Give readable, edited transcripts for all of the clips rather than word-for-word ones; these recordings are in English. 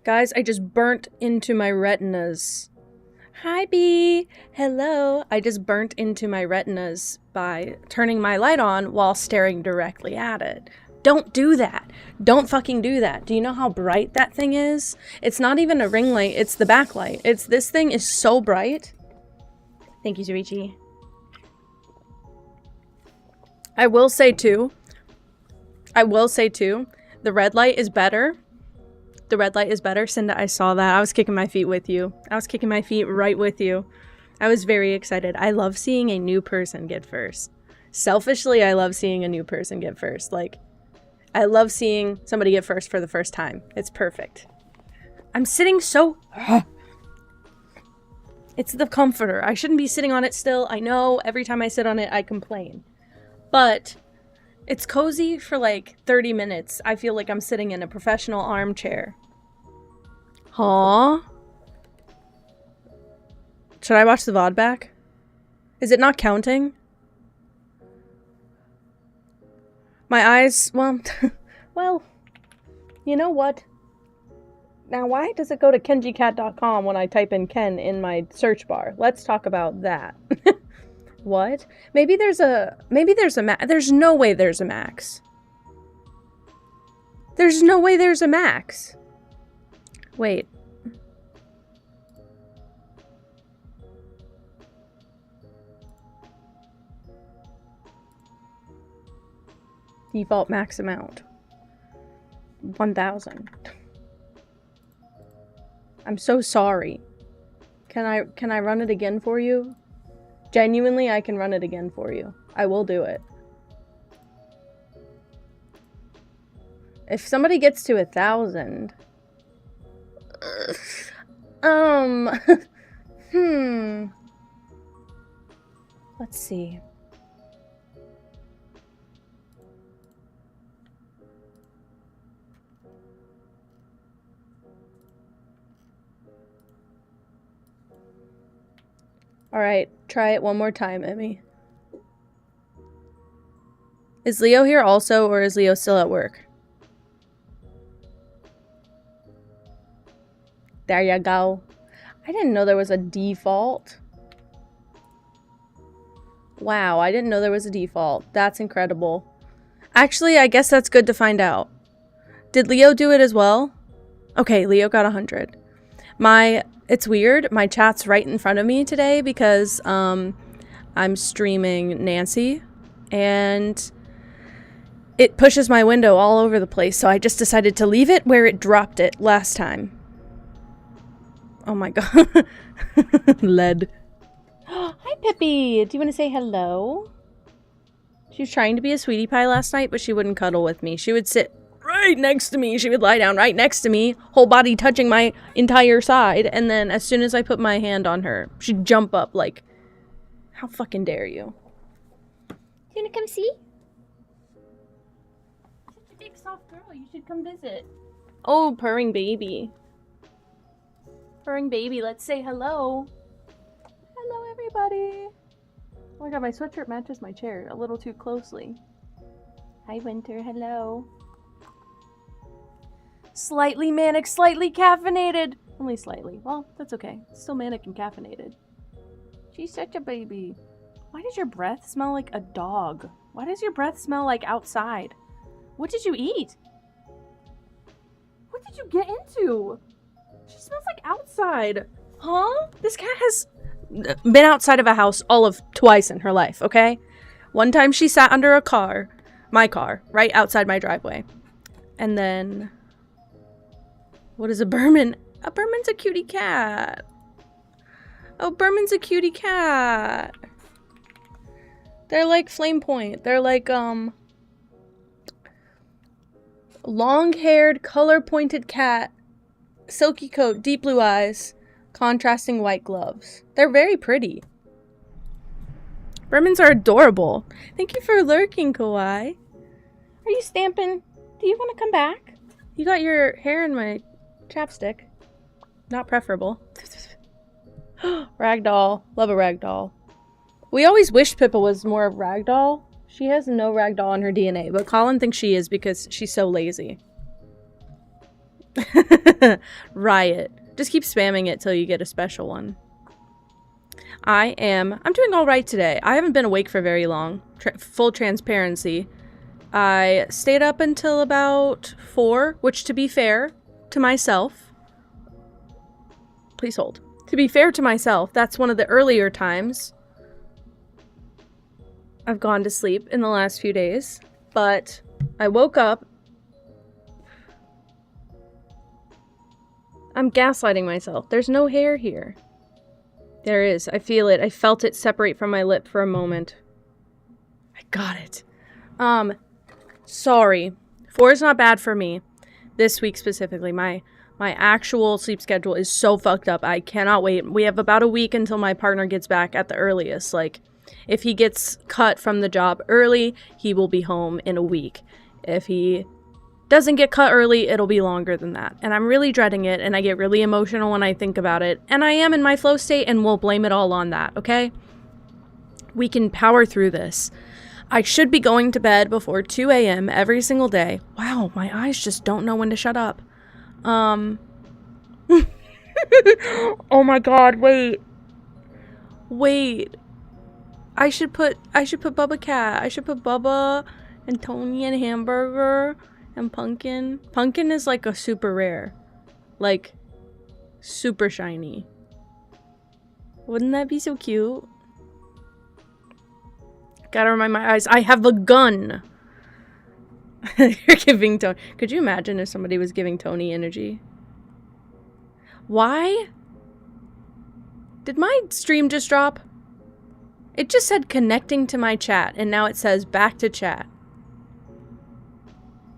Guys, I just burnt into my retinas. Hi, B. Hello. I just burnt into my retinas by turning my light on while staring directly at it. Don't do that. Don't fucking do that. Do you know how bright that thing is? It's not even a ring light. It's the backlight. This thing is so bright. Thank you, Zurichi. I will say too, the red light is better. The red light is better. Cinda, I saw that. I was kicking my feet with you. I was kicking my feet right with you. I was very excited. I love seeing a new person get first. Selfishly, I love seeing a new person get first. Like, I love seeing somebody get first for the first time. It's perfect. I'm sitting so... It's the comforter. I shouldn't be sitting on it still. I know every time I sit on it, I complain. But it's cozy for like 30 minutes. I feel like I'm sitting in a professional armchair. Huh? Should I watch the VOD back? Is it not counting? My eyes, well, well, you know what? Now, why does it go to kenjicat.com when I type in Ken in my search bar? Let's talk about that. What? Maybe there's a there's no way there's a max. There's no way there's a max. Wait. Default max amount. 1,000. I'm so sorry. Can I run it again for you? Genuinely, I can run it again for you. I will do it. If somebody gets to 1,000... Let's see. Alright, try it one more time, Emmy. Is Leo here also, or is Leo still at work? There you go. I didn't know there was a default. Wow, I didn't know there was a default. That's incredible. Actually, I guess that's good to find out. Did Leo do it as well? Okay, Leo got 100. It's weird. My chat's right in front of me today because I'm streaming Nancy and it pushes my window all over the place. So I just decided to leave it where it dropped it last time. Oh my god. Lead. Hi, Pippi. Do you want to say hello? She was trying to be a sweetie pie last night, but she wouldn't cuddle with me. She would sit right next to me. She would lie down right next to me, whole body touching my entire side, and then as soon as I put my hand on her, she'd jump up like, how fucking dare you? You wanna come see? Such a big soft girl, you should come visit. Oh, purring baby. Purring baby, let's say hello. Hello, everybody. Oh my god, my sweatshirt matches my chair a little too closely. Hi, Winter, hello. Slightly manic, slightly caffeinated. Only slightly. Well, that's okay. Still manic and caffeinated. She's such a baby. Why does your breath smell like a dog? Why does your breath smell like outside? What did you eat? What did you get into? She smells like outside. Huh? This cat has been outside of a house all of twice in her life, okay? One time she sat under a car, my car, right outside my driveway. And then... What is a Berman? A Berman's a cutie cat. Oh, Berman's a cutie cat. They're like flame point. They're like, long-haired, color-pointed cat. Silky coat, deep blue eyes, contrasting white gloves. They're very pretty. Bermans are adorable. Thank you for lurking, Kawaii. Are you stamping? Do you want to come back? You got your hair in my chapstick. Not preferable. Ragdoll. Love a ragdoll. We always wished Pippa was more of ragdoll. She has no ragdoll in her DNA, but Colin thinks she is because she's so lazy. Riot. Just keep spamming it till you get a special one. I'm doing alright today. I haven't been awake for very long. Full transparency. I stayed up until about 4, which to be fair to myself. Please hold. To be fair to myself, that's one of the earlier times I've gone to sleep in the last few days. But I woke up. I'm gaslighting myself. There's no hair here. There is. I feel it. I felt it separate from my lip for a moment. I got it. Sorry. 4 is not bad for me. This week specifically. My actual sleep schedule is so fucked up. I cannot wait. We have about a week until my partner gets back at the earliest. Like, if he gets cut from the job early, he will be home in a week. If he doesn't get cut early, it'll be longer than that. And I'm really dreading it, and I get really emotional when I think about it. And I am in my flow state, and we'll blame it all on that, okay? We can power through this. I should be going to bed before 2 a.m. every single day. Wow, my eyes just don't know when to shut up. Oh my god, wait. Wait. I should put Bubba Cat. I should put Bubba and Tony and Hamburger and Pumpkin. Pumpkin is like a super rare. Like, super shiny. Wouldn't that be so cute? Gotta remind my eyes, I have a gun! You're giving Tony. Could you imagine if somebody was giving Tony energy? Why? Did my stream just drop? It just said connecting to my chat, and now it says back to chat.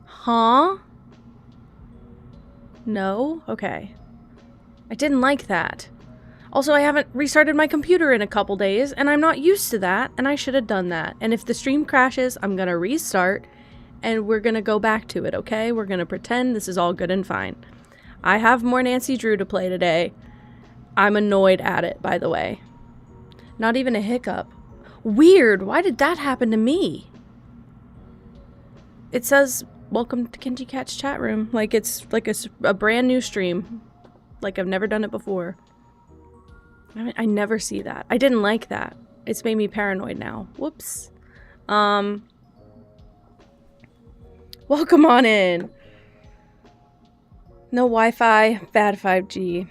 Huh? No? Okay. I didn't like that. Also, I haven't restarted my computer in a couple days, and I'm not used to that, and I should have done that. And if the stream crashes, I'm gonna restart, and we're gonna go back to it, okay? We're gonna pretend this is all good and fine. I have more Nancy Drew to play today. I'm annoyed at it, by the way. Not even a hiccup. Weird, why did that happen to me? It says, welcome to Kenji Cat's chat room. Like it's like a brand new stream. Like I've never done it before. I never see that. I didn't like that. It's made me paranoid now. Whoops. Welcome on in. No Wi-Fi, bad 5G.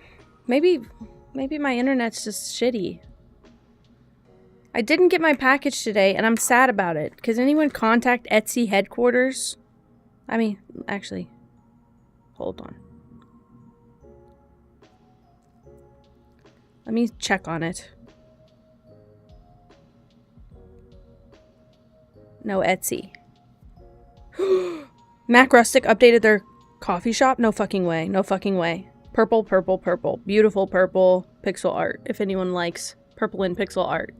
Maybe my internet's just shitty. I didn't get my package today, and I'm sad about it. Can anyone contact Etsy headquarters? I mean, actually, hold on. Let me check on it. No Etsy. Mac Rustic updated their coffee shop? No fucking way. No fucking way. Purple, purple, purple. Beautiful purple pixel art. If anyone likes purple and pixel art.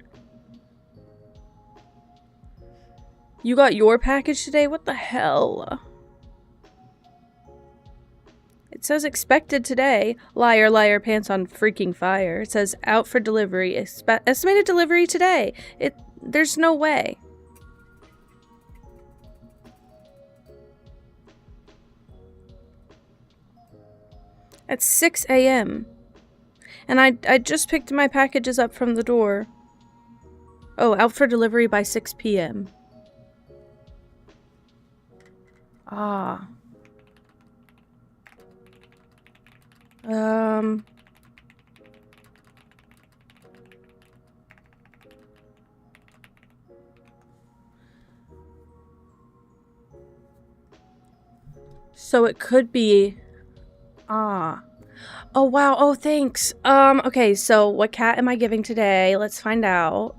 You got your package today? What the hell? It says expected today. Liar, liar, pants on freaking fire. It says out for delivery. Estimated delivery today. There's no way. At 6 a.m. And I just picked my packages up from the door. Oh, out for delivery by 6 p.m. Ah. So it could be... Ah. Oh, wow. Oh, thanks. Okay, so what cat am I giving today? Let's find out.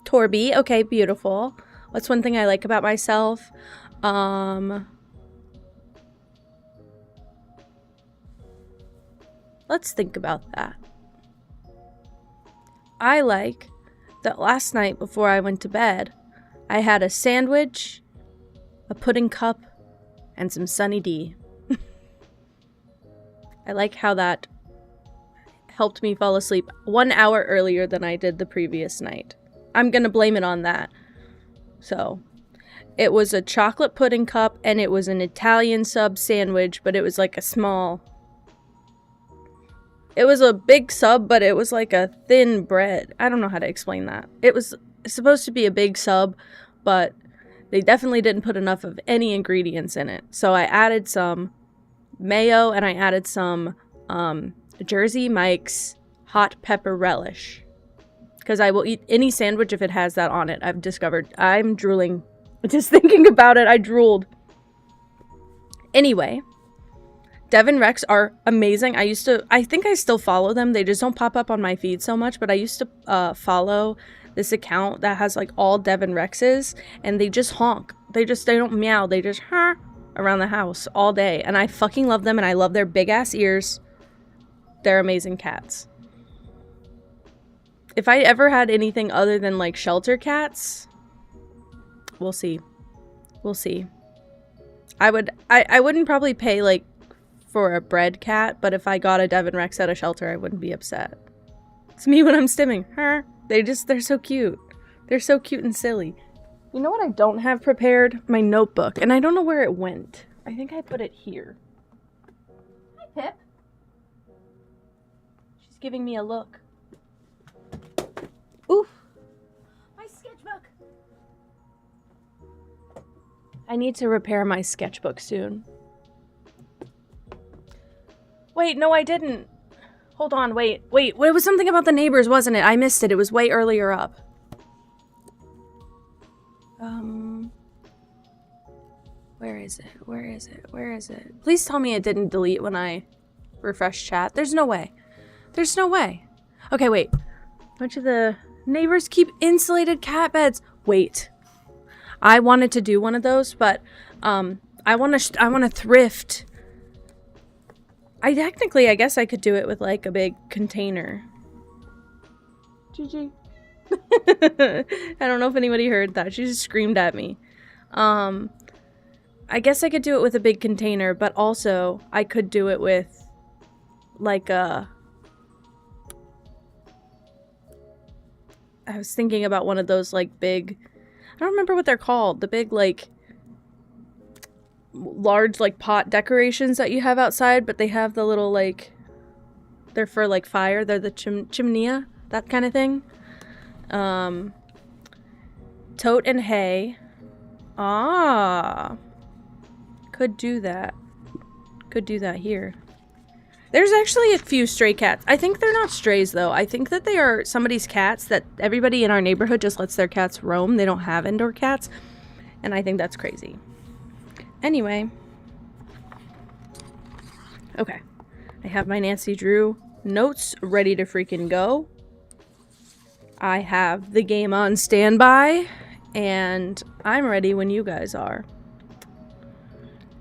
Torby. Okay, beautiful. What's one thing I like about myself? Let's think about that. I like that last night before I went to bed, I had a sandwich, a pudding cup, and some Sunny D. I like how that helped me fall asleep 1 hour earlier than I did the previous night. I'm gonna blame it on that. So, It was a chocolate pudding cup, and it was an Italian sub sandwich, but it was like a small... It was a big sub, but it was like a thin bread. I don't know how to explain that. It was supposed to be a big sub, but they definitely didn't put enough of any ingredients in it. So I added some mayo, and I added some Jersey Mike's hot pepper relish. Because I will eat any sandwich if it has that on it. I've discovered. I'm drooling. Just thinking about it, I drooled. Anyway, Devon Rex are amazing. I think I still follow them. They just don't pop up on my feed so much, but I used to follow this account that has like all Devon Rexes, and they just honk. They don't meow. They just around the house all day, and I fucking love them, and I love their big ass ears. They're amazing cats. If I ever had anything other than like shelter cats, we'll see. We'll see. I wouldn't probably pay like for a bred cat, but if I got a Devon Rex at a shelter, I wouldn't be upset. It's me when I'm stimming. They're so cute. They're so cute and silly. You know what I don't have prepared? My notebook, and I don't know where it went. I think I put it here. Hi, Pip. She's giving me a look. Oof. My sketchbook. I need to repair my sketchbook soon. Wait, no, I didn't. Hold on, wait. It was something about the neighbors, wasn't it? I missed it. It was way earlier up. Where is it? Please tell me it didn't delete when I refreshed chat. There's no way. Okay, wait. A bunch of the neighbors keep insulated cat beds. Wait. I wanted to do one of those, but I want to thrift. I guess I could do it with like a big container. GG. I don't know if anybody heard that. She just screamed at me. I guess I could do it with a big container, but also I could do it with like a... I was thinking about one of those like big... I don't remember what they're called. The big like... large like pot decorations that you have outside, but they have the little like... They're for like fire. They're the chimenea. That kind of thing. Tote and hay. Could do that. Could do that here. There's actually a few stray cats. I think they're not strays though. I think that they are somebody's cats that everybody in our neighborhood just lets their cats roam. They don't have indoor cats. And I think that's crazy. Anyway. Okay. I have my Nancy Drew notes ready to freaking go. I have the game on standby. And I'm ready when you guys are.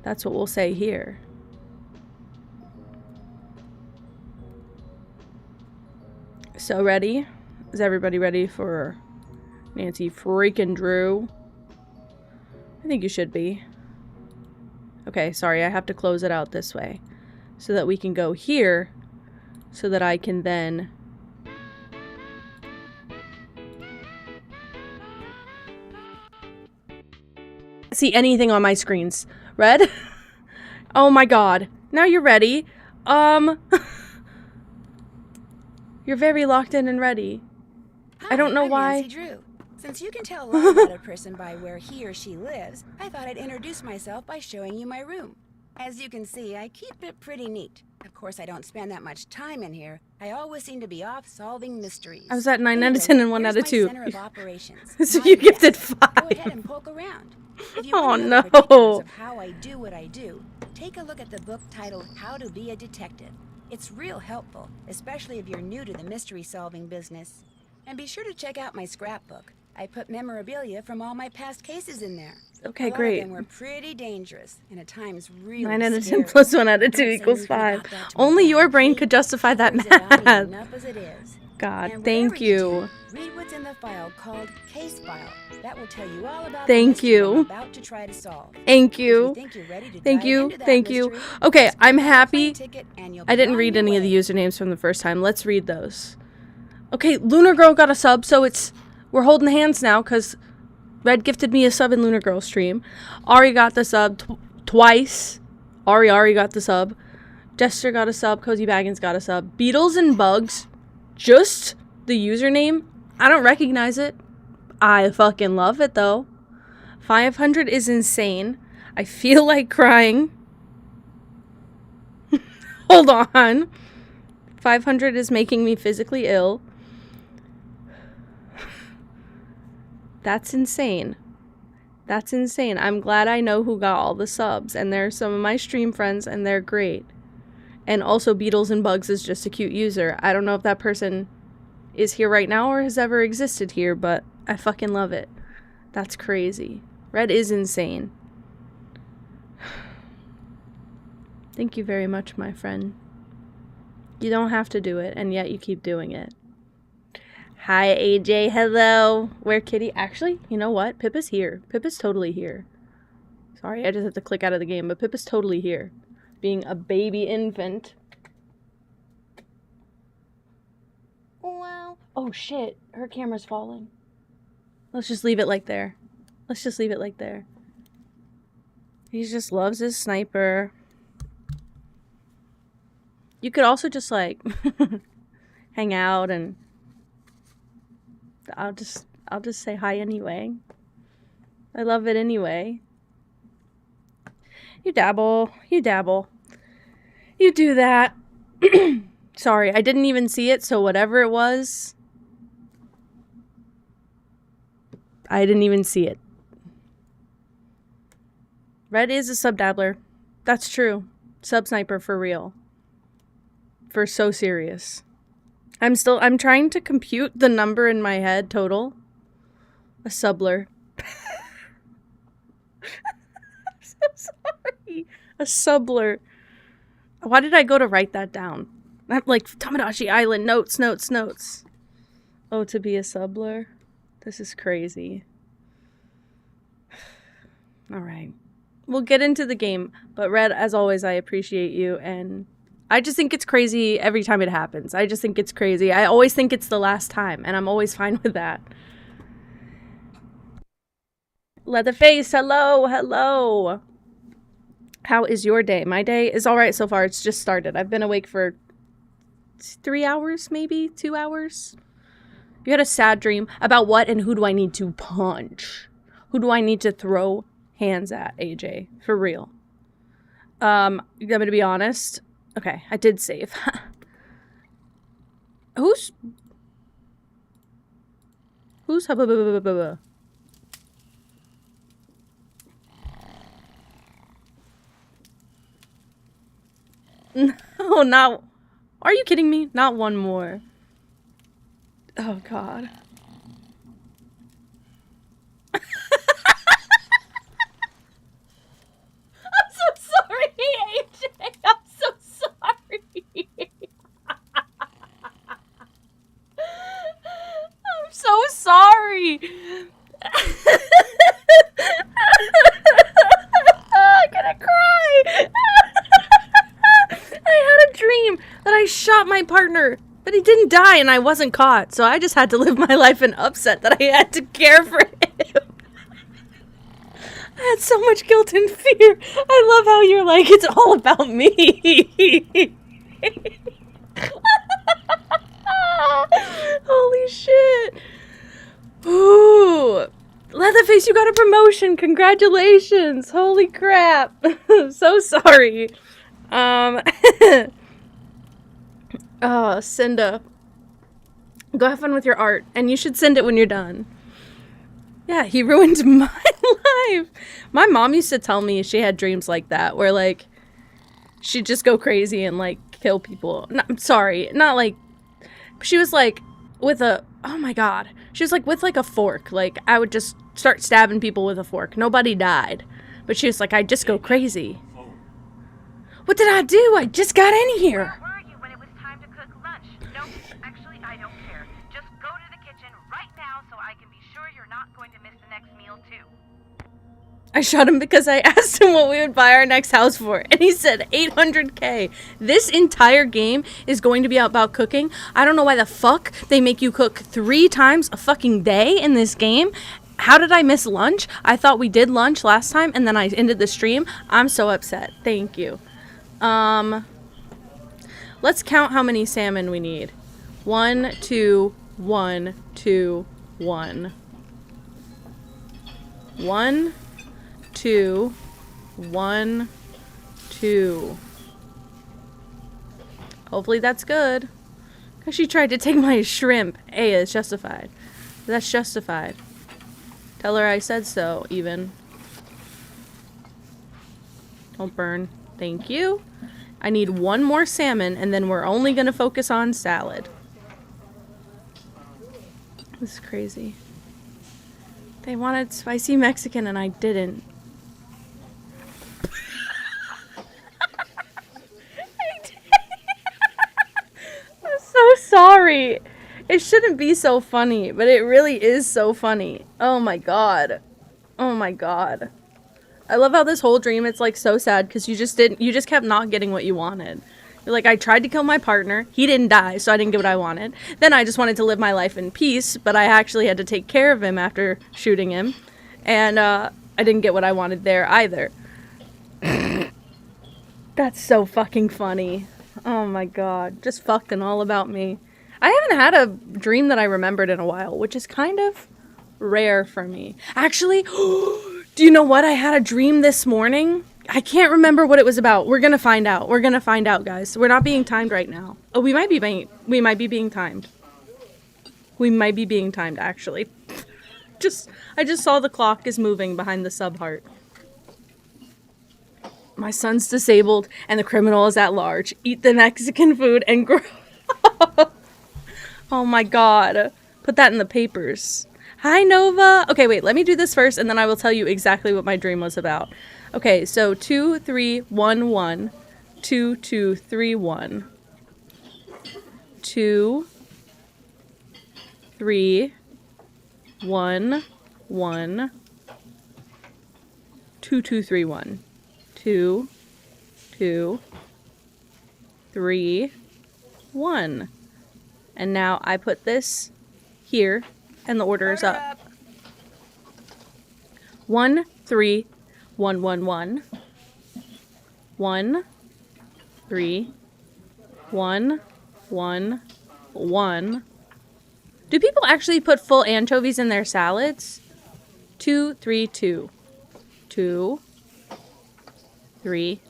That's what we'll say here. So ready? Is everybody ready for Nancy freaking Drew? I think you should be. Okay, sorry, I have to close it out this way. So that we can go here. So that I can then... see anything on my screens. Red? Oh my god. Now you're ready. You're very locked in and ready. Hi, I don't know I'm why. Nancy Drew. Since you can tell a lot about a person by where he or she lives, I thought I'd introduce myself by showing you my room. As you can see, I keep it pretty neat. Of course, I don't spend that much time in here. I always seem to be off solving mysteries. I was at 9 out of 10 and 1 out of 2. Center of operations. So you gifted 5. Go ahead and poke around. If you Oh want to know the no. particulars of how I do what I do, take a look at the book titled How to Be a Detective. It's real helpful, especially if you're new to the mystery-solving business. And be sure to check out my scrapbook. I put memorabilia from all my past cases in there. Okay, A lot great. of them were pretty dangerous, and at times really 9 out of 10 scary. plus 1 out of 2 Don't say equals anything 5. about that to Only me, your brain okay? could justify that Brings it on me math. enough as it is. God, And thank whatever you. do, read what's in the file called Case File. That will tell you all about Thank the mystery I'm you. about to try to solve. Thank If you. think you're ready to Thank dive you. into that Thank you. mystery, Okay, just click I'm on the happy. plane ticket and you'll I be didn't on read your any of the way. usernames from the first time. Let's read those. Okay, Lunar Girl got a sub, so we're holding hands now, because Red gifted me a sub in Lunar Girl stream. Ari got the sub twice. Ari got the sub. Jester got a sub. Cozy Baggins got a sub. Beetles and Bugs. Just the username. I don't recognize it. I fucking love it though. 500 is insane. I feel like crying. Hold on. 500 is making me physically ill. That's insane. That's insane. I'm glad I know who got all the subs. And they're some of my stream friends and they're great. And also Beetles and Bugs is just a cute user. I don't know if that person is here right now or has ever existed here, but I fucking love it. That's crazy. Red is insane. Thank you very much, my friend. You don't have to do it, and yet you keep doing it. Hi, AJ. Hello. Where Kitty? Actually, you know what? Pippa's here. Pippa's totally here. Sorry, I just have to click out of the game, but Pippa's totally here. Being a baby infant. Wow. Oh, shit. Her camera's falling. Let's just leave it like there. Let's just leave it like there. He just loves his sniper. You could also just, like, hang out and I'll just say hi anyway. I love it anyway. You dabble. You dabble. You do that. Sorry, I didn't even see it, so whatever it was, I didn't even see it. Red is a sub dabbler. That's true. Sub sniper for real. For so serious. I'm trying to compute the number in my head total. A subler. I'm so sorry. A subler. Why did I go to write that down? I'm like, Tamadashi Island, notes. Oh, to be a subler? This is crazy. Alright. We'll get into the game, but Red, as always, I appreciate you, and I just think it's crazy every time it happens. I just think it's crazy. I always think it's the last time, and I'm always fine with that. Leatherface, hello. How is your day? My day is alright so far. It's just started. I've been awake for 3 hours, maybe 2 hours. You had a sad dream. About what and who do I need to punch? Who do I need to throw hands at, AJ? For real. I'm gonna be honest. Okay, I did save. Who's No, not. Are you kidding me? Not one more. Oh, God. I'm so sorry, AJ. I'm so sorry. I'm so sorry. I'm gonna cry. I had a dream that I shot my partner, but he didn't die and I wasn't caught, so I just had to live my life in upset that I had to care for him. I had so much guilt and fear. I love how you're like, it's all about me. Holy shit. Ooh. Leatherface, you got a promotion. Congratulations. Holy crap. I'm so sorry. Oh, Cinda. Go have fun with your art, and you should send it when you're done. Yeah, he ruined my life. My mom used to tell me she had dreams like that, where, like, she'd just go crazy and, like, kill people. No, I'm sorry, not, like, she was, like, with a, oh my god. She was, like, with, like, a fork. Like, I would just start stabbing people with a fork. Nobody died. But she was like, I'd just go crazy. What did I do? I just got in here. Where were you when it was time to cook lunch? No, actually, I don't care. Just go to the kitchen right now so I can be sure you're not going to miss the next meal, too. I shot him because I asked him what we would buy our next house for, and he said 800K. This entire game is going to be about cooking. I don't know why the fuck they make you cook 3 times a fucking day in this game. How did I miss lunch? I thought we did lunch last time and then I ended the stream. I'm so upset. Thank you. Let's count how many salmon we need. 1, 2, 1, 2, 1. 1, 2, 1, 2. Hopefully that's good. Because she tried to take my shrimp. Hey, it's justified. That's justified. Tell her I said so, even. Don't burn. Thank you. I need one more salmon, and then we're only going to focus on salad. This is crazy. They wanted spicy Mexican, and I didn't. I'm so sorry. It shouldn't be so funny, but it really is so funny. Oh my god. Oh my god. I love how this whole dream, it's like so sad because you just kept not getting what you wanted. You're like, I tried to kill my partner. He didn't die, so I didn't get what I wanted. Then I just wanted to live my life in peace, but I actually had to take care of him after shooting him. And I didn't get what I wanted there either. That's so fucking funny. Oh my god. Just fucking all about me. I haven't had a dream that I remembered in a while, which is kind of rare for me. Actually, do you know what? I had a dream this morning. I can't remember what it was about. We're gonna find out. We're gonna find out, guys. We're not being timed right now. Oh, we might be being timed. We might be being timed, actually. I just saw the clock is moving behind the sub heart. My son's disabled and the criminal is at large. Eat the Mexican food and grow. Oh my god. Put that in the papers. Hi, Nova. Okay, wait, let me do this first and then I will tell you exactly what my dream was about. Okay, so 2, 3, 1, 1. 2, 2, 3, 1. 2, 3, 1, 1. 2, 2, 3, 1. 2, 2, 3, 1. And now I put this here, and the order is up. 1, 3, 1, 1, 1. 1, 3, 1, 1, 1. Do people actually put full anchovies in their salads? 2, 3, 2. 2, 3,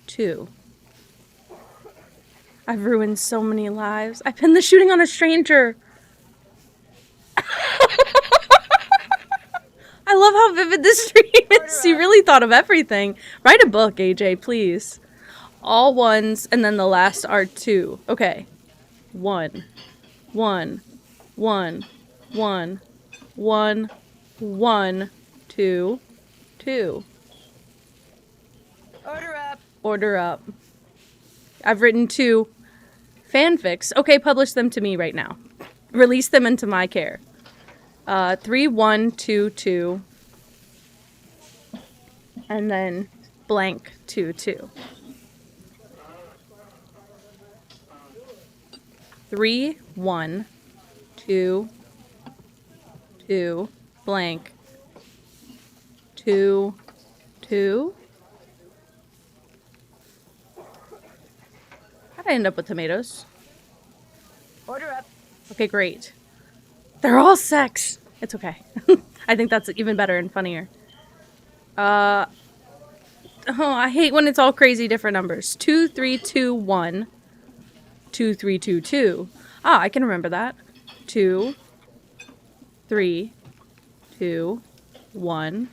2. I've ruined so many lives. I pinned the shooting on a stranger. I love how vivid this dream is. You really thought of everything. Write a book, AJ, please. All ones, and then the last are 2. Okay. 1, 1, 1, 1, 1, 1, 2, 2. Order up. Order up. I've written 2 fanfics. Okay, publish them to me right now. Release them into my care. 3, 1, 2, 2. And then blank 2, 2. 3, 1, 2, 2, blank 2, 2. How'd I end up with tomatoes? Order up. Okay, great. They're all sex. It's okay. I think that's even better and funnier. Oh, I hate when it's all crazy different numbers. 2, 3, 2, 1. 2, 3, 2, 2. Ah, I can remember that. 2, 3, 2, 1.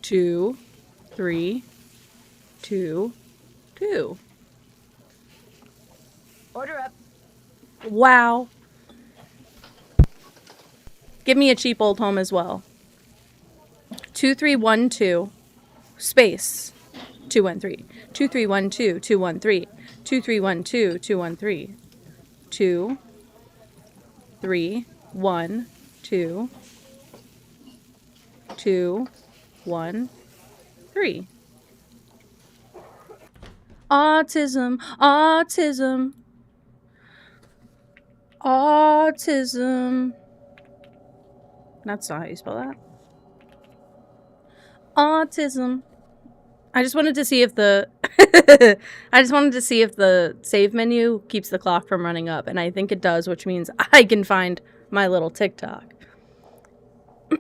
2, 3, 2, 2. Order up. Wow. Give me a cheap old home as well. 2312 space 213. 2312 213. 2312 213. 2 3 1 2 2 1 3. Autism, autism, autism. That's not how you spell that. Autism. I just wanted to see if the I just wanted to see if the save menu keeps the clock from running up, and I think it does, which means I can find my little TikTok.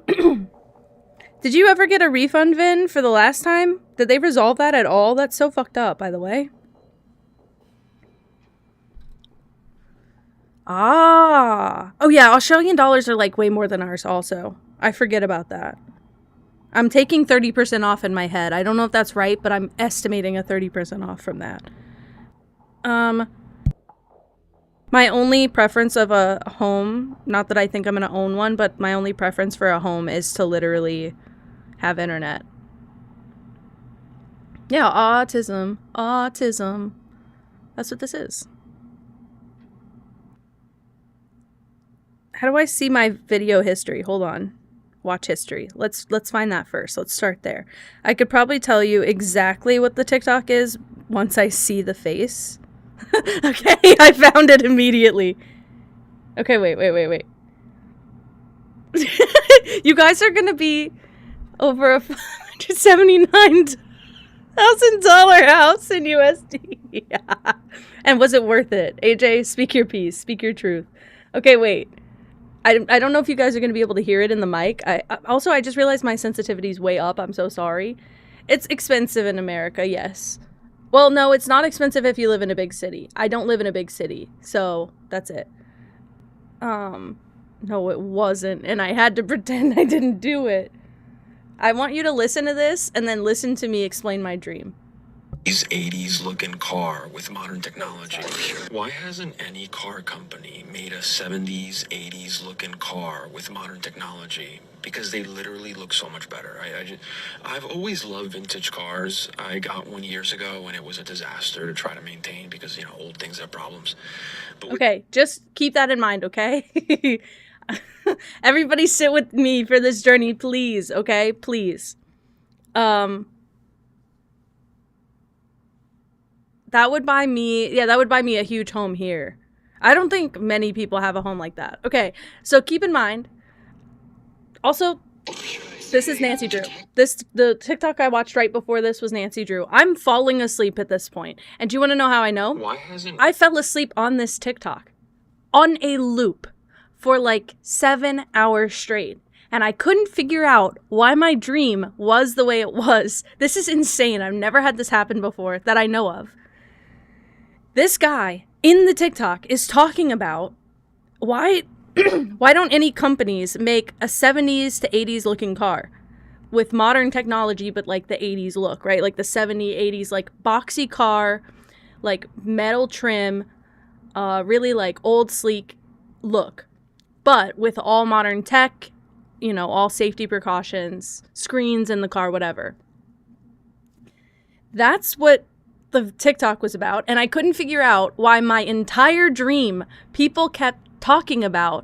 Did you ever get a refund, Vin, for the last time? Did they resolve that at all? That's so fucked up, by the way. Ah. Oh yeah, Australian dollars are like way more than ours also. I forget about that. I'm taking 30% off in my head. I don't know if that's right, but I'm estimating a 30% off from that. My only preference of a home, not that I think I'm going to own one, but my only preference for a home is to literally have internet. Yeah, autism. Autism. That's what this is. How do I see my video history? Hold on. Watch history. Let's find that first. Let's start there. I could probably tell you exactly what the TikTok is once I see the face. Okay, I found it immediately. Okay, wait. You guys are gonna be over a $579,000 house in USD. Yeah. And was it worth it? AJ, speak your piece. Speak your truth. Okay, wait. I don't know if you guys are going to be able to hear it in the mic. I just realized my sensitivity is way up. I'm so sorry. It's expensive in America, yes. Well, no, it's not expensive if you live in a big city. I don't live in a big city, so that's it. No, it wasn't, and I had to pretend I didn't do it. I want you to listen to this and then listen to me explain my dream. 80s looking car with modern technology. Why hasn't any car company made a 70s, 80s looking car with modern technology? Because they literally look so much better. I've always loved vintage cars. I got one years ago and it was a disaster to try to maintain because, you know, old things have problems. But okay, just keep that in mind, okay? Everybody sit with me for this journey, please, okay? Please. That would buy me a huge home here. I don't think many people have a home like that. Okay, so keep in mind, also, this is Nancy Drew. The TikTok I watched right before this was Nancy Drew. I'm falling asleep at this point. And do you want to know how I know? why hasn't I fell asleep on this TikTok on a loop for like 7 hours straight. And I couldn't figure out why my dream was the way it was. This is insane. I've never had this happen before that I know of. This guy in the TikTok is talking about why don't any companies make a 70s to 80s looking car with modern technology, but like the 80s look, right? Like the 70s, 80s, like boxy car, like metal trim, really like old sleek look, but with all modern tech, you know, all safety precautions, screens in the car, whatever. That's what the TikTok was about, and I couldn't figure out why my entire dream people kept talking about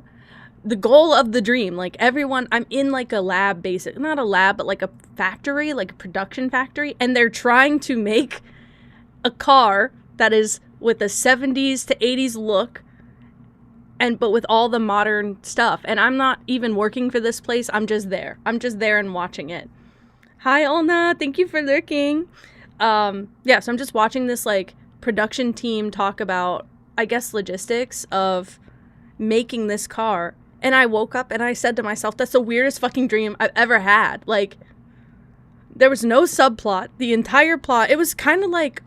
the goal of the dream. Like everyone, I'm in like a lab, not a lab, but like a factory, like a production factory, and they're trying to make a car that is with a 70s to 80s look, but with all the modern stuff. And I'm not even working for this place. I'm just there and watching it. Hi, Olna. Thank you for lurking. Yeah, so I'm just watching this like production team talk about, I guess, logistics of making this car. And I woke up and I said to myself, that's the weirdest fucking dream I've ever had. Like, there was no subplot. The entire plot, it was kind of like,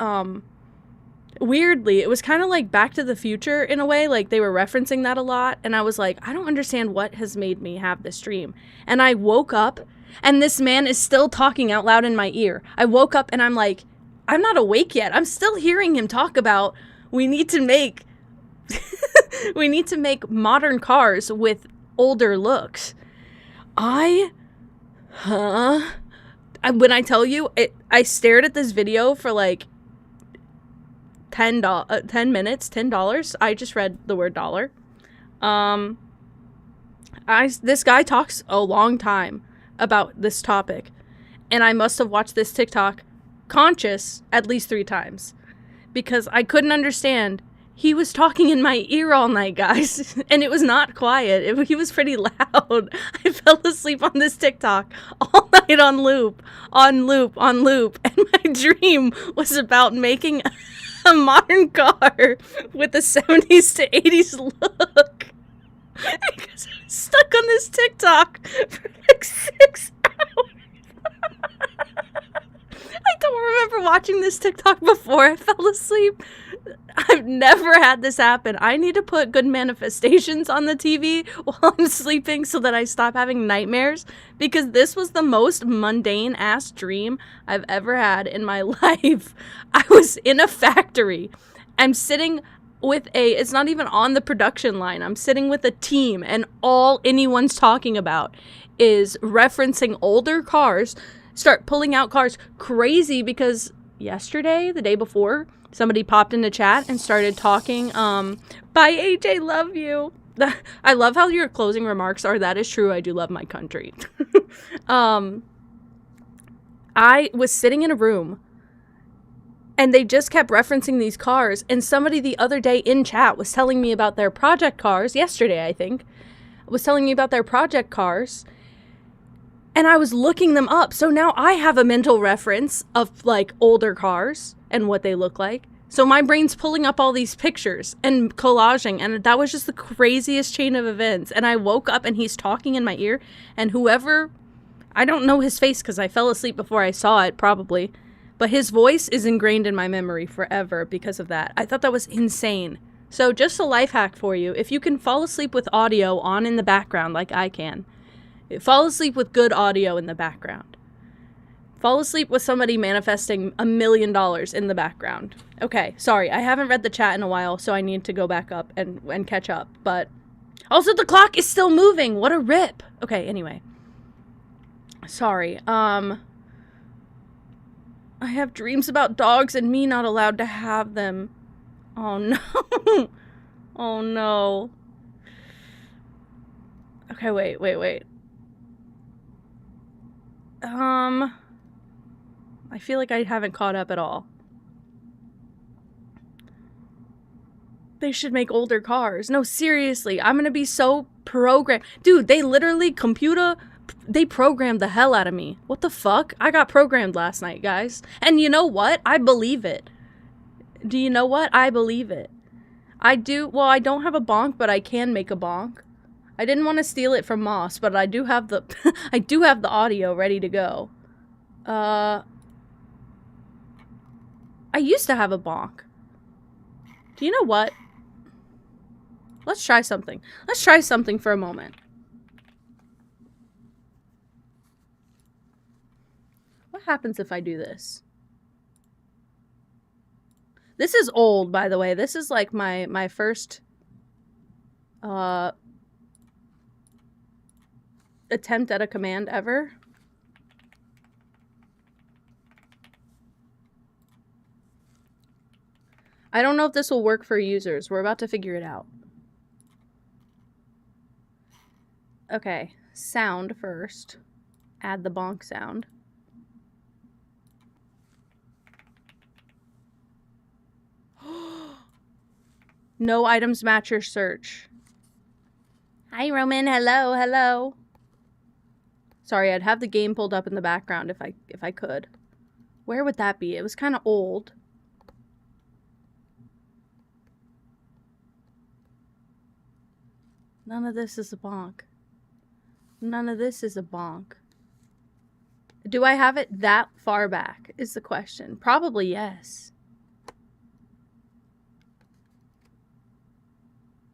weirdly, it was kind of like Back to the Future in a way. Like, they were referencing that a lot. And I was like, I don't understand what has made me have this dream. And I woke up and this man is still talking out loud in my ear. I woke up and I'm like, I'm not awake yet. I'm still hearing him talk about we need to make modern cars with older looks. When I tell you, I stared at this video for like $10 minutes, $10. I just read the word dollar. This guy talks a long time about this topic, and I must have watched this TikTok conscious at least 3 times because I couldn't understand. He was talking in my ear all night, guys, and it was not quiet. He was pretty loud. I fell asleep on this TikTok all night on loop, on loop, on loop, and my dream was about making a modern car with a 70s to 80s look. Because I was stuck on this TikTok for like 6 hours. I don't remember watching this TikTok before I fell asleep. I've never had this happen. I need to put good manifestations on the TV while I'm sleeping so that I stop having nightmares, because this was the most mundane ass dream I've ever had in my life. I was in a factory. I'm sitting with it's not even on the production line. I'm sitting with a team, and all anyone's talking about is referencing older cars, start pulling out cars. Crazy, because yesterday, the day before, somebody popped into chat and started talking. Bye, AJ, love you. I love how your closing remarks are, that is true, I do love my country. I was sitting in a room, and they just kept referencing these cars, and somebody the other day in chat was telling me about their project cars, yesterday I think, was telling me about their project cars, and I was looking them up. So now I have a mental reference of like older cars and what they look like. So my brain's pulling up all these pictures and collaging, and that was just the craziest chain of events. And I woke up and he's talking in my ear, and whoever, I don't know his face because I fell asleep before I saw it probably, but his voice is ingrained in my memory forever because of that. I thought that was insane. So just a life hack for you. If you can fall asleep with audio on in the background like I can, fall asleep with good audio in the background. Fall asleep with somebody manifesting $1 million in the background. Okay, sorry, I haven't read the chat in a while, so I need to go back up and catch up. But also the clock is still moving. What a rip. Okay, anyway. Sorry. I have dreams about dogs and me not allowed to have them. Oh no. Oh no. Okay, wait. I feel like I haven't caught up at all. They should make older cars. No, seriously, I'm gonna be so programmed. Dude, they literally they programmed the hell out of me. What the fuck? I got programmed last night, guys. And you know what? I believe it. Do you know what? I believe it. I do. Well, I don't have a bonk, but I can make a bonk. I didn't want to steal it from Moss, but I do have the I do have the audio ready to go. I used to have a bonk. Do you know what? Let's try something. Let's try something for a moment. What happens if I do this? This is old, by the way. This is like my first attempt at a command ever. I don't know if this will work for users. We're about to figure it out. Okay, sound first. Add the bonk sound. No items match your search. Hi, Roman. Hello, hello. Sorry, I'd have the game pulled up in the background if I could. Where would that be? It was kind of old. None of this is a bonk. None of this is a bonk. Do I have it that far back is the question. Probably yes.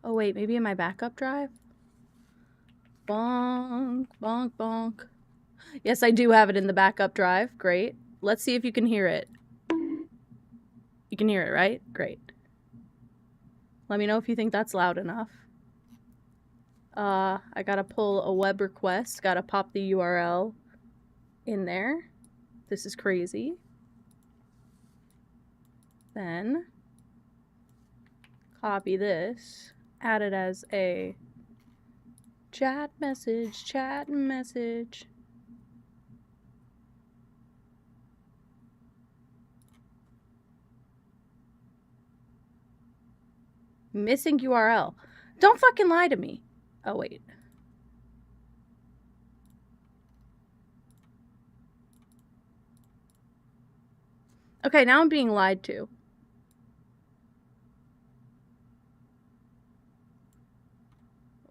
Oh wait, maybe in my backup drive? Bonk, bonk, bonk. Yes, I do have it in the backup drive. Great. Let's see if you can hear it. You can hear it, right? Great. Let me know if you think that's loud enough. I gotta pull a web request. Gotta pop the URL in there. This is crazy. Then copy this. Add it as a chat message. Missing URL. Don't fucking lie to me. Oh, wait. Okay, now I'm being lied to.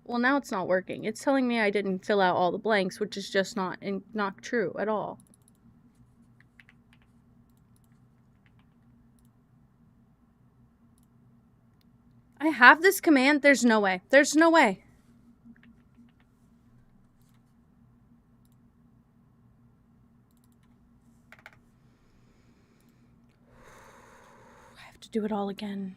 Well, now it's not working. It's telling me I didn't fill out all the blanks, which is just not true at all. I have this command. There's no way. There's no way. I have to do it all again.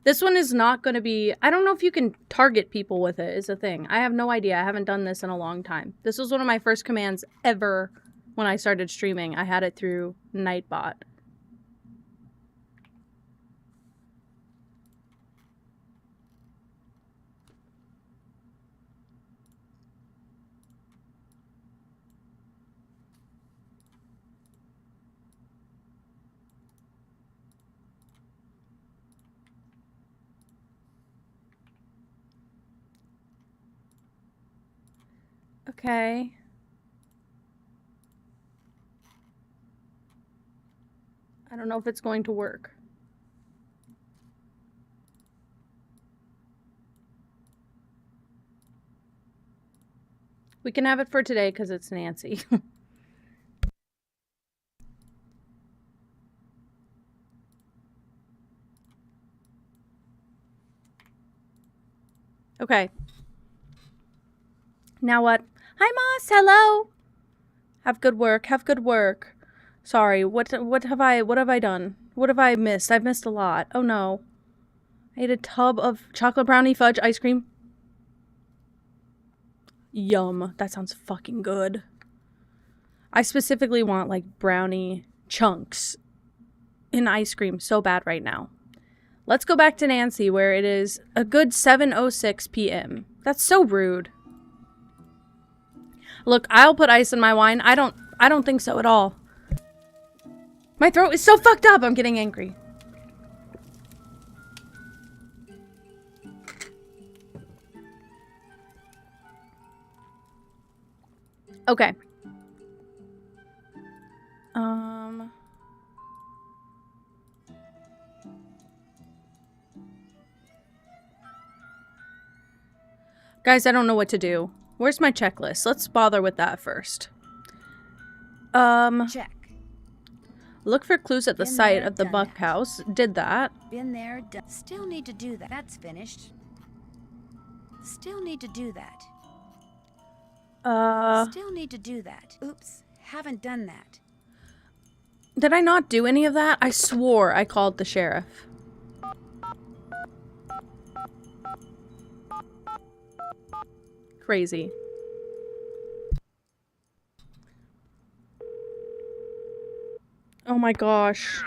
This one is not going to be... I don't know if you can target people with it is a thing. I have no idea. I haven't done this in a long time. This was one of my first commands ever when I started streaming. I had it through Nightbot. Okay. I don't know if it's going to work. We can have it for today because it's Nancy. Okay. Now what? Hi, Moss. Hello. Have good work. Have good work. Sorry. What have I done? What have I missed? I've missed a lot. Oh no. I ate a tub of chocolate brownie fudge ice cream. Yum. That sounds fucking good. I specifically want like brownie chunks in ice cream so bad right now. Let's go back to Nancy where it is a good 7:06 p.m. That's so rude. Look, I'll put ice in my wine. I don't think so at all. My throat is so fucked up. I'm getting angry. Okay. Guys, I don't know what to do. Where's my checklist? Let's bother with that first. Check. Look for clues at the Been site there, of the done that. bunkhouse. Did that. Been there, done. Still need to do that. That's finished. Still need to do that. Still need to do that. Oops, haven't done that. Did I not do any of that? I swore I called the sheriff. Crazy. Oh my gosh.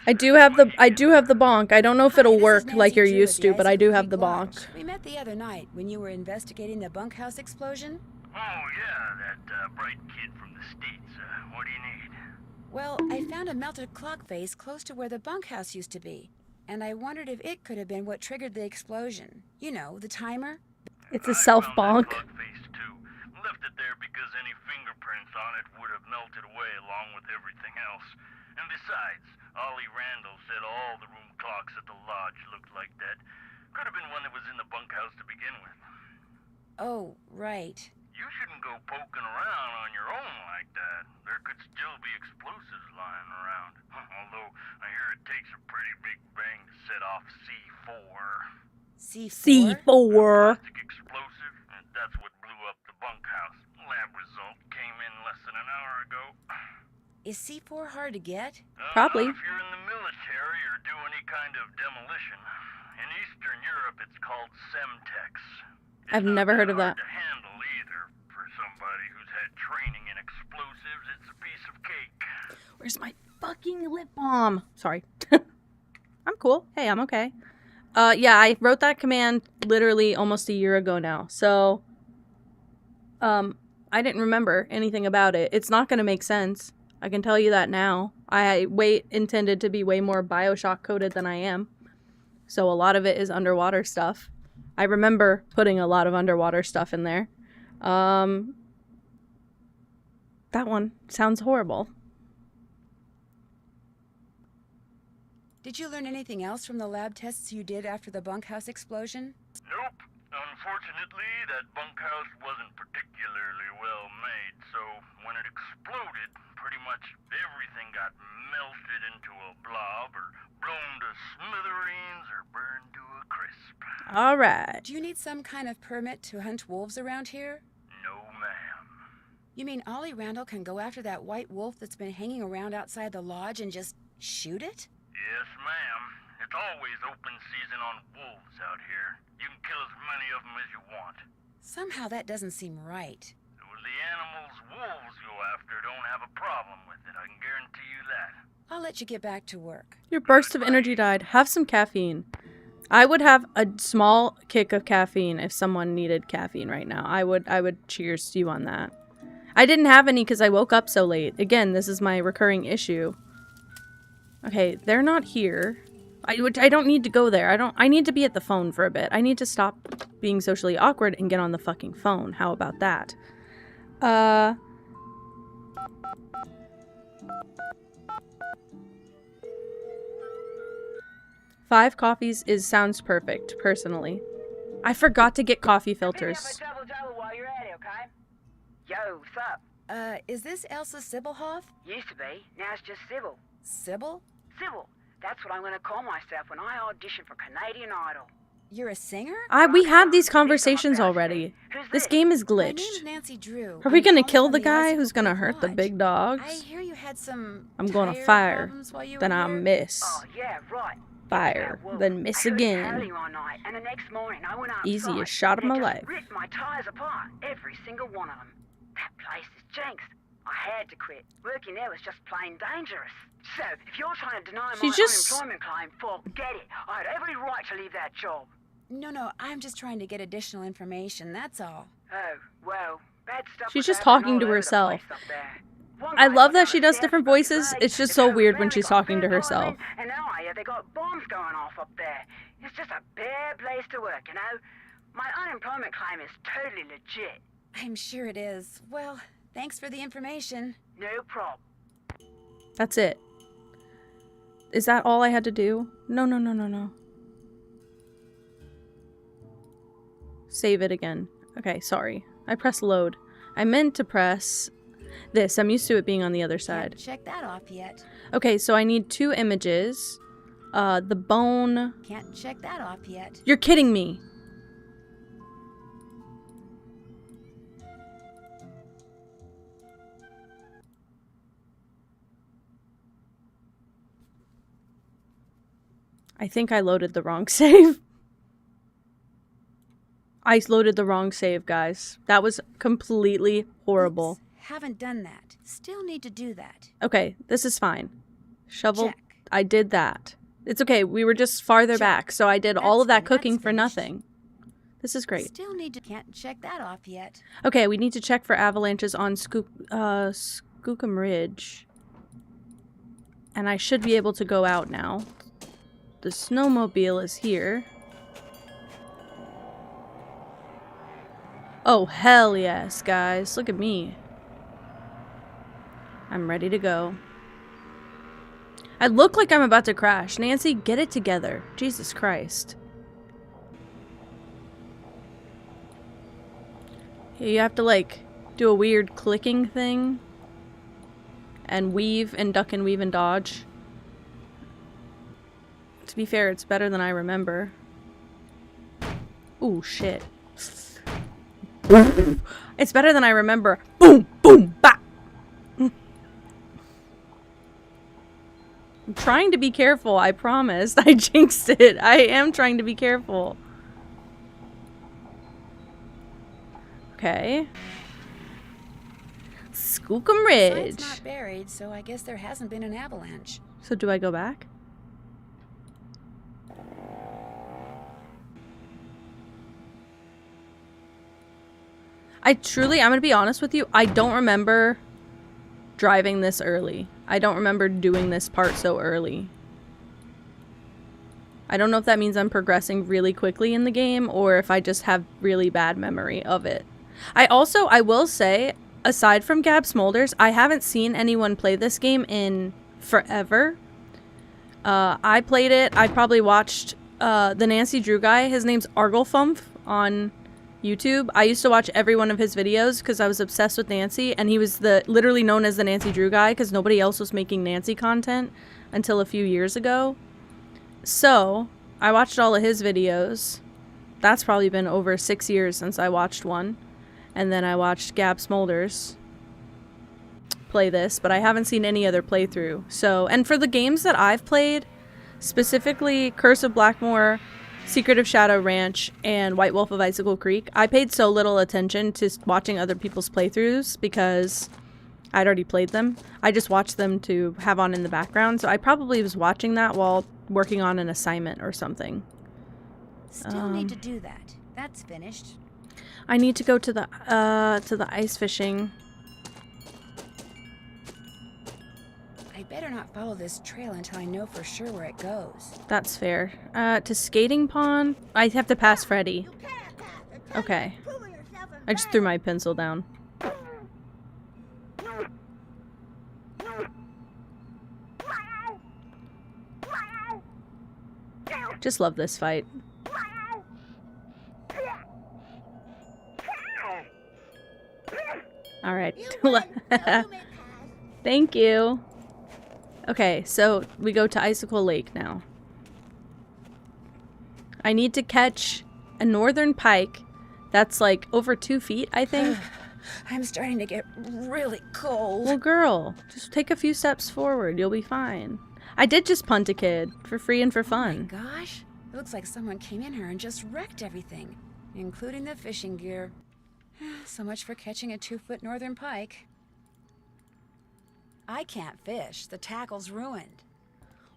I do have the bonk. I don't know if it'll Hi, this work is Nancy like you're Drew used at the to, but I do Iceout have the Creek Lodge. bonk. We met the other night when you were investigating the bunkhouse explosion. Oh, yeah, that bright kid from the States. What do you need? Well, I found a melted clock face close to where the bunkhouse used to be. And I wondered if it could have been what triggered the explosion. You know, the timer. It's a self I found bonk. that clock face, too. Left it there because any fingerprints on it would have melted away along with everything else. And besides, Ollie Randall said all the room clocks at the lodge looked like that. Could have been one that was in the bunkhouse to begin with. Oh, right. You shouldn't go poking around on your own like that. There could still be explosives lying around. Although, I hear it takes a pretty big bang to set off C4. C4? C4. Plastic explosive, and that's what blew up the bunkhouse. Lab result came in less than an hour ago. Is C4 hard to get? Probably. Not if you're in the military or do any kind of demolition. In Eastern Europe, it's called Semtex. It's I've not never heard of hard that. to handle either. For somebody who's had training in explosives, it's a piece of cake. Where's my fucking lip balm? Sorry. I'm cool. Hey, I'm okay. Yeah, I wrote that command literally almost a year ago now. So, I didn't remember anything about it. It's not going to make sense. I can tell you that now. I intended to be way more Bioshock coded than I am. So a lot of it is underwater stuff. I remember putting a lot of underwater stuff in there. That one sounds horrible. Did you learn anything else from the lab tests you did after the bunkhouse explosion? Nope. Unfortunately, that bunkhouse wasn't particularly well made, so when it exploded, pretty much everything got melted into a blob or blown to smithereens or burned to a crisp. All right. Do you need some kind of permit to hunt wolves around here? No, ma'am. You mean Ollie Randall can go after that white wolf that's been hanging around outside the lodge and just shoot it? Yes, ma'am. It's always open season on wolves out here. You can kill as many of them as you want. Somehow that doesn't seem right. Well, the animals wolves go after don't have a problem with it, I can guarantee you that. I'll let you get back to work. Your burst of energy died. Have some caffeine. I would have a small kick of caffeine if someone needed caffeine right now. I would cheers to you on that. I didn't have any because I woke up so late. Again, this is my recurring issue. Okay, they're not here. I don't need to go there. I need to be at the phone for a bit. I need to stop being socially awkward and get on the fucking phone. How about that? 5 coffees sounds perfect, personally. I forgot to get coffee filters. While you're at it, okay? Yo, what's up? Is this Elsa Sybilhoff? Used to be. Now it's just Sybil. Sybil? Sybil. That's what I'm going to call myself when I audition for Canadian Idol. You're a singer? We had these conversations already. This game is My name's glitched. Nancy Drew. Are we I'm gonna calling kill from the guy Icicle who's gonna Cliff hurt the Lodge. big I dogs? hear you had some I'm gonna tire fire. problems while you Then were I'll here. miss. Oh, yeah, right. Fire. Well, Then miss I heard it again. early one night, and the next morning I went outside. Easiest shot of and my it just life. ripped my tires apart, every single one of them. That place is jinxed. I had to quit. Working there was just plain dangerous. So, if you're trying to deny my unemployment claim, forget it. I had every right to leave that job. No, I'm just trying to get additional information, that's all. Oh, well, bad stuff. She's was just happening talking all to over the herself. place up there. One I place love I that she does found different a death voices. bucket It's just blade. so The weird when family she's got talking to burnt herself. alive, and now I hear they got bombs going off up there. It's just a bad place to work, you know? My unemployment claim is totally legit. I'm sure it is. Well, thanks for the information. No problem. That's it. Is that all I had to do? No. Save it again. Okay, sorry. I pressed load. I meant to press this. I'm used to it being on the other side. Can't check that off yet. Okay, so I need 2 images. The bone... Can't check that off yet. You're kidding me! I think I loaded the wrong save. I loaded the wrong save, guys. That was completely horrible. Oops, haven't done that. Still need to do that. Okay, this is fine. Shovel. Check. I did that. It's okay. We were just farther Check. back, so I did all of that That's cooking for finished. nothing. This is great. Still need to... Can't check that off yet. Okay, we need to check for avalanches on Skookum Ridge. And I should be able to go out now. The snowmobile is here. Oh, hell yes, guys. Look at me. I'm ready to go. I look like I'm about to crash. Nancy, get it together. Jesus Christ. You have to, like, do a weird clicking thing. And weave and duck and weave and dodge. To be fair, it's better than I remember. Ooh, shit. It's better than I remember. Boom, boom, bap. I'm trying to be careful, I promised. I jinxed it. I am trying to be careful. Okay. Skookum Ridge. Sign's not buried, so I guess there hasn't been an avalanche. So do I go back? I'm gonna be honest with you, I don't remember driving this early. I don't remember doing this part so early. I don't know if that means I'm progressing really quickly in the game or if I just have really bad memory of it. I will say, aside from Gab Smolders, I haven't seen anyone play this game in forever. I played it. I probably watched the Nancy Drew guy. His name's Arglefumf on YouTube. I used to watch every one of his videos because I was obsessed with Nancy, and he was literally known as the Nancy Drew guy because nobody else was making Nancy content until a few years ago. So I watched all of his videos. That's probably been over 6 years since I watched one. And then I watched Gab Smolders play this, but I haven't seen any other playthrough. So, and for the games that I've played, specifically Curse of Blackmoor, Secret of Shadow Ranch, and White Wolf of Icicle Creek, I paid so little attention to watching other people's playthroughs because I'd already played them. I just watched them to have on in the background, so I probably was watching that while working on an assignment or something. Still need to do that. That's finished. I need to go to the ice fishing. I better not follow this trail until I know for sure where it goes. That's fair. To skating pond? I have to pass Freddy. Okay. I just threw my pencil down. Just love this fight. All right. Thank you. Okay, so we go to Icicle Lake now. I need to catch a northern pike that's like over 2 feet, I think. I'm starting to get really cold. Well, girl, just take a few steps forward. You'll be fine. I did just punt a kid for free and for fun. Oh my gosh. It looks like someone came in here and just wrecked everything, including the fishing gear. So much for catching a 2-foot northern pike. I can't fish. The tackle's ruined.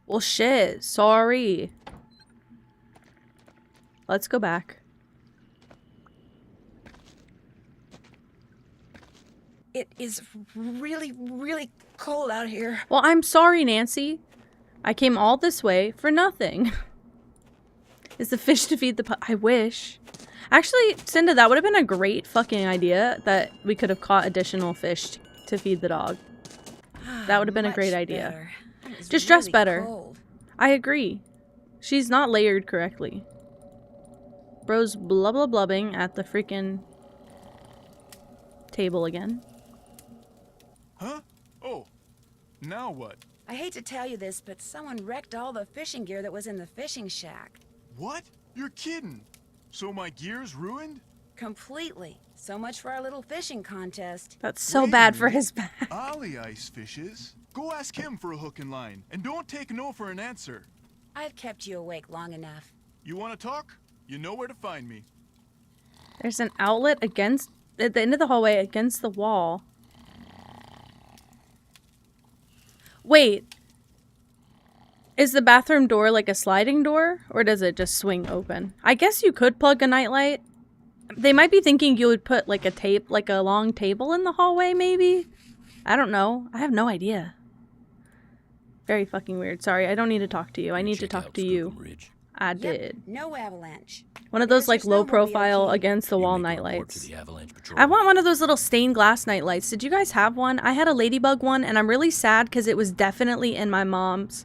Well, shit. Sorry. Let's go back. It is really, really cold out here. Well, I'm sorry, Nancy. I came all this way for nothing. Is the fish to feed the I wish. Actually, Cinda, that would have been a great fucking idea that we could have caught additional fish to feed the dog. That would have been a great idea. Just dress better. Cold. I agree. She's not layered correctly. Bro's blah blah blubbing at the freaking table again. Huh? Oh, now what? I hate to tell you this, but someone wrecked all the fishing gear that was in the fishing shack. What? You're kidding. So my gear's ruined? Completely. So much for our little fishing contest. That's so Wait a bad for minute. his back. Ollie ice fishes. Go ask him for a hook and line, and don't take no for an answer. I've kept you awake long enough. You want to talk? You know where to find me. There's an outlet at the end of the hallway against the wall. Wait. Is the bathroom door like a sliding door? Or does it just swing open? I guess you could plug a nightlight. They might be thinking you would put like a long table in the hallway, maybe? I don't know. I have no idea. Very fucking weird. Sorry, I don't need to talk to you. I need to talk to you. I did. No avalanche. One of those like There's your low profile snowmobile key. against the wall nightlights. I want one of those little stained glass nightlights. Did you guys have one? I had a ladybug one, and I'm really sad because it was definitely in my mom's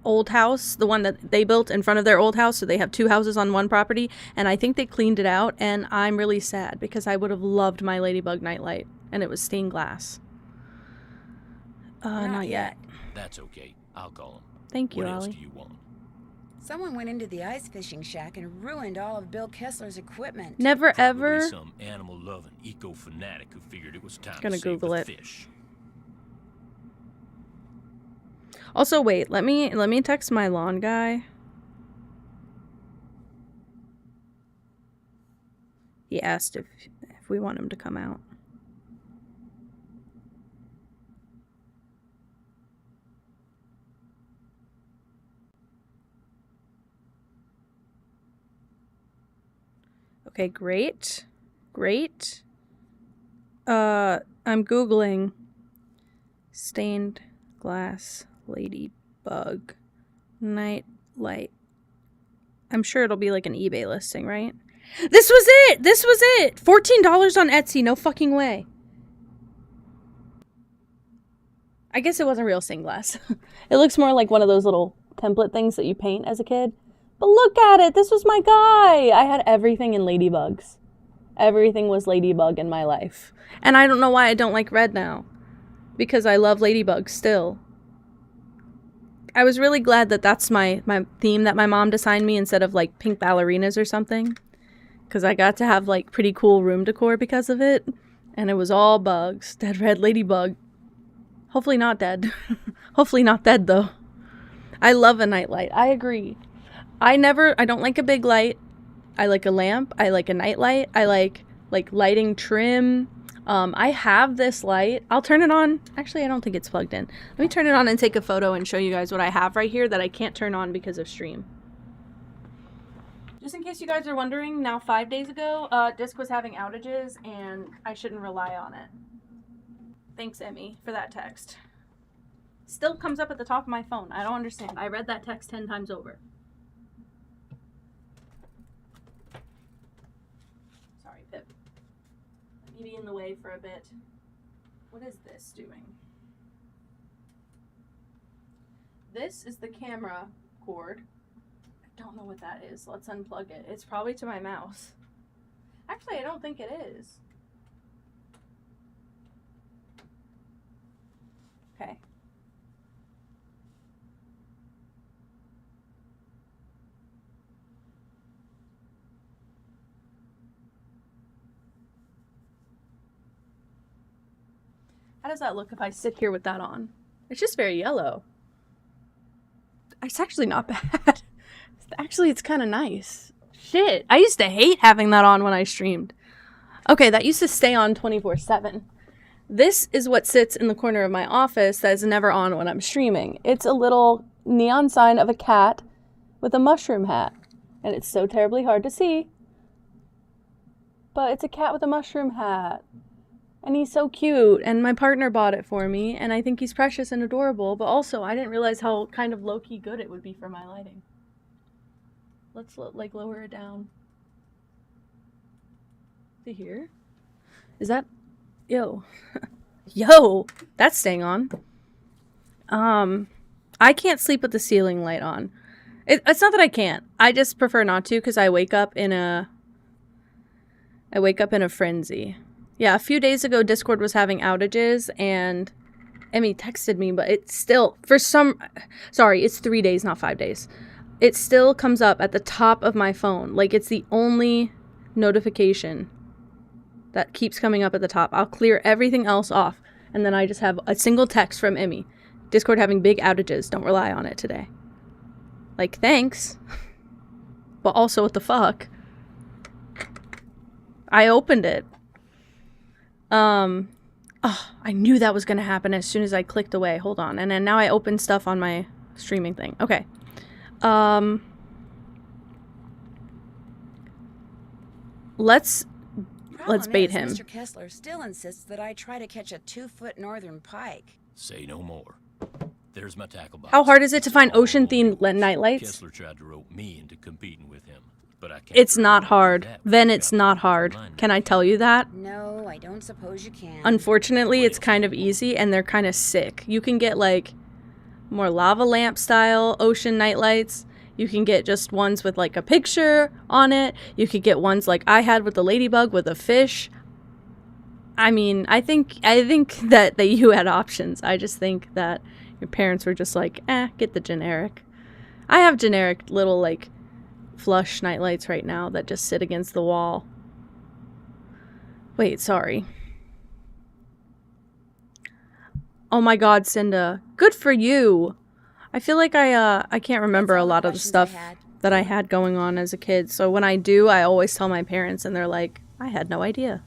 old house, the one that they built in front of their old house, so they have 2 houses on one property, and I think they cleaned it out, and I'm really sad because I would have loved my ladybug nightlight, and it was stained glass. Not yet. That's okay. I'll call him. Thank you, What else Ollie. do you want? Someone went into the ice fishing shack and ruined all of Bill Kessler's equipment. Never Probably ever. some animal-loving eco-fanatic who figured it was time Gonna to save Google the it. fish. Also, wait. Let me text my lawn guy. He asked if we want him to come out. Okay, great. Great. I'm Googling stained glass ladybug night light I'm sure it'll be like an eBay listing, right? This was it! This was it! $14 on Etsy, no fucking way. I guess it wasn't real stained glass. It looks more like one of those little template things that you paint as a kid. But look at it! This was my guy! I had everything in ladybugs. Everything was ladybug in my life. And I don't know why I don't like red now. Because I love ladybugs still. I was really glad that that's my theme that my mom assigned me instead of like pink ballerinas or something. Because I got to have like pretty cool room decor because of it. And it was all bugs. Dead red ladybug. Hopefully not dead. Hopefully not dead though. I love a nightlight. I agree. I don't like a big light. I like a lamp. I like a nightlight. I like lighting trim. I have this light. I'll turn it on. Actually, I don't think it's plugged in. Let me turn it on and take a photo and show you guys what I have right here that I can't turn on because of stream. Just in case you guys are wondering, now 5 days ago, Disc was having outages and I shouldn't rely on it. Thanks, Emmy, for that text. Still comes up at the top of my phone. I don't understand. I read that text 10 times over. Sorry, Pip. Let me be in the way for a bit. What is this doing? This is the camera cord. I don't know what that is. Let's unplug it. It's probably to my mouse. Actually, I don't think it is. Okay. How does that look if I sit here with that on? It's just very yellow. It's actually not bad. Actually, it's kind of nice. Shit, I used to hate having that on when I streamed. Okay, that used to stay on 24/7. This is what sits in the corner of my office that is never on when I'm streaming. It's a little neon sign of a cat with a mushroom hat. And it's so terribly hard to see. But it's a cat with a mushroom hat. And he's so cute. And my partner bought it for me. And I think he's precious and adorable. But also, I didn't realize how kind of low-key good it would be for my lighting. Let's lower it down. To here? Is that... Yo. Yo! That's staying on. I can't sleep with the ceiling light on. It's not that I can't. I just prefer not to because I wake up in a frenzy. Yeah, a few days ago Discord was having outages and Emmy texted me, but it's still it's 3 days, not 5 days. It still comes up at the top of my phone. Like it's the only notification that keeps coming up at the top. I'll clear everything else off. And then I just have a single text from Emmy. Discord having big outages. Don't rely on it today. Like, thanks. But also, what the fuck? I opened it. Oh, I knew that was going to happen as soon as I clicked away. Hold on. And then now I open stuff on my streaming thing. Okay. Let's bait him. Mr. Kessler still insists that I try to catch a 2-foot northern pike. Say no more. There's my tackle box. How hard is it to find ocean-themed night lights? Kessler tried to rope me into competing with him, but I can't. It's not hard. Then it's not hard. Can I tell you that? No, I don't suppose you can. Unfortunately, it's kind of easy, and they're kind of sick. You can get, like, more lava lamp style ocean night lights. You can get just ones with like a picture on it. You could get ones like I had with the ladybug with a fish. I mean, I think that you had options. I just think that your parents were just like, get the generic. I have generic little like flush night lights right now that just sit against the wall. Wait, sorry. Oh my god, Cinda. Good for you. I feel like I can't remember a lot of the stuff that I had going on as a kid. So when I do, I always tell my parents and they're like, I had no idea.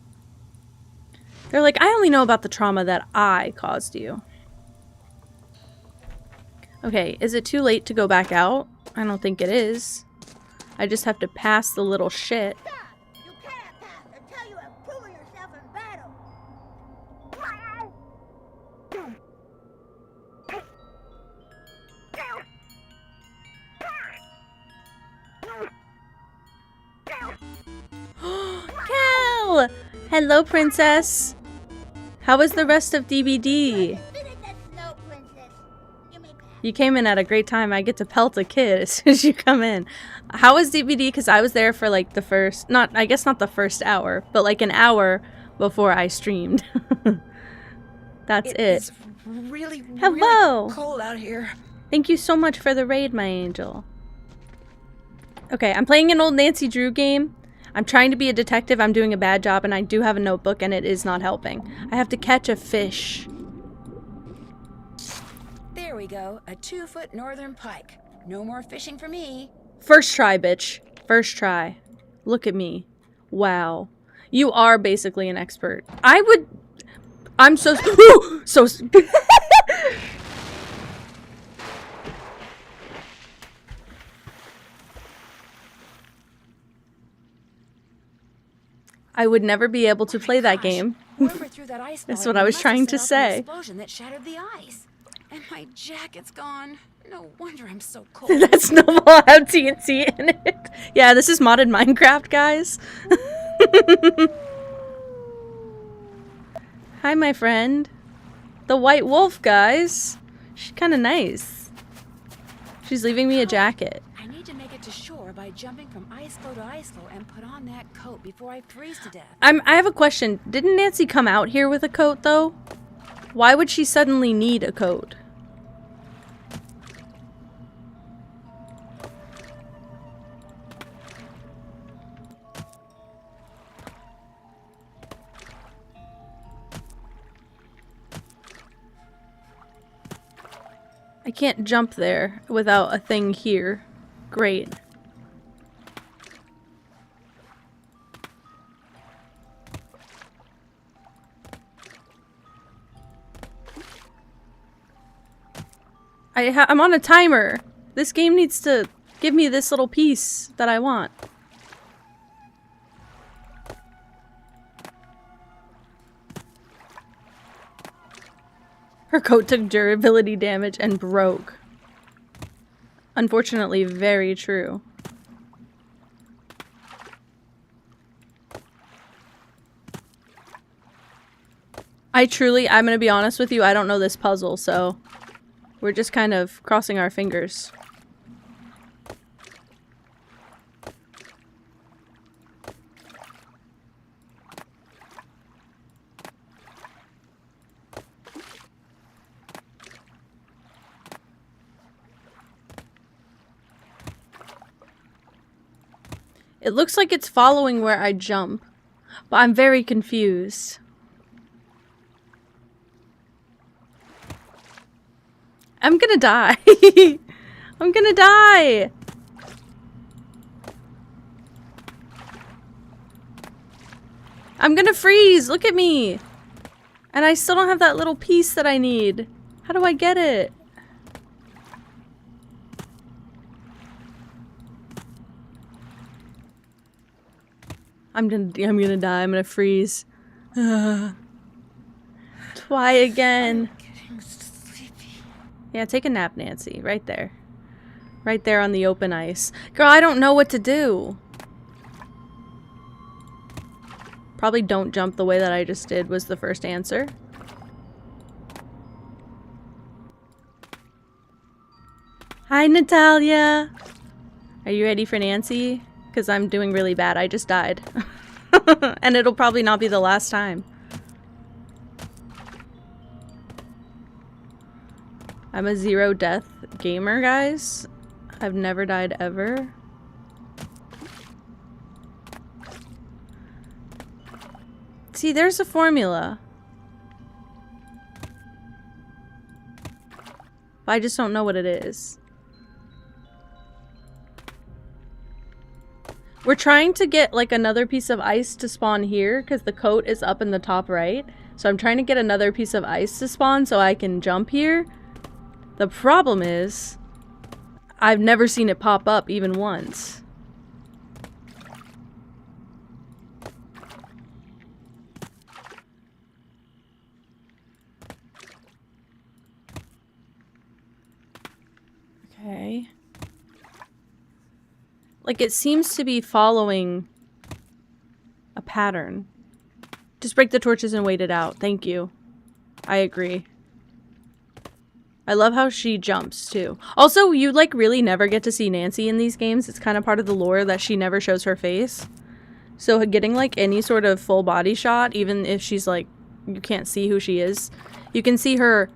They're like, I only know about the trauma that I caused you. Okay, is it too late to go back out? I don't think it is. I just have to pass the little shit. You can't pass until you have proven yourself in battle. Hello! Hello, princess. How was the rest of DBD? Finish that snow, princess. You may pass. You came in at a great time. I get to pelt a kid as soon as you come in. How was DBD? Because I was there for like the first, I guess not the first hour, but like an hour before I streamed. That's it. It's really Hello! cold out here. Thank you so much for the raid, my angel. Okay, I'm playing an old Nancy Drew game. I'm trying to be a detective. I'm doing a bad job, and I do have a notebook, and it is not helping. I have to catch a fish. There we go. A 2-foot northern pike. No more fishing for me. First try, bitch. First try. Look at me. Wow. You are basically an expert. I'm so... so... I would never be able to play that game. Whoever threw that ice That's ball what I was must have trying to set off an say. explosion that shattered the ice. And my jacket's gone. No wonder I'm so cold. That's normal. I have TNT in it. Yeah, this is modded Minecraft, guys. Hi, my friend. The white wolf, guys. She's kind of nice. She's leaving me a jacket. I need to make it to shore by jumping from ice floe to ice floe and put on that coat before I freeze to death. I have a question. Didn't Nancy come out here with a coat, though? Why would she suddenly need a coat? I can't jump there without a thing here. Great. I'm on a timer. This game needs to give me this little piece that I want. Her coat took durability damage and broke. Unfortunately, very true. I'm gonna be honest with you, I don't know this puzzle, so we're just kind of crossing our fingers. It looks like it's following where I jump, but I'm very confused. I'm gonna die. I'm gonna die. I'm gonna freeze. Look at me. And I still don't have that little piece that I need. How do I get it? I'm gonna die. I'm gonna freeze. Try again. Yeah, take a nap, Nancy. Right there. Right there on the open ice. Girl, I don't know what to do. Probably don't jump the way that I just did was the first answer. Hi, Natalia. Are you ready for Nancy? Because I'm doing really bad. I just died. And it'll probably not be the last time. I'm a zero death gamer, guys. I've never died ever. See, there's a formula. But I just don't know what it is. We're trying to get like another piece of ice to spawn here because the coat is up in the top right. So I'm trying to get another piece of ice to spawn so I can jump here. The problem is I've never seen it pop up even once. Okay. Like, it seems to be following a pattern. Just break the torches and wait it out. Thank you. I agree. I love how she jumps, too. Also, you, like, really never get to see Nancy in these games. It's kind of part of the lore that she never shows her face. So getting, like, any sort of full body shot, even if she's, like, you can't see who she is. You can see her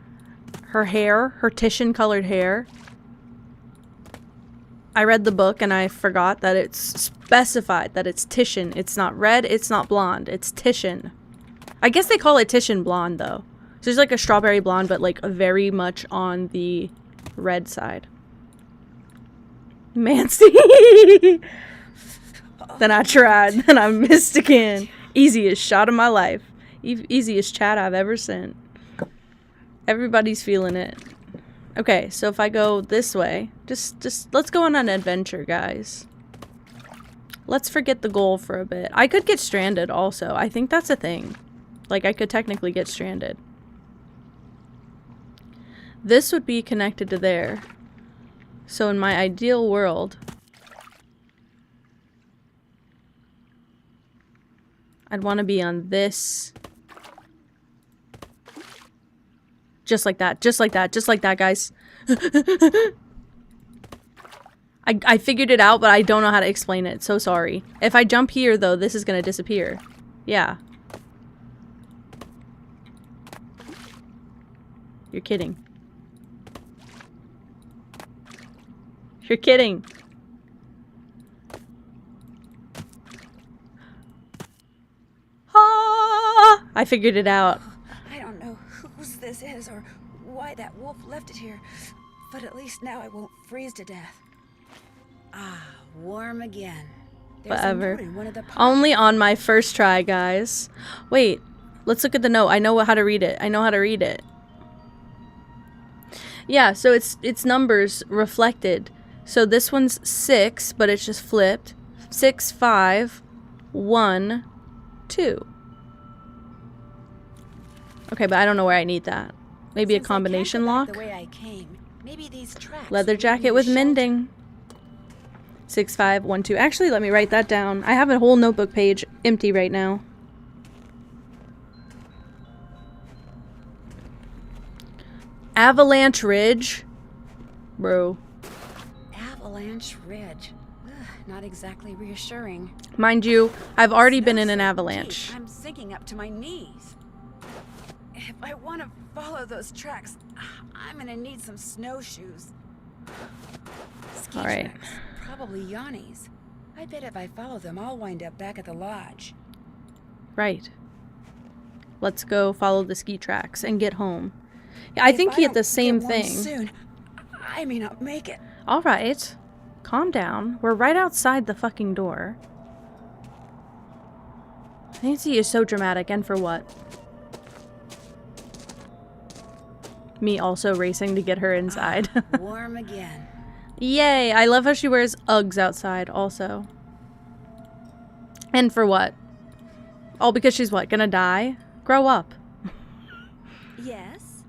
hair, her Titian-colored hair. I read the book and I forgot that it's specified that it's Titian. It's not red, it's not blonde. It's Titian. I guess they call it Titian blonde, though. So it's like a strawberry blonde, but like very much on the red side. Mancy! Then I tried, and I missed again. Easiest shot of my life. Easiest chat I've ever sent. Everybody's feeling it. Okay, so if I go this way, just let's go on an adventure, guys. Let's forget the goal for a bit. I could get stranded also. I think that's a thing. Like, I could technically get stranded. This would be connected to there. So in my ideal world, I'd want to be on this. Just like that, just like that, just like that, guys. I figured it out, but I don't know how to explain it. So sorry. If I jump here, though, this is going to disappear. Yeah. You're kidding. You're kidding. Ah! I figured it out. I don't know whose this is or why that wolf left it here, but at least now I won't freeze to death. Ah, warm again. There's Forever. a note in one of the Only on my first try, guys. Wait, let's look at the note. I know how to read it. I know how to read it. Yeah, so it's numbers reflected. So this one's 6, but it's just flipped. 6, 5, 1, 2. Okay, but I don't know where I need that. Maybe a combination lock? The way I came, maybe these tracks Leather jacket with mending. 6, 5, 1, 2. Actually, let me write that down. I have a whole notebook page empty right now. Avalanche Ridge. Bro. Avalanche Ridge. Ugh, not exactly reassuring. Mind you, I've already been in an avalanche. Deep, I'm sinking up to my knees. If I want to follow those tracks, I'm gonna need some snowshoes. Ski Alright. tracks. Probably Yanni's. I bet if I follow them, I'll wind up back at the lodge. Right. Let's go follow the ski tracks and get home. Yeah, I think he had the same thing. Soon, I may not make it. Alright. Calm down. We're right outside the fucking door. Nancy is so dramatic, and for what? Me also racing to get her inside. Warm again. Yay! I love how she wears Uggs outside also. And for what? All because she's what? Gonna die? Grow up. Yes?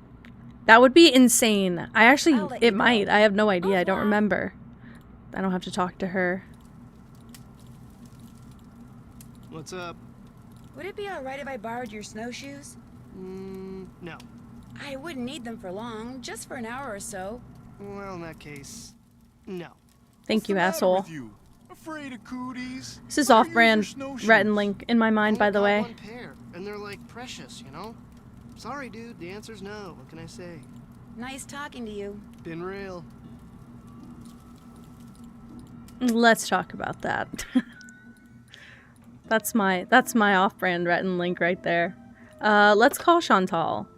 That would be insane. I actually, I'll let it you go. might. I have no idea. I don't revoir. remember. I don't have to talk to her. What's up? Would it be alright if I borrowed your snowshoes? No. I wouldn't need them for long, just for an hour or so. Well, in that case, no. Thank What's you, the matter asshole. with you? Afraid of cooties? This is Let her use off-brand your snowshoes. Rhett and Link in my mind, by the way. One pair, and they're like precious, you know? Sorry, dude. The answer's no. What can I say? Nice talking to you. Been real. Let's talk about that. That's my off-brand Rhett and Link right there. Let's call Chantal.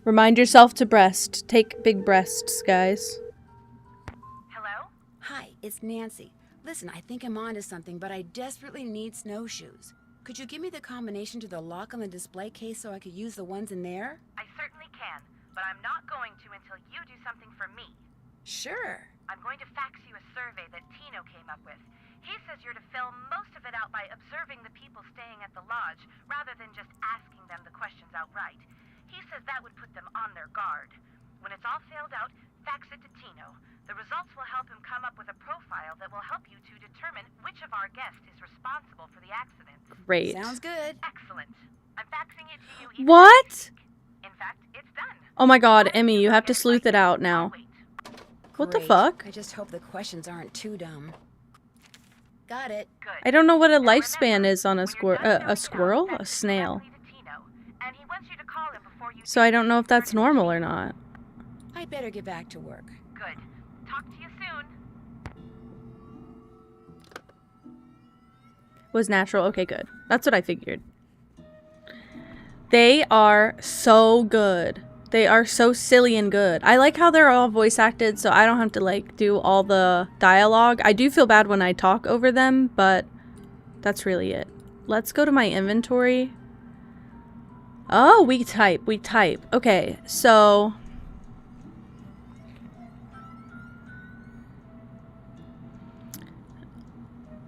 Remind yourself to breast. Take big breasts, guys. Hello? Hi, it's Nancy. Listen, I think I'm onto something, but I desperately need snowshoes. Could you give me the combination to the lock on the display case so I could use the ones in there? I certainly can, but I'm not going to until you do something for me. Sure. I'm going to fax you a survey that Tino came up with. He says you're to fill most of it out by observing the people staying at the lodge, rather than just asking them the questions outright. He says that would put them on their guard. When it's all filled out, fax it to Tino. The results will help him come up with with a profile that will help you to determine which of our guests is responsible for the accident. Great. Sounds good. Excellent. I'm faxing it to you. What? In fact, it's done. Oh my god, Emmy, you have to sleuth it out now. What the Great. fuck? I just hope the questions aren't too dumb. Got it. Good. I don't know what a Now lifespan remember, is on a when you're done a filling it squirrel? out, A send it snail. directly to Tino, and he wants you to call him before you So I don't know if that's normal or not. I'd better get back to work. Good. Talk to you soon. Was natural. Okay, good. That's what I figured. They are so good. They are so silly and good. I like how they're all voice acted, so I don't have to like do all the dialogue. I do feel bad when I talk over them, but that's really it. Let's go to my inventory. Oh, we type. Okay, so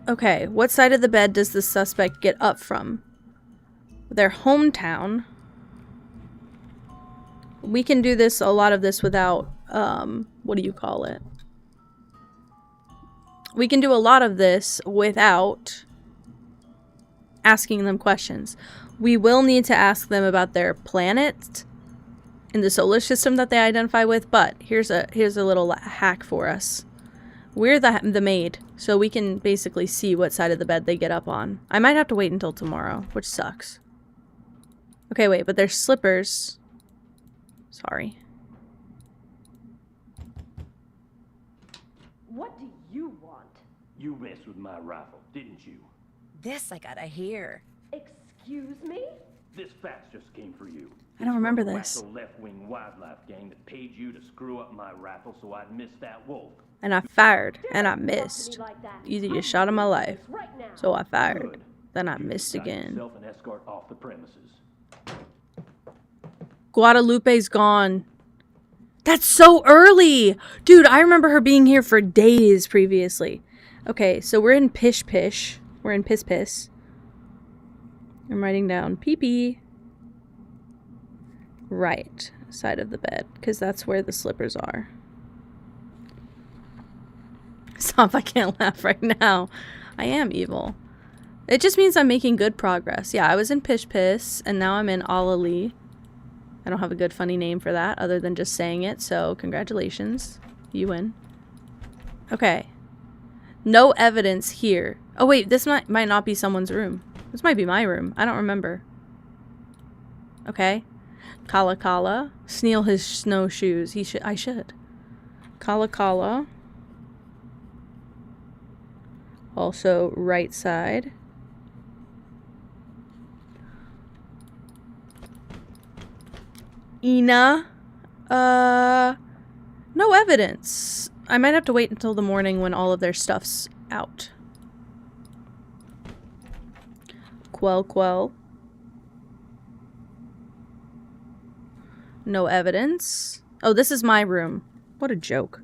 okay, what side of the bed does the suspect get up from? Their hometown. We can do this, a lot of this without, what do you call it? We can do a lot of this without asking them questions. We will need to ask them about their planet in the solar system that they identify with, but here's a little hack for us. We're the maid, so we can basically see what side of the bed they get up on. I might have to wait until tomorrow, which sucks. Okay, wait, but there's slippers. Sorry. What do you want? You messed with my rifle, didn't you? This I gotta hear. Excuse me? This fax just came for you. I don't remember It's from a this. wacko left-wing wildlife gang that paid you to screw up my rifle so I'd miss that wolf. And I fired, and I missed. You did your shot of my life. So I fired. Good. Then I You missed got again. yourself an escort off the premises. Guadalupe's gone. That's so early! Dude, I remember her being here for days previously. Okay, so we're in Pish Pish. We're in Piss Piss. I'm writing down pee pee. Right side of the bed, because that's where the slippers are. Stop, I can't laugh right now. I am evil. It just means I'm making good progress. Yeah, I was in Pish Piss, and now I'm in Alali. I don't have a good funny name for that other than just saying it, so congratulations. You win. Okay. No evidence here. Oh wait, this might not be someone's room. This might be my room. I don't remember. Okay. Kala Kala. Steal his snowshoes. I should. Kala Kala. Also right side. Ina. No evidence. I might have to wait until the morning when all of their stuff's out. Quell. No evidence. Oh, this is my room. What a joke.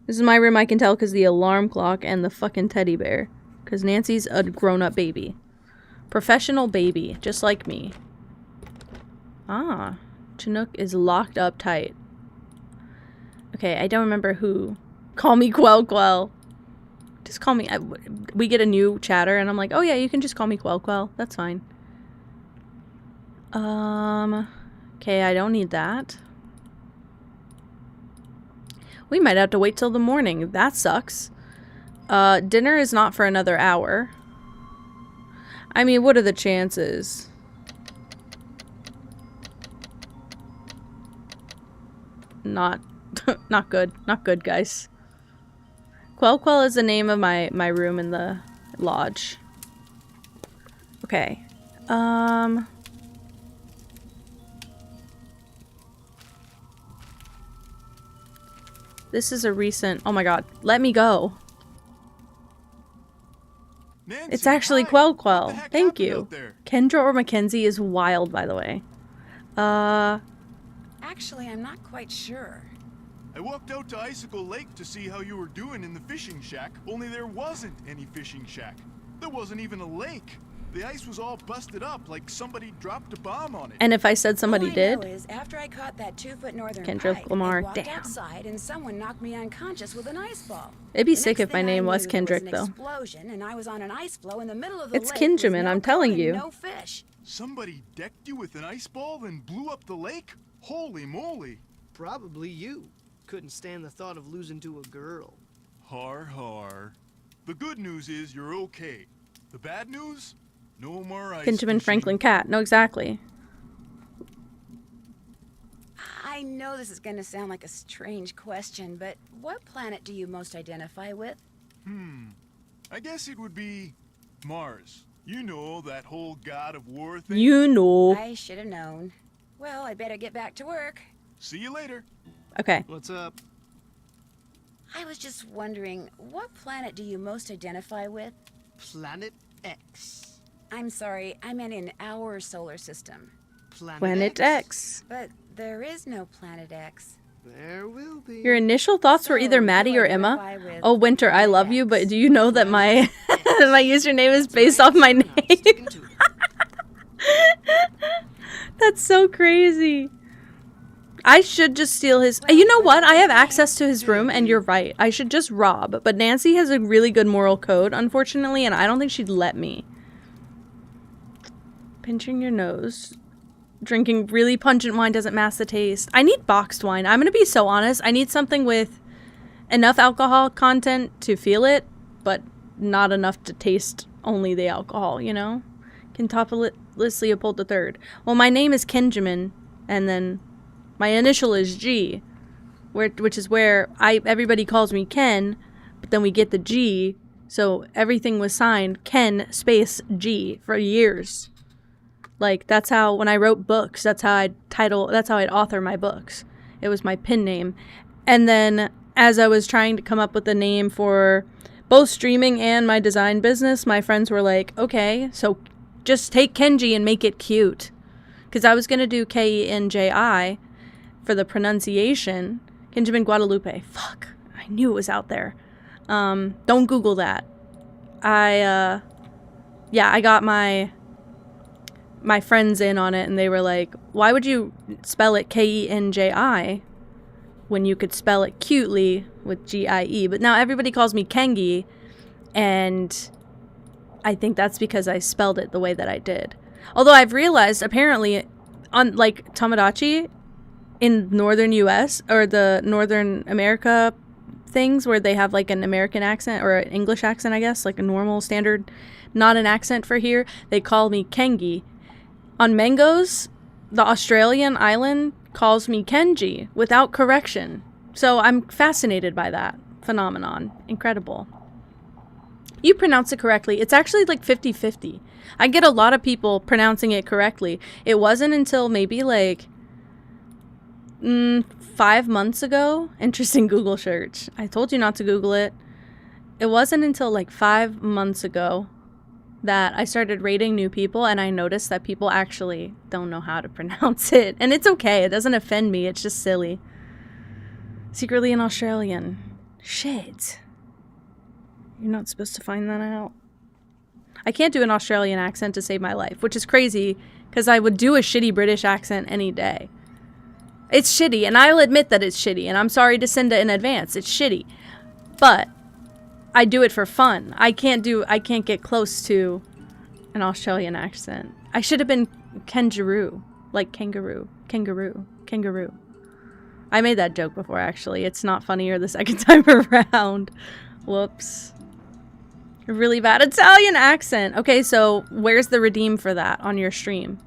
This is my room, I can tell, because the alarm clock and the fucking teddy bear. Because Nancy's a grown-up baby. Professional baby, just like me. Ah. Chinook is locked up tight. Okay, I don't remember who. Call me Quell. Just call me. We get a new chatter, and I'm like, oh yeah, you can just call me Quell. That's fine. Okay, I don't need that. We might have to wait till the morning. That sucks. Dinner is not for another hour. I mean, what are the chances? Not good. Not good, guys. Quell is the name of my room in the lodge. Okay. This is a recent... Oh my god. Let me go. Nancy, It's actually hi. Quell. What the heck Thank happened you. out there? Kendra or Mackenzie is wild, by the way. Actually, I'm not quite sure. I walked out to Icicle Lake to see how you were doing in the fishing shack, only there wasn't any fishing shack. There wasn't even a lake. The ice was all busted up like somebody dropped a bomb on it. And if I said somebody All I did? know is after I caught that 2-foot northern Kendrick pike, Lamar, I walked damn. outside and someone knocked me unconscious with an ice ball. It'd be The sick next if my thing I name was knew, Kendrick, there was though. an explosion, and I was on an ice floe in the middle of the It's lake Kinjamin, with no I'm telling cone and you. no fish. Somebody decked you with an ice ball and blew up the lake? Holy moly. Probably you. Couldn't stand the thought of losing to a girl. Har har. The good news is you're okay. The bad news? No more ice Benjamin fishing. Franklin Cat. No, exactly. I know this is going to sound like a strange question, but what planet do you most identify with? I guess it would be Mars. You know, that whole god of war thing. You know. I should have known. Well, I better get back to work. See you later. Okay. What's up? I was just wondering, what planet do you most identify with? Planet X. I'm sorry, I meant in our solar system. Planet X. But there is no Planet X. There will be. Your initial thoughts were either So, Maddie you or Emma. identify with Oh, Winter, I love you, but do you know that my my username is based off my name? That's so crazy. I should just steal his... You know what? I have access to his room, and you're right. I should just rob. But Nancy has a really good moral code, unfortunately, and I don't think she'd let me. Pinching your nose. Drinking really pungent wine doesn't mask the taste. I need boxed wine. I'm going to be so honest. I need something with enough alcohol content to feel it, but not enough to taste only the alcohol, you know? Kentopolis Leopold III. Well, my name is Kenjamin, and then my initial is G, which is where everybody calls me Ken, but then we get the G, so everything was signed Ken space G for years. Like, that's how, when I wrote books, that's how I'd author my books. It was my pen name. And then, as I was trying to come up with a name for both streaming and my design business, my friends were like, okay, so just take Kenji and make it cute. Because I was going to do Kenji for the pronunciation. Kenjamin Guadalupe. Fuck. I knew it was out there. Don't Google that. I got my friends in on it, and they were like, why would you spell it Kenji when you could spell it cutely with G-I-E? But now everybody calls me Kengi, and I think that's because I spelled it the way that I did. Although I've realized, apparently, on, like, Tomodachi in northern US, or the Northern America things where they have, like, an American accent, or an English accent, I guess, like a normal standard, not an accent for here, they call me Kengi. On Mangoes, the Australian island calls me Kenji without correction. So I'm fascinated by that phenomenon. Incredible. You pronounce it correctly. It's actually like 50-50. I get a lot of people pronouncing it correctly. It wasn't until maybe like 5 months ago. Interesting Google search. I told you not to Google it. It wasn't until like 5 months ago that I started rating new people, and I noticed that people actually don't know how to pronounce it. And it's okay. It doesn't offend me. It's just silly. Secretly an Australian. Shit. You're not supposed to find that out. I can't do an Australian accent to save my life, which is crazy, because I would do a shitty British accent any day. It's shitty, and I'll admit that it's shitty, and I'm sorry to send it in advance. It's shitty. But I do it for fun. I can't get close to an Australian accent. I should have been kangaroo. Like kangaroo. I made that joke before, actually. It's not funnier the second time around. Whoops. A really bad Italian accent. Okay, so where's the redeem for that on your stream?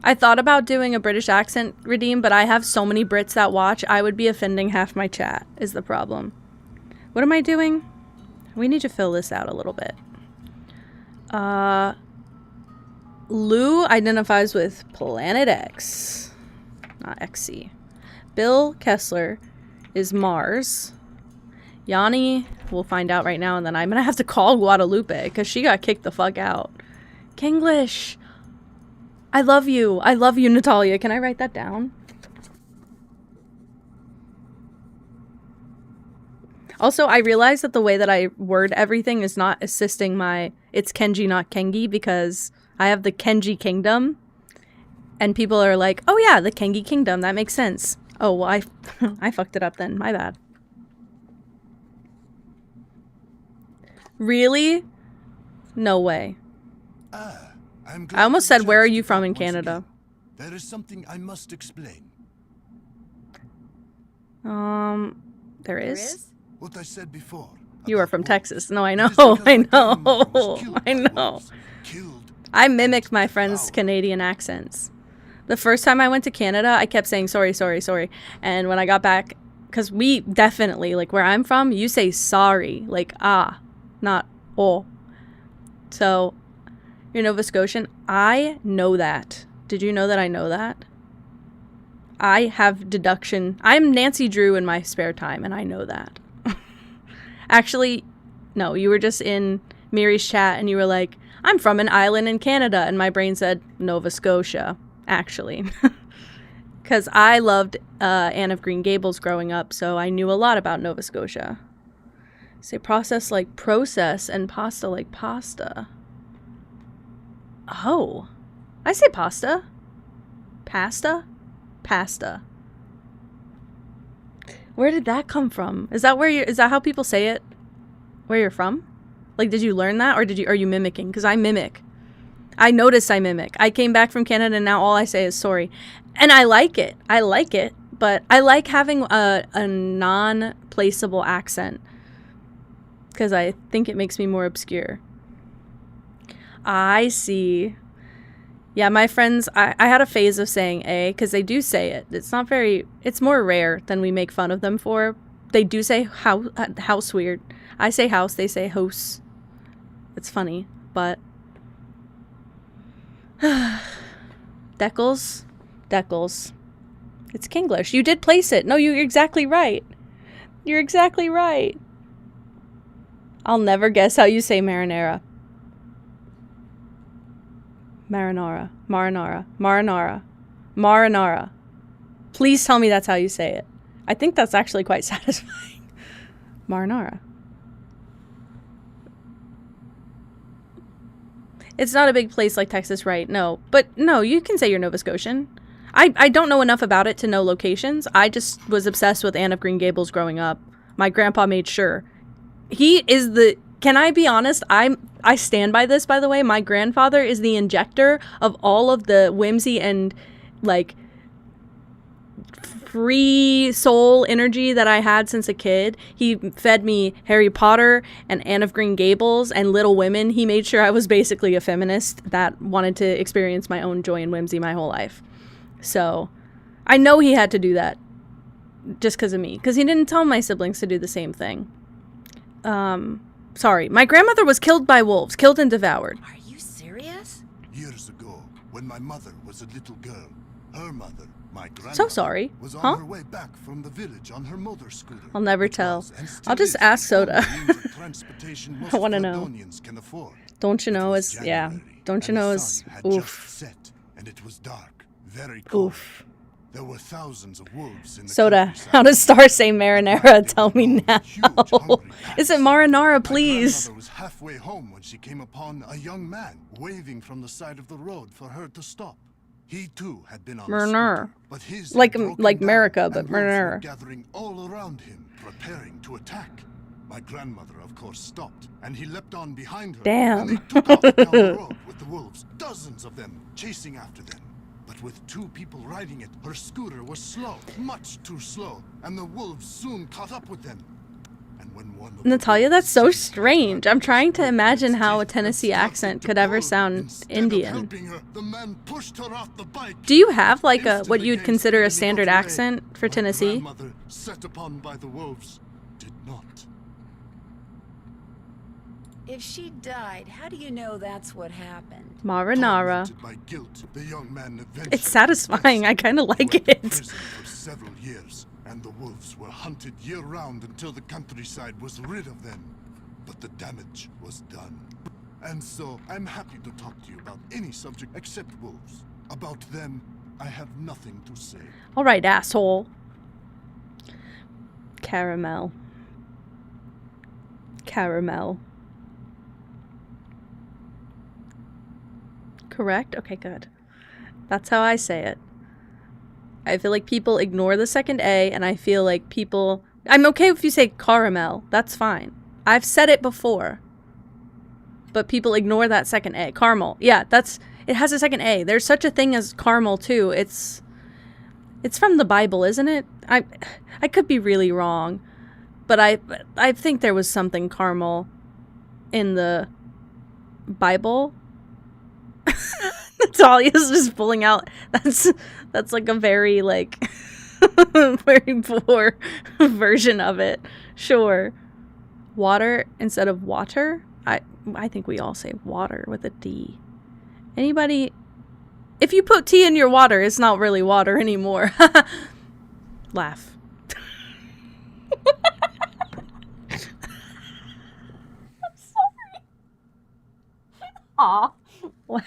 I thought about doing a British accent redeem, but I have so many Brits that watch, I would be offending half my chat, is the problem. What am I doing? We need to fill this out a little bit. Lou identifies with Planet X, not XC. Bill Kessler is Mars. Yanni, we'll find out right now, and then I'm gonna have to call Guadalupe because she got kicked the fuck out. Kinglish, I love you. I love you, Natalia. Can I write that down? Also, I realize that the way that I word everything is not assisting my... It's Kenji, not Kengi, because I have the Kenji Kingdom. And people are like, oh yeah, the Kengi Kingdom. That makes sense. Oh, well, I fucked it up then. My bad. Really? No way. I'm glad I almost to said, where are chance you to from talk in once Canada? again. There is something I must explain. There is? What I said before. You are about from wolves. Texas. No, I It know. is because I my grandmother was know. killed I by know. wolves. Killed I and mimic my friends' devoured. Canadian accents. The first time I went to Canada, I kept saying sorry, sorry, sorry. And when I got back, because we definitely, like where I'm from, you say sorry. Like, not oh. So, you're Nova Scotian. I know that. Did you know that I know that? I have deduction. I'm Nancy Drew in my spare time, and I know that. Actually, no, you were just in Mary's chat, and you were like, I'm from an island in Canada, and my brain said Nova Scotia, actually. Because I loved Anne of Green Gables growing up, so I knew a lot about Nova Scotia. Say process like process and pasta like pasta. Oh. I say pasta. Pasta? Pasta. Where did that come from? Is that how people say it? Where you're from? Like, did you learn that, or are you mimicking? Because I mimic. I noticed I mimic. I came back from Canada and now all I say is sorry. And I like it. I like it. But I like having a non-placeable accent. Because I think it makes me more obscure. I see. Yeah, my friends, I had a phase of saying A, because they do say it. It's more rare than we make fun of them for. They do say house weird. I say house, they say house. It's funny, but... Deckles. It's Kinglish. You did place it. No, you're exactly right. You're exactly right. I'll never guess how you say marinara. Marinara. Please tell me that's how you say it. I think that's actually quite satisfying. Marinara. It's not a big place like Texas, right? No. But no, you can say you're Nova Scotian. I don't know enough about it to know locations. I just was obsessed with Anne of Green Gables growing up. My grandpa made sure. He is the... Can I be honest? I stand by this, by the way. My grandfather is the injector of all of the whimsy and, like, free soul energy that I had since a kid. He fed me Harry Potter and Anne of Green Gables and Little Women. He made sure I was basically a feminist that wanted to experience my own joy and whimsy my whole life. So, I know he had to do that just because of me. Because he didn't tell my siblings to do the same thing. Sorry. My grandmother was killed by wolves. Killed and devoured. Are you serious? Years ago, when my mother was a little girl, her mother, my grandmother, So sorry. was on Huh? her way back from the village on her motor scooter. I'll never It tell. was and still I'll just is ask the only Soda. means of transportation most I want to know. Caledonians can afford. Don't you It know was it's... Yeah. January, Don't you and know the it's... sun had Oof. just set, and it was dark, very cold. Oof. There were thousands of wolves in the Soda, countryside. how does Star say marinara? Tell me now. Huge, hungry packs. Is it marinara, My please? grandmother was halfway home when she came upon a young man waving from the side of the road for her to stop. He too had been on a Marinara. scooter, but his Like- had broken like down, America, but and wolves were marinara. gathering all around him, preparing to attack. My grandmother, of course, stopped, and he leapt on behind her. Damn. And they took off down the road with the wolves, dozens of them chasing after them. But with two people riding it, her scooter was slow, much too slow, and the wolves soon caught up with them. And when one of the Natalia, that's wolves so seized strange. I'm trying to broken imagine its how a teeth Tennessee and accent started could to ever pull, sound instead of Indian. helping her, the man pushed her off the bike. Do you have like a what Instantly you'd gained consider a speed standard and got away. accent for My Tennessee? grandmother, set upon by the wolves, did not. If she died, how do you know that's what happened? Marinara. Tormented by guilt, the young man eventually It's satisfying. I kind of He like went to it. prison for several years, and the wolves were hunted year-round until the countryside was rid of them. But the damage was done. And so, I'm happy to talk to you about any subject except wolves. About them, I have nothing to say. All right, asshole. Caramel. Caramel. Correct? Okay, good. That's how I say it. I feel like people ignore the second A, and I feel like people... I'm okay if you say caramel. That's fine. I've said it before. But people ignore that second A. Caramel. Yeah, that's... It has a second A. There's such a thing as caramel, too. It's from the Bible, isn't it? I could be really wrong. But I think there was something caramel in the Bible. Talia's just pulling out. That's like a very like very poor version of it. Sure. Water instead of water? I think we all say water with a D. Anybody? If you put tea in your water, it's not really water anymore. Laugh. I'm sorry. Aw. Wow.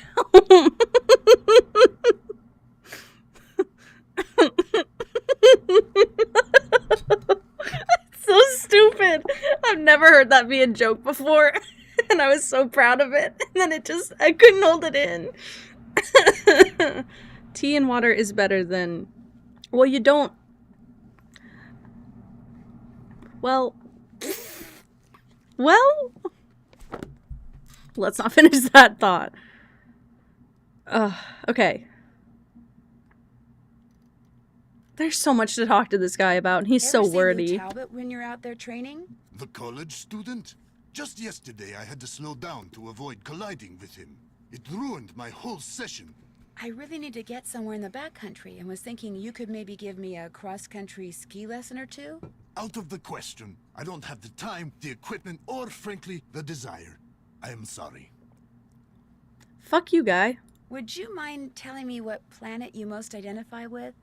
So stupid. I've never heard that be a joke before. And I was so proud of it. And then I couldn't hold it in. Tea and water is better than... Well, you don't... Well... Let's not finish that thought. Okay. There's so much to talk to this guy about, and he's so wordy. Ever see Lou Talbot when you're out there training? The college student? Just yesterday I had to slow down to avoid colliding with him. It ruined my whole session. I really need to get somewhere in the backcountry and was thinking you could maybe give me a cross-country ski lesson or two? Out of the question. I don't have the time, the equipment, or frankly, the desire. I am sorry. Fuck you, guy. Would you mind telling me what planet you most identify with?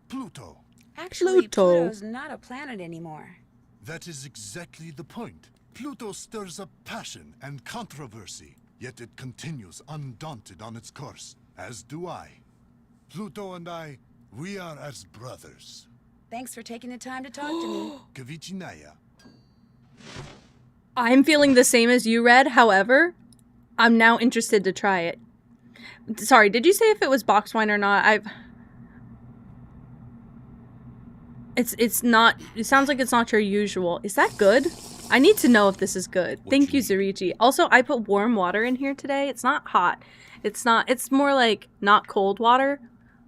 Pluto. Actually, Pluto's not a planet anymore. That is exactly the point. Pluto stirs up passion and controversy, yet it continues undaunted on its course, as do I. Pluto and I, we are as brothers. Thanks for taking the time to talk to me. Kavichinaya. I'm feeling the same as you, Red. However, I'm now interested to try it. Sorry, did you say if it was box wine or not? It's not... It sounds like it's not your usual. Is that good? I need to know if this is good. Thank you, Zurichi. Also, I put warm water in here today. It's not hot. It's more like not cold water.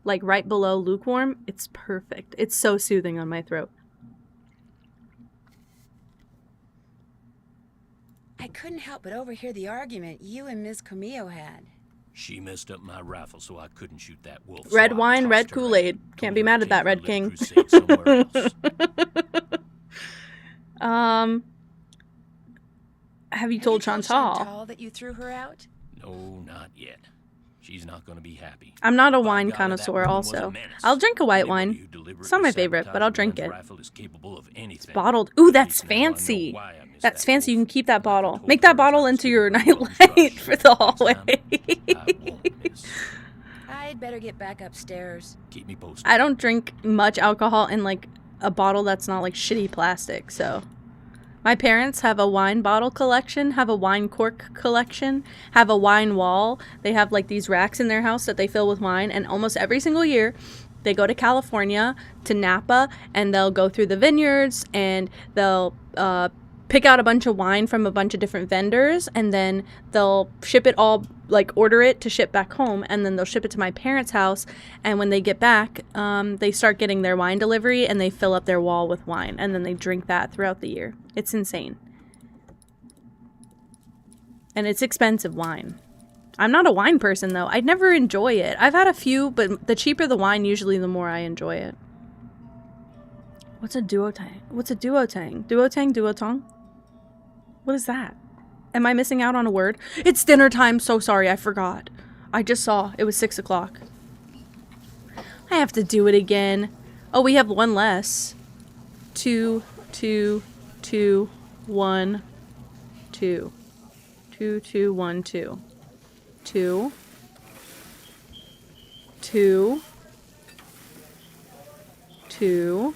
Like right below lukewarm. It's perfect. It's so soothing on my throat. I couldn't help but overhear the argument you and Ms. Camillo had. She messed up my rifle so I couldn't shoot that wolf. Red wine, red Kool-Aid. Can't be mad at that, Red King. Have you told Chantal that you threw her out? No, not yet. She's not going to be happy. I'm not a wine connoisseur also. I'll drink a white wine. It's not my favorite, but I'll drink it. It's bottled. Ooh, that's fancy. That's fancy. You can keep that bottle. Make that bottle into your nightlight for the hallway. I'd better get back upstairs. Keep me posted. I don't drink much alcohol in like a bottle that's not like shitty plastic, so... My parents have a wine bottle collection, have a wine cork collection, have a wine wall. They have like these racks in their house that they fill with wine, and almost every single year they go to California, to Napa, and they'll go through the vineyards and they'll pick out a bunch of wine from a bunch of different vendors, and then they'll ship it all, like order it to ship back home, and then they'll ship it to my parents' house, and when they get back, they start getting their wine delivery, and they fill up their wall with wine, and then they drink that throughout the year. It's insane. And it's expensive wine. I'm not a wine person, though. I'd never enjoy it. I've had a few, but the cheaper the wine, usually the more I enjoy it. What's a duotang? What's a duotang? Duotang? What is that? Am I missing out on a word? It's dinner time. So sorry, I forgot. I just saw. It was 6 o'clock. I have to do it again. Oh, we have one less. 2, 2, 2, 1, 2. 2, 2, 1, 2. 2. 2. 2.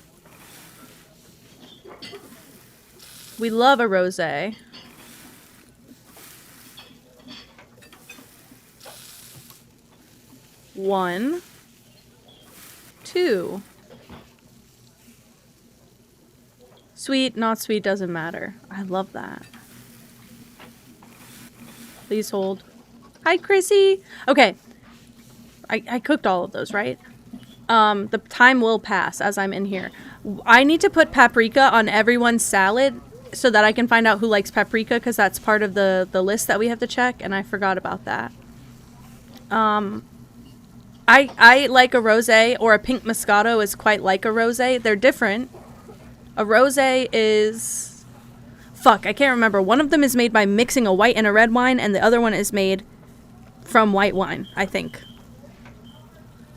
We love a rosé. 1, 2. Sweet, not sweet, doesn't matter. I love that. Please hold. Hi, Chrissy. Okay. I cooked all of those, right? The time will pass as I'm in here. I need to put paprika on everyone's salad so that I can find out who likes paprika, because that's part of the list that we have to check, and I forgot about that. I like a rosé, or a pink Moscato is quite like a rosé. They're different. A rosé is... Fuck, I can't remember. One of them is made by mixing a white and a red wine, and the other one is made from white wine, I think.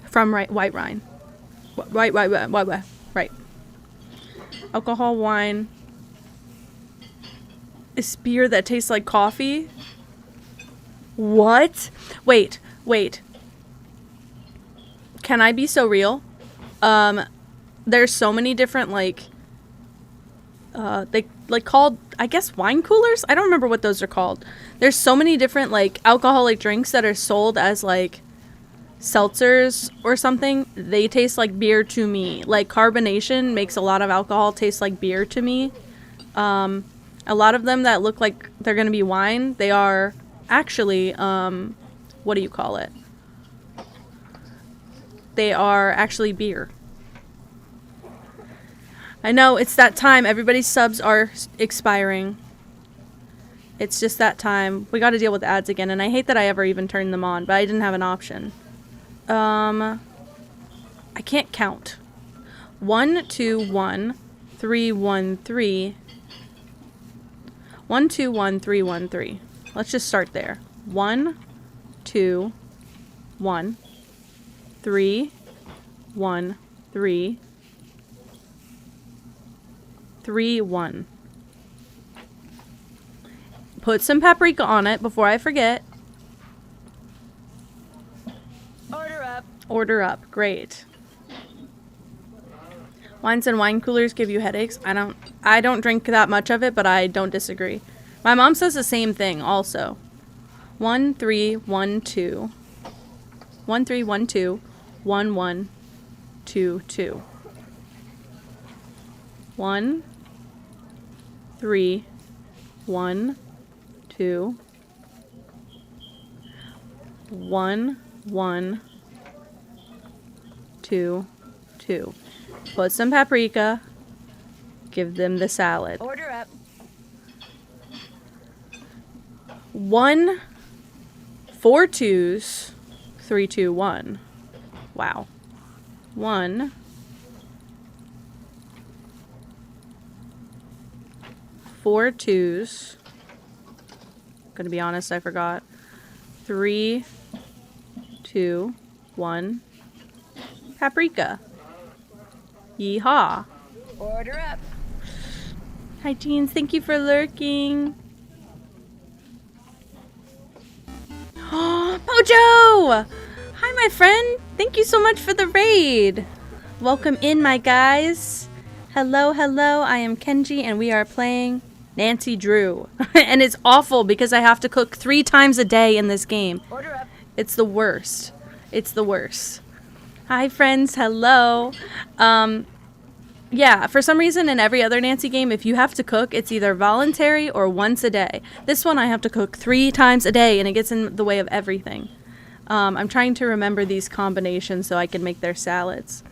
From white wine. Right. Alcohol, wine. Is beer that tastes like coffee? What? Wait. Can I be so real? There's so many different, like, they, like, called, I guess, wine coolers? I don't remember what those are called. There's so many different, like, alcoholic drinks that are sold as, like, seltzers or something. They taste like beer to me. Like, carbonation makes a lot of alcohol taste like beer to me. A lot of them that look like they're gonna be wine, they are actually, what do you call it? They are actually beer. I know, it's that time. Everybody's subs are expiring. It's just that time. We gotta deal with ads again, and I hate that I ever even turned them on, but I didn't have an option. I can't count. 1, 2, 1, 3, 1, 3. 1, 2, 1, 3, 1, 3. Let's just start there. 1, 2, 1, 3, 1, 3, 3, 1. Put some paprika on it before I forget. Order up. Great. Wines and wine coolers give you headaches. I don't drink that much of it, but I don't disagree. My mom says the same thing also. 1, 3, 1, 2. 1, 3, 1, 2. 1, 1, 2, 2. 1, 3, 1, 2. 1, 1, 2, 2. Put some paprika. Give them the salad. Order up. 1, 4 2s, 3, 2, 1. Wow. 1, 4 2s. Gonna be honest, I forgot. 3, 2, 1. Paprika. Yeehaw. Order up. Hi, Jeans. Thank you for lurking. Mojo! Hi, my friend. Thank you so much for the raid. Welcome in, my guys. Hello. I am Kenji, and we are playing Nancy Drew. And it's awful because I have to cook 3 times a day in this game. Order up. It's the worst. It's the worst. Hi, friends. Hello. Yeah, for some reason in every other Nancy game, if you have to cook, it's either voluntary or once a day. This one I have to cook 3 times a day, and it gets in the way of everything. I'm trying to remember these combinations so I can make their salads.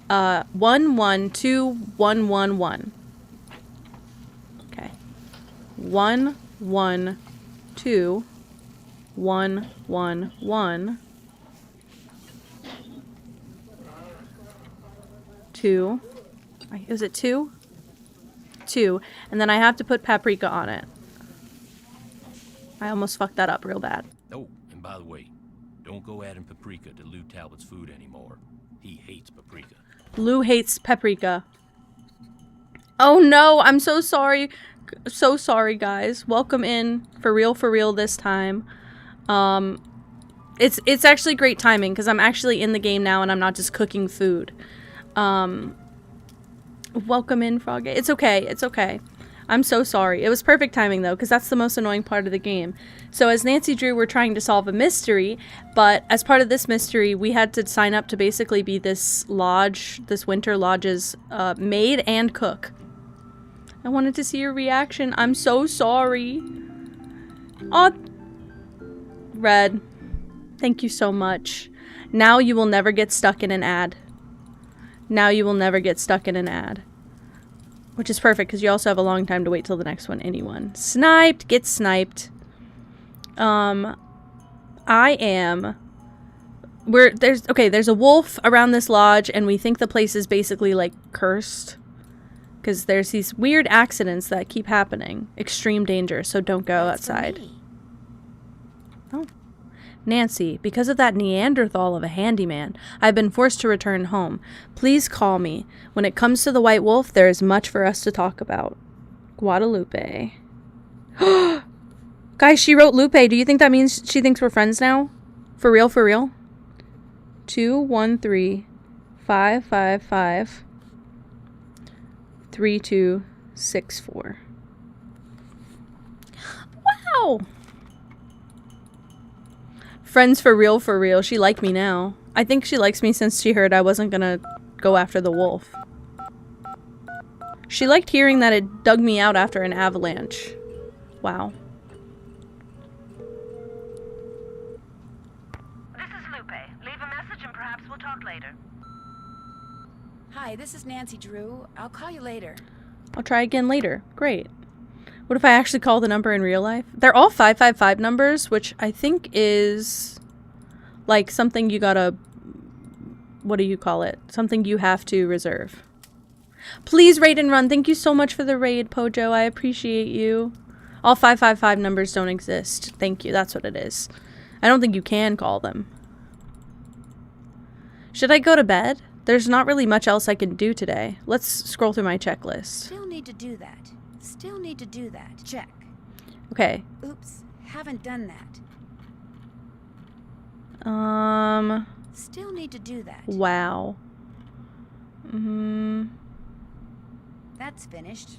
1, 1, 2, 1, 1, 1. Okay. 1, 1, 2, 1, 1, 1. 2. Is it 2? 2. And then I have to put paprika on it. I almost fucked that up real bad. Oh, and by the way, don't go adding paprika to Lou Talbot's food anymore. He hates paprika. Lou hates paprika. Oh no, I'm so sorry. So sorry, guys. Welcome in. For real this time. It's actually great timing because I'm actually in the game now and I'm not just cooking food. Welcome in, Frog. It's okay. I'm so sorry. It was perfect timing, though, because that's the most annoying part of the game. So as Nancy Drew, we're trying to solve a mystery, but as part of this mystery, we had to sign up to basically be this lodge, this winter lodge's maid and cook. I wanted to see your reaction. I'm so sorry. Aw. Red, thank you so much. Now you will never get stuck in an ad. Now you will never get stuck in an ad. Which is perfect, because you also have a long time to wait till the next one. Anyone. Sniped. Get sniped. I am... There's a wolf around this lodge, and we think the place is basically, like, cursed. Because there's these weird accidents that keep happening. Extreme danger, so don't go outside. Oh. Nancy, because of that Neanderthal of a handyman, I've been forced to return home. Please call me. When it comes to the White Wolf, there is much for us to talk about. Guadalupe. Guys, she wrote Lupe. Do you think that means she thinks we're friends now? For real, for real? 213-555-3264. Wow! Friends for real, she liked me now. I think she likes me since she heard I wasn't gonna go after the wolf. She liked hearing that it dug me out after an avalanche. Wow. This is Lupe. Leave a message and perhaps we'll talk later. Hi, this is Nancy Drew. I'll call you later. I'll try again later. Great. What if I actually call the number in real life? They're all 555 numbers, which I think is like something you gotta... What do you call it? Something you have to reserve. Please raid and run. Thank you so much for the raid, Pojo. I appreciate you. All 555 numbers don't exist. Thank you. That's what it is. I don't think you can call them. Should I go to bed? There's not really much else I can do today. Let's scroll through my checklist. Still need to do that. Still need to do that. Check. Okay. Oops. Haven't done that. Still need to do that. Wow. That's finished.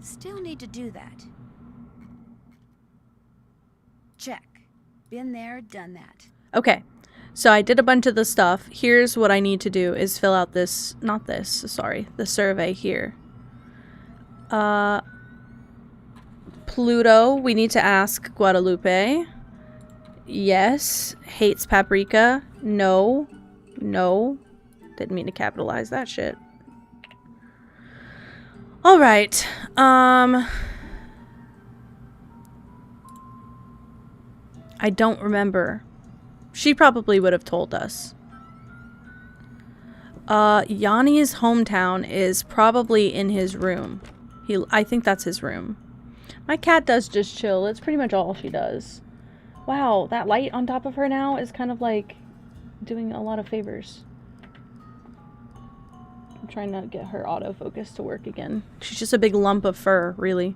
Still need to do that. Check. Been there, done that. Okay. So I did a bunch of the stuff. Here's what I need to do is fill out this, not this, sorry, the survey here. Pluto, we need to ask Guadalupe. Yes. Hates paprika. No. No. Didn't mean to capitalize that shit. Alright. I don't remember. She probably would have told us. Yanni's hometown is probably in his room. I think that's his room. My cat does just chill. It's pretty much all she does. Wow, that light on top of her now is kind of like doing a lot of favors. I'm trying not to get her autofocus to work again. She's just a big lump of fur, really.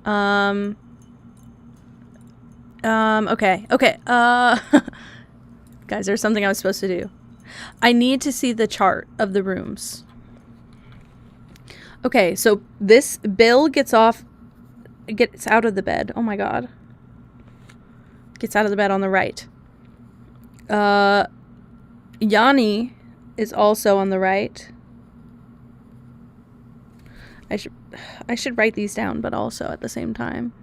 Okay. Guys, there's something I was supposed to do. I need to see the chart of the rooms. Okay, so this Bill gets out of the bed. Oh my god. Gets out of the bed on the right. Yanni is also on the right. I should write these down, but also at the same time.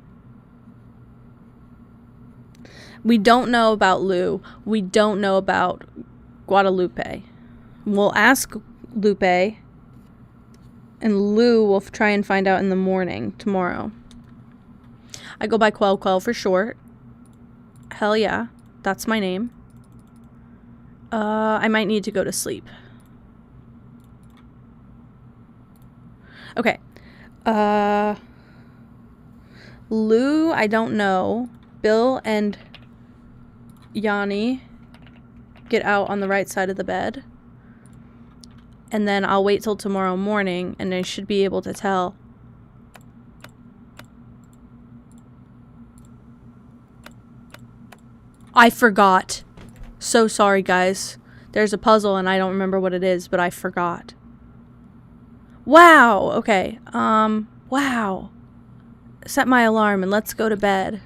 We don't know about Lou. We don't know about Guadalupe. We'll ask Lupe, and Lou will try and find out in the morning tomorrow. I go by Quell Quell for short. Hell yeah, that's my name. I might need to go to sleep. Okay. Lou, I don't know. Bill and Yanni get out on the right side of the bed. And then I'll wait till tomorrow morning and I should be able to tell. I forgot. So sorry, guys. There's a puzzle and I don't remember what it is, but I forgot. Wow. Okay. Wow. Set my alarm and let's go to bed.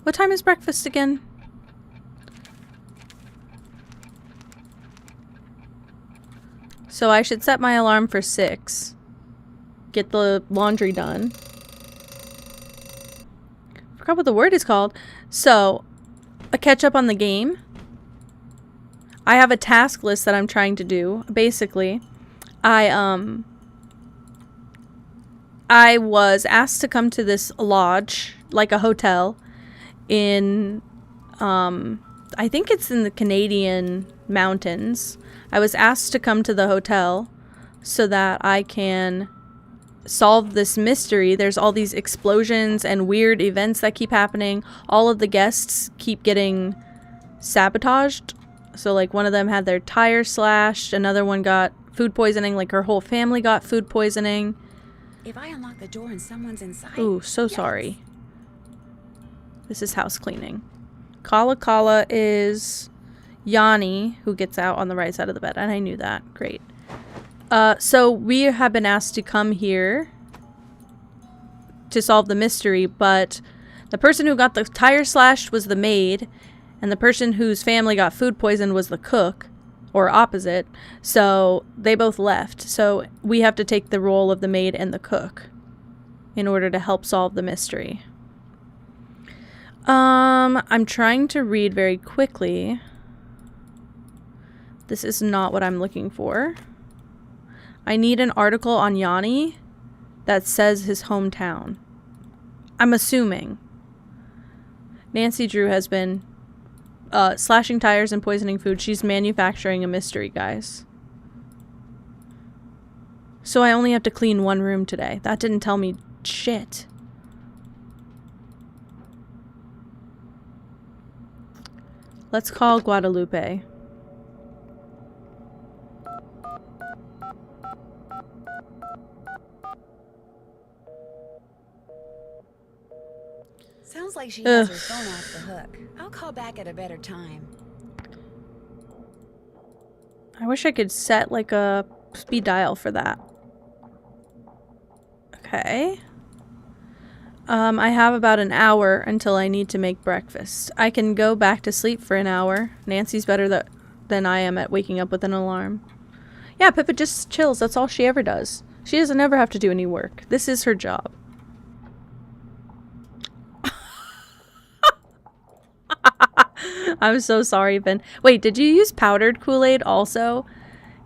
What time is breakfast again? So I should set my alarm for 6. Get the laundry done. Forgot what the word is called. So, a catch up on the game. I have a task list that I'm trying to do. Basically, I was asked to come to this lodge, like a hotel, in, I think it's in the Canadian mountains. I was asked to come to the hotel so that I can solve this mystery. There's all these explosions and weird events that keep happening. All of the guests keep getting sabotaged. So like one of them had their tire slashed, another one got food poisoning, like her whole family got food poisoning. If I unlock the door and someone's inside. Ooh, so sorry. This is house cleaning. Kala Kala is Yanni, who gets out on the right side of the bed, and I knew that. Great. So we have been asked to come here to solve the mystery, but the person who got the tire slashed was the maid, and the person whose family got food poisoned was the cook, or opposite. So they both left. So we have to take the role of the maid and the cook in order to help solve the mystery. I'm trying to read very quickly. This is not what I'm looking for. I need an article on Yanni that says his hometown. I'm assuming. Nancy Drew has been slashing tires and poisoning food. She's manufacturing a mystery, guys. So I only have to clean one room today. That didn't tell me shit. Let's call Guadalupe. Sounds like she has her phone off the hook. I'll call back at a better time. I wish I could set like a speed dial for that. Okay. I have about an hour until I need to make breakfast. I can go back to sleep for an hour. Nancy's better than I am at waking up with an alarm. Yeah, Pippa just chills. That's all she ever does. She doesn't ever have to do any work. This is her job. I'm so sorry, Ben. Wait, did you use powdered Kool-Aid also?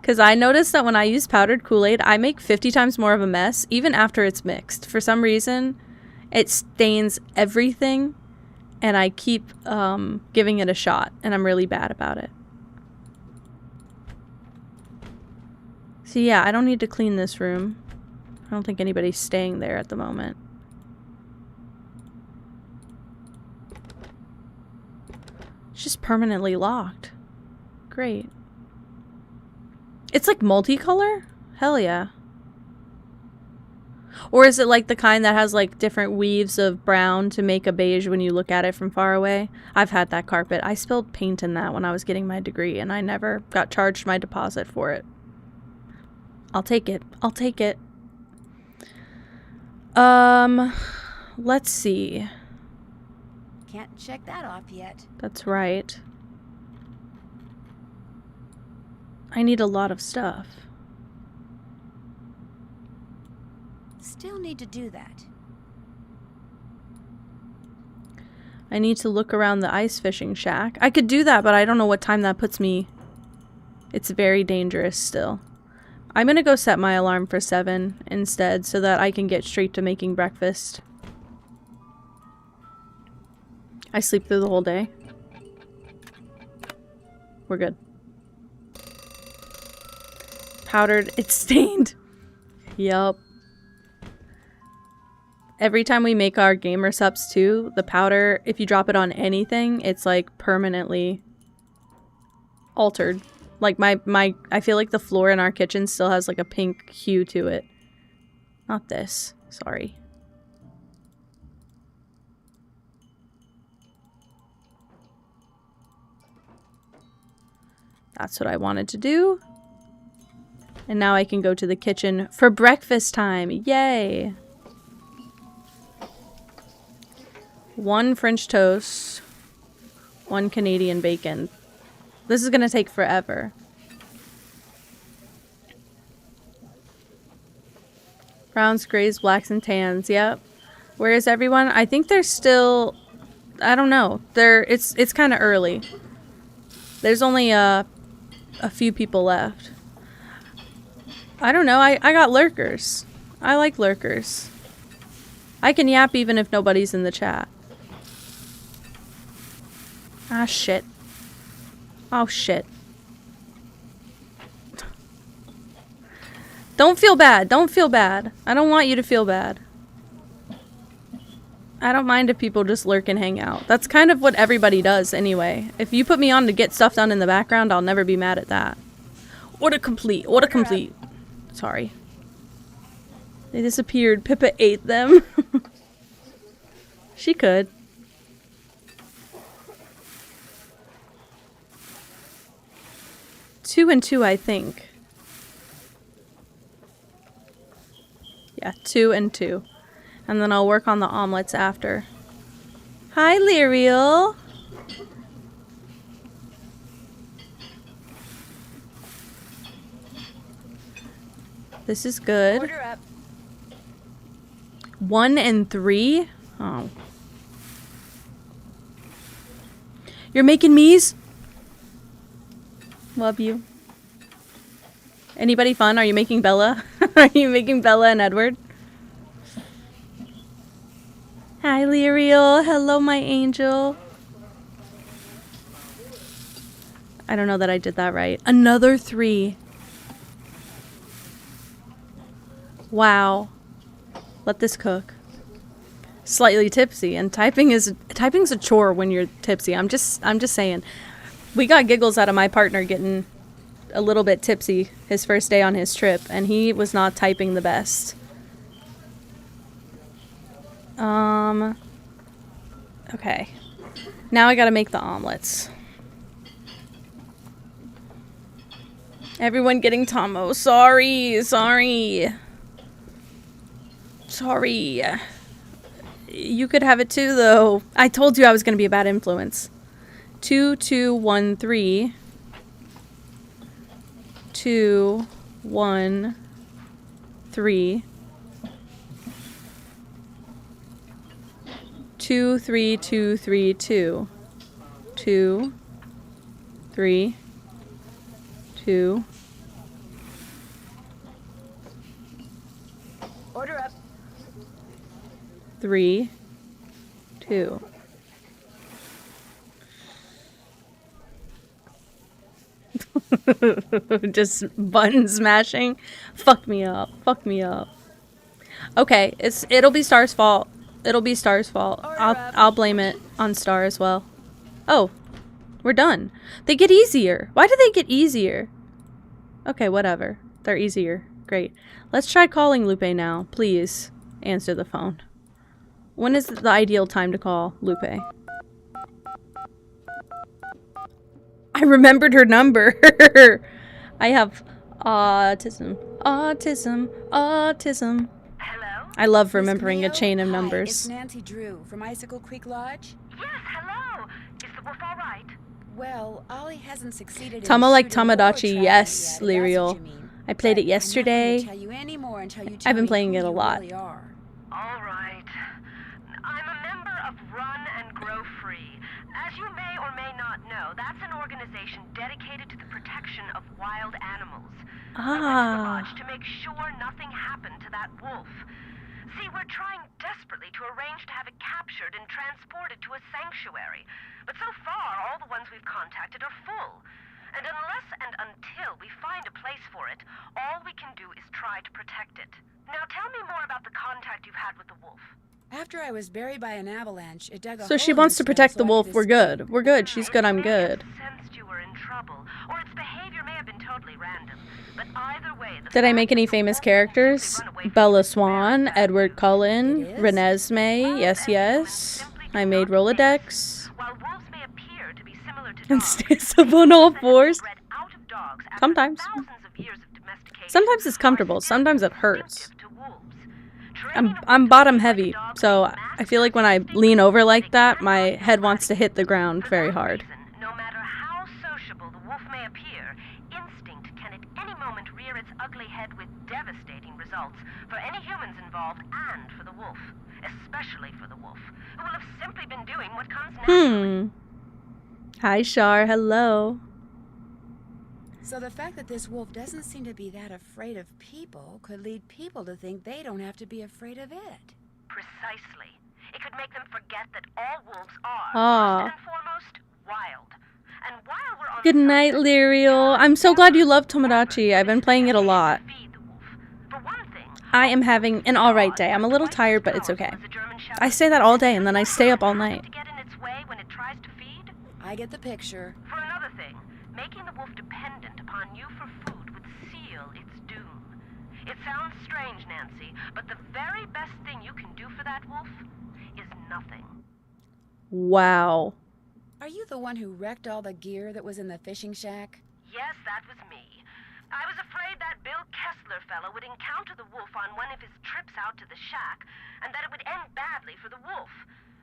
Because I noticed that when I use powdered Kool-Aid, I make 50 times more of a mess, even after it's mixed. For some reason, it stains everything, and I keep giving it a shot, and I'm really bad about it. So yeah, I don't need to clean this room. I don't think anybody's staying there at the moment. It's just permanently locked. Great. It's like multicolor? Hell yeah. Or is it like the kind that has like different weaves of brown to make a beige when you look at it from far away? I've had that carpet. I spilled paint in that when I was getting my degree and I never got charged my deposit for it. I'll take it. I'll take it. Let's see. Can't check that off yet. That's right. I need a lot of stuff. Still need to do that. I need to look around the ice fishing shack. I could do that, but I don't know what time that puts me. It's very dangerous still. I'm gonna go set my alarm for 7 instead so that I can get straight to making breakfast. I sleep through the whole day. We're good. Powdered. It's stained. Yup. Every time we make our gamer subs too, the powder, if you drop it on anything, it's like permanently altered. Like I feel like the floor in our kitchen still has like a pink hue to it. Not this. Sorry. That's what I wanted to do. And now I can go to the kitchen for breakfast time. Yay! 1 French toast. 1 Canadian bacon. This is gonna take forever. Browns, grays, blacks, and tans. Yep. Where is everyone? I think they're still... I don't know. It's kind of early. There's only a few people left. I don't know. I got lurkers. I like lurkers. I can yap even if nobody's in the chat. Ah, shit. Oh, shit. Don't feel bad. Don't feel bad. I don't want you to feel bad. I don't mind if people just lurk and hang out. That's kind of what everybody does anyway. If you put me on to get stuff done in the background, I'll never be mad at that. Order complete. Order complete. Sorry. They disappeared. Pippa ate them. She could. Two and 2, I think. Yeah, 2 and 2. And then I'll work on the omelets after. Hi, Lyriel. This is good. Order up. 1 and 3? Oh. You're making me's? Love you. Anybody fun? Are you making Bella? Are you making Bella and Edward? Hi, Lyriel. Hello, my angel. I don't know that I did that right. Another 3. Wow. Let this cook. Slightly tipsy, and typing's a chore when you're tipsy. I'm just saying. We got giggles out of my partner getting a little bit tipsy his first day on his trip, and he was not typing the best. Okay. Now I gotta make the omelets. Everyone getting Tomo. Sorry. You could have it too, though. I told you I was gonna be a bad influence. 2, 2, 1, 3. 2, 1, 3. 2, 3, 2, 3, 2. 2, 3, 2. Order up. 3, 2. Just button smashing. Fuck me up. Okay, it'll be Star's fault. I'll blame it on Star as well. Oh, we're done. They get easier. Why do they get easier? Okay, whatever. They're easier. Great. Let's try calling Lupe now. Please answer the phone. When is the ideal time to call Lupe? I remembered her number. I have autism. Hello? I love remembering a chain of Hi, numbers. It's Nancy Drew from Icicle Creek Lodge. Yes, hello. Is the wolf all right? Well, Ollie hasn't succeeded. Tama like in Tamagotchi, yes, Lyriel. I played it yesterday. I've been playing it a lot. Really all right. I'm a member of Run and Grow Free. As you may or may not know, that's an organization dedicated to the protection of wild animals. I went to the lodge to make sure nothing happened to that wolf. See, we're trying desperately to arrange to have it captured and transported to a sanctuary. But so far, all the ones we've contacted are full. And unless and until we find a place for it, all we can do is try to protect it. Now tell me more about the contact you've had with the wolf. After I was buried by an avalanche, it dug a So she hole in wants the to protect snow the so I wolf. could We're escape. good. We're good. She's good. I'm good. It may have sensed you were in trouble, or its behavior may have been totally random. But either way, Did I make any famous characters? Bella Swan, Edward Cullen, Renesmee. Yes. I made Rolodex. While wolves may appear to be similar to And dogs, stands up on all fours. bred out dogs after Sometimes. thousands of years of domestication. Sometimes it's comfortable. Sometimes it hurts. To wolves. Training a I'm wolf to bottom behave like a heavy, dog so makes I feel like when I lean over like that, my head wants to hit the ground very hard. No matter how sociable the wolf may appear, instinct can at any moment rear its ugly head with devastating results for any humans involved and for the wolf. Especially for the wolf, who will have simply been doing what comes naturally. Hi, Shar. Hello. So the fact that this wolf doesn't seem to be that afraid of people could lead people to think they don't have to be afraid of it. Precisely. It could make them forget that all wolves are, first and foremost, wild. And while we're on Good night, Lyriel. I'm so glad you love Tomodachi. I've been playing it a lot. I am having an alright day. I'm a little tired, but it's okay. I say that all day, and then I stay up all night. I get the picture. For another thing, making the wolf dependent upon you for food would seal its doom. It sounds strange, Nancy, but the very best thing you can do for that wolf is nothing. Wow. Are you the one who wrecked all the gear that was in the fishing shack? Yes, that was me. I was afraid that Bill Kessler fellow would encounter the wolf on one of his trips out to the shack, and that it would end badly for the wolf.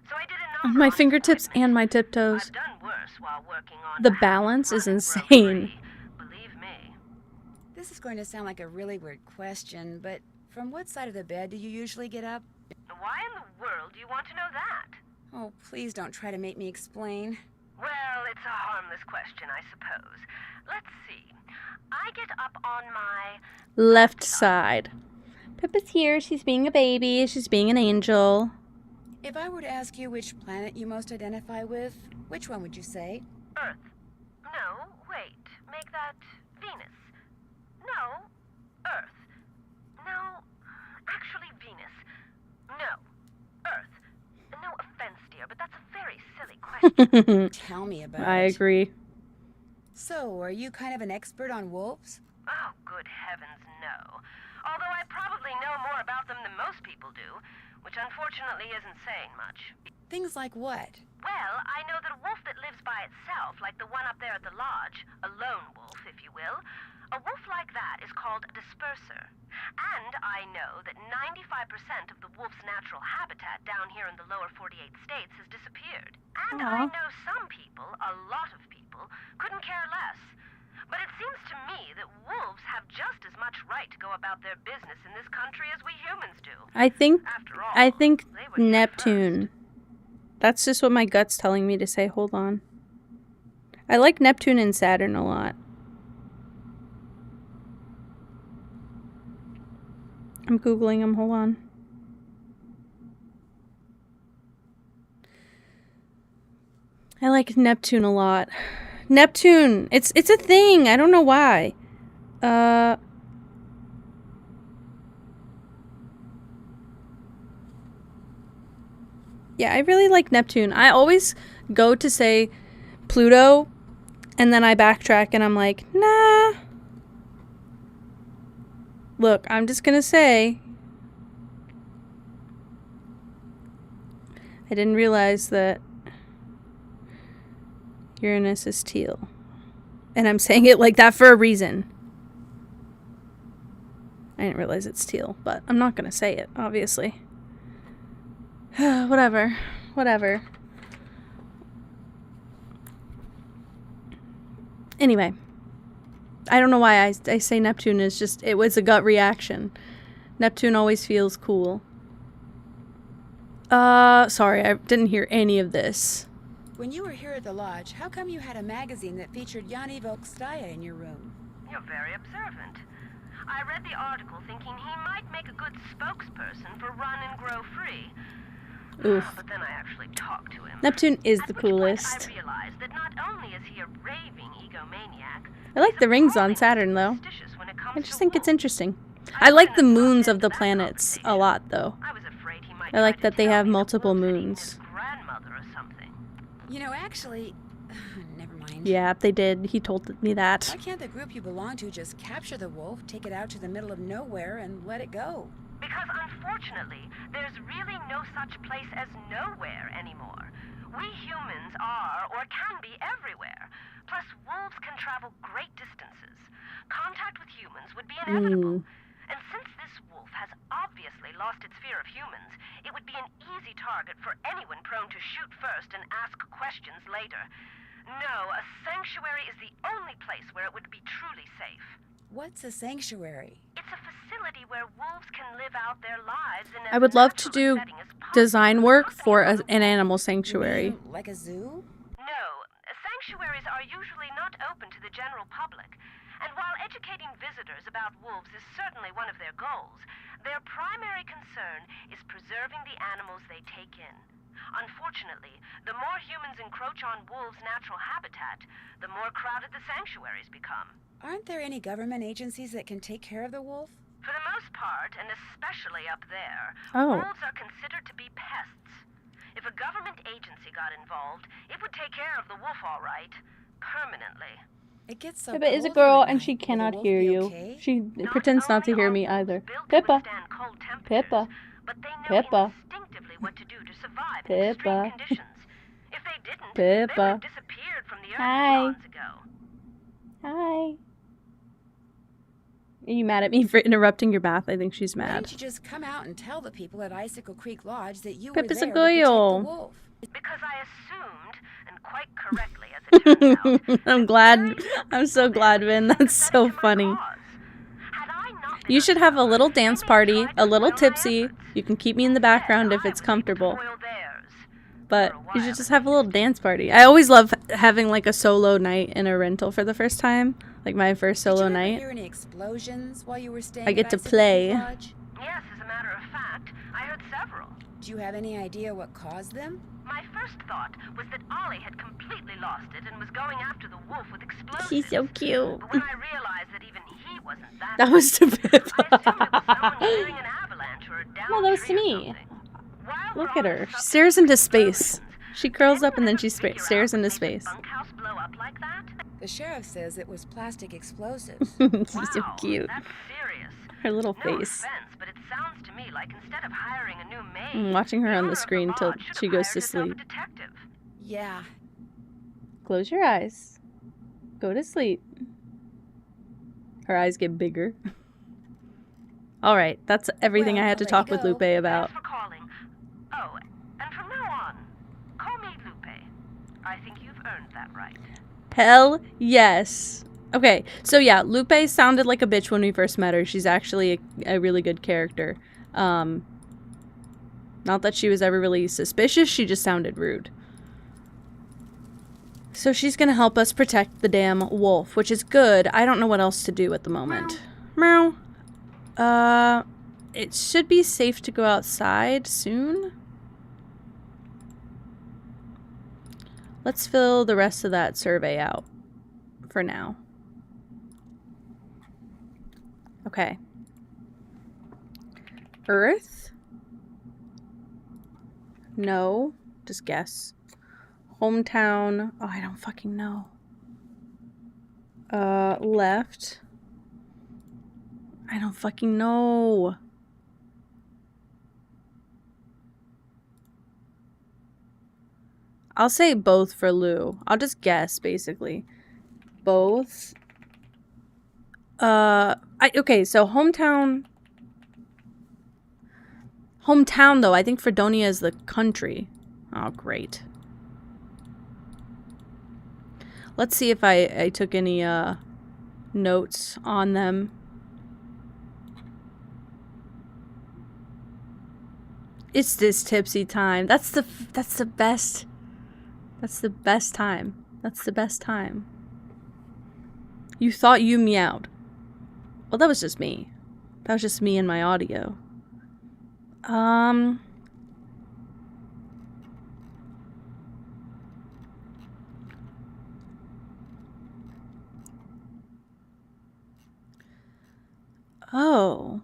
So I did a On my fingertips and my tiptoes. I've done worse while working on The balance is insane. Believe me. This is going to sound like a really weird question, but from what side of the bed do you usually get up? Why in the world do you want to know that? Oh, please don't try to make me explain. Well, it's a harmless question, I suppose. Let's see. I get up on my left side. Pippa's here. She's being a baby. She's being an angel. If I were to ask you which planet you most identify with, which one would you say? Earth. No, wait. Make that Venus. No, Earth. No, actually Venus. No, Earth. No offense, dear, but that's a very silly question. Tell me about it. I agree. So, are you kind of an expert on wolves? Oh, good heavens, no. Although I probably know more about them than most people do, which unfortunately isn't saying much. Things like what? Well, I know that a wolf that lives by itself, like the one up there at the lodge, a lone wolf, if you will, a wolf like that is called a disperser. And I know that 95% of the wolf's natural habitat down here in the lower 48 states has disappeared. And I know some people, a lot of people, couldn't care less. But it seems to me that wolves have just as much right to go about their business in this country as we humans do. I think they were Neptune. That's just what my gut's telling me to say. Hold on. I like Neptune and Saturn a lot. I'm Googling them. Hold on. I like Neptune a lot. Neptune! It's a thing! I don't know why. Yeah, I really like Neptune. I always go to say Pluto, and then I backtrack and I'm like, nah. Look, I'm just gonna say, I didn't realize that Uranus is teal. And I'm saying it like that for a reason. I didn't realize it's teal, but I'm not gonna say it, obviously. Whatever. Anyway. I don't know why I say Neptune is just, it was a gut reaction. Neptune always feels cool. Sorry, I didn't hear any of this. When you were here at the lodge, how come you had a magazine that featured Yanni Volkstaya in your room? You're very observant. I read the article thinking he might make a good spokesperson for Run and Grow Free. Oof. But then I actually talked to him. Neptune is the At which point coolest. I realized that not only is he a raving egomaniac, I like the rings on Saturn, though. I just think it's interesting. I like the moons of the planets a lot, though. I was afraid he might I like try to that they tell have me the multiple wolf had eaten moons. his grandmother or something. You know, actually, never mind. Yeah, they did. He told me that. Why can't the group you belong to just capture the wolf, take it out to the middle of nowhere, and let it go? Because unfortunately, there's really no such place as nowhere anymore. We humans are, or can be, everywhere. Plus, wolves can travel great distances. Contact with humans would be inevitable. And since this wolf has obviously lost its fear of humans, it would be an easy target for anyone prone to shoot first and ask questions later. No, a sanctuary is the only place where it would be truly safe. What's a sanctuary? It's a facility where wolves can live out their lives in I would love to do design work for an animal You sanctuary. mean like a zoo? No, sanctuaries are usually not open to the general public. And while educating visitors about wolves is certainly one of their goals, their primary concern is preserving the animals they take in. Unfortunately, the more humans encroach on wolves' natural habitat, the more crowded the sanctuaries become. Aren't there any government agencies that can take care of the wolf? For the most part, and especially up there, Oh. wolves are considered to be pests. If a government agency got involved, it would take care of the wolf all right, permanently. It gets so Pippa is a cold girl at and night. she Will the cannot wolf hear be you. okay? She pretends not to hear me either. Pippa. Pippa. But they know Pippa. instinctively what to do to survive in Pippa. extreme conditions. If they didn't, they would Pippa. have disappeared from the earth Hi. eons ago. Hi. Are you mad at me for interrupting your bath? I think she's Why mad. didn't you just come out and tell the people at Icicle Creek Lodge that you Pippa's a were there to protect the girl. wolf? Because I assumed, and quite correctly as it turns out, I'm glad. I'm so glad, Vin. That's so funny. had I not been You should have a unsure, little they dance may party, try to a little foil my tipsy. efforts. You can keep me in the background if I it's was able to comfortable. foil theirs. But For a you should while, just have a little dance party. I always love having like a solo night in a rental for the first time. Like my first Did you solo ever night. hear any explosions while you were staying I get at to Icicle play. Creek Lodge? Yes, as a matter of fact, I heard several. Do you have any idea what caused them? My first thought was that Ollie had completely lost it and was going after the wolf with explosives. She's so cute. But when I realized that even he wasn't that That was to I assumed it was Pippa. someone fearing an avalanche or a downed No, that was to tree or me. something. While Look we're at on her. the She subject stares of into space. explosions, She curls did up and then anyone she ever figure out stares what into made the space. bunkhouse blow up like that? The sheriff says it was plastic explosives. She's so Wow, cute. that's serious. Her little No face. offense, but it sounds to me like instead of hiring a new maid, I'm watching her the on owner the of screen till lodge should she have goes hired to herself a sleep. detective. Yeah. Close your eyes. Go to sleep. Her eyes get bigger. All right, that's everything Well, I had to I'll let talk you with go. Lupe about. Thanks for calling. Oh, and from now on, call me Lupe. I think you've earned that right. Hell yes. Okay, so yeah, Lupe sounded like a bitch when we first met her. She's actually a really good character. Not that she was ever really suspicious, she just sounded rude. So she's gonna help us protect the damn wolf, which is good. I don't know what else to do at the moment. Meow. It should be safe to go outside soon. Let's fill the rest of that survey out for now. Okay. Earth? No. Just guess. Hometown. Oh, I don't fucking know. Left. I don't fucking know. I'll say both for Lou. I'll just guess, basically. Both. Okay, so hometown. Hometown, though. I think Fredonia is the country. Oh, great. Let's see if I took any, notes on them. It's this tipsy time. That's the best. That's the best time. That's the best time. You thought you meowed. Well, that was just me. That was just me and my audio. Oh.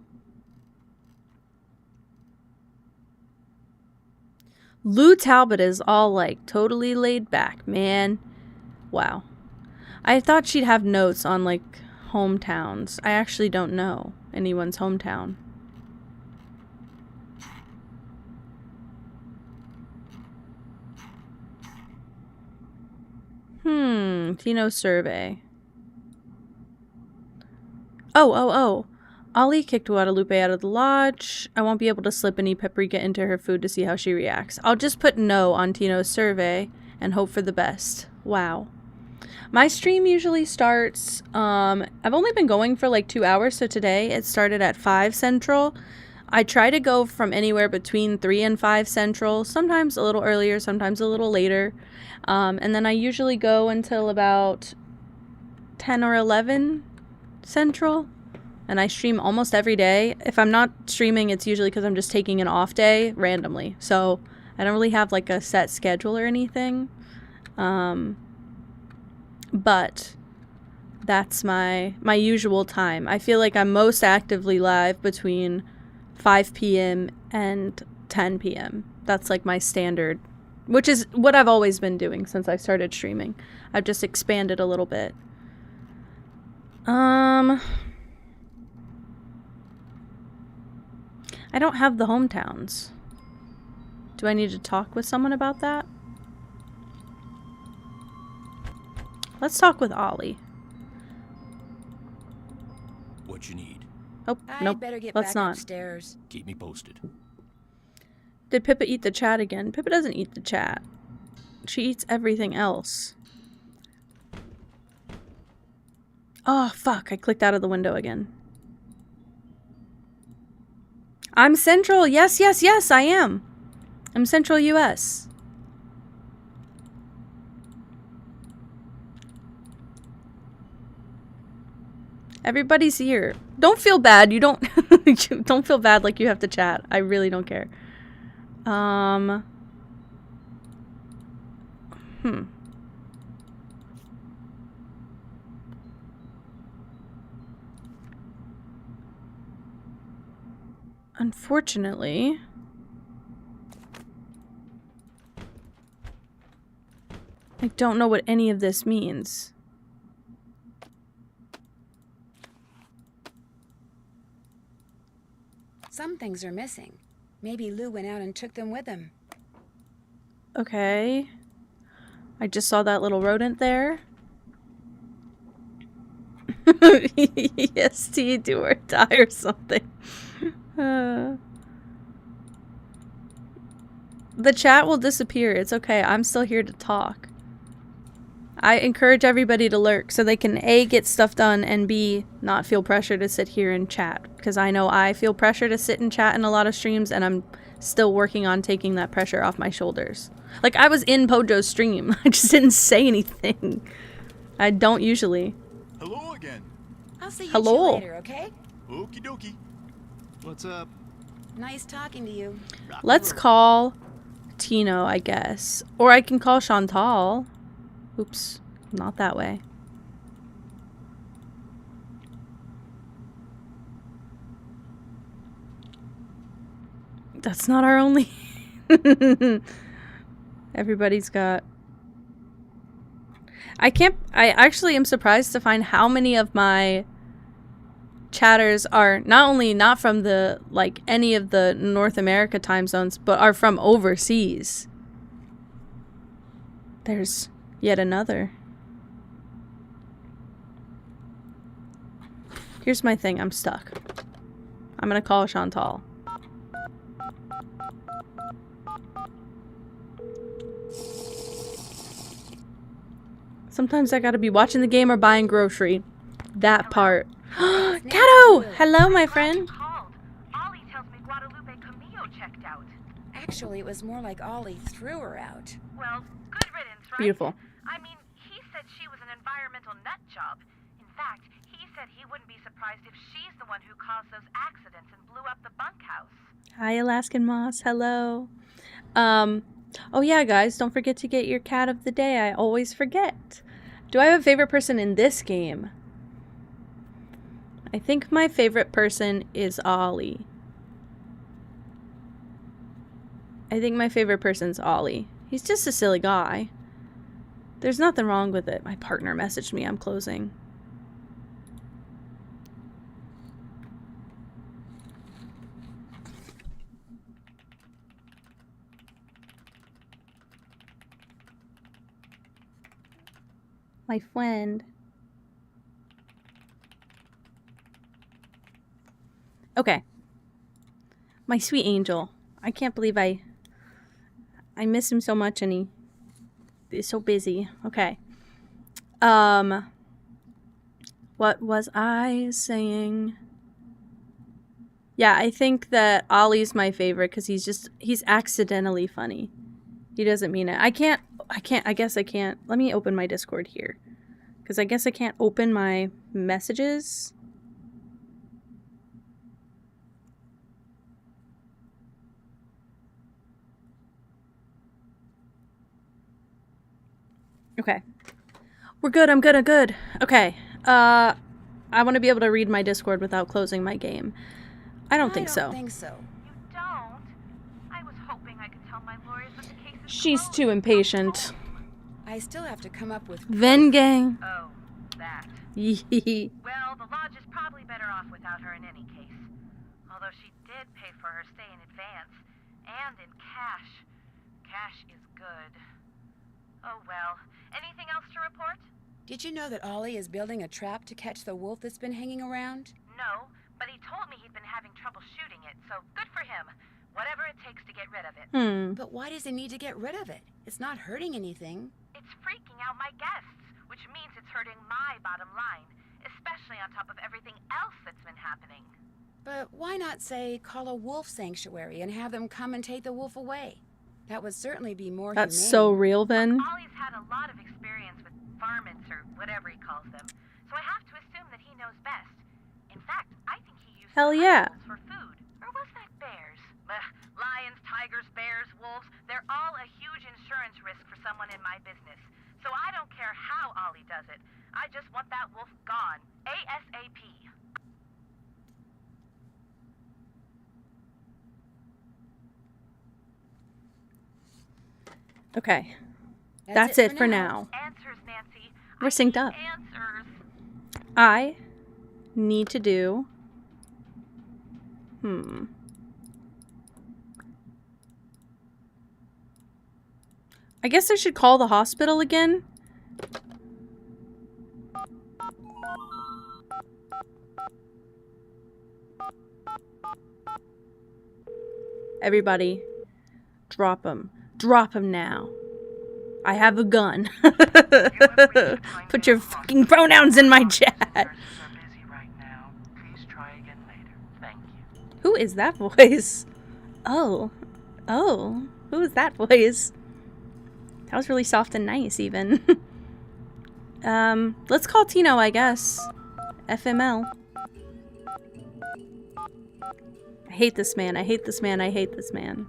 Lou Talbot is all like totally laid back, man. Wow. I thought she'd have notes on like hometowns. I actually don't know anyone's hometown. Tino survey. Oh. Ollie kicked Guadalupe out of the lodge. I won't be able to slip any paprika into her food to see how she reacts. I'll just put no on Tino's survey and hope for the best. Wow. My stream usually starts, I've only been going for like 2 hours, so today it started at 5 Central. I try to go from anywhere between 3 and 5 Central, sometimes a little earlier, sometimes a little later. And then I usually go until about 10 or 11 Central. And I stream almost every day. If I'm not streaming, it's usually because I'm just taking an off day randomly. So I don't really have like a set schedule or anything. But that's my usual time. I feel like I'm most actively live between 5 p.m. and 10 p.m. That's like my standard, which is what I've always been doing since I started streaming. I've just expanded a little bit. I don't have the hometowns. Do I need to talk with someone about that? Let's talk with Ollie. What you need? Oh, nope. Better get Let's back not. upstairs. Keep me posted. Did Pippa eat the chat again? Pippa doesn't eat the chat. She eats everything else. Oh, fuck. I clicked out of the window again. I'm Central. Yes, I am. I'm Central US. Everybody's here. Don't feel bad. You don't don't feel bad like you have to chat. I really don't care. Unfortunately, I don't know what any of this means. Some things are missing. Maybe Lou went out and took them with him. Okay. I just saw that little rodent there. EST, do or die or something. The chat will disappear. It's okay. I'm still here to talk. I encourage everybody to lurk so they can A, get stuff done, and B, not feel pressure to sit here and chat. Because I know I feel pressure to sit and chat in a lot of streams, and I'm still working on taking that pressure off my shoulders. Like, I was in Pojo's stream. I just didn't say anything. I don't usually. Hello again. I'll see you Hello. two later, okay? Okie dokie. What's up? Nice talking to you. Let's call Tino, I guess. Or I can call Chantal. Oops, not that way. That's not our only... Everybody's got... I actually am surprised to find how many of my chatters are not only not from the, like, any of the North America time zones, but are from overseas. There's yet another. Here's my thing, I'm stuck. I'm gonna call Chantal. Sometimes I gotta be watching the game or buying grocery. That part. Kato! Hello, my friend. Ollie tells me Guadalupe Camillo checked out. Actually, it was more like Ollie threw her out. Well, good riddance, right? Beautiful. I mean, he said she was an environmental nut job. In fact, he said he wouldn't be surprised if she's the one who caused those accidents and blew up the bunkhouse. Hi, Alaskan Moss. Hello. Oh yeah, guys, don't forget to get your cat of the day. I always forget. Do I have a favorite person in this game? I think my favorite person is Ollie. I think my favorite person's Ollie. He's just a silly guy. There's nothing wrong with it. My partner messaged me. I'm closing. My friend. Okay. My sweet angel. I can't believe I miss him so much and he is so busy. Okay. What was I saying? Yeah, I think that Ollie's my favorite because he's accidentally funny. He doesn't mean it. I guess I can't. Let me open my Discord here. Because I guess I can't open my messages. Okay. We're good, I'm good. Okay. I want to be able to read my Discord without closing my game. I don't think so. You don't? I was hoping I could tell my lawyers that the case is She's closed. too impatient. I still have to come up with... Ven gang. Oh, that. Yee. Well, the lodge is probably better off without her in any case. Although she did pay for her stay in advance. And in cash. Cash is good. Oh well. Anything else to report? Did you know that Ollie is building a trap to catch the wolf that's been hanging around? No, but he told me he'd been having trouble shooting it, so good for him. Whatever it takes to get rid of it. But why does he need to get rid of it? It's not hurting anything. It's freaking out my guests, which means it's hurting my bottom line, especially on top of everything else that's been happening. But why not, say, call a wolf sanctuary and have them come and take the wolf away? That would certainly be more That's humane. so real, Ven. Ollie's had a lot of experience with varmints or whatever he calls them, so I have to assume that he knows best. In fact, I think he used Hell yeah. animals for food. Or was that bears? Lions, tigers, bears, wolves, they're all a huge insurance risk for someone in my business. So I don't care how Ollie does it. I just want that wolf gone. ASAP. Okay. That's it for now. Answers, Nancy. We're synced up. Answers. I need to do... I guess I should call the hospital again. Everybody, drop him. Drop him now. I have a gun. Put your fucking pronouns in my chat. Who is that voice? Oh. Who is that voice? That was really soft and nice, even. Let's call Tino, I guess. FML. I hate this man. I hate this man. I hate this man.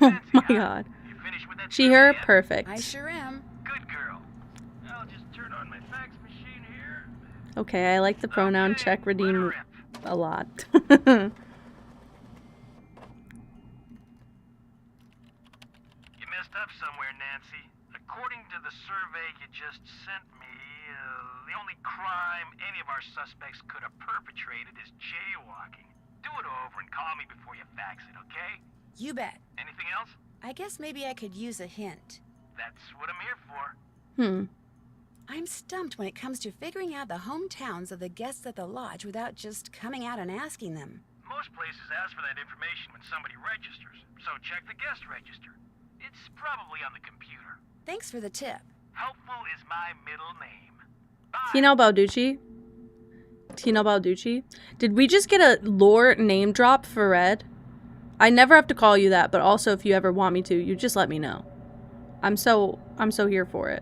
Oh my god. She, her, perfect. I sure am. Good girl. I'll just turn on my fax machine here. Okay, I like the pronoun check redeem a lot. You messed up somewhere, Nancy. According to the survey you just sent me, the only crime any of our suspects could have perpetrated is jaywalking. Do it over and call me before you fax it, okay? You bet. Anything else? I guess maybe I could use a hint. That's what I'm here for. I'm stumped when it comes to figuring out the hometowns of the guests at the lodge without just coming out and asking them. Most places ask for that information when somebody registers, so check the guest register. It's probably on the computer. Thanks for the tip. Helpful is my middle name. Bye. Tino Balducci? Tino Balducci? Did we just get a lore name drop for Red? I never have to call you that, but also if you ever want me to, you just let me know. I'm so here for it.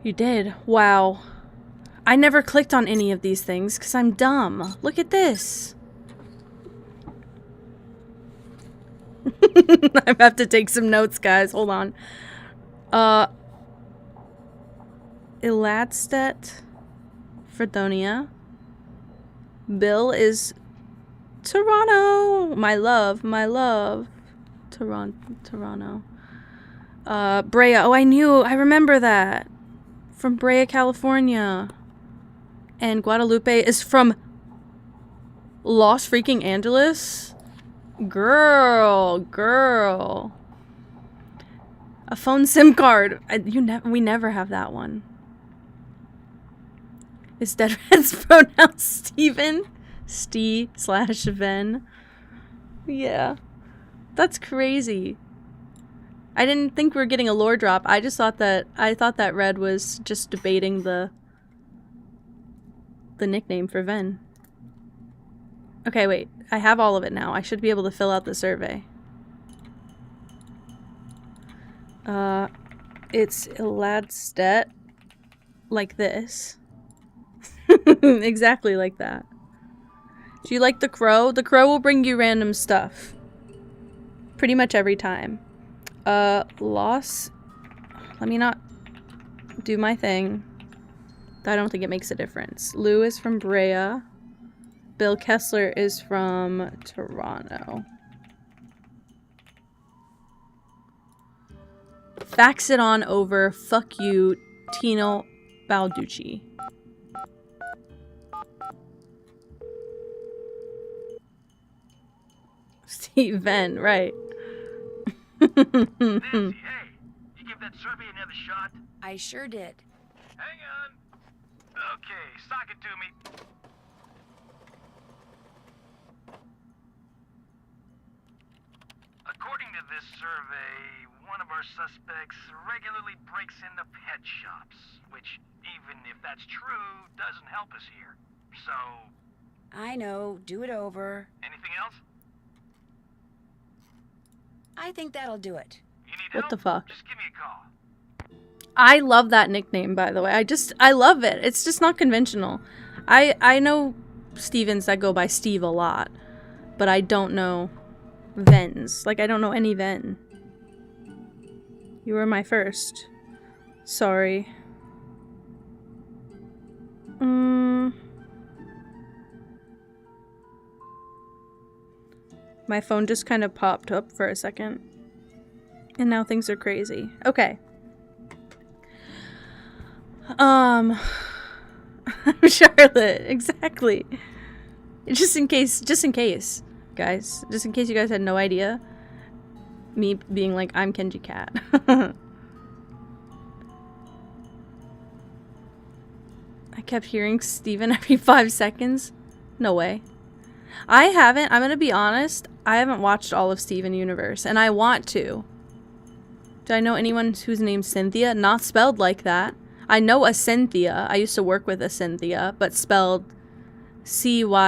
You did? Wow. I never clicked on any of these things because I'm dumb. Look at this. I have to take some notes, guys. Hold on. Eladstedt, Fredonia. Bill is Toronto. My love. Toronto. Brea. Oh, I remember that. From Brea, California. And Guadalupe is from Los freaking Angeles. Girl. A phone SIM card. We never have that one. Is Deadhead's pronoun Steven? Ste/Ven. Yeah. That's crazy. I didn't think we were getting a lore drop. I thought that Red was just debating the nickname for Ven. Okay, wait. I have all of it now. I should be able to fill out the survey. It's Eladstedt. Like this. Exactly like that. Do you like the crow? The crow will bring you random stuff. Pretty much every time. Loss. Let me not do my thing. I don't think it makes a difference. Lou is from Brea. Bill Kessler is from Toronto. Fax it on over. Fuck you, Tino Balducci. Steve Venn, right. Nancy, hey, you give that survey another shot? I sure did. Hang on. Okay, sock it to me. According to this survey, one of our suspects regularly breaks into pet shops, which, even if that's true, doesn't help us here. So... I know. Do it over. Anything else? I think that'll do it. You need What help? the fuck? Just give me a call. I love that nickname, by the way. I love it. It's just not conventional. I know Stevens that go by Steve a lot, but I don't know Vens. Like, I don't know any Ven. You were my first. Sorry. My phone just kind of popped up for a second. And now things are crazy. Okay. Charlotte, exactly. Just in case, guys. Just in case you guys had no idea. Me being like, I'm Kenji Cat. I kept hearing Steven every 5 seconds. No way. I haven't, I'm gonna be honest, I haven't watched all of Steven Universe, and I want to. Do I know anyone whose name's Cynthia? Not spelled like that. I know a Cynthia. I used to work with a Cynthia, but spelled Cynthia.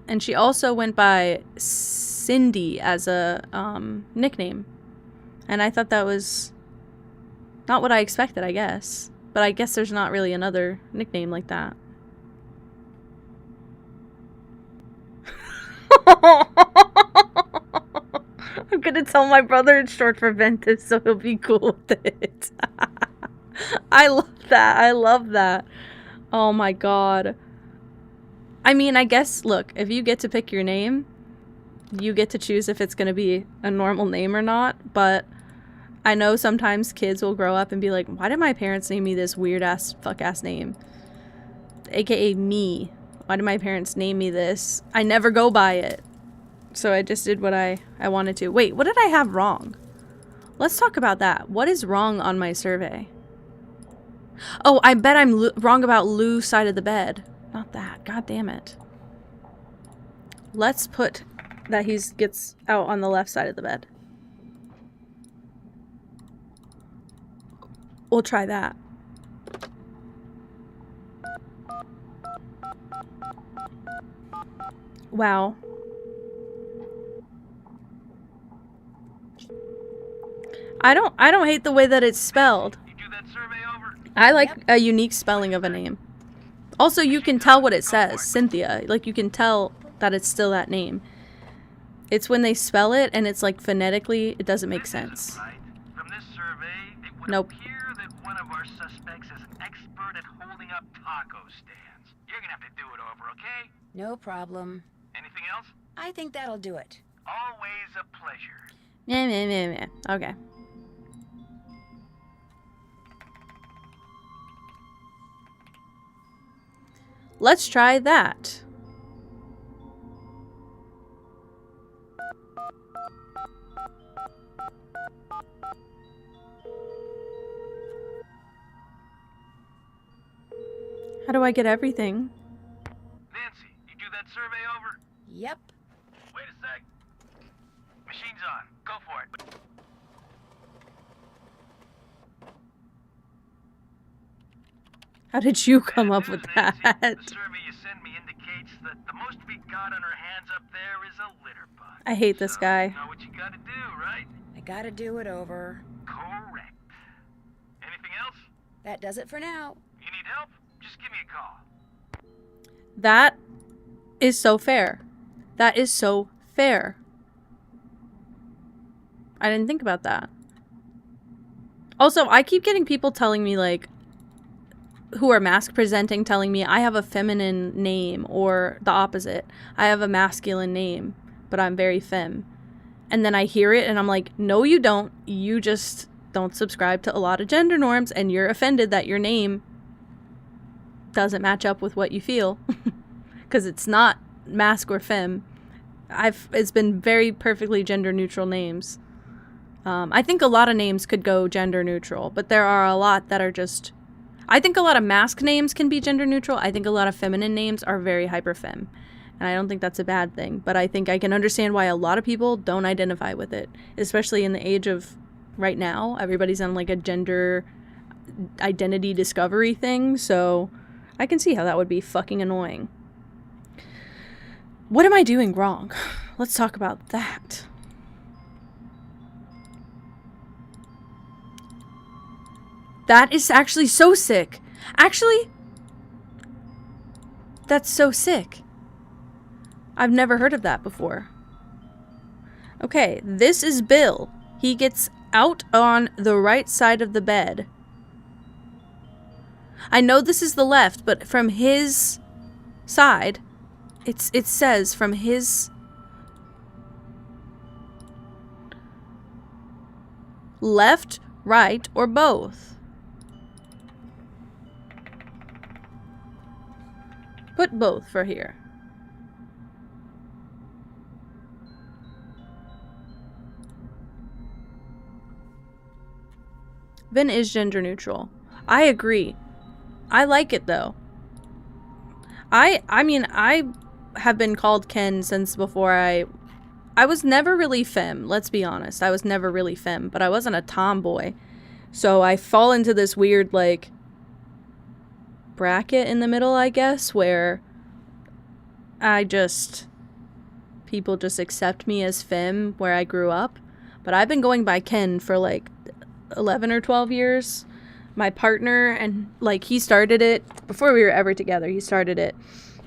And she also went by Cindy as a nickname. And I thought that was not what I expected, I guess. But I guess there's not really another nickname like that. I'm gonna tell my brother it's short for Ventus, so he'll be cool with it. I love that. I love that. Oh my god. I mean, I guess, look, if you get to pick your name, you get to choose if it's gonna be a normal name or not, but I know sometimes kids will grow up and be like, why did my parents name me this weird-ass, fuck-ass name? AKA me. Why did my parents name me this? I never go by it. So I just did what I wanted to. Wait, what did I have wrong? Let's talk about that. What is wrong on my survey? Oh, I bet I'm wrong about Lou's side of the bed. Not that. God damn it. Let's put that he gets out on the left side of the bed. We'll try that. Wow. I don't hate the way that it's spelled. You do that survey over? I like a unique spelling of a name. Also, you can tell what it says, Cynthia. Like, you can tell that it's still that name. It's when they spell it and it's like phonetically, it doesn't make sense. Right. From this survey, it would Nope. appear that one of our suspects is an expert at holding up taco stands. You're gonna have to do it over, okay? No problem. Anything else? I think that'll do it. Always a pleasure. Yeah. Okay. Let's try that. How do I get everything? Nancy, you do that survey over? Yep. Wait a sec. Machine's on. Go for it. How did you come up with that? The survey you send me indicates that the most we got on our hands up there is a litter box. I hate this guy. You know what you gotta do, right? I gotta do it over. Correct. Anything else? That does it for now. You need help? Just give me a call. That is so fair. That is so fair. I didn't think about that. Also, I keep getting people telling me, like, who are mask presenting, telling me I have a feminine name, or the opposite. I have a masculine name, but I'm very femme. And then I hear it and I'm like, no, you don't. You just don't subscribe to a lot of gender norms and you're offended that your name doesn't match up with what you feel. Because it's not masc or femme. It's been very perfectly gender neutral names. I think a lot of names could go gender neutral, but there are a lot that are just... I think a lot of masc names can be gender neutral. I think a lot of feminine names are very hyper femme. And I don't think that's a bad thing. But I think I can understand why a lot of people don't identify with it. Especially in the age of right now. Everybody's on like a gender identity discovery thing. So I can see how that would be fucking annoying. What am I doing wrong? Let's talk about that. That is actually so sick. Actually, that's so sick. I've never heard of that before. Okay, this is Bill. He gets out on the right side of the bed. I know this is the left, but from his side, it says from his left, right, or both. Put both for here. Vin is gender neutral. I agree. I like it though. I mean, I have been called Ken since before I was never really femme, let's be honest. I was never really femme, but I wasn't a tomboy. So I fall into this weird, like, bracket in the middle, I guess, where people just accept me as femme where I grew up. But I've been going by Ken for like 11 or 12 years. My partner, and like, he started it before we were ever together. He started it.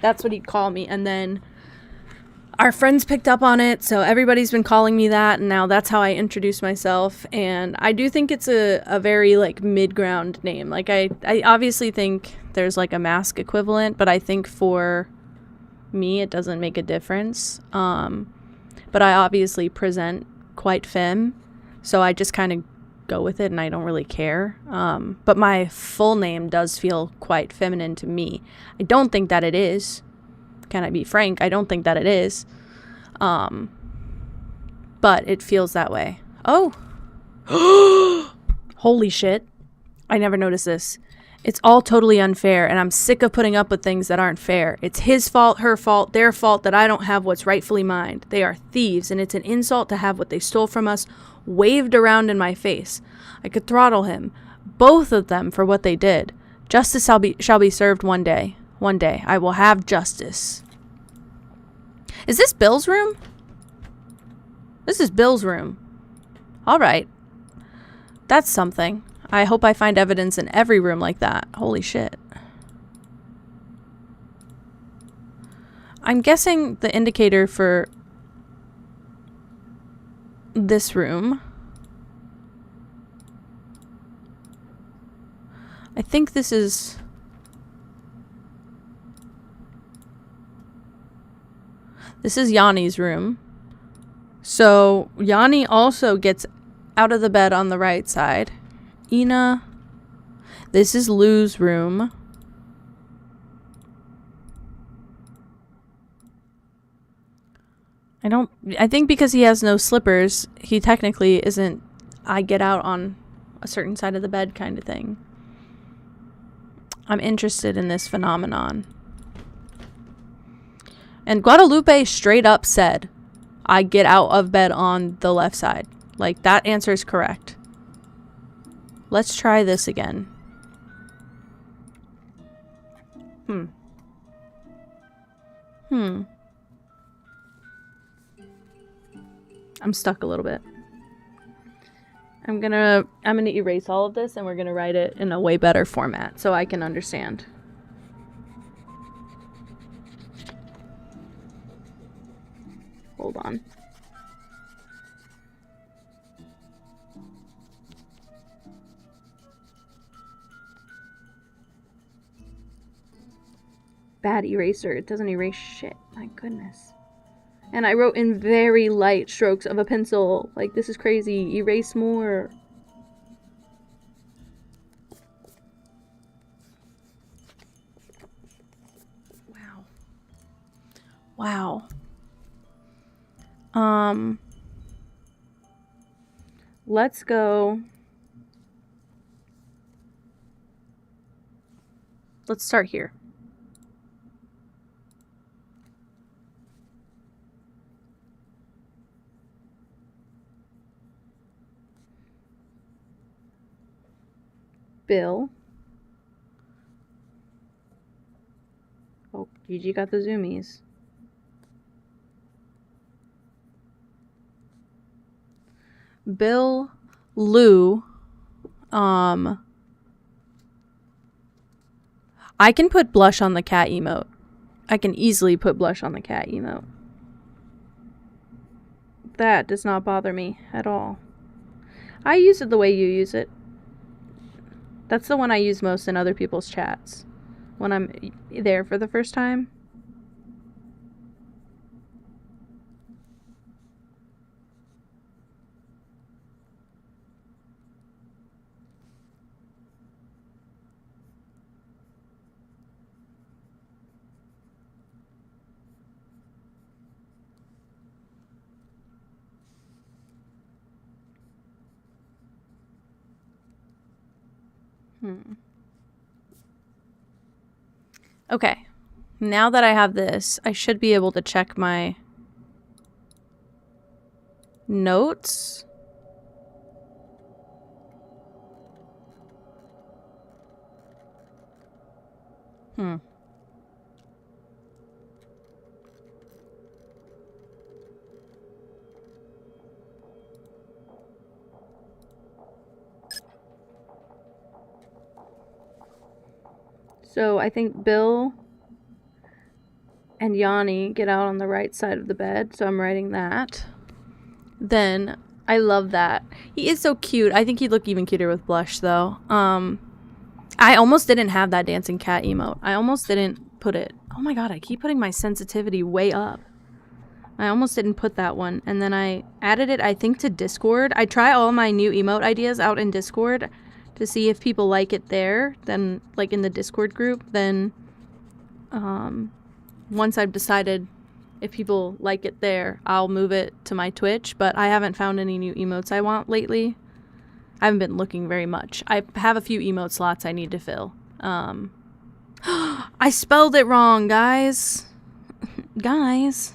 That's what he'd call me. And then our friends picked up on it, so everybody's been calling me that, and now that's how I introduce myself. And I do think it's a very, like, mid-ground name. Like, I obviously think there's, like, a mask equivalent, but I think for me it doesn't make a difference. But I obviously present quite femme, so I just kind of go with it, and I don't really care. But my full name does feel quite feminine to me. I don't think that it is. Can I be frank? I don't think that it is. But it feels that way. Oh. Holy shit. I never noticed this. It's all totally unfair, and I'm sick of putting up with things that aren't fair. It's his fault, her fault, their fault that I don't have what's rightfully mine. They are thieves, and it's an insult to have what they stole from us waved around in my face. I could throttle him, both of them, for what they did. Justice shall be served one day. One day, I will have justice. Is this Bill's room? This is Bill's room. Alright. That's something. I hope I find evidence in every room like that. Holy shit. I'm guessing the indicator for this room. I think this is... This is Yanni's room. So Yanni also gets out of the bed on the right side. Ina. This is Lou's room. I think because he has no slippers, he technically isn't I get out on a certain side of the bed kind of thing. I'm interested in this phenomenon. And Guadalupe straight up said, I get out of bed on the left side. Like, that answer is correct. Let's try this again. I'm stuck a little bit. I'm gonna erase all of this and we're gonna write it in a way better format so I can understand. Hold on. Bad eraser. It doesn't erase shit. My goodness. And I wrote in very light strokes of a pencil. Like, this is crazy. Erase more. Wow. Let's go. Let's start here. Bill. Oh, Gigi got the zoomies. Bill, Lou, I can put blush on the cat emote. I can easily put blush on the cat emote. That does not bother me at all. I use it the way you use it. That's the one I use most in other people's chats when I'm there for the first time. Okay, now that I have this, I should be able to check my notes. So I think Bill and Yanni get out on the right side of the bed, so I'm writing that. Then, I love that. He is so cute. I think he'd look even cuter with blush, though. I almost didn't have that dancing cat emote. I almost didn't put it. Oh my god, I keep putting my sensitivity way up. I almost didn't put that one. And then I added it, I think, to Discord. I try all my new emote ideas out in Discord to see if people like it there, then, like, in the Discord group. Then, once I've decided if people like it there, I'll move it to my Twitch. But I haven't found any new emotes I want lately. I haven't been looking very much. I have a few emote slots I need to fill. I spelled it wrong, guys. Guys.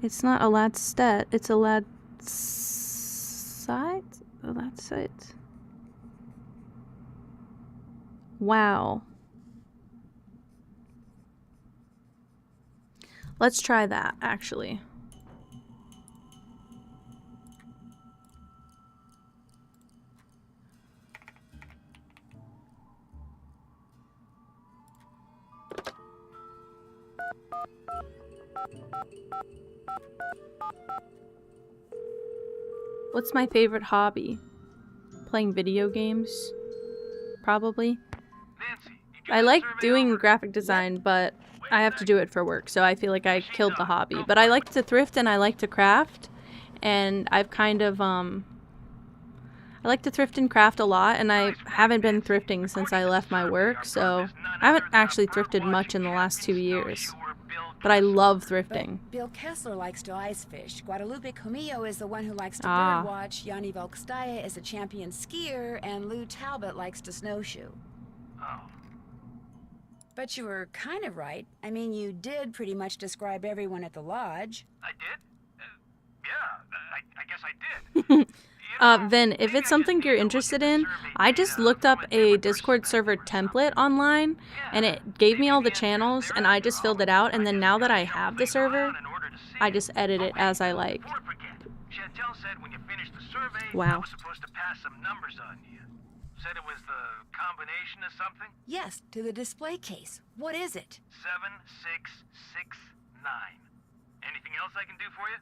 It's not a lad stat, it's a lad site? Oh, that's it. Wow. Let's try that, actually. What's my favorite hobby? Playing video games? Probably. I like doing graphic design, but I have to do it for work, so I feel like I killed the hobby. But I like to thrift and I like to craft, and I've kind of, I like to thrift and craft a lot, and I haven't been thrifting since I left my work, so I haven't actually thrifted much in the last 2 years. but I love thrifting. But Bill Kessler likes to ice fish. Guadalupe Comillo is the one who likes to Ah. birdwatch. Yanni Volkstaya is a champion skier, and Lou Talbot likes to snowshoe. Oh. But you were kind of right. I mean, you did pretty much describe everyone at the lodge. I did? Yeah, I guess I did. Vin, if it's something you're interested in, I just looked up a Discord server template online, and it gave me all the channels, and I just filled it out, and then now that I have the server, I just edit it as I like. Chantel said when you finished the survey, I Wow. was supposed to pass some numbers on you. Said it was the combination of something? Yes, to the display case. What is it? 7669. Anything else I can do for you?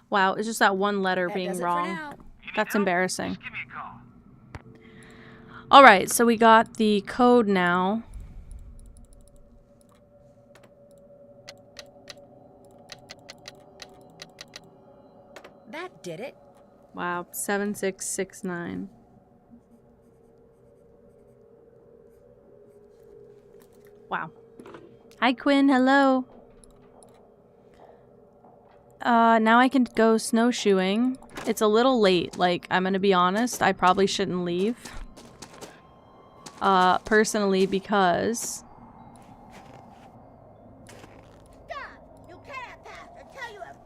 Wow, it's just that one letter That being does it for wrong. now. That's embarrassing. Just give me a call. Alright, so we got the code now. That did it. Wow, 7669. Wow. Hi, Quinn. Hello. Now I can go snowshoeing. It's a little late. Like, I'm gonna be honest. I probably shouldn't leave. Personally, because...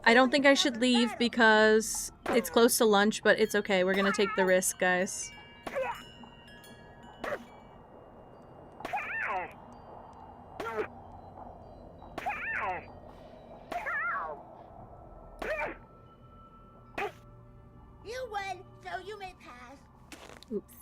I don't think I should leave because it's close to lunch, but it's okay. We're gonna take the risk, guys. You win, so you may pass. Oops.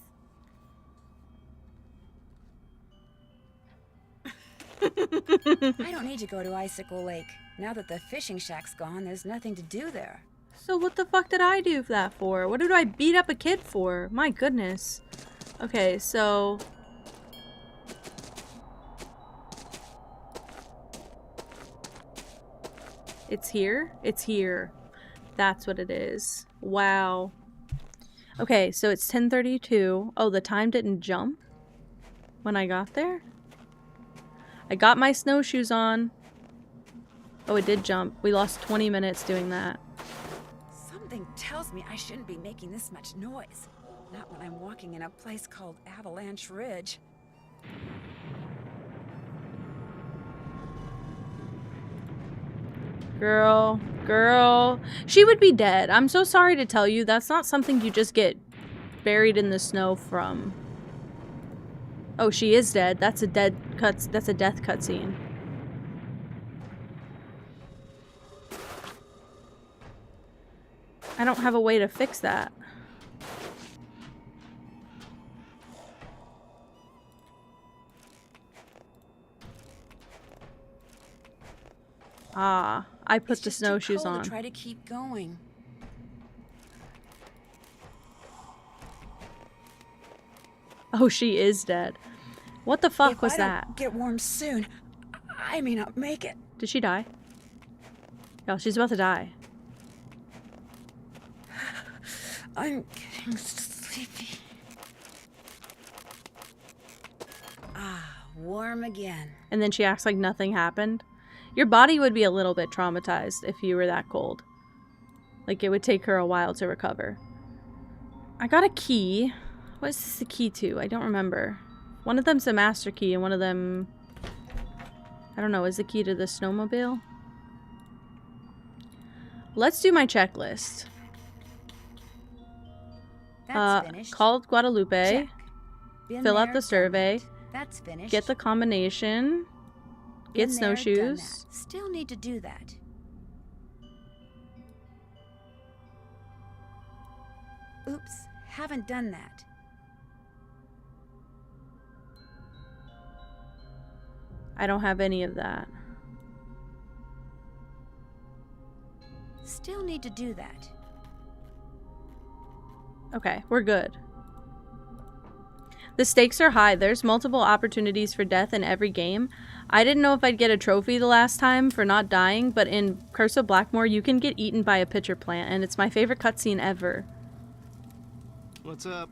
I don't need to go to Icicle Lake. Now that the fishing shack's gone, there's nothing to do there. So what the fuck did I do that for? What did I beat up a kid for? My goodness. Okay, so... It's here? It's here. That's what it is. Wow. Okay, so it's 10:32. Oh, the time didn't jump when I got there? I got my snowshoes on. Oh, it did jump. We lost 20 minutes doing that. Something tells me I shouldn't be making this much noise. Not when I'm walking in a place called Avalanche Ridge. Girl, girl. She would be dead. I'm so sorry to tell you. That's not something you just get buried in the snow from. Oh, she is dead. That's a death cutscene. I don't have a way to fix that. Ah, I put the snowshoes It's too cold on. to try to keep going. Oh, she is dead. What the fuck was If I that? don't get warm soon, I may not make it. Did she die? Oh, she's about to die. I'm getting sleepy. Ah, warm again. And then she acts like nothing happened. Your body would be a little bit traumatized if you were that cold. Like, it would take her a while to recover. I got a key. What is this the key to? I don't remember. One of them's a master key and one of them... I don't know, is the key to the snowmobile? Let's do my checklist. That's finished. Call Guadalupe. Check. Been Fill out there, the done survey. that. That's finished. Get the combination. Get Been there, done snowshoes. that. Still need to do that. Oops, haven't done that. I don't have any of that. Still need to do that. Okay, we're good. The stakes are high. There's multiple opportunities for death in every game. I didn't know if I'd get a trophy the last time for not dying, but in Curse of Blackmore, you can get eaten by a pitcher plant, and it's my favorite cutscene ever. What's up?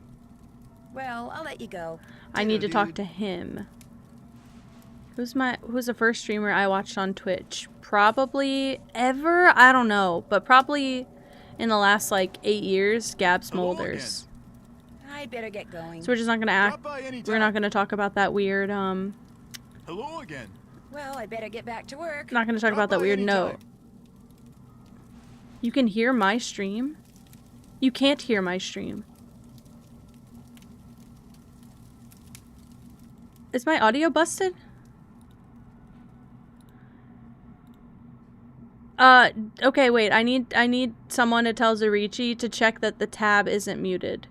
Well, I'll let you go. I need to talk to him. Who's the first streamer I watched on Twitch? Probably ever? I don't know, but probably in the last like 8 years, Gab Smolders. I'd better get going. So we're just not gonna we're not gonna talk about that weird Hello again. Well, I better get back to work. Not gonna talk about that weird note. You can hear my stream? You can't hear my stream. Is my audio busted? Okay, wait. I need someone to tell Zarichi to check that the tab isn't muted.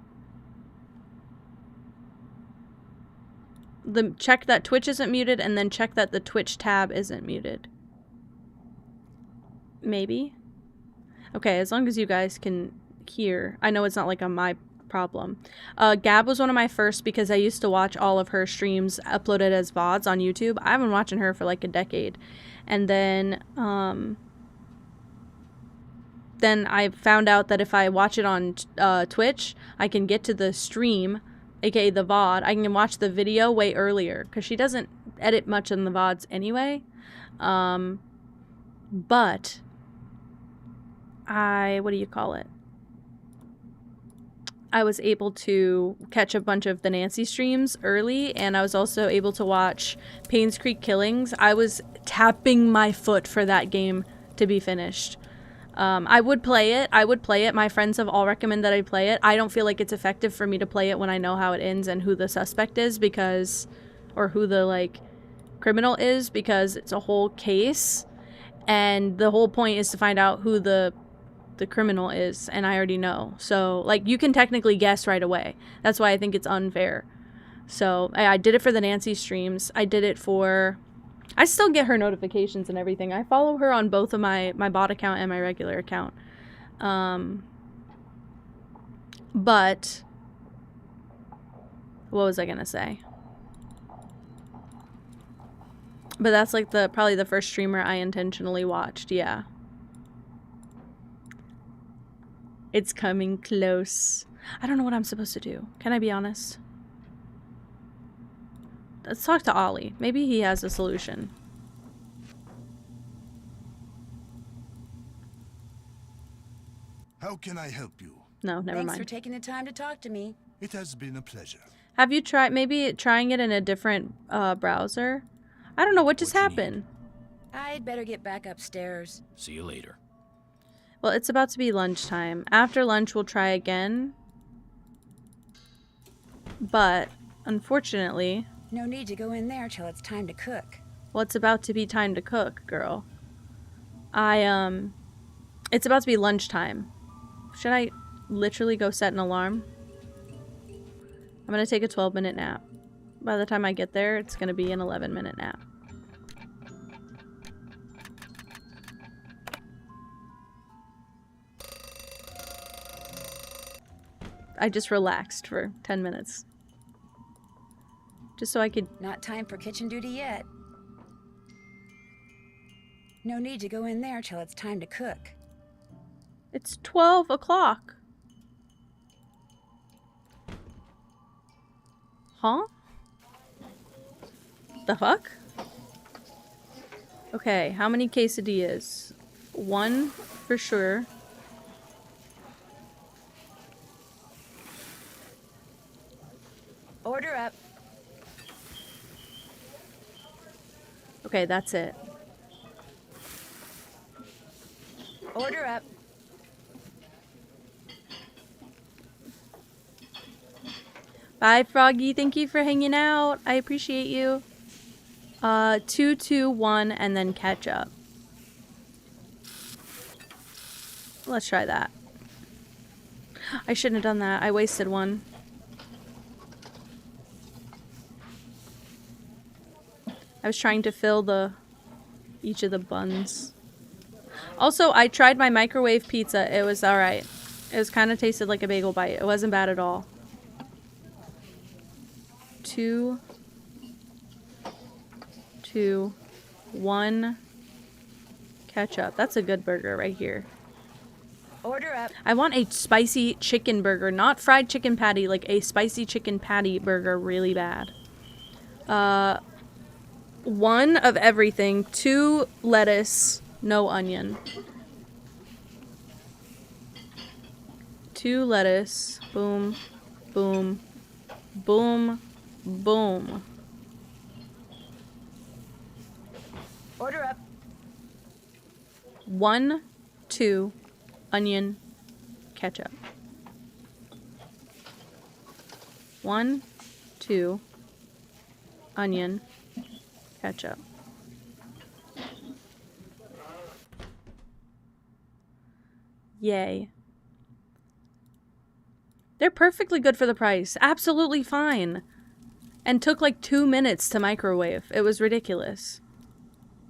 Check that Twitch isn't muted, and then check that the Twitch tab isn't muted. Maybe? Okay, as long as you guys can hear. I know it's not like my problem. Gab was one of my first because I used to watch all of her streams uploaded as VODs on YouTube. I've been watching her for like a decade. And then I found out that if I watch it on Twitch, I can get to the stream, aka the VOD. I can watch the video way earlier because she doesn't edit much in the VODs anyway. But what do you call it? I was able to catch a bunch of the Nancy streams early, and I was also able to watch Payne's Creek Killings. I was tapping my foot for that game to be finished. I would play it. My friends have all recommended that I play it. I don't feel like it's effective for me to play it when I know how it ends and who the suspect is or who the, like, criminal is, because it's a whole case. And the whole point is to find out who the criminal is, and I already know. So, like, you can technically guess right away. That's why I think it's unfair. So, I did it for the Nancy streams. I did it for... I still get her notifications and everything. I follow her on both of my bot account and my regular account. But... what was I gonna say? But that's, like, probably the first streamer I intentionally watched, yeah. It's coming close. I don't know what I'm supposed to do. Can I be honest? Let's talk to Ollie. Maybe he has a solution. How can I help you? No, never mind. Thanks for taking the time to talk to me. It has been a pleasure. Have you tried trying it in a different browser? I don't know what just happened. I'd better get back upstairs. See you later. Well, it's about to be lunchtime. After lunch, we'll try again. But, unfortunately... no need to go in there till it's time to cook. Well, it's about to be time to cook, girl. It's about to be lunchtime. Should I literally go set an alarm? I'm gonna take a 12-minute nap. By the time I get there, it's gonna be an 11-minute nap. I just relaxed for 10 minutes. Just so I could... not time for kitchen duty yet. No need to go in there till it's time to cook. It's 12 o'clock. Huh? The fuck? Okay, how many quesadillas? 1 for sure. Order up. Okay, that's it. Order up. Bye, Froggy. Thank you for hanging out. I appreciate you. 2, 2, 1, and then ketchup. Let's try that. I shouldn't have done that. I wasted one. I was trying to fill each of the buns. Also, I tried my microwave pizza. It was alright. It was kind of tasted like a bagel bite. It wasn't bad at all. 2, 2, 1 ketchup. That's a good burger right here. Order up. I want a spicy chicken burger, not fried chicken patty, like a spicy chicken patty burger really bad. 1 of everything, 2 lettuce, no onion. 2 lettuce, boom, boom, boom, boom. Order up. 1, 2, onion, ketchup. 1, 2, onion, ketchup. Yay. They're perfectly good for the price. Absolutely fine. And took like 2 minutes to microwave. It was ridiculous.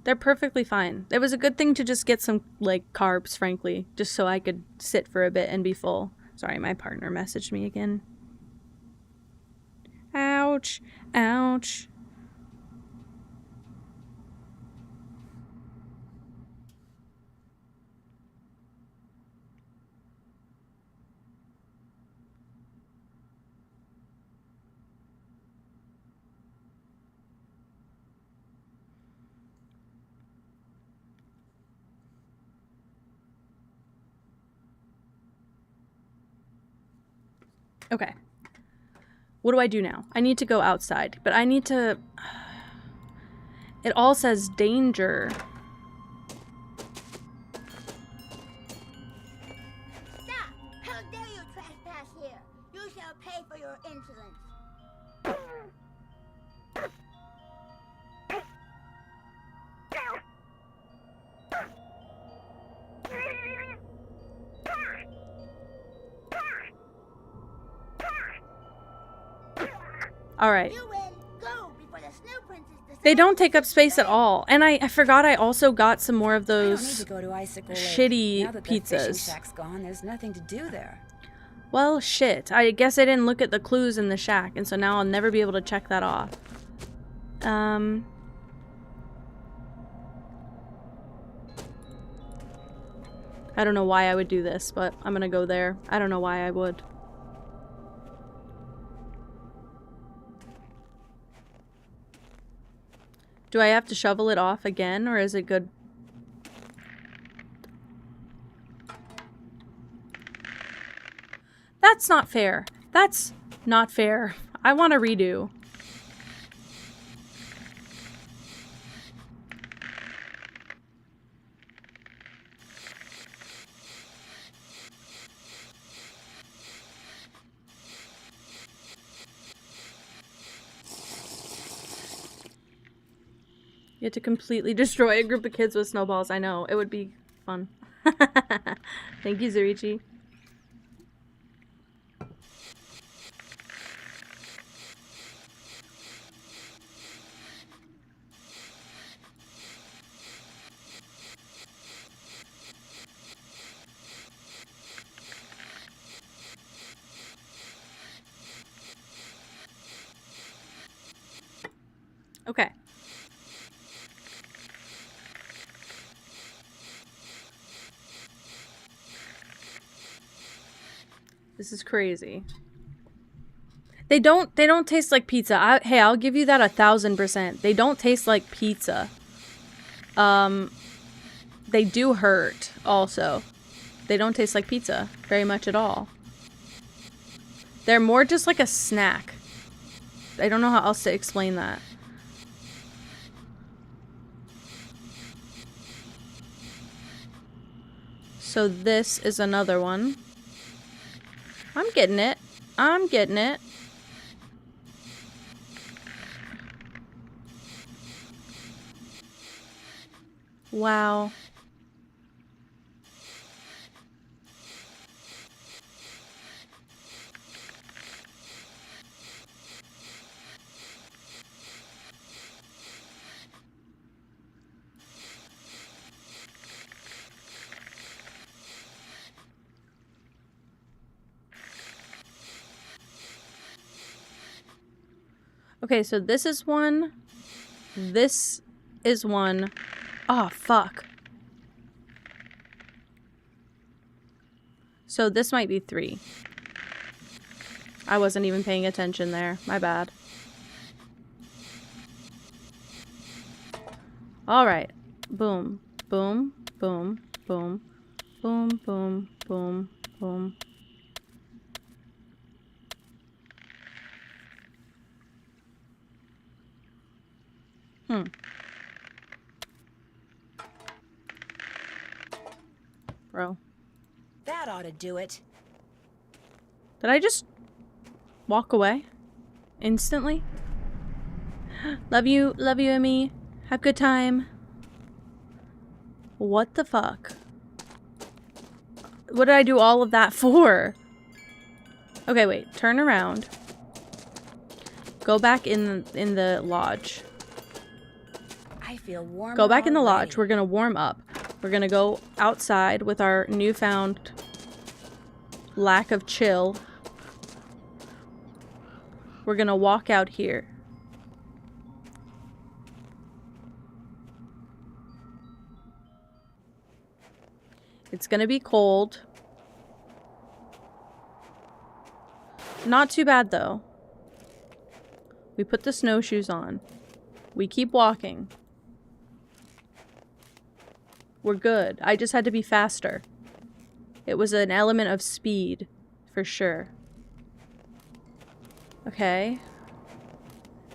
They're perfectly fine. It was a good thing to just get some, like, carbs, frankly. Just so I could sit for a bit and be full. Sorry, my partner messaged me again. Ouch. Ouch. Okay. What do I do now? I need to go outside, but I need to... It all says danger. Stop! How dare you trespass here? You shall pay for your insolence. All right. You win. Go before the Snow Princess decides. They don't take up space at all. And I forgot I also got some more of I don't need those to go to Icicle Lake. shitty Now that the fishing pizzas. shack's gone, there's nothing to do there. Well, shit. I guess I didn't look at the clues in the shack, and so now I'll never be able to check that off. I don't know why I would do this, but I'm gonna go there. I don't know why I would. Do I have to shovel it off again, or is it good? That's not fair. That's not fair. I want a redo. You had to completely destroy a group of kids with snowballs. I know. It would be fun. Thank you, Zurichi. Okay. This is crazy. They don't taste like pizza. Hey, I'll give you that 1000%. They don't taste like pizza. They do hurt also. They don't taste like pizza very much at all. They're more just like a snack. I don't know how else to explain that. So this is another one. I'm getting it. I'm getting it. Wow. Okay, so this is one. This is one. Oh, fuck. So this might be 3. I wasn't even paying attention there. My bad. Alright. Boom. Boom. Boom. Boom. Boom. Boom. Boom. Boom. Bro. That ought to do it. Did I just walk away? Instantly? Love you, Emmy. Have a good time. What the fuck? What did I do all of that for? Okay, wait. Turn around. Go back in the lodge. I feel warm. Go back in the lodge. We're gonna warm up. We're gonna go outside with our newfound lack of chill. We're gonna walk out here. It's gonna be cold. Not too bad though. We put the snowshoes on. We keep walking. We're good. I just had to be faster. It was an element of speed, for sure. Okay.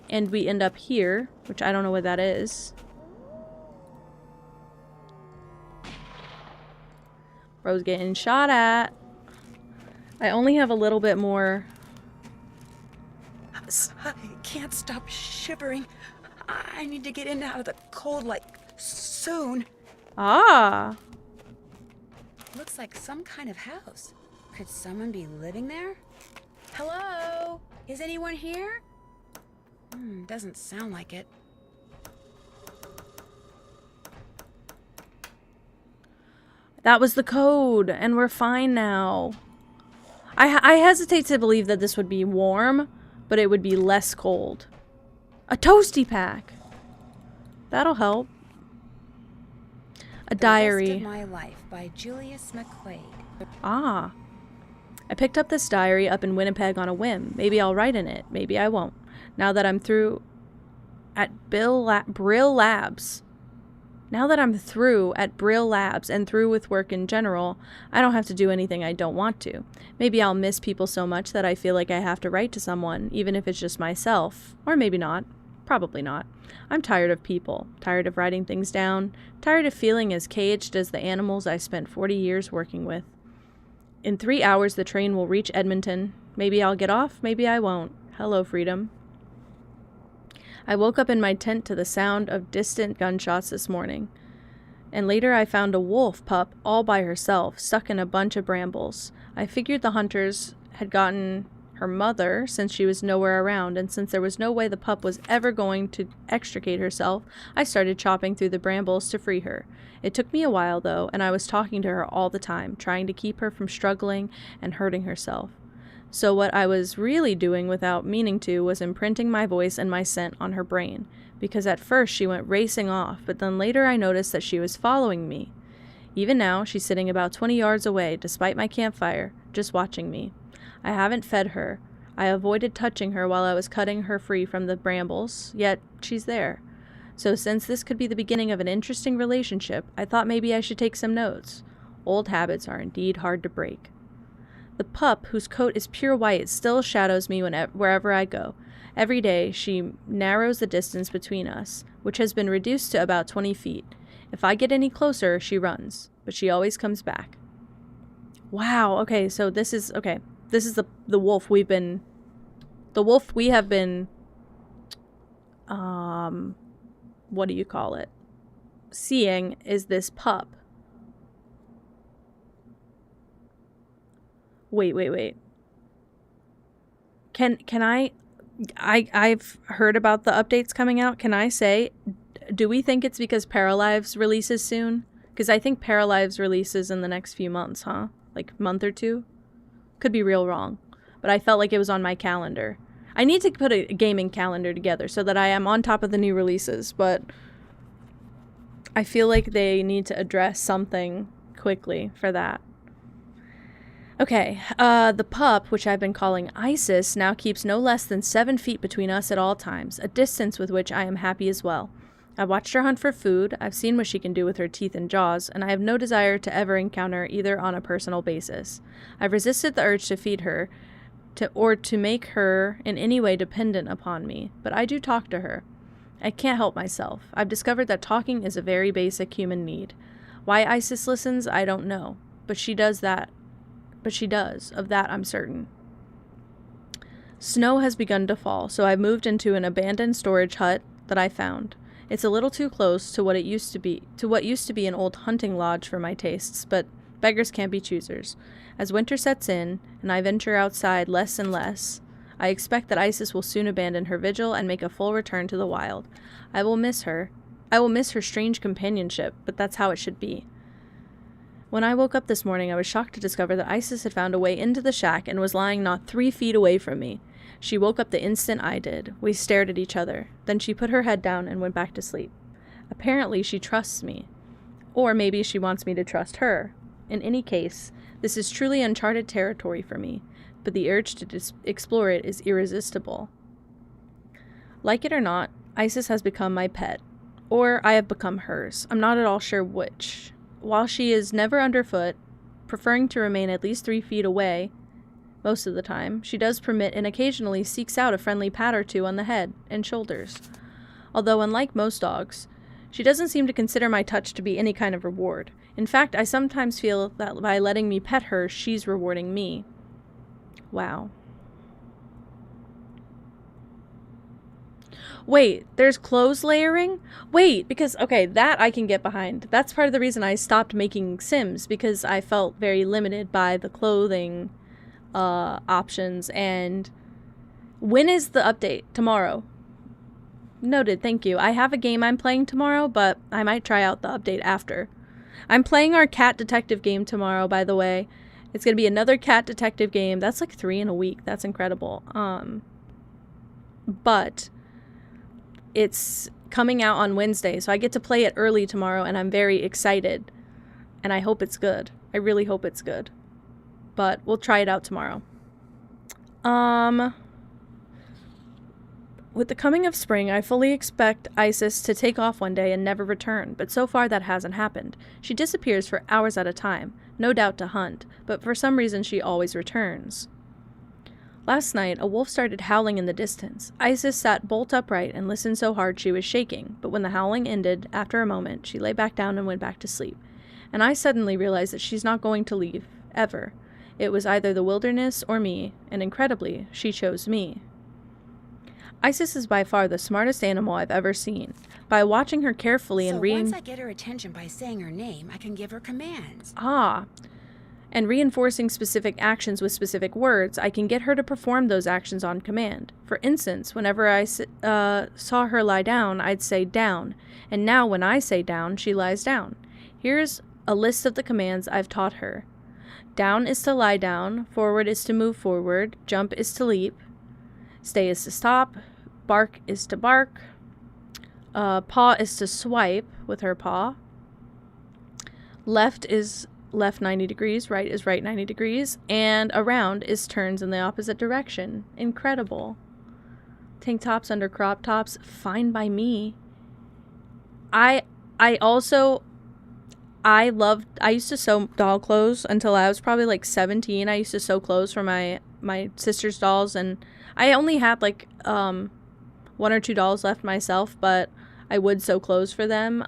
And we end up here, which I don't know what that is. Bro's getting shot at. I only have a little bit more. I can't stop shivering. I need to get in and out of the cold, like, soon. Ah. Looks like some kind of house. Could someone be living there? Hello? Is anyone here? Doesn't sound like it. That was the code, and we're fine now. I hesitate to believe that this would be warm, but it would be less cold. A toasty pack. That'll help. A diary. The Rest of My Life by Julius McQuaid. Ah. I picked up this diary up in Winnipeg on a whim. Maybe I'll write in it. Maybe I won't. Now that I'm through at Brill Labs. Now that I'm through at Brill Labs and through with work in general, I don't have to do anything I don't want to. Maybe I'll miss people so much that I feel like I have to write to someone, even if it's just myself. Or maybe not. Probably not. I'm tired of people. Tired of writing things down. Tired of feeling as caged as the animals I spent 40 years working with. In 3 hours, the train will reach Edmonton. Maybe I'll get off, maybe I won't. Hello, freedom. I woke up in my tent to the sound of distant gunshots this morning. And later I found a wolf pup all by herself, stuck in a bunch of brambles. I figured the hunters had gotten her mother since she was nowhere around, and since there was no way the pup was ever going to extricate herself, I started chopping through the brambles to free her. It took me a while, though, and I was talking to her all the time, trying to keep her from struggling and hurting herself. So what I was really doing without meaning to was imprinting my voice and my scent on her brain, because at first she went racing off, but then later I noticed that she was following me. Even now, she's sitting about 20 yards away, despite my campfire, just watching me. I haven't fed her. I avoided touching her while I was cutting her free from the brambles, yet she's there. So since this could be the beginning of an interesting relationship, I thought maybe I should take some notes. Old habits are indeed hard to break. The pup, whose coat is pure white, still shadows me wherever I go. Every day, she narrows the distance between us, which has been reduced to about 20 feet. If I get any closer, she runs, but she always comes back. Wow, okay, so this is the wolf we have been, what do you call it? Seeing is this pup. Wait. Can I've heard about the updates coming out. Can I say, do we think it's because Paralives releases soon? Because I think Paralives releases in the next few months, huh? Like month or two? Could be real wrong. But I felt like it was on my calendar. I need to put a gaming calendar together so that I am on top of the new releases, but I feel like they need to address something quickly for that. Okay, the pup, which I've been calling Isis, now keeps no less than 7 feet between us at all times, a distance with which I am happy as well. I've watched her hunt for food, I've seen what she can do with her teeth and jaws, and I have no desire to ever encounter her either on a personal basis. I've resisted the urge to feed her, or to make her in any way dependent upon me, but I do talk to her. I can't help myself. I've discovered that talking is a very basic human need. Why Isis listens, I don't know, but she does, of that I'm certain. Snow has begun to fall, so I've moved into an abandoned storage hut that I found. It's a little too close to what used to be an old hunting lodge for my tastes, but beggars can't be choosers. As winter sets in, and I venture outside less and less, I expect that Isis will soon abandon her vigil and make a full return to the wild. I will miss her. I will miss her strange companionship, but that's how it should be. When I woke up this morning, I was shocked to discover that Isis had found a way into the shack and was lying not 3 feet away from me. She woke up the instant I did. We stared at each other. Then she put her head down and went back to sleep. Apparently, she trusts me. Or maybe she wants me to trust her. In any case, this is truly uncharted territory for me, but the urge to explore it is irresistible. Like it or not, Isis has become my pet. Or I have become hers. I'm not at all sure which. While she is never underfoot, preferring to remain at least 3 feet away most of the time, she does permit and occasionally seeks out a friendly pat or two on the head and shoulders. Although unlike most dogs, she doesn't seem to consider my touch to be any kind of reward. In fact, I sometimes feel that by letting me pet her, she's rewarding me. Wow. Wait, there's clothes layering? Wait, because, okay, that I can get behind. That's part of the reason I stopped making Sims, because I felt very limited by the clothing options. And when is the update? Tomorrow. Noted, thank you. I have a game I'm playing tomorrow, but I might try out the update after. I'm playing our cat detective game tomorrow, by the way. It's going to be another cat detective game. That's like 3 in a week. That's incredible. But it's coming out on Wednesday, so I get to play it early tomorrow, and I'm very excited. And I hope it's good. I really hope it's good. But we'll try it out tomorrow. With the coming of spring, I fully expect Isis to take off one day and never return, but so far that hasn't happened. She disappears for hours at a time, no doubt to hunt, but for some reason she always returns. Last night, a wolf started howling in the distance. Isis sat bolt upright and listened so hard she was shaking, but when the howling ended, after a moment, she lay back down and went back to sleep. And I suddenly realized that she's not going to leave, ever. It was either the wilderness or me, and incredibly, she chose me. Isis is by far the smartest animal I've ever seen. By watching her carefully and once I get her attention by saying her name, I can give her commands. And reinforcing specific actions with specific words, I can get her to perform those actions on command. For instance, whenever I saw her lie down, I'd say down, and now when I say down, she lies down. Here's a list of the commands I've taught her. Down is to lie down, forward is to move forward, jump is to leap, stay is to stop, bark is to bark, paw is to swipe with her paw, left is left 90 degrees, right is right 90 degrees, and around is turns in the opposite direction. Incredible. Tank tops under crop tops, fine by me. I used to sew doll clothes until I was probably like 17. I used to sew clothes for my sister's dolls, and I only had like 1 or 2 dolls left myself, but I would sew clothes for them.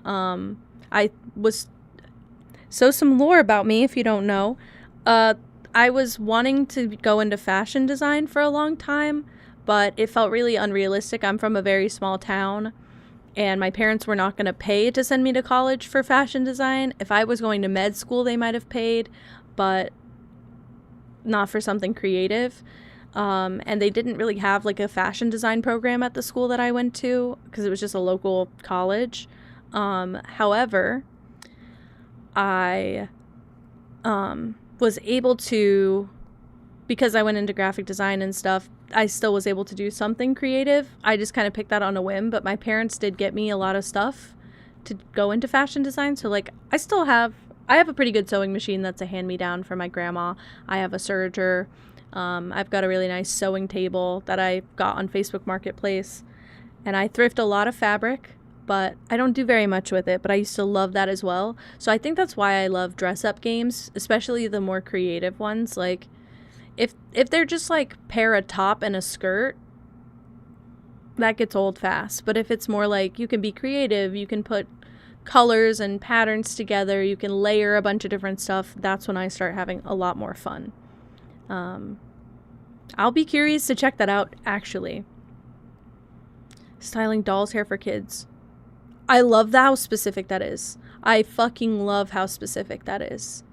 So some lore about me, if you don't know. I was wanting to go into fashion design for a long time, but it felt really unrealistic. I'm from a very small town, and my parents were not going to pay to send me to college for fashion design. If I was going to med school, they might have paid, but not for something creative. And they didn't really have like a fashion design program at the school that I went to because it was just a local college. However, I was able to, because I went into graphic design and stuff, I still was able to do something creative. I just kind of picked that on a whim, but my parents did get me a lot of stuff to go into fashion design. So like I I have a pretty good sewing machine that's a hand-me-down from my grandma. I have a serger. I've got a really nice sewing table that I got on Facebook Marketplace. And I thrift a lot of fabric, but I don't do very much with it, but I used to love that as well. So I think that's why I love dress-up games, especially the more creative ones. Like, if they're just like pair a top and a skirt, that gets old fast. But if it's more like you can be creative, you can put colors and patterns together, you can layer a bunch of different stuff, that's when I start having a lot more fun. I'll be curious to check that out, actually. Styling doll's hair for kids. I love how specific that is. I fucking love how specific that is.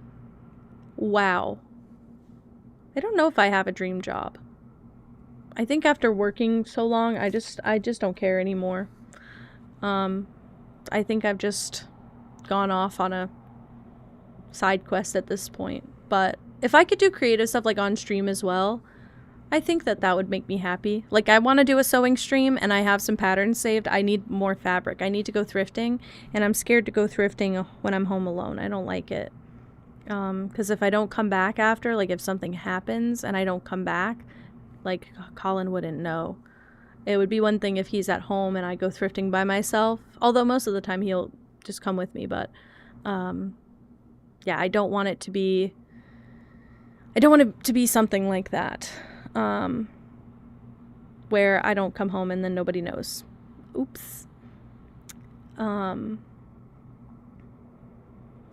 Wow. I don't know if I have a dream job. I think after working so long, I just don't care anymore. I think I've just gone off on a side quest at this point. But if I could do creative stuff like on stream as well, I think that would make me happy. Like, I want to do a sewing stream and I have some patterns saved. I need more fabric. I need to go thrifting, and I'm scared to go thrifting when I'm home alone. I don't like it. Because if I don't come back after, like if something happens and I don't come back, like Colin wouldn't know. It would be one thing if he's at home and I go thrifting by myself, although most of the time he'll just come with me. But yeah, I don't want it to be something like that. Where I don't come home and then nobody knows. Oops.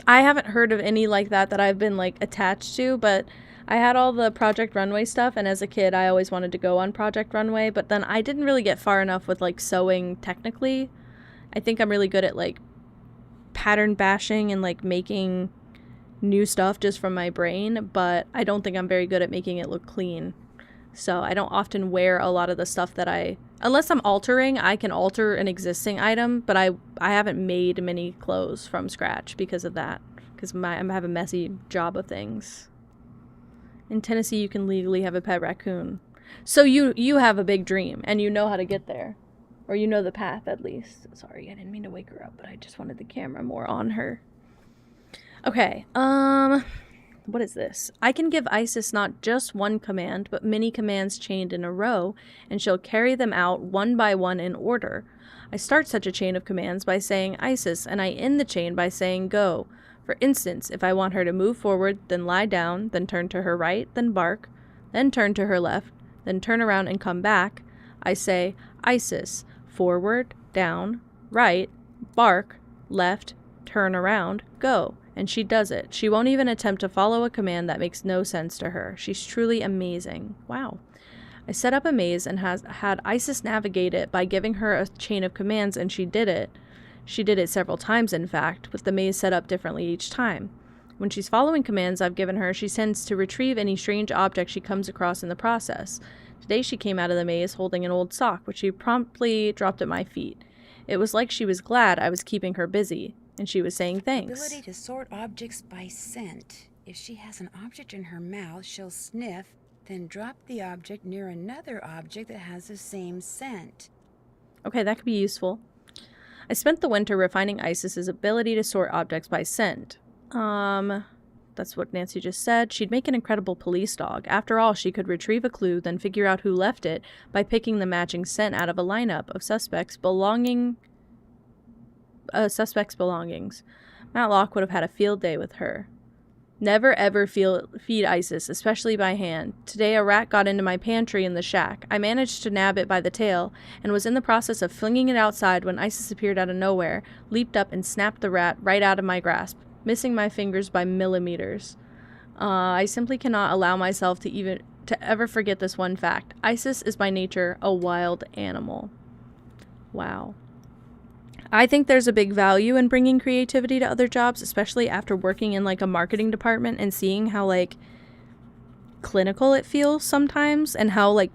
I haven't heard of any like that I've been like attached to, but I had all the Project Runway stuff, and as a kid I always wanted to go on Project Runway, but then I didn't really get far enough with like sewing technically. I think I'm really good at like pattern bashing and like making new stuff just from my brain, but I don't think I'm very good at making it look clean. So I don't often wear a lot of the stuff that unless I'm altering, I can alter an existing item, but I haven't made many clothes from scratch because of that, because I have a messy job of things. In Tennessee, you can legally have a pet raccoon. So you have a big dream, and you know how to get there. Or you know the path, at least. Sorry, I didn't mean to wake her up, but I just wanted the camera more on her. Okay, what is this? I can give Isis not just one command, but many commands chained in a row, and she'll carry them out one by one in order. I start such a chain of commands by saying Isis, and I end the chain by saying go. For instance, if I want her to move forward, then lie down, then turn to her right, then bark, then turn to her left, then turn around and come back, I say Isis, forward, down, right, bark, left, turn around, go. And she does it. She won't even attempt to follow a command that makes no sense to her. She's truly amazing. Wow. I set up a maze and had Isis navigate it by giving her a chain of commands, and she did it. She did it several times, in fact, with the maze set up differently each time. When she's following commands I've given her, she tends to retrieve any strange object she comes across in the process. Today she came out of the maze holding an old sock, which she promptly dropped at my feet. It was like she was glad I was keeping her busy, and she was saying thanks. Ability to sort objects by scent. If she has an object in her mouth, she'll sniff, then drop the object near another object that has the same scent. Okay, that could be useful. I spent the winter refining Isis's ability to sort objects by scent. That's what Nancy just said. She'd make an incredible police dog. After all, she could retrieve a clue, then figure out who left it by picking the matching scent out of a lineup of suspects' belongings. Matlock would have had a field day with her. Never ever feed Isis, especially by hand. Today a rat got into my pantry in the shack. I managed to nab it by the tail, and was in the process of flinging it outside when Isis appeared out of nowhere, leaped up and snapped the rat right out of my grasp, missing my fingers by millimeters. I simply cannot allow myself to ever forget this one fact. Isis is by nature a wild animal. Wow. I think there's a big value in bringing creativity to other jobs, especially after working in like a marketing department and seeing how like clinical it feels sometimes, and how like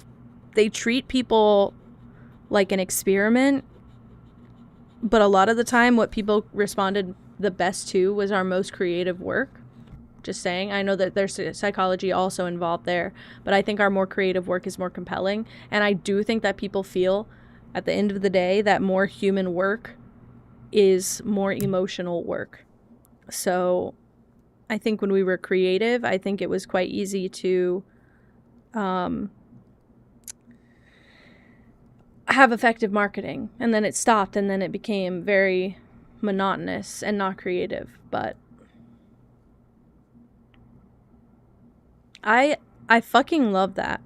they treat people like an experiment. But a lot of the time what people responded the best to was our most creative work. Just saying. I know that there's psychology also involved there, but I think our more creative work is more compelling. And I do think that people feel at the end of the day that more human work is more emotional work. So I think when we were creative, I think it was quite easy to have effective marketing. And then it stopped, and then it became very monotonous and not creative. But I fucking love that.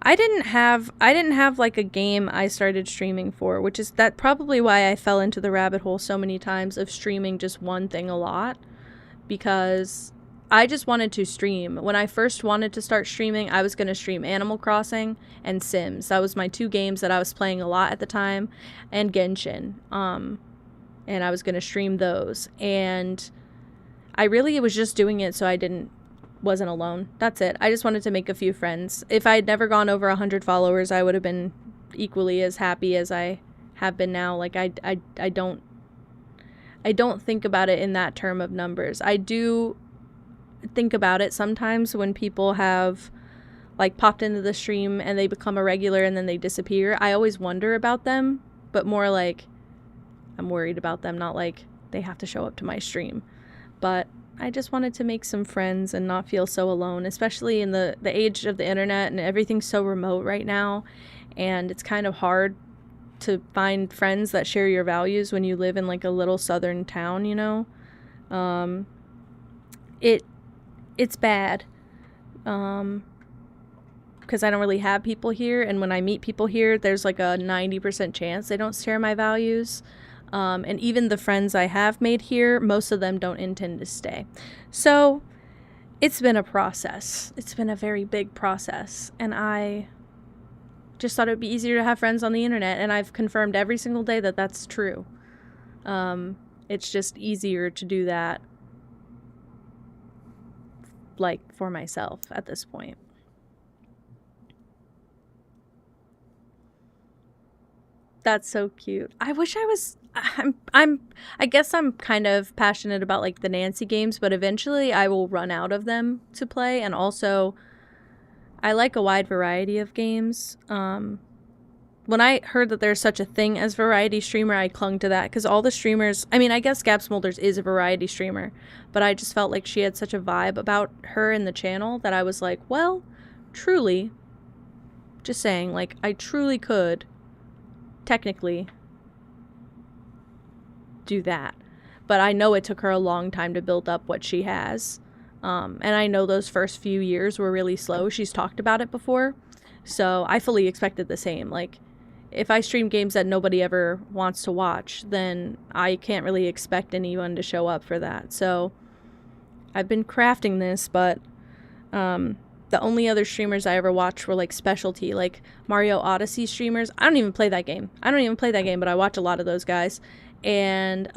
I didn't have like a game I started streaming for, which is that probably why I fell into the rabbit hole so many times of streaming just one thing a lot, because I just wanted to stream. When I first wanted to start streaming, I was going to stream Animal Crossing and Sims. That was my 2 games that I was playing a lot at the time, and Genshin. And I was going to stream those. And I really was just doing it so I wasn't alone. That's it. I just wanted to make a few friends. If I had never gone over 100 followers, I would have been equally as happy as I have been now. Like, I don't think about it in that term of numbers. I do think about it sometimes when people have like popped into the stream and they become a regular and then they disappear. I always wonder about them, but more like I'm worried about them, not like they have to show up to my stream. But I just wanted to make some friends and not feel so alone, especially in the age of the internet, and everything's so remote right now, and it's kind of hard to find friends that share your values when you live in like a little southern town, you know. It's bad because I don't really have people here, and when I meet people here, there's like a 90% chance they don't share my values. And even the friends I have made here, most of them don't intend to stay. So it's been a process. It's been a very big process. And I just thought it would be easier to have friends on the internet. And I've confirmed every single day that that's true. It's just easier to do that, like, for myself at this point. That's so cute. I wish I was... I guess I'm kind of passionate about like the Nancy games, but eventually I will run out of them to play. And also I like a wide variety of games. When I heard that there's such a thing as variety streamer, I clung to that because all the streamers, I mean, I guess Gab Smolders is a variety streamer, but I just felt like she had such a vibe about her in the channel that I was like, well, truly, just saying, like, I truly could technically do that, but I know it took her a long time to build up what she has, and I know those first few years were really slow. She's talked about it before, so I fully expected the same. Like, if I stream games that nobody ever wants to watch, then I can't really expect anyone to show up for that. So I've been crafting this, but the only other streamers I ever watched were like specialty, like Mario Odyssey streamers. I don't even play that game, but I watch a lot of those guys. And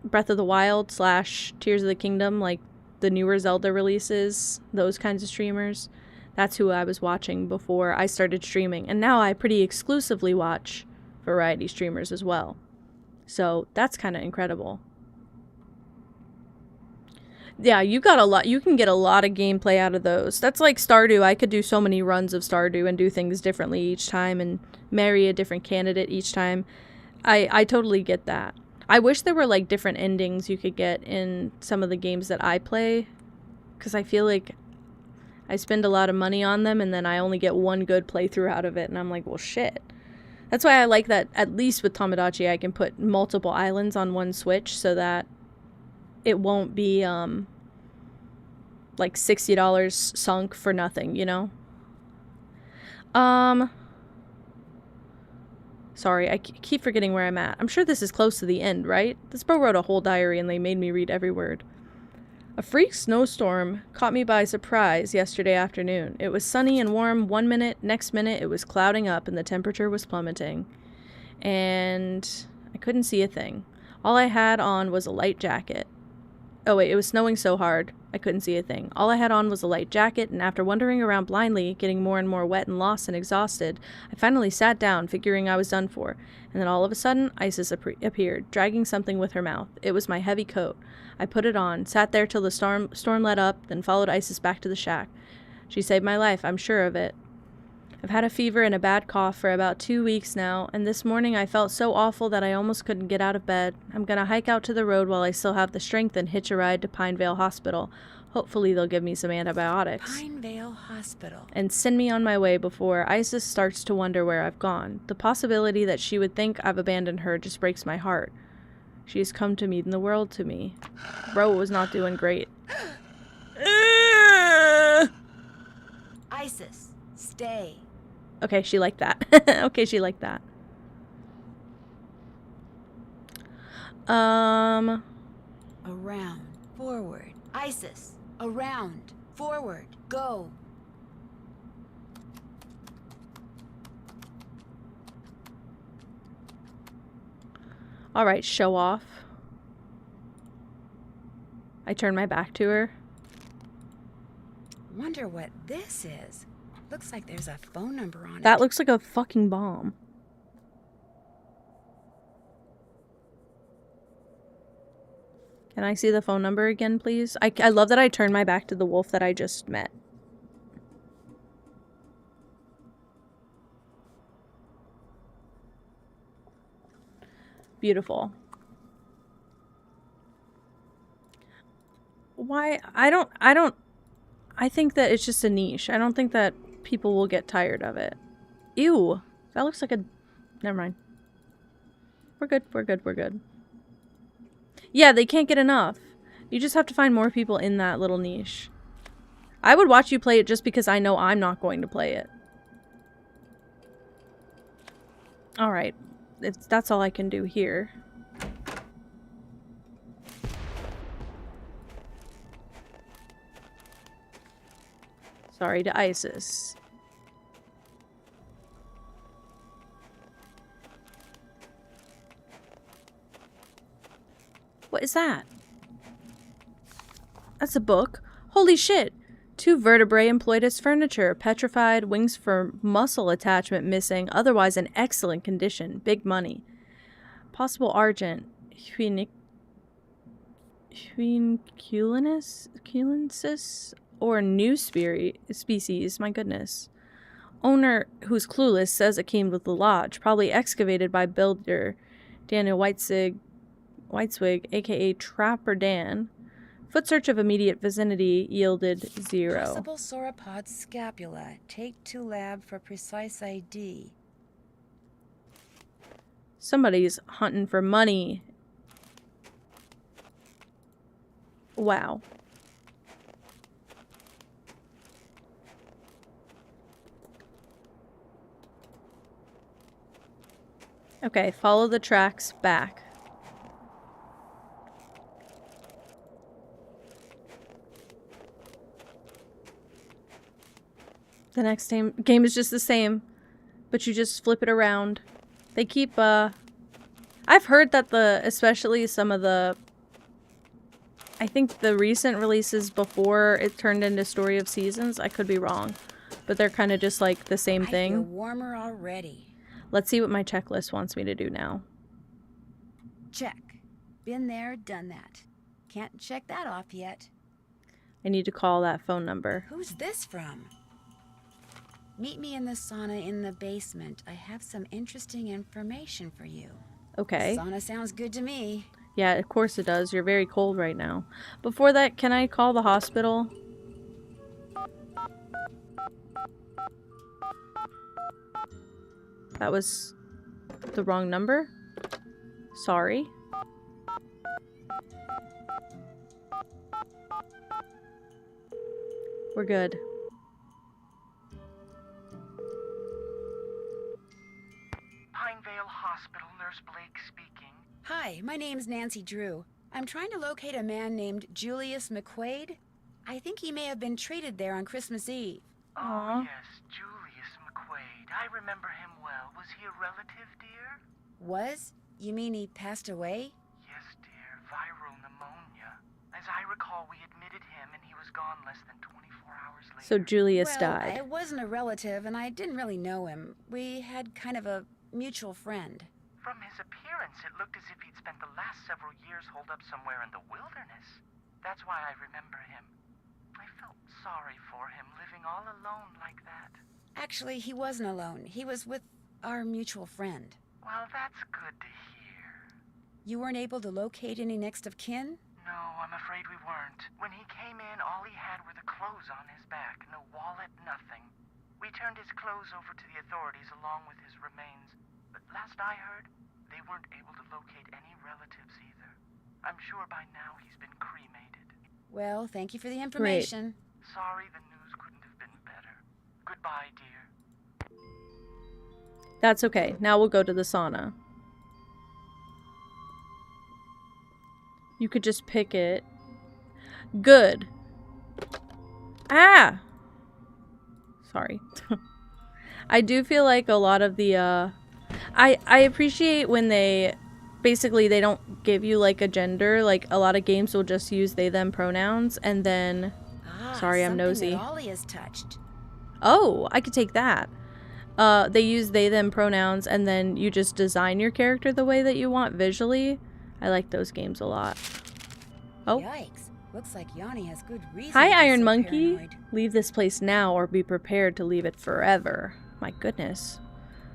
Breath of the Wild / Tears of the Kingdom, like the newer Zelda releases, those kinds of streamers. That's who I was watching before I started streaming. And now I pretty exclusively watch variety streamers as well. So that's kind of incredible. Yeah, you can get a lot of gameplay out of those. That's like Stardew. I could do so many runs of Stardew and do things differently each time and marry a different candidate each time. I totally get that. I wish there were like different endings you could get in some of the games that I play, because I feel like I spend a lot of money on them and then I only get one good playthrough out of it, and I'm like, well, shit. That's why I like that at least with Tomodachi I can put multiple islands on one Switch so that it won't be like $60 sunk for nothing, you know? Sorry, I keep forgetting where I'm at. I'm sure this is close to the end, right? This bro wrote a whole diary and they made me read every word. A freak snowstorm caught me by surprise yesterday afternoon. It was sunny and warm 1 minute, next minute it was clouding up and the temperature was plummeting. And I couldn't see a thing. All I had on was a light jacket. Oh wait, it was snowing so hard, I couldn't see a thing. All I had on was a light jacket, and after wandering around blindly, getting more and more wet and lost and exhausted, I finally sat down, figuring I was done for. And then all of a sudden, Isis appeared, dragging something with her mouth. It was my heavy coat. I put it on, sat there till the storm let up, then followed Isis back to the shack. She saved my life, I'm sure of it. I've had a fever and a bad cough for about 2 weeks now, and this morning I felt so awful that I almost couldn't get out of bed. I'm gonna hike out to the road while I still have the strength and hitch a ride to Pinevale Hospital. Hopefully they'll give me some antibiotics. Pinevale Hospital. And send me on my way before Isis starts to wonder where I've gone. The possibility that she would think I've abandoned her just breaks my heart. She has come to mean the world to me. Bro was not doing great. Isis, stay. Okay, she liked that. Okay, she liked that. Around, forward. Isis, around, forward, go. All right, show off. I turn my back to her. Wonder what this is. Looks like there's a phone number on it. That looks like a fucking bomb. Can I see the phone number again, please? I love that I turned my back to the wolf that I just met. Beautiful. Why? I think that it's just a niche. I don't think that people will get tired of it. Ew. That looks like a... Never mind. We're good. We're good. We're good. Yeah, they can't get enough. You just have to find more people in that little niche. I would watch you play it just because I know I'm not going to play it. Alright. That's all I can do here. Sorry to Isis. What is that? That's a book. Holy shit! 2 vertebrae employed as furniture. Petrified, wings for muscle attachment missing. Otherwise in excellent condition. Big money. Possible argent. Huinculensis? Or new species. My goodness. Owner, who's clueless, says it came with the lodge. Probably excavated by builder Daniel Whiteswig, aka Trapper Dan. Foot search of immediate vicinity yielded 0. Possible sauropod scapula. Take to lab for precise ID. Somebody's hunting for money. Wow. Okay, follow the tracks back. The next game is just the same, but you just flip it around. They keep, I've heard that especially some of the, I think the recent releases before it turned into Story of Seasons, I could be wrong, but they're kind of just like the same thing. I feel warmer already. Let's see what my checklist wants me to do now. Check. Been there, done that. Can't check that off yet. I need to call that phone number. Who's this from? Meet me in the sauna in the basement. I have some interesting information for you. Okay. Sauna sounds good to me. Yeah, of course it does. You're very cold right now. Before that, can I call the hospital? That was the wrong number? Sorry. We're good. Pinevale Hospital, Nurse Blake speaking. Hi, my name's Nancy Drew. I'm trying to locate a man named Julius McQuaid. I think he may have been treated there on Christmas Eve. Oh, yes, Julius McQuaid. I remember him well. Was he a relative, dear? Was? You mean he passed away? Yes, dear. Viral pneumonia. As I recall, we admitted him and he was gone less than 24 hours later. So Julius died. I wasn't a relative and I didn't really know him. We had kind of a mutual friend. From his appearance, it looked as if he'd spent the last several years holed up somewhere in the wilderness. That's why I remember him. I felt sorry for him, living all alone like that. Actually, he wasn't alone. He was with our mutual friend. Well, that's good to hear. You weren't able to locate any next of kin? No, I'm afraid we weren't. When he came in, all he had were the clothes on his back. No wallet, nothing. We turned his clothes over to the authorities along with his remains. But last I heard, they weren't able to locate any relatives either. I'm sure by now he's been cremated. Well, thank you for the information. Great. Sorry the news couldn't have been better. Goodbye, dear. That's okay. Now we'll go to the sauna. You could just pick it. Good. Ah! Sorry. I do feel like a lot of the, I appreciate when they, basically they don't give you like a gender. Like a lot of games will just use they, them pronouns and then, sorry, I'm nosy. That Ollie has touched. Oh, I could take that. They use they, them pronouns and then you just design your character the way that you want visually. I like those games a lot. Oh. Yikes. Looks like Yanni has good reason. Hi, to be Iron so Monkey. paranoid. Leave this place now or be prepared to leave it forever. My goodness.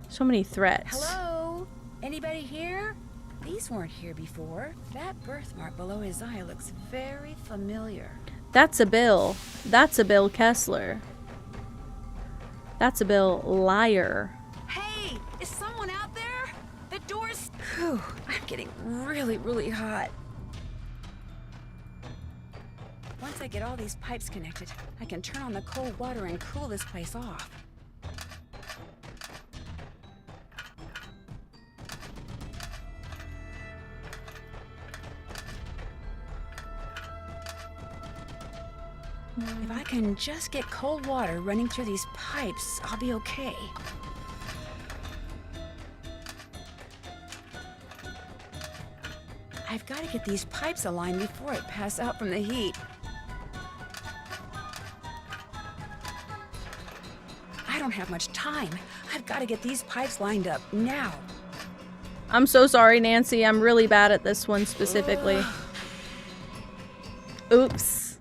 So many threats. Hello? Anybody here? These weren't here before. That birthmark below his eye looks very familiar. That's a Bill. That's a Bill Kessler. That's a Bill Liar. Hey, is someone out there? The door's... Whew, I'm getting really, really hot. Once I get all these pipes connected, I can turn on the cold water and cool this place off. If I can just get cold water running through these pipes, I'll be okay. I've got to get these pipes aligned before it pass out from the heat. I don't have much time. I've got to get these pipes lined up now. I'm so sorry, Nancy. I'm really bad at this one specifically. Oops.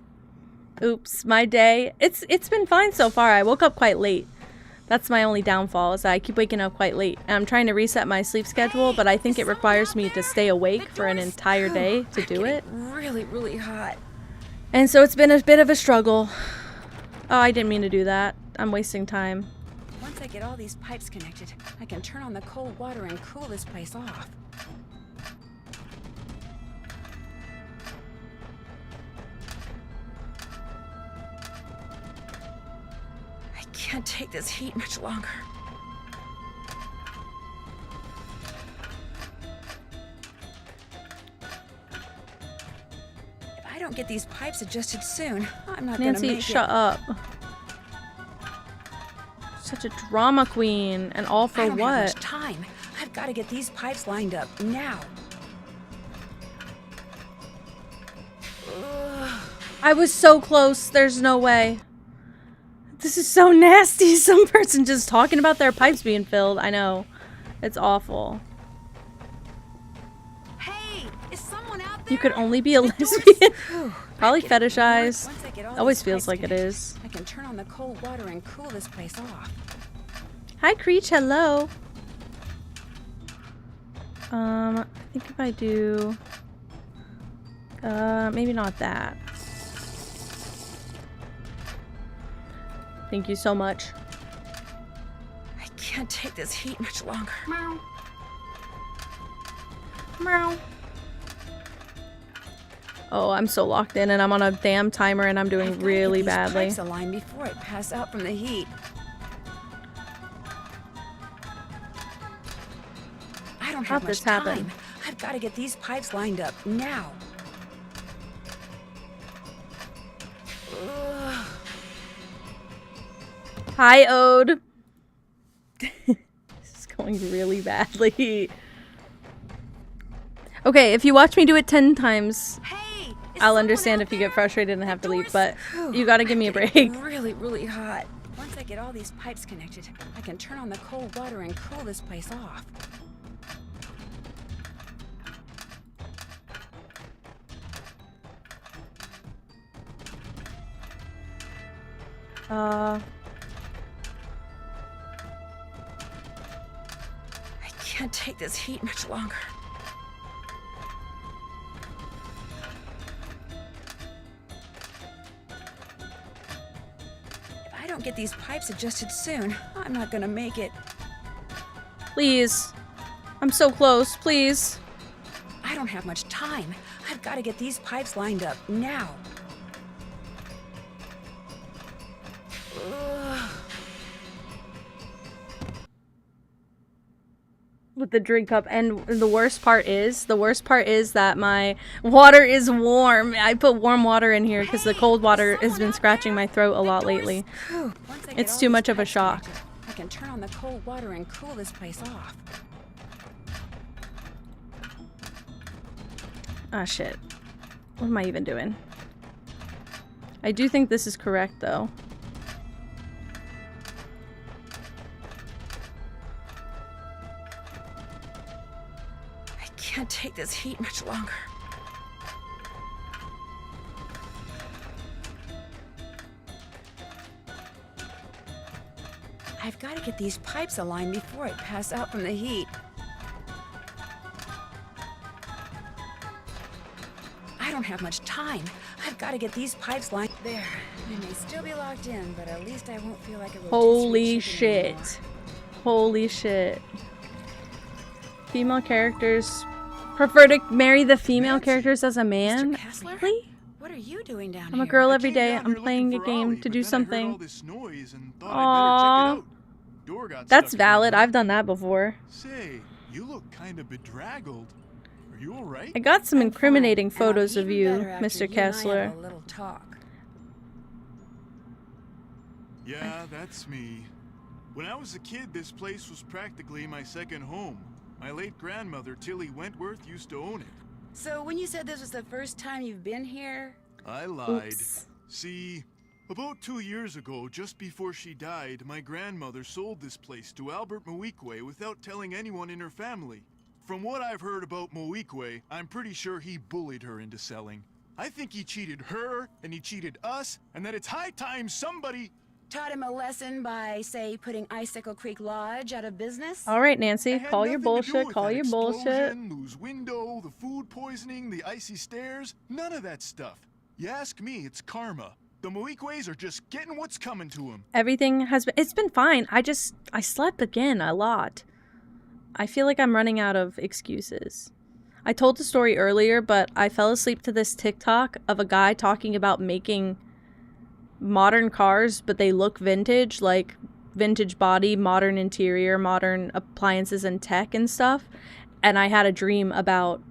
Oops. My day. It's been fine so far. I woke up quite late. That's my only downfall, is that I keep waking up quite late. And I'm trying to reset my sleep schedule, but I think it requires me to stay awake for an entire day to do it. Really, really hot. And so it's been a bit of a struggle. Oh, I didn't mean to do that. I'm wasting time. Once I get all these pipes connected, I can turn on the cold water and cool this place off. I can't take this heat much longer. If I don't get these pipes adjusted soon, I'm not gonna make it. Nancy, shut up. Such a drama queen, and all for I don't what? have much time. I've got to get these pipes lined up now. Ugh. I was so close. There's no way. This is so nasty. Some person just talking about their pipes being filled. I know. It's awful. Hey, is someone out there? You could only be a lesbian. Probably fetishized. Once I get all Always these feels pipes like it connected, is. I can turn on the cold water and cool this place off. Hi, Creech. Hello. I think if I do... maybe not that. Thank you so much. I can't take this heat much longer. Meow. Meow. Oh, I'm so locked in and I'm on a damn timer and I'm doing really badly. Pipes aligned before it pass out from the heat. I don't have How'd much this happen? time. I've got to get these pipes lined up now. Ugh. Hi, Ode. This is going really badly. Okay, if you watch me do it 10 times, I'll understand if you get frustrated and have to leave, but you gotta give me a break. Really, really hot. Once I get all these pipes connected, I can turn on the cold water and cool this place off. can't take this heat much longer. If I don't get these pipes adjusted soon, I'm not gonna make it. Please. I'm so close, please. I don't have much time. I've got to get these pipes lined up now. Ugh. With the drink cup, and the worst part is that my water is warm. I put warm water in here because the cold water has been scratching my throat a lot lately. It's too much of a shock. I can turn on the cold water and cool this place off. Ah, shit. What am I even doing? I do think this is correct, though. I can't take this heat much longer. I've got to get these pipes aligned before I pass out from the heat. I don't have much time. I've got to get these pipes lined. There. They may still be locked in, but at least I won't feel like a holy shit. Anymore. Holy shit. Female characters prefer to marry the female characters as a man? Really? What are you doing down here? I'm a girl every day. I'm playing a game to do something. Aww. That's valid. I've done that before. Say, you look kind of bedraggled. Are you all right? I got some incriminating photos of you, Mr. Kessler. Yeah, that's me. When I was a kid, this place was practically my second home. My late grandmother, Tilly Wentworth, used to own it. So when you said this was the first time you've been here? I lied. Oops. See, about 2 years ago, just before she died, my grandmother sold this place to Albert Moikwe without telling anyone in her family. From what I've heard about Moikwe, I'm pretty sure he bullied her into selling. I think he cheated her, and he cheated us, and that it's high time somebody taught him a lesson by, say, putting Icicle Creek Lodge out of business? All right, Nancy, call your bullshit, call your bullshit. Lose window, the food poisoning, the icy stairs, none of that stuff. You ask me, it's karma. The Moikways are just getting what's coming to them. Everything has been, it's been fine. I slept again a lot. I feel like I'm running out of excuses. I told the story earlier, but I fell asleep to this TikTok of a guy talking about making modern cars, but they look vintage, like vintage body, modern interior, modern appliances and tech and stuff. And I had a dream about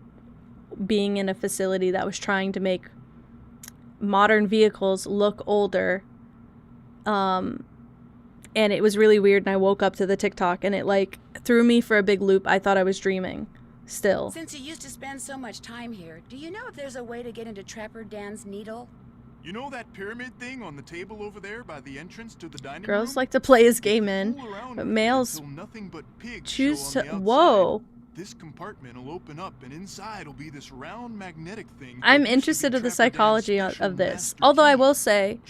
being in a facility that was trying to make modern vehicles look older. And it was really weird, and I woke up to the TikTok, and it like threw me for a big loop. I thought I was dreaming still. Since you used to spend so much time here, do you know if there's a way to get into Trapper Dan's Needle? You know that pyramid thing on the table over there by the entrance to the dining room? Girls like to play as gay men, but males choose to... Whoa. This compartment will open up, and inside will be this round magnetic thing. I'm interested in the psychology of this. Although I will say,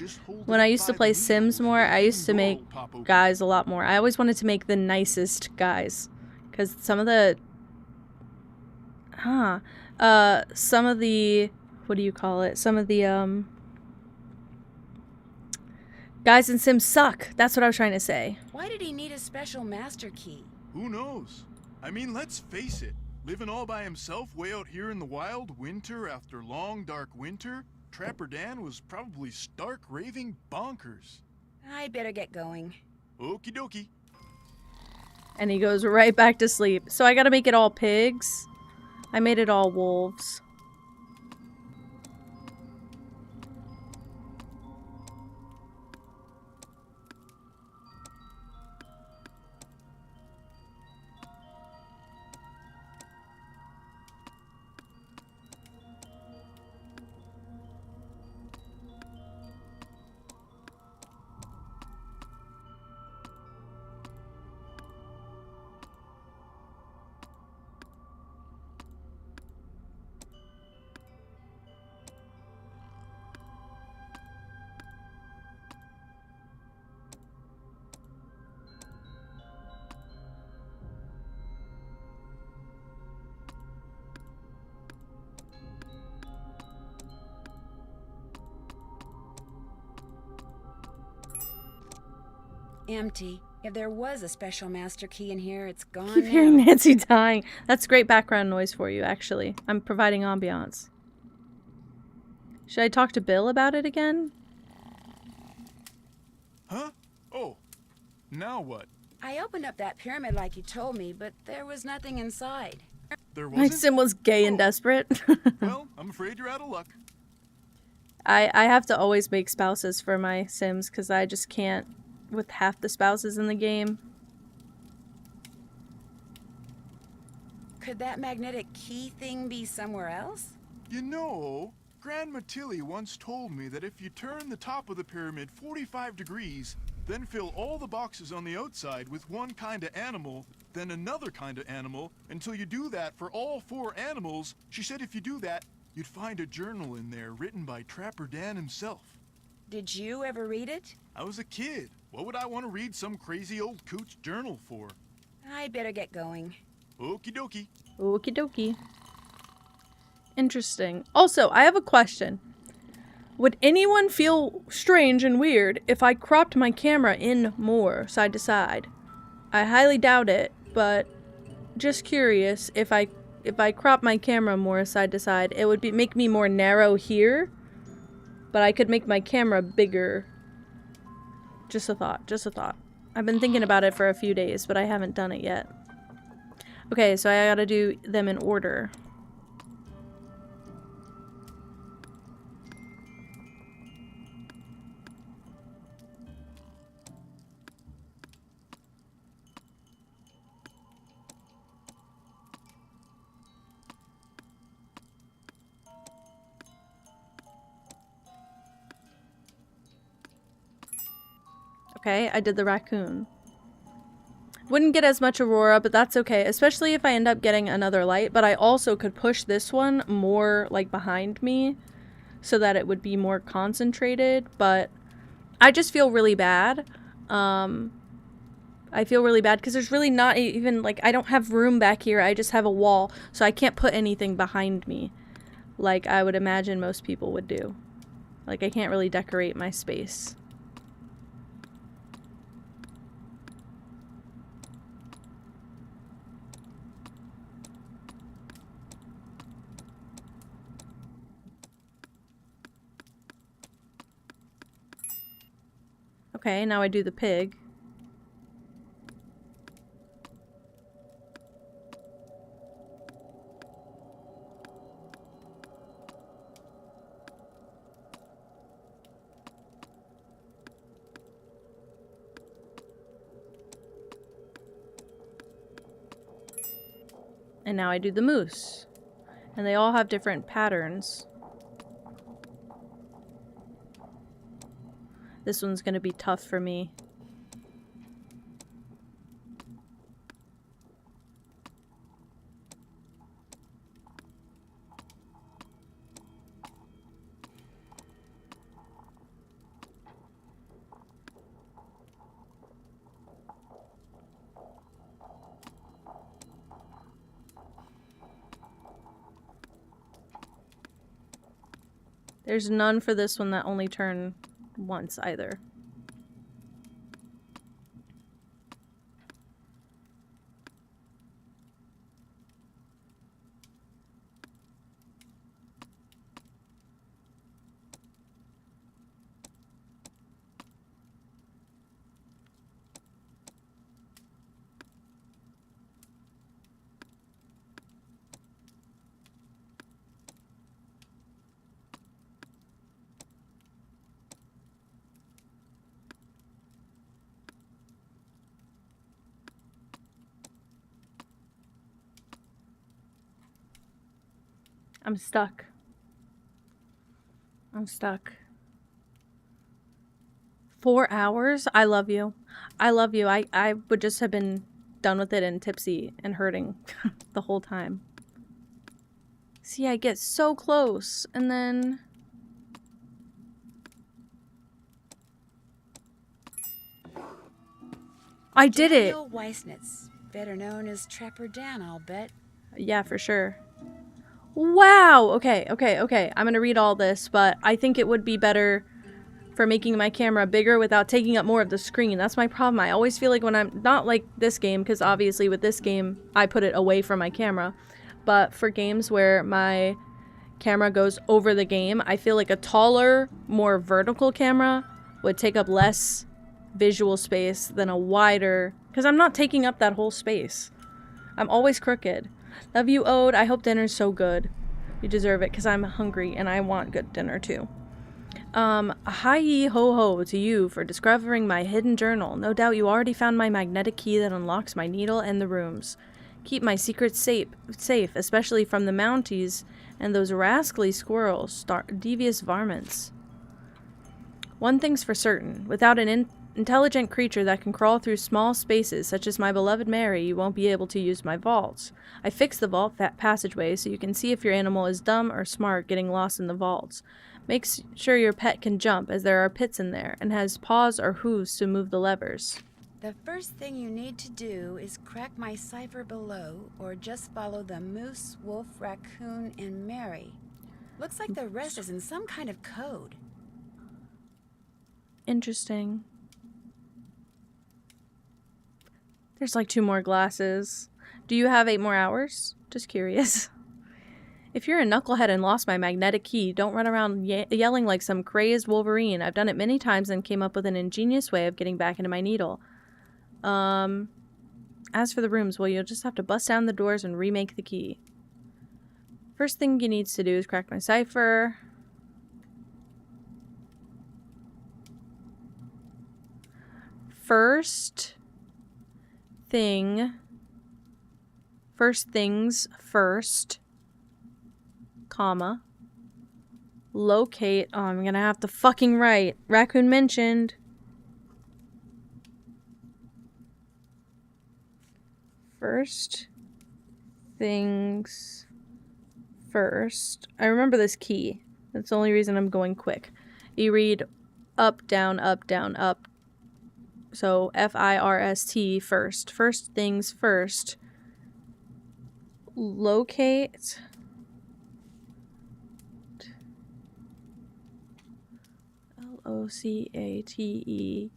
when I used to play Sims more, I used to make guys a lot more. I always wanted to make the nicest guys. Because some of the... some of the... What do you call it? Some of the, guys in Sims suck. That's what I was trying to say. Why did he need a special master key? Who knows? I mean, let's face it. Living all by himself way out here in the wild, winter after long, dark winter, Trapper Dan was probably stark raving bonkers. I better get going. Okie dokie. And he goes right back to sleep. So I gotta make it all pigs. I made it all wolves. Empty. If there was a special master key in here, it's gone Keep now. hearing Nancy dying. That's great background noise for you, actually. I'm providing ambiance. Should I talk to Bill about it again? Huh? Oh. Now what? I opened up that pyramid like you told me, but there was nothing inside. There My wasn't? sim was gay and desperate. Well, I'm afraid you're out of luck. I have to always make spouses for my sims because I just can't with half the spouses in the game. Could that magnetic key thing be somewhere else? You know, Grandma Tilly once told me that if you turn the top of the pyramid 45 degrees, then fill all the boxes on the outside with one kind of animal, then another kind of animal, until you do that for all 4 animals, she said if you do that, you'd find a journal in there written by Trapper Dan himself. Did you ever read it? I was a kid. What would I want to read some crazy old coot's journal for? I'd better get going. Okie dokie. Okie dokie. Interesting. Also, I have a question. Would anyone feel strange and weird if I cropped my camera in more side to side? I highly doubt it, but just curious if I crop my camera more side to side, it would make me more narrow here, but I could make my camera bigger. Just a thought, just a thought. I've been thinking about it for a few days, but I haven't done it yet. Okay, so I gotta do them in order. Okay, I did the raccoon. Wouldn't get as much Aurora, but that's okay, especially if I end up getting another light, but I also could push this one more, like, behind me so that it would be more concentrated, but I just feel really bad. I feel really bad because there's really not even, like, I don't have room back here, I just have a wall, so I can't put anything behind me like I would imagine most people would do. Like, I can't really decorate my space. Okay, now I do the pig. And now I do the moose. And they all have different patterns. This one's gonna be tough for me. There's none for this one that only turn once either. I'm stuck. I'm stuck. 4 hours? I love you. I love you. I would just have been done with it and tipsy and hurting the whole time. See, I get so close and then... I did it! Daniel Weissnitz, better known as Trapper Dan, I'll bet. Yeah, for sure. Wow! Okay. I'm gonna read all this, but I think it would be better for making my camera bigger without taking up more of the screen. That's my problem. I always feel like when I'm not like this game, because obviously with this game I put it away from my camera, but for games where my camera goes over the game, I feel like a taller, more vertical camera would take up less visual space than a wider, because I'm not taking up that whole space. I'm always crooked. Love you, Ode. I hope dinner's so good. You deserve it, because I'm hungry and I want good dinner too. Hi ho ho to you for discovering my hidden journal. No doubt you already found my magnetic key that unlocks my needle and the rooms. Keep my secrets safe, especially from the Mounties and those rascally squirrels, devious varmints. One thing's for certain, without an intelligent creature that can crawl through small spaces, such as my beloved Mary, you won't be able to use my vaults. I fixed the vault passageway so you can see if your animal is dumb or smart getting lost in the vaults. Make sure your pet can jump, as there are pits in there, and has paws or hooves to move the levers. The first thing you need to do is crack my cipher below, or just follow the moose, wolf, raccoon, and Mary. Looks like the rest is in some kind of code. Interesting. There's like 2 more glasses. Do you have 8 more hours? Just curious. If you're a knucklehead and lost my magnetic key, don't run around yelling like some crazed Wolverine. I've done it many times and came up with an ingenious way of getting back into my needle. As for the rooms, well, you'll just have to bust down the doors and remake the key. First thing you need to do is crack my cipher. First things first, comma, locate, oh, I'm gonna have to fucking write, raccoon mentioned. First things first. I remember this key. That's the only reason I'm going quick. You read up, down, up, down, up. So F-I-R-S-T first. First things first. Locate. L-O-C-A-T-E.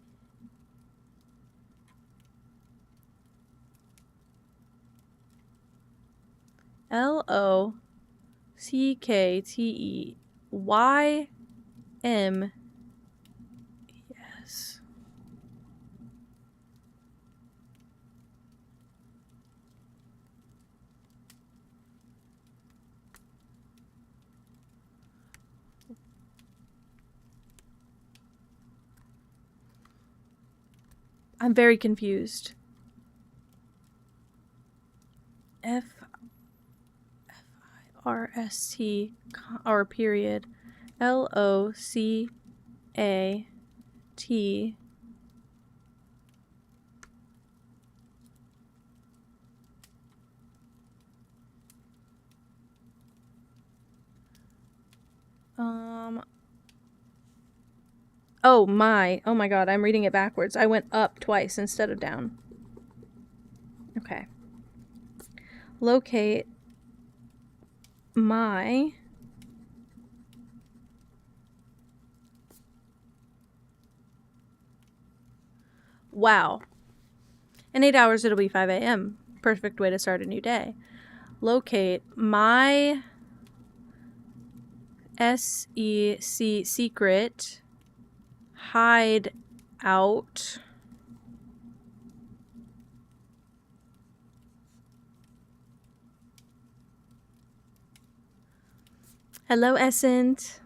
L-O-C-K-T-E-Y-M. Yes. I'm very confused. F-I-R-S-T or period. L-O-C-A-T. Oh my god, I'm reading it backwards. I went up twice instead of down. Okay. Locate my wow. In 8 hours it'll be 5 a.m. Perfect way to start a new day. Locate my S-E-C secret hide out hello Essence.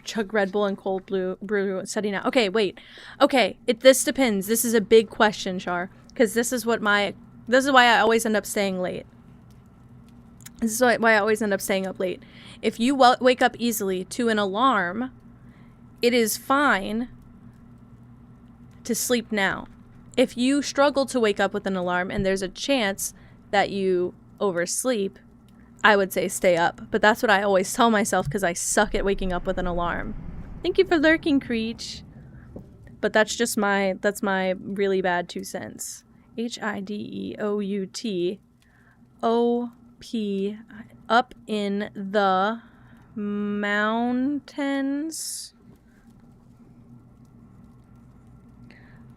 Chug Red Bull and cold brew setting out. Okay, wait. Okay, this depends. This is a big question, Char, because this is why I always end up staying late. This is why I always end up staying up late. If you wake up easily to an alarm, it is fine to sleep now. If you struggle to wake up with an alarm and there's a chance that you oversleep, I would say stay up. But that's what I always tell myself because I suck at waking up with an alarm. Thank you for lurking, Creech. But that's just that's my really bad 2 cents. H-I-D-E-O-U-T-O-P up in the mountains.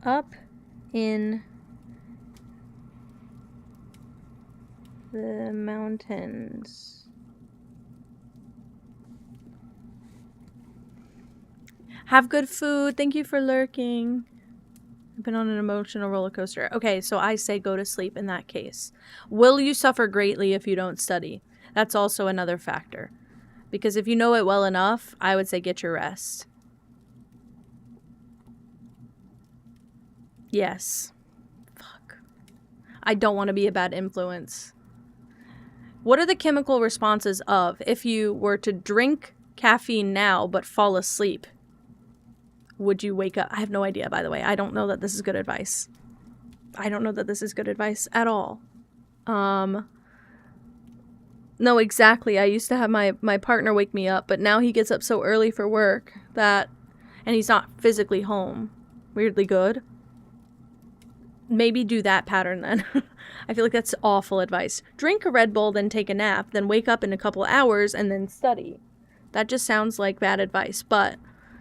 Up in the mountains. Have good food. Thank you for lurking. I've been on an emotional roller coaster. Okay, so I say go to sleep in that case. Will you suffer greatly if you don't study? That's also another factor. Because if you know it well enough, I would say get your rest. Yes. Fuck. I don't want to be a bad influence. What are the chemical responses of if you were to drink caffeine now but fall asleep? Would you wake up? I have no idea, by the way. I don't know that this is good advice. I don't know that this is good advice at all. No, exactly. I used to have my partner wake me up, but now he gets up so early for work and he's not physically home. Weirdly good. Maybe do that pattern then. I feel like that's awful advice. Drink a Red Bull, then take a nap, then wake up in a couple hours and then study. That just sounds like bad advice, but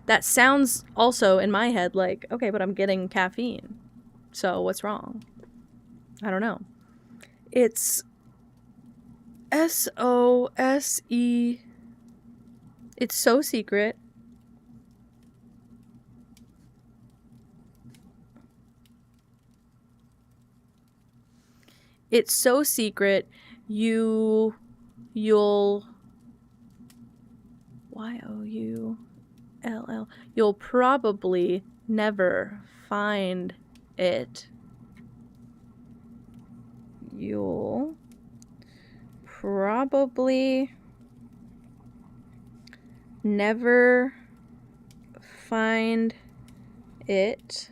that sounds also in my head like, okay, but I'm getting caffeine. So what's wrong? I don't know. It's SOSE. It's so secret. It's so secret. You'll YOULL. You'll probably never find it. You'll probably never find it.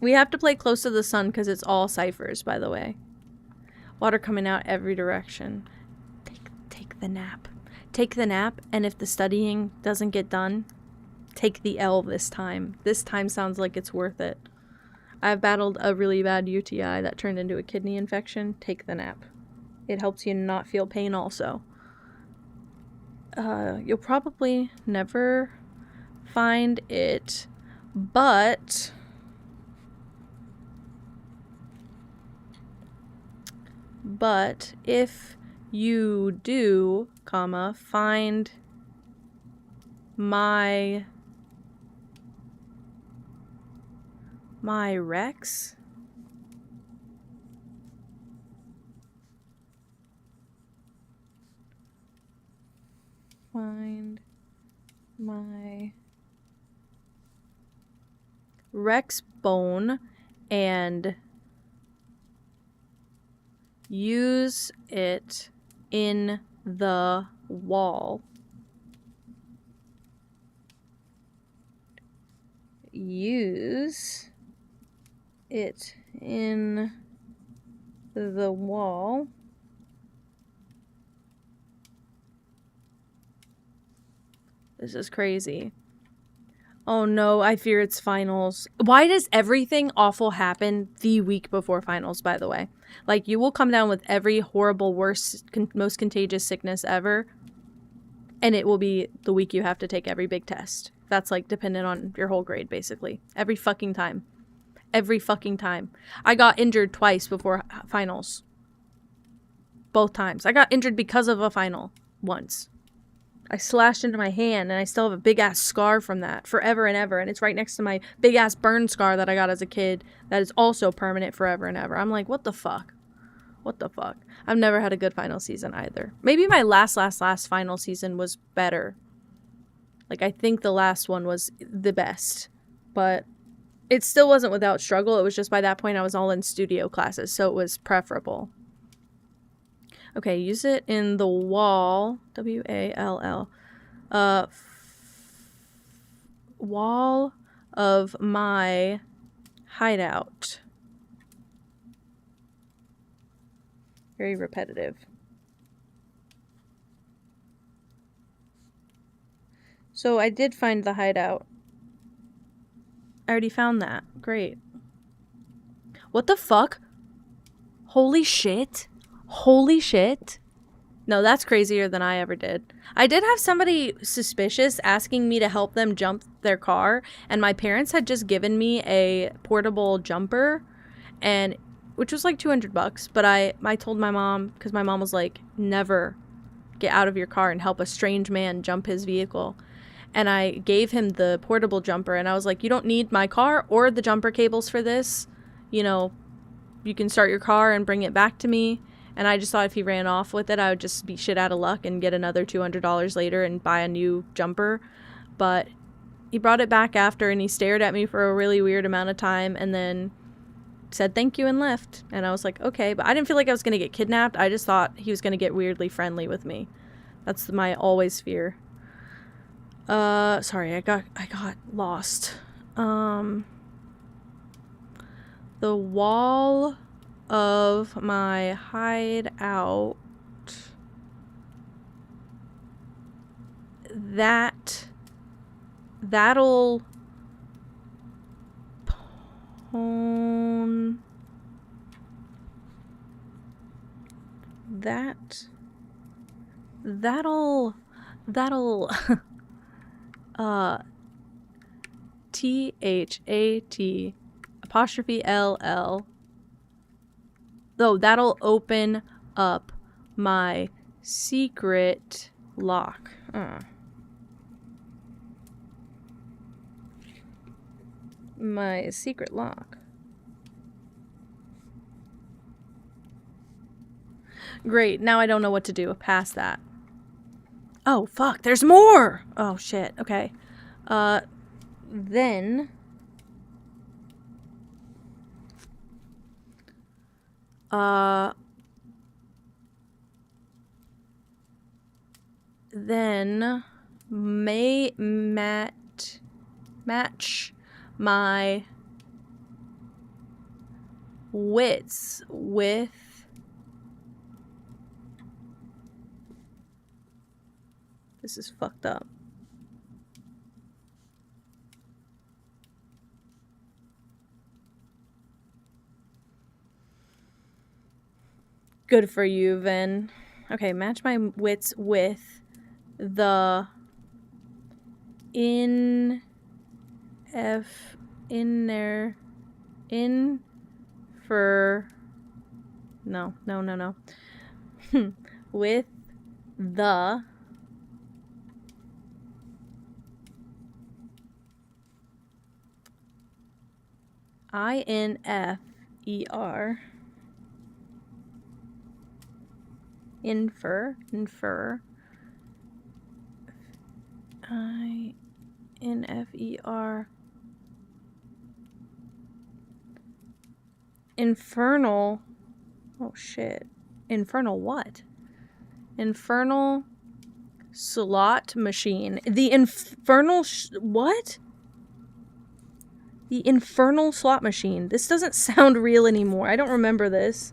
We have to play close to the sun because it's all ciphers, by the way. Water coming out every direction. Take the nap. Take the nap, and if the studying doesn't get done, take the L this time. This time sounds like it's worth it. I've battled a really bad UTI that turned into a kidney infection. Take the nap. It helps you not feel pain also. You'll probably never find it, but if you do, find my Rex. Find my Rex bone and use it in the wall. Use it in the wall. This is crazy. Oh no, I fear it's finals. Why does everything awful happen the week before finals, by the way? Like, you will come down with every horrible, worst, most contagious sickness ever, and it will be the week you have to take every big test. That's, like, dependent on your whole grade, basically. Every fucking time. Every fucking time. I got injured twice before finals. Both times. I got injured because of a final once. I slashed into my hand, and I still have a big-ass scar from that forever and ever, and it's right next to my big-ass burn scar that I got as a kid that is also permanent forever and ever. I'm like, what the fuck? What the fuck? I've never had a good final season either. Maybe my last final season was better. Like, I think the last one was the best, but it still wasn't without struggle. It was just by that point I was all in studio classes, so it was preferable. Okay, use it in the wall. W-A-L-L. Wall of my hideout. Very repetitive. So I did find the hideout. I already found that. Great. What the fuck? Holy shit. Holy shit. No, that's crazier than I ever did. I did have somebody suspicious asking me to help them jump their car, and my parents had just given me a portable jumper, and which was like $200, but I told my mom, because my mom was like, never get out of your car and help a strange man jump his vehicle. And I gave him the portable jumper, and I was like, you don't need my car or the jumper cables for this. You know, you can start your car and bring it back to me. And I just thought if he ran off with it, I would just be shit out of luck and get another $200 later and buy a new jumper. But he brought it back after, and he stared at me for a really weird amount of time and then said thank you and left. And I was like, okay. But I didn't feel like I was going to get kidnapped. I just thought he was going to get weirdly friendly with me. That's my always fear. Sorry, I got lost. The wall of my hideout, that'll pwn that'll THAT apostrophe LL. Though that'll open up my secret lock. My secret lock. Great, now I don't know what to do past that. Oh, fuck, there's more! Oh, shit, okay. Then match my wits with this is fucked up. Good for you, Vin. Okay, match my wits with the in for no with the INFER infer infernal. Oh shit. Infernal what? Infernal slot machine. The infernal what? The infernal slot machine. This doesn't sound real anymore. I don't remember this.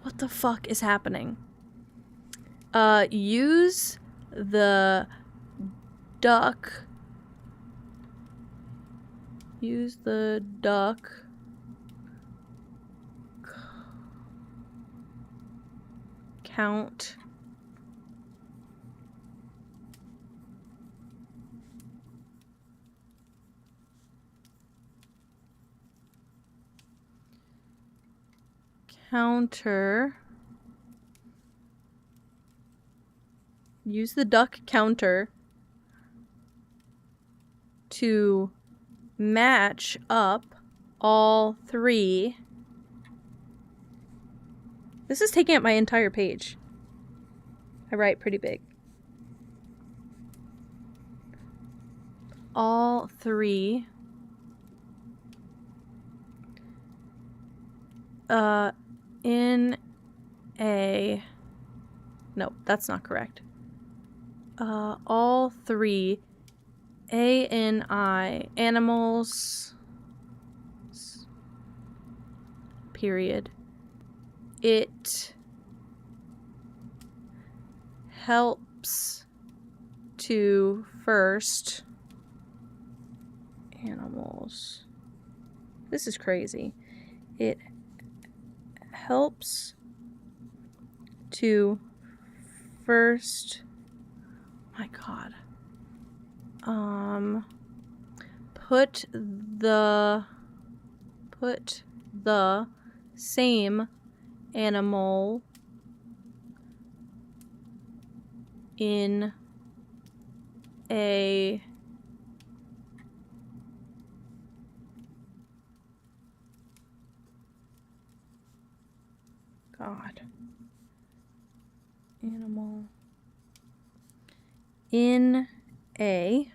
What the fuck is happening? Use the duck. Use the duck. Count. Counter. Use the duck counter to match up all three. This is taking up my entire page. I write pretty big. All three in a no, that's not correct. All three ANI animals period. It helps to first animals. This is crazy. It helps to first, my God, put the same animal in a animal in a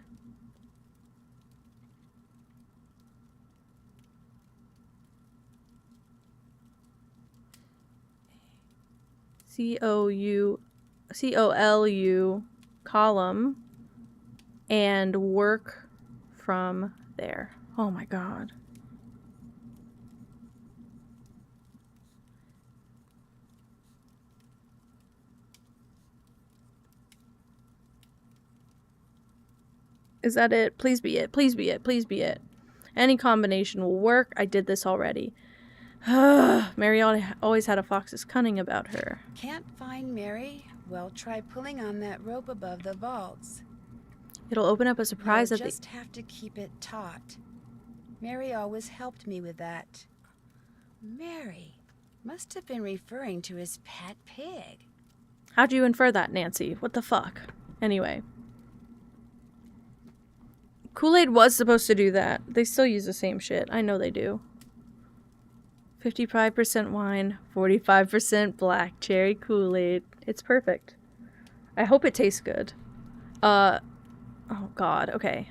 COLU column and work from there. Oh my God. Is that it? Please be it. Please be it. Please be it. Any combination will work. I did this already. Mary always had a fox's cunning about her. Can't find Mary? Well, try pulling on that rope above the vaults. It'll open up a surprise You'll just have to keep it taut. Mary always helped me with that. Mary must have been referring to his pet pig. How'd you infer that, Nancy? What the fuck? Anyway. Kool-Aid was supposed to do that. They still use the same shit. I know they do. 55% wine, 45% black cherry Kool-Aid. It's perfect. I hope it tastes good. Oh God, okay.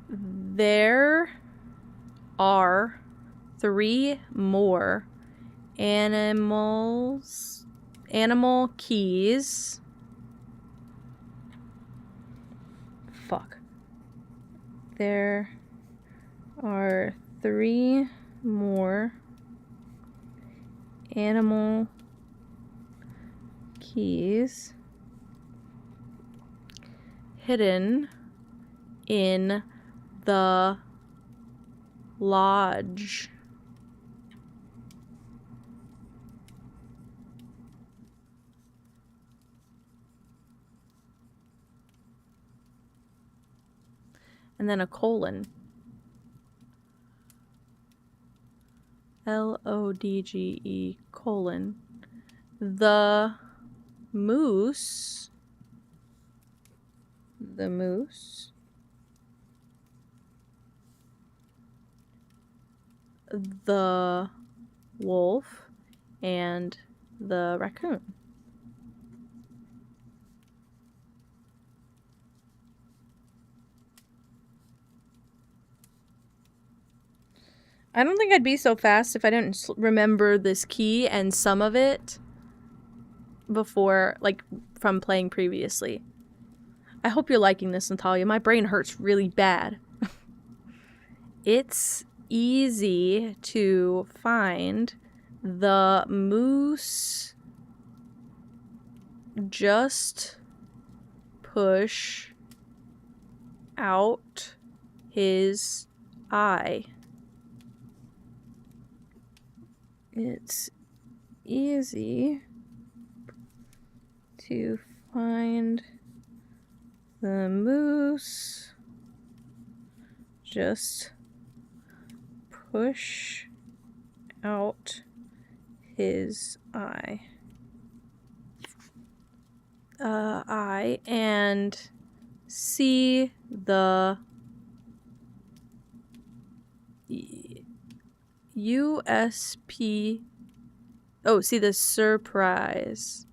There are 3 more animal keys. Fuck. There are 3 more animal keys hidden in the lodge. And then a colon. LODGE colon. The moose. The wolf, and the raccoon. I don't think I'd be so fast if I didn't remember this key and some of it before, like, from playing previously. I hope you're liking this, Natalia. My brain hurts really bad. It's easy to find the moose. Just push out his eye. It's easy to find the moose. Just push out his eye. And see the USP. Oh, see the surprise.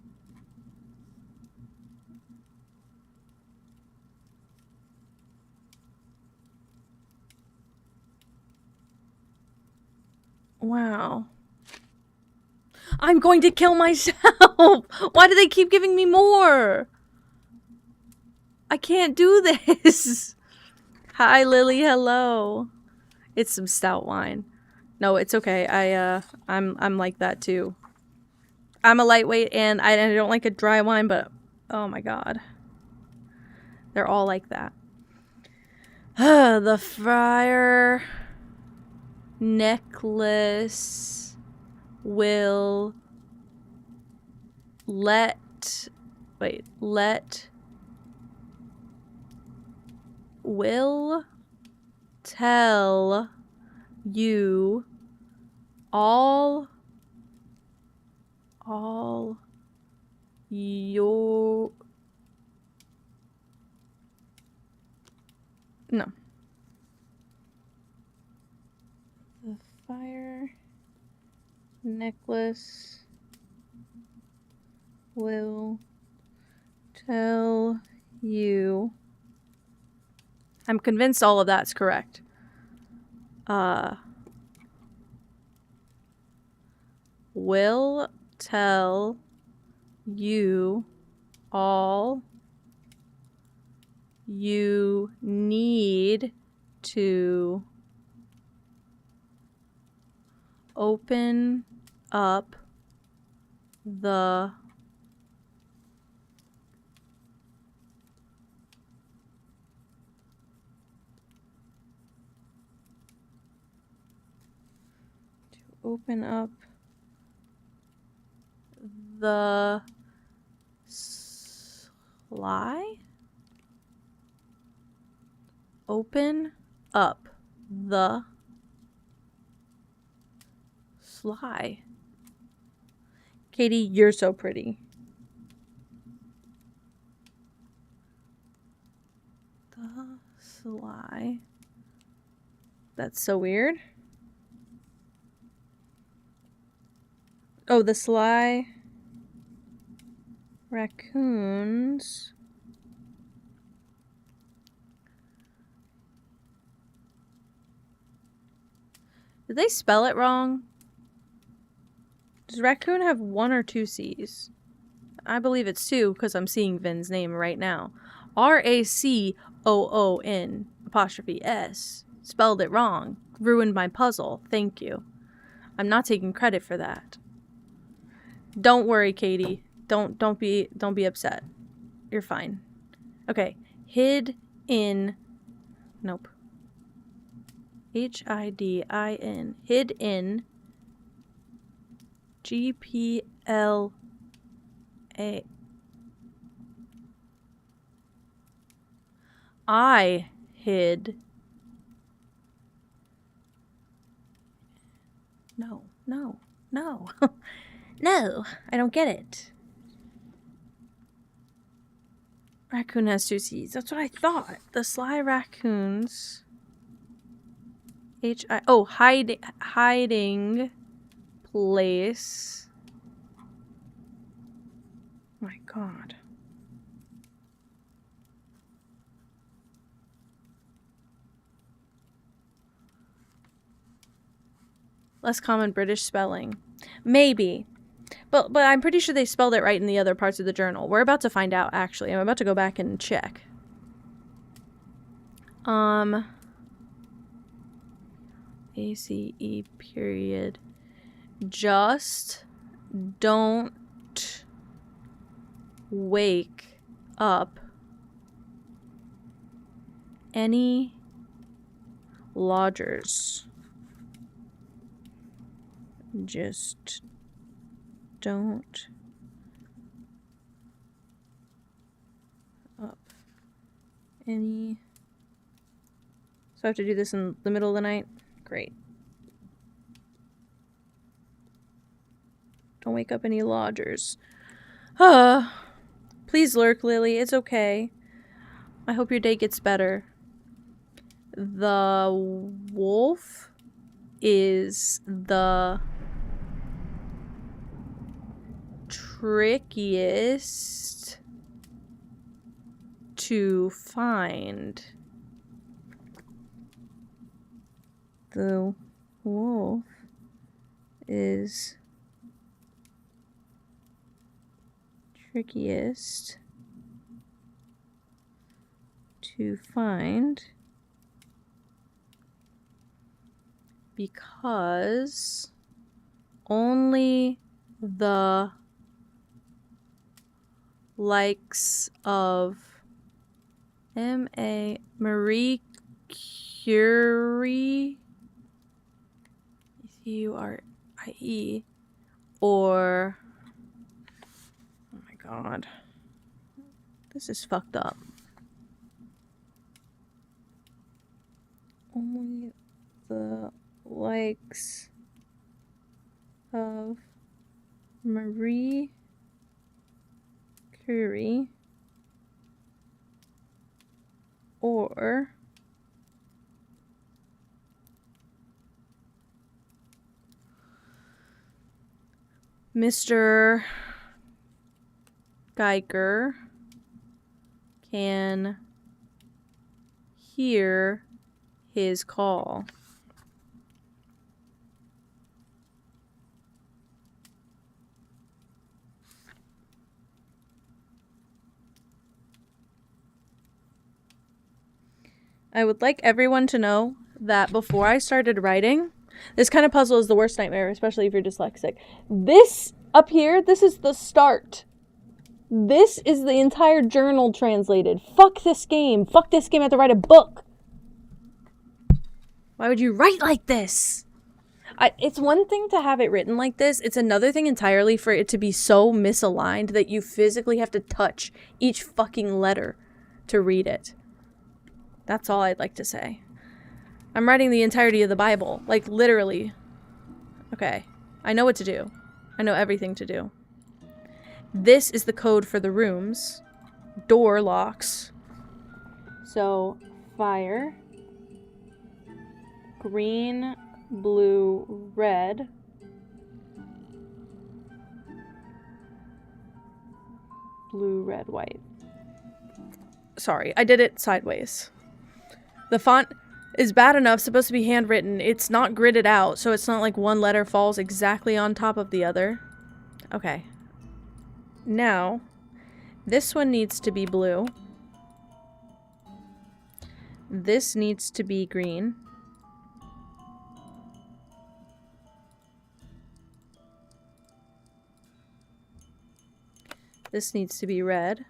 Wow. I'm going to kill myself! Why do they keep giving me more? I can't do this! Hi, Lily, hello. It's some stout wine. No, it's okay. I'm like that too. I'm a lightweight and I don't like a dry wine, but oh my god. They're all like that. The fire necklace will will tell you all your no. The fire necklace will tell you. I'm convinced all of that's correct. Will tell you all you need to open up the sly? Open up the sly. Katie, you're so pretty. The sly. That's so weird. Oh, the sly raccoons. Did they spell it wrong? Does raccoon have 1 or 2 C's? I believe it's 2 because I'm seeing Vin's name right now. RACOON''S. Spelled it wrong. Ruined my puzzle. Thank you. I'm not taking credit for that. Don't worry, Katie. Don't be upset. You're fine. Okay. Hid in. Nope. HIDIN. Hid in. GPLA. I hid. No. No, I don't get it. Raccoon has 2 C's. That's what I thought. The sly raccoons. Hiding place. My God. Less common British spelling. Maybe. But I'm pretty sure they spelled it right in the other parts of the journal. We're about to find out, actually. I'm about to go back and check. ACE period. Just don't wake up any lodgers. Just don't up any. So I have to do this in the middle of the night? Great. Don't wake up any lodgers. Please lurk, Lily. It's okay. I hope your day gets better. The wolf is the trickiest to find. The wolf is trickiest to find because only the likes of Marie Curie, Curie, or oh my god, this is fucked up. Only the likes of Marie Curie or Mr. Geiger can hear his call. I would like everyone to know that before I started writing, this kind of puzzle is the worst nightmare, especially if you're dyslexic. This up here, this is the start. This is the entire journal translated. Fuck this game. Fuck this game. I have to write a book. Why would you write like this? It's one thing to have it written like this. It's another thing entirely for it to be so misaligned that you physically have to touch each fucking letter to read it. That's all I'd like to say. I'm writing the entirety of the Bible. Like, literally. Okay. I know what to do. I know everything to do. This is the code for the rooms. Door locks. So, fire. Green, blue, red. Blue, red, white. Sorry, I did it sideways. The font is bad enough, supposed to be handwritten. It's not gridded out, so it's not like one letter falls exactly on top of the other. Okay. Now, this one needs to be blue. This needs to be green. This needs to be red.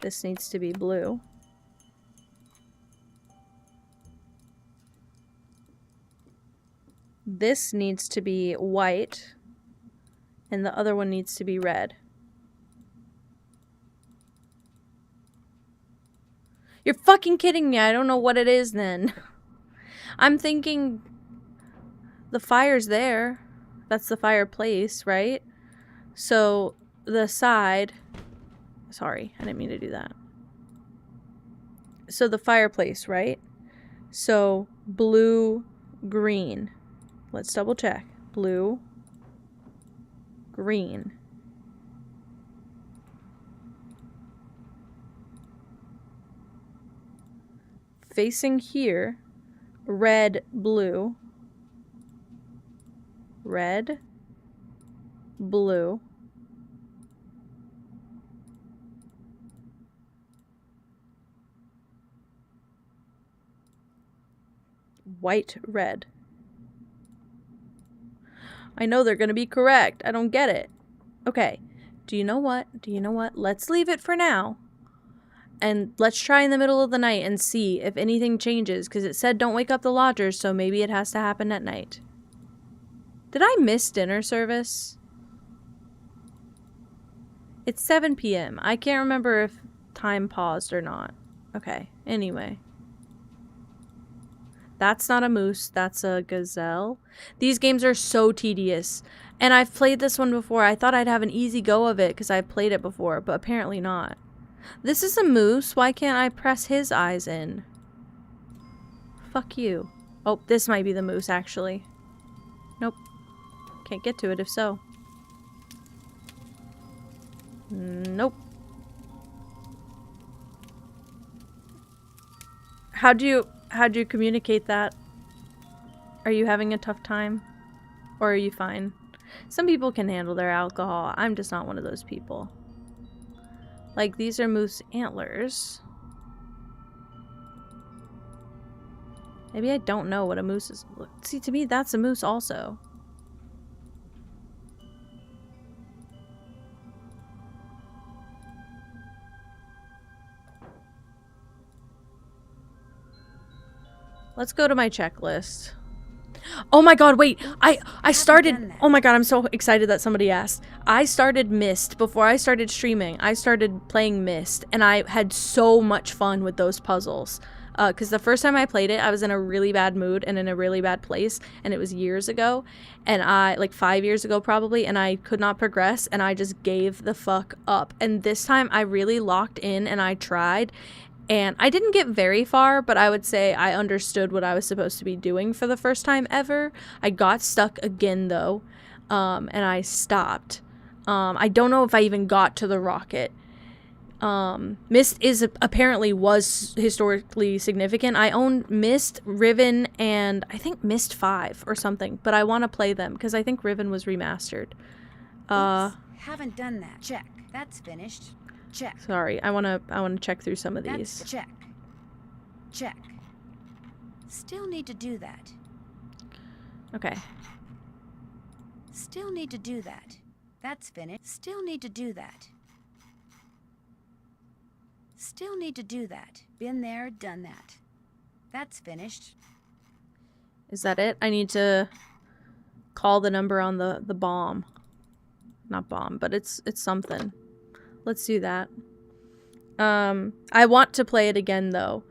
This needs to be blue. This needs to be white. And the other one needs to be red. You're fucking kidding me. I don't know what it is then. I'm thinking the fire's there. That's the fireplace, right? So the side... Sorry, I didn't mean to do that. So the fireplace, right? So blue, green. Let's double check. Blue, green. Facing here, red, blue. Red, blue. White, red. I know they're going to be correct. I don't get it. Okay. Do you know what? Do you know what? Let's leave it for now. And let's try in the middle of the night and see if anything changes. Because it said don't wake up the lodgers, so maybe it has to happen at night. Did I miss dinner service? It's 7 p.m. I can't remember if time paused or not. Okay. Anyway. That's not a moose. That's a gazelle. These games are so tedious. And I've played this one before. I thought I'd have an easy go of it because I've played it before. But apparently not. This is a moose. Why can't I press his eyes in? Fuck you. Oh, this might be the moose actually. Nope. Can't get to it if so. Nope. How'd you communicate that? Are you having a tough time? Or are you fine? Some people can handle their alcohol. I'm just not one of those people. Like, these are moose antlers. Maybe I don't know what a moose is. See, to me, that's a moose also. Let's go to my checklist. Oh my god, wait. I started... Oh my god, I'm so excited that somebody asked. I started Myst. Before I started streaming, I started playing Myst, and I had so much fun with those puzzles. Because the first time I played it, I was in a really bad mood and in a really bad place, and it was years ago, and like 5 years ago probably, and I could not progress, and I just gave the fuck up. And this time, I really locked in, and I tried, and I didn't get very far, but I would say I understood what I was supposed to be doing for the first time ever. I got stuck again, though, and I stopped. I don't know if I even got to the rocket. Myst apparently was historically significant. I own Myst, Riven, and I think Myst 5 or something, but I want to play them because I think Riven was remastered. Oops, haven't done that. Check. That's finished. Check. Sorry, I wanna check through some of these. That's check. Check. Still need to do that. Okay. Still need to do that. That's finished. Still need to do that. Still need to do that. Been there, done that. That's finished. Is that it? I need to call the number on the bomb. Not bomb, but it's something. Let's do that. I want to play it again, though.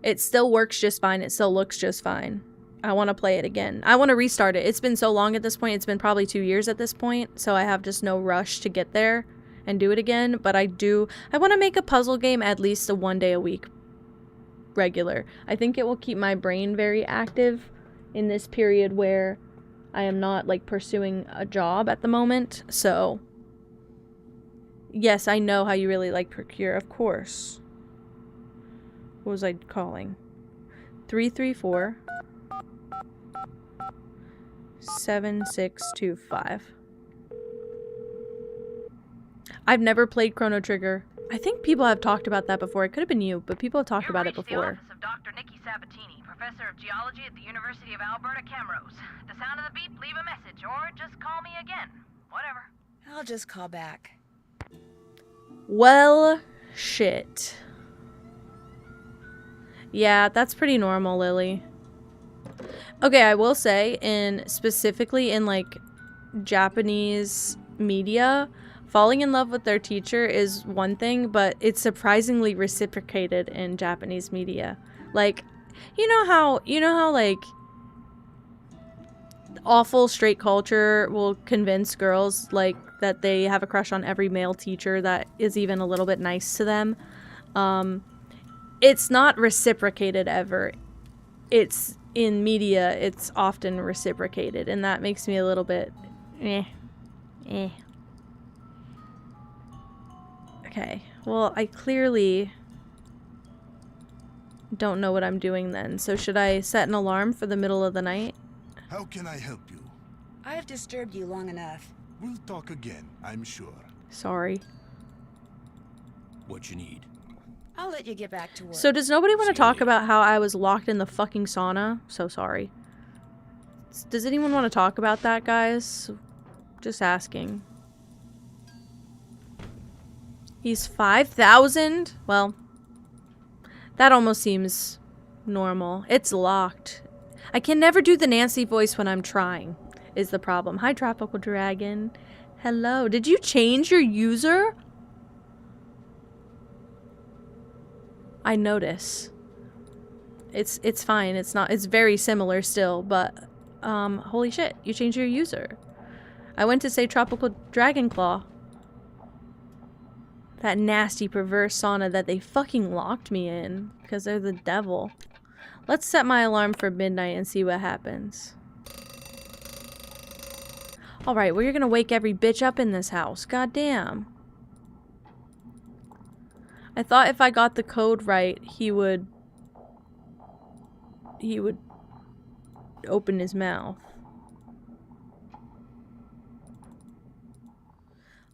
It still works just fine. It still looks just fine. I want to play it again. I want to restart it. It's been so long at this point. It's been probably 2 years at this point, so I have just no rush to get there and do it again. But I want to make a puzzle game at least a 1 day a week regular. I think it will keep my brain very active in this period where I am not, like, pursuing a job at the moment, so... Yes, I know how you really like Procure, of course. What was I calling? 334 7625. I've never played Chrono Trigger. I think people have talked about that before. It could have been you, but people have talked about it before. The office of Dr. Nikki Sabatini, professor of geology at the University of Alberta, Camrose. At the sound of the beep, leave a message, or just call me again. Whatever. I'll just call back. Well, shit. Yeah, that's pretty normal, Lily. Okay, I will say, specifically in, like, Japanese media, falling in love with their teacher is one thing, but it's surprisingly reciprocated in Japanese media. Like, you know how, like, awful straight culture will convince girls, like, that they have a crush on every male teacher that is even a little bit nice to them. It's not reciprocated ever. It's in media, it's often reciprocated, and that makes me a little bit Okay, well, I clearly don't know what I'm doing then. So should I set an alarm for the middle of the night? How can I help you? I've disturbed you long enough. We'll talk again, I'm sure. Sorry. What you need? I'll let you get back to work. So does nobody want to talk about how I was locked in the fucking sauna? So sorry. Does anyone want to talk about that, guys? Just asking. He's 5,000? Well, that almost seems normal. It's locked. I can never do the Nancy voice when I'm trying, is the problem. Hi, Tropical Dragon. Hello. Did you change your user? I notice. It's fine. It's not. It's very similar still, but holy shit, you changed your user. I went to say Tropical Dragon Claw. That nasty perverse sauna that they fucking locked me in because they're the devil. Let's set my alarm for midnight and see what happens. Alright, well, you're gonna wake every bitch up in this house. God damn. I thought if I got the code right, he would open his mouth.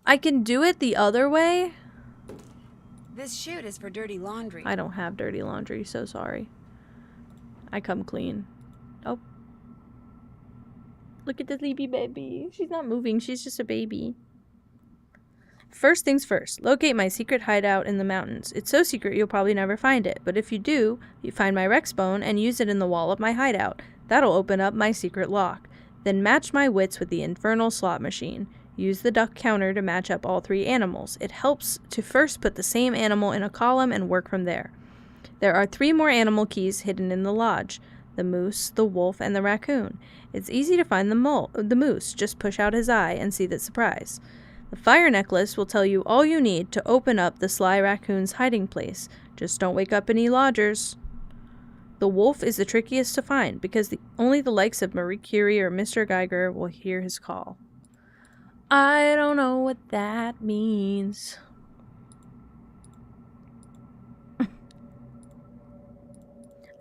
I can do it the other way. This chute is for dirty laundry. I don't have dirty laundry, so sorry. I come clean. Oh. Look at the sleepy baby. She's not moving, she's just a baby. First things first, locate my secret hideout in the mountains. It's so secret you'll probably never find it, but if you do, you find my Rex bone and use it in the wall of my hideout. That'll open up my secret lock. Then match my wits with the infernal slot machine. Use the duck counter to match up all 3 animals. It helps to first put the same animal in a column and work from there. There are 3 more animal keys hidden in the lodge. The moose, the wolf, and the raccoon. It's easy to find the moose. Just push out his eye and see the surprise. The fire necklace will tell you all you need to open up the sly raccoon's hiding place. Just don't wake up any lodgers. The wolf is the trickiest to find because only the likes of Marie Curie or Mr. Geiger will hear his call. I don't know what that means.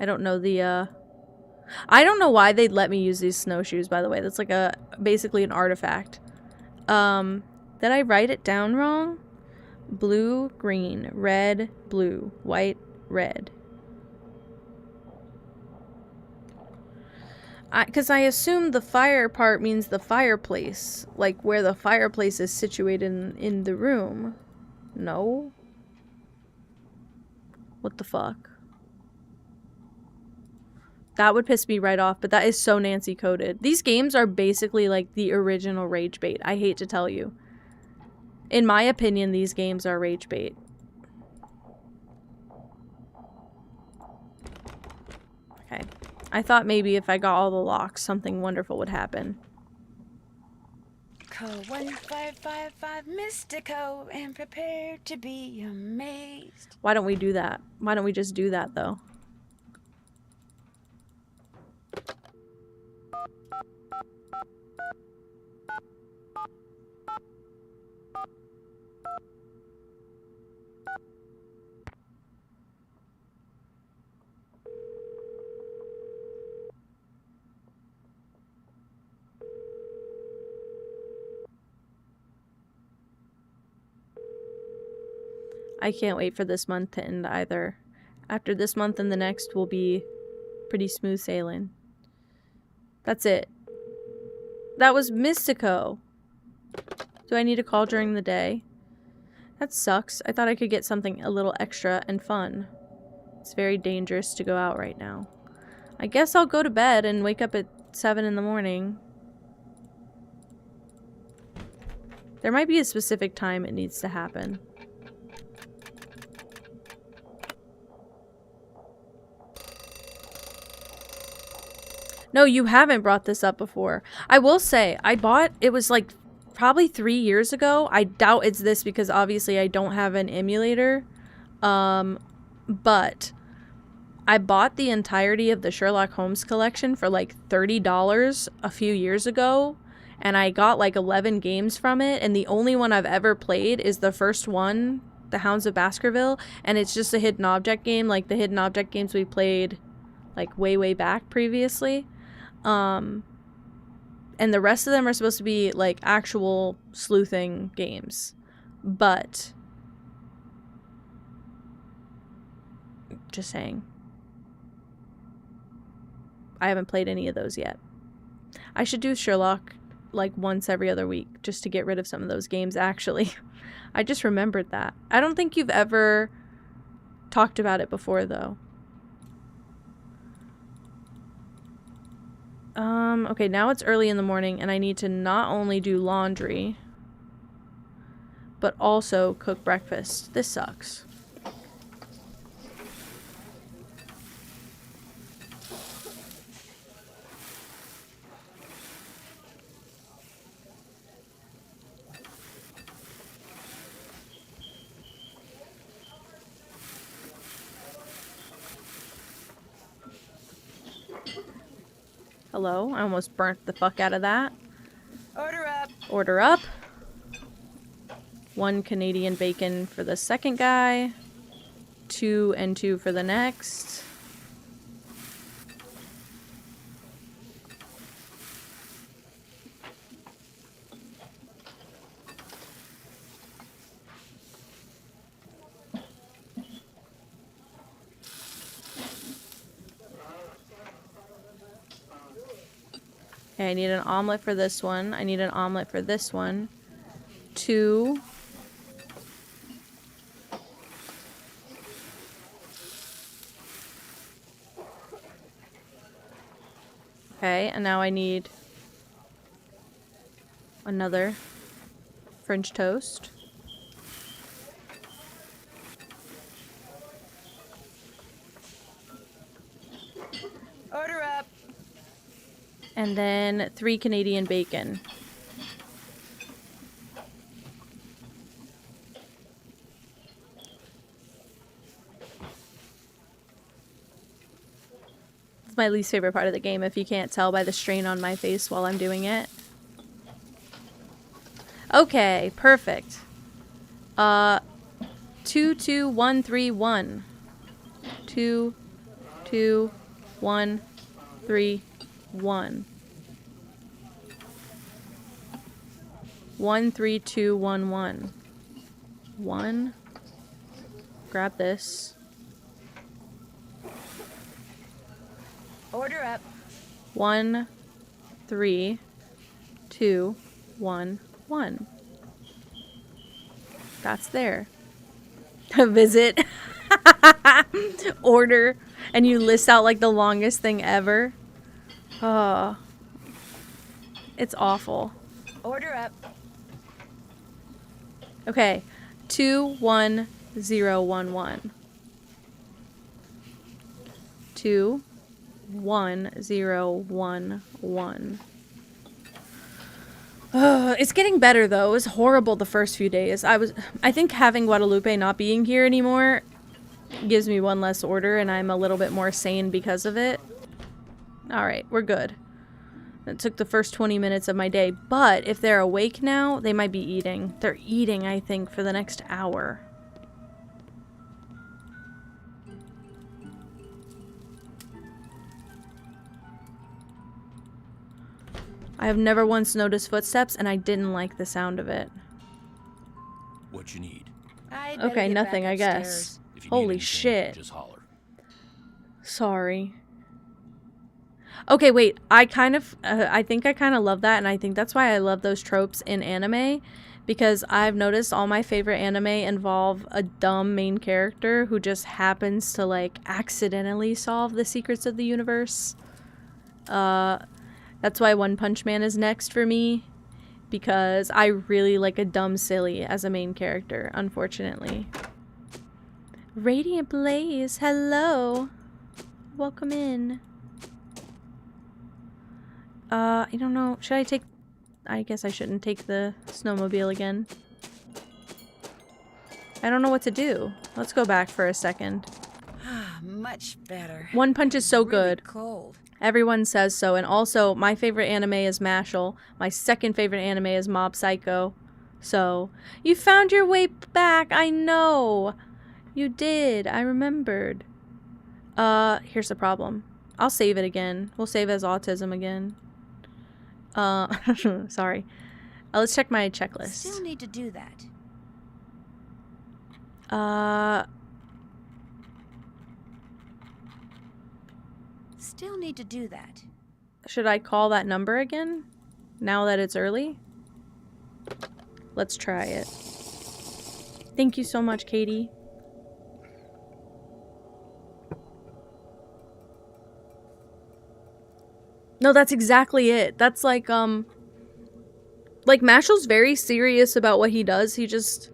I don't know I don't know why they'd let me use these snowshoes, by the way. That's like basically an artifact. Did I write it down wrong? Blue, green, red, blue, white, red. Because I assume the fire part means the fireplace. Like where the fireplace is situated in the room. No? What the fuck? That would piss me right off, but that is so Nancy coded. These games are basically like the original rage bait. I hate to tell you. In my opinion, these games are rage bait. Okay. I thought maybe if I got all the locks, something wonderful would happen. Call 1555 Mystico and prepare to be amazed. Why don't we do that? Why don't we just do that, though? I can't wait for this month to end either. After this month and the next will be pretty smooth sailing. That's it. That was Mystico. Do I need to call during the day? That sucks. I thought I could get something a little extra and fun. It's very dangerous to go out right now. I guess I'll go to bed and wake up at 7 in the morning. There might be a specific time it needs to happen. No, you haven't brought this up before. I will say, it was like probably 3 years ago. I doubt it's this because obviously I don't have an emulator. But I bought the entirety of the Sherlock Holmes collection for like $30 a few years ago. And I got like 11 games from it. And the only one I've ever played is the first one, The Hounds of Baskerville. And it's just a hidden object game, like the hidden object games we played like way back previously. And the rest of them are supposed to be like actual sleuthing games. But just saying. I haven't played any of those yet. I should do Sherlock like once every other week just to get rid of some of those games actually. I just remembered that. I don't think you've ever talked about it before though. Okay, now it's early in the morning and I need to not only do laundry, but also cook breakfast. This sucks. Hello, I almost burnt the fuck out of that. Order up. Order up. 1 Canadian bacon for the second guy. 2 and 2 for the next. Okay, I need an omelet for this one. I need an omelet for this one. 2 Okay, and now I need another French toast. Order up. And then 3 Canadian bacon. It's my least favorite part of the game, if you can't tell by the strain on my face while I'm doing it. Okay, perfect. 22131. 2 2 1 3 1. 13211. 1. Grab this. Order up. 1 3 2 1 1. That's there. Visit. Order. And you list out like the longest thing ever. Oh. It's awful. Order up. Okay. 21011. 21011. It's getting better though. It was horrible the first few days. I think having Guadalupe not being here anymore gives me one less order and I'm a little bit more sane because of it. Alright, we're good. It took the first 20 minutes of my day, but if they're awake now, they might be eating. They're eating, I think, for the next hour. I have never once noticed footsteps, and I didn't like the sound of it. What you need? Okay, nothing, I guess. Holy shit. Just holler. Sorry. Okay, wait. I think I kind of love that, and I think that's why I love those tropes in anime, because I've noticed all my favorite anime involve a dumb main character who just happens to, like, accidentally solve the secrets of the universe. That's why One Punch Man is next for me, because I really like a dumb silly as a main character, unfortunately. Radiant Blaze, hello. Welcome in. I don't know. Should I take... I guess I shouldn't take the snowmobile again. I don't know what to do. Let's go back for a second. Much better. One Punch is so Really good. Cold. Everyone says so. And also, my favorite anime is Mashal. My second favorite anime is Mob Psycho. So, you found your way back. I know. You did. I remembered. Here's the problem. I'll save it again. We'll save as autism again. Sorry. Let's check my checklist. Still need to do that. Still need to do that. Should I call that number again? Now that it's early? Let's try it. Thank you so much, Katie. No, that's exactly it. That's like Mashal's very serious about what he does. He just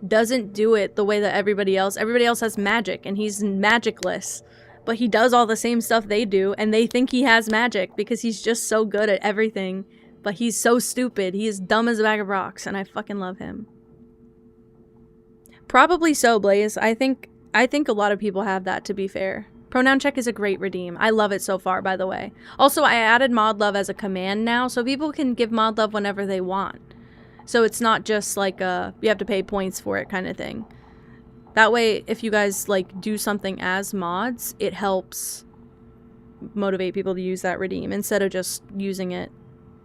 doesn't do it the way that everybody else has magic and he's magicless. But he does all the same stuff they do and they think he has magic because he's just so good at everything. But he's so stupid. He is dumb as a bag of rocks and I fucking love him. Probably so, Blaze. I think a lot of people have that, to be fair. Pronoun check is a great redeem. I love it so far, by the way. Also, I added mod love as a command now, so people can give mod love whenever they want. So it's not just like you have to pay points for it kind of thing. That way, if you guys like do something as mods, it helps motivate people to use that redeem instead of just using it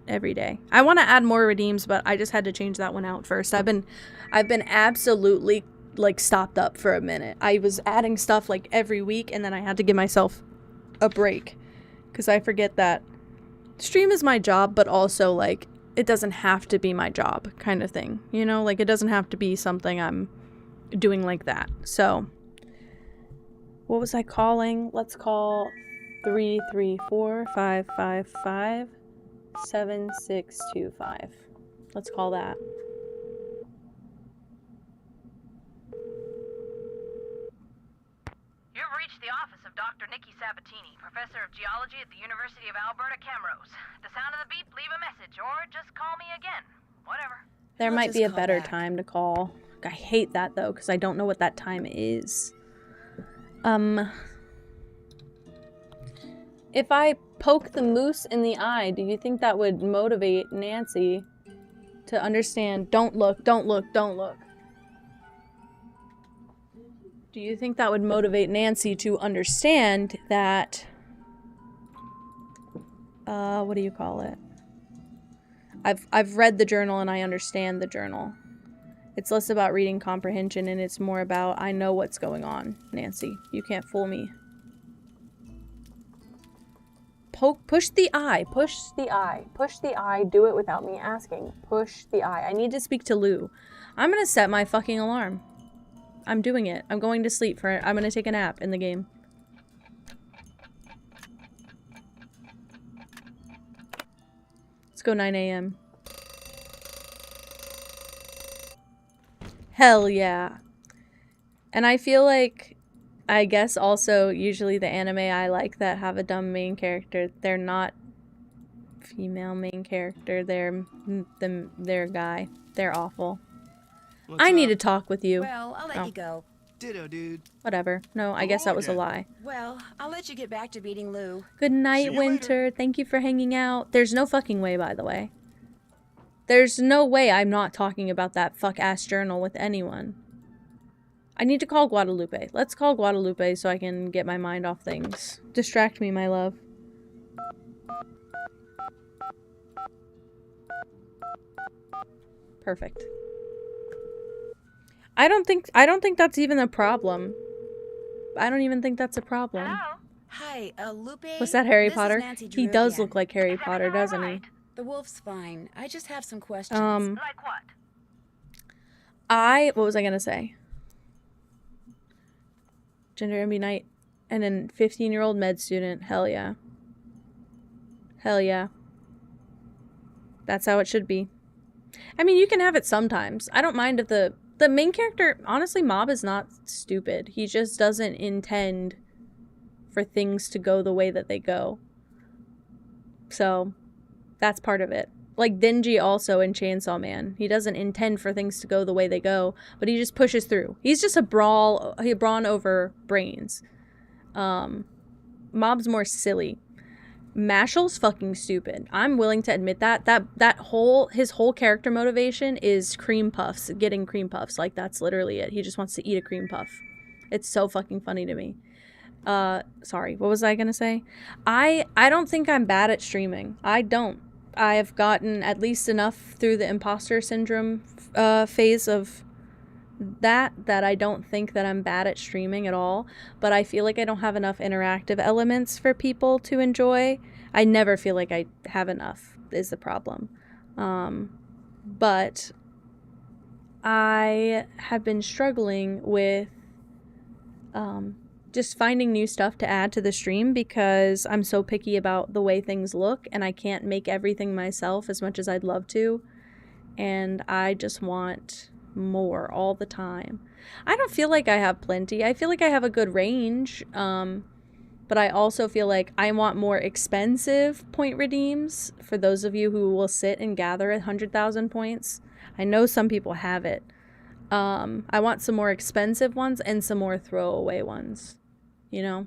every day. I want to add more redeems, but I just had to change that one out first. I've been absolutely like stopped up for a minute. I was adding stuff like every week and then I had to give myself a break because I forget that stream is my job, but also like it doesn't have to be my job kind of thing, you know, like it doesn't have to be something I'm doing like that. So what was I calling? Let's call 334-555-7625. Let's call that. You've reached the office of Dr. Nikki Sabatini, professor of geology at the University of Alberta, Camrose. At the sound of the beep, leave a message, or just call me again. Whatever. There might be a better time to call. I hate that though, because I don't know what that time is. If I poke the moose in the eye, do you think that would motivate Nancy to understand, don't look, don't look, don't look? Do you think that would motivate Nancy to understand that, what do you call it? I've read the journal and I understand the journal. It's less about reading comprehension and it's more about, I know what's going on, Nancy. You can't fool me. Push the eye, push the eye, push the eye, do it without me asking. Push the eye. I need to speak to Lou. I'm gonna set my fucking alarm. I'm doing it. I'm going to sleep for it. I'm gonna take a nap in the game. Let's go 9 a.m. Hell yeah. And I feel like, I guess also, usually the anime I like that have a dumb main character, they're not female main character, they're a guy. They're awful. I need to talk with you. Well, I'll let you go. Ditto, dude. Whatever. No, I guess that was a lie. Well, I'll let you get back to beating Lou. Good night, Winter. Thank you for hanging out. There's no fucking way, by the way. There's no way I'm not talking about that fuck-ass journal with anyone. I need to call Guadalupe. Let's call Guadalupe so I can get my mind off things. Distract me, my love. Perfect. I don't think that's even a problem. I don't even think that's a problem. Hello? Hi, Lupe. Was that Harry This is Potter? Nancy He Drew does again. look like Harry Potter, doesn't he? The wolf's fine. I just have some questions. Like what? What was I gonna say? Gender MB Knight and a 15-year-old med student. Hell yeah. Hell yeah. That's how it should be. I mean, you can have it sometimes. I don't mind if the main character, honestly, Mob is not stupid. He just doesn't intend for things to go the way that they go. So, that's part of it. Like Denji also in Chainsaw Man. He doesn't intend for things to go the way they go, but he just pushes through. He's just a brawn over brains. Mob's more silly. Mashal's fucking stupid. I'm willing to admit that. His whole character motivation is cream puffs, getting cream puffs. Like, that's literally it. He just wants to eat a cream puff. It's so fucking funny to me. Sorry, what was I gonna say? I don't think I'm bad at streaming. I don't. I have gotten at least enough through the imposter syndrome phase of that I don't think that I'm bad at streaming at all, but I feel like I don't have enough interactive elements for people to enjoy. I never feel like I have enough is the problem. But I have been struggling with just finding new stuff to add to the stream because I'm so picky about the way things look and I can't make everything myself as much as I'd love to. And I just want more all the time. I don't feel like I have plenty. I feel like I have a good range. But I also feel like I want more expensive point redeems for those of you who will sit and gather 100,000 points. I know some people have it. I want some more expensive ones and some more throwaway ones. You know?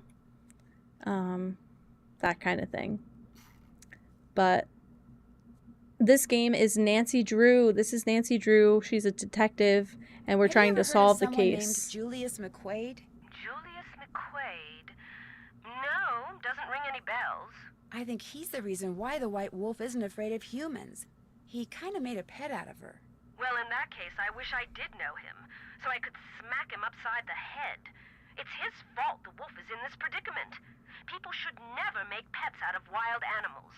That kind of thing. But this game is Nancy Drew. This is Nancy Drew. She's a detective, and we're trying to solve the case. Named Julius McQuaid? Julius McQuaid? No, doesn't ring any bells. I think he's the reason why the white wolf isn't afraid of humans. He kind of made a pet out of her. Well, in that case, I wish I did know him, so I could smack him upside the head. It's his fault the wolf is in this predicament. People should never make pets out of wild animals.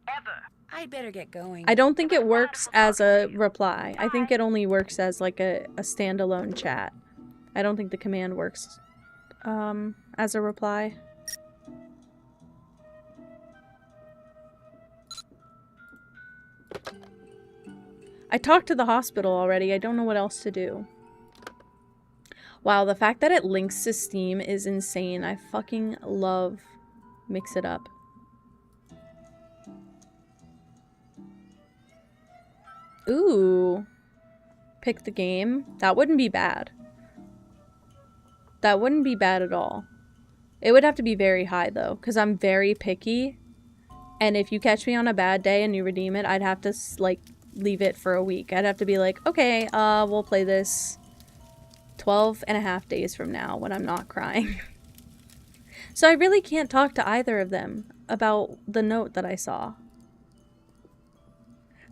Ever. I'd better get going. I don't think it works as a reply. I think it only works as like a standalone chat. I don't think the command works as a reply. I talked to the hospital already. I don't know what else to do. Wow, the fact that it links to Steam is insane. I fucking love Mix It Up. Ooh. Pick the game. That wouldn't be bad. That wouldn't be bad at all. It would have to be very high though, because I'm very picky. And if you catch me on a bad day and you redeem it, I'd have to like leave it for a week. I'd have to be like, okay, we'll play this 12.5 days from now when I'm not crying. So I really can't talk to either of them about the note that I saw.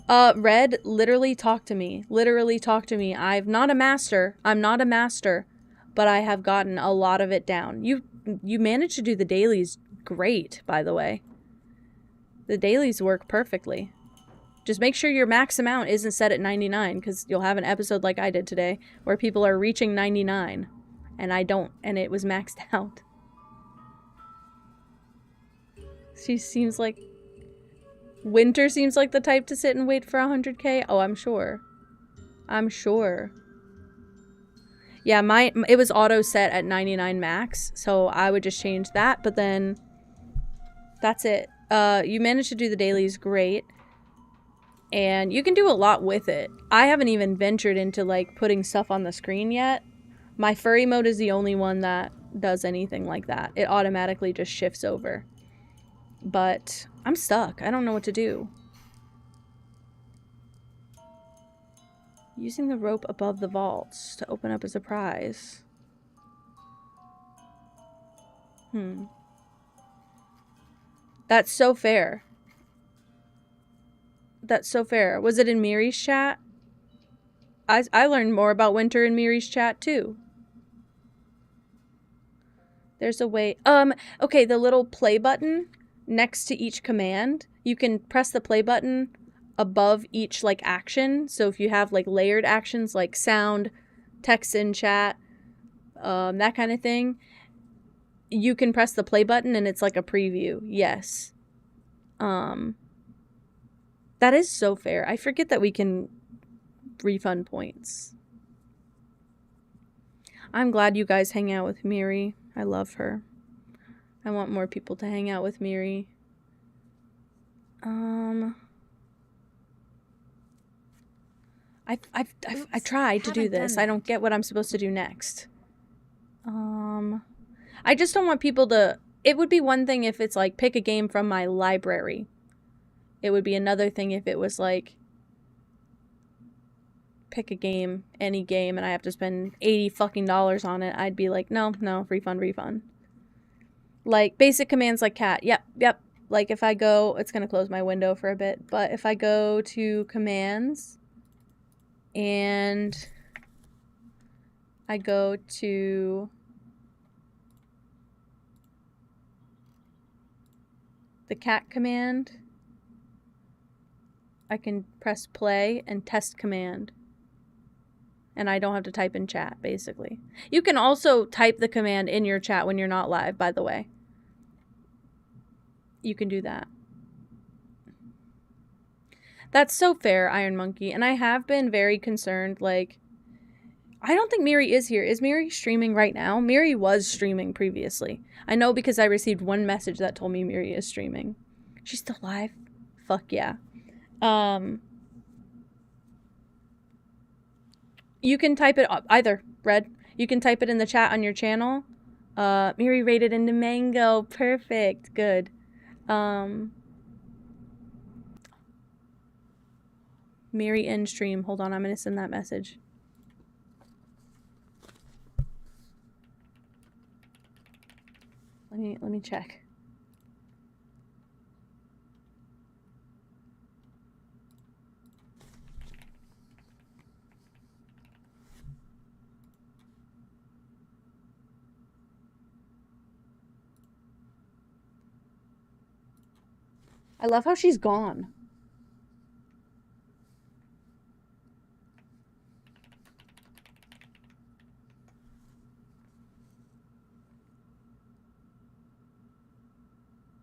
Red, literally talk to me. Literally talk to me. I'm not a master, but I have gotten a lot of it down. You managed to do the dailies great, by the way. The dailies work perfectly. Just make sure your max amount isn't set at 99, because you'll have an episode like I did today, where people are reaching 99, and I don't, and it was maxed out. She seems like... Winter seems like the type to sit and wait for 100k. Oh, I'm sure. I'm sure. Yeah, it was auto set at 99 max, so I would just change that, but then that's it. You managed to do the dailies great, and you can do a lot with it. I haven't even ventured into like putting stuff on the screen yet. My furry mode is the only one that does anything like that. It automatically just shifts over. But I'm stuck. I don't know what to do. Using the rope above the vaults to open up a surprise. That's so fair. That's so fair. Was it in Miri's chat? I learned more about Winter in Miri's chat too. There's a way. Okay, the little play button next to each command. You can press the play button above each like action. So if you have like layered actions like sound, text in chat, that kind of thing, you can press the play button and it's like a preview. Yes. That is so fair. I forget that we can refund points. I'm glad you guys hang out with Miri. I love her. I want more people to hang out with Miri. I tried to do this. I don't get what I'm supposed to do next. I just don't want people to... It would be one thing if it's like, pick a game from my library. It would be another thing if it was like, pick a game, any game, and I have to spend $80 fucking on it. I'd be like, no, refund. Like, basic commands like cat. Yep. Like, if I go... It's gonna close my window for a bit, but if I go to commands... and I go to the cat command, I can press play and test command. And I don't have to type in chat, basically. You can also type the command in your chat when you're not live, by the way. You can do that. That's so fair, Iron Monkey. And I have been very concerned, like, I don't think Miri is here. Is Miri streaming right now? Miri was streaming previously. I know because I received one message that told me Miri is streaming. She's still live? Fuck yeah. You can type it either, Red. You can type it in the chat on your channel. Miri rated into Mango. Perfect. Good. Miri in stream. Hold on, I'm gonna send that message. Let me check. I love how she's gone.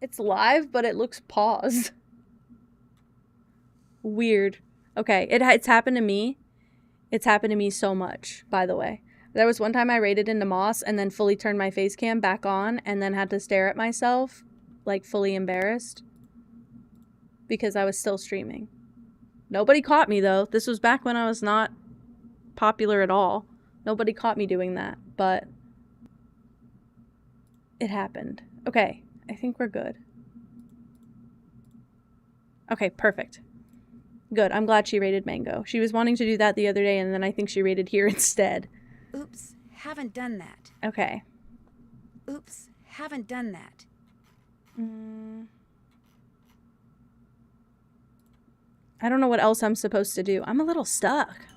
It's live, but it looks paused. Weird. Okay, it's happened to me. It's happened to me so much, by the way. There was one time I raided into Moss and then fully turned my face cam back on and then had to stare at myself, like fully embarrassed, because I was still streaming. Nobody caught me though. This was back when I was not popular at all. Nobody caught me doing that, but it happened. Okay, I think we're good. Okay, perfect. Good, I'm glad she raided Mango. She was wanting to do that the other day, and then I think she raided here instead. Oops, haven't done that. Okay. Oops, haven't done that. I don't know what else I'm supposed to do. I'm a little stuck.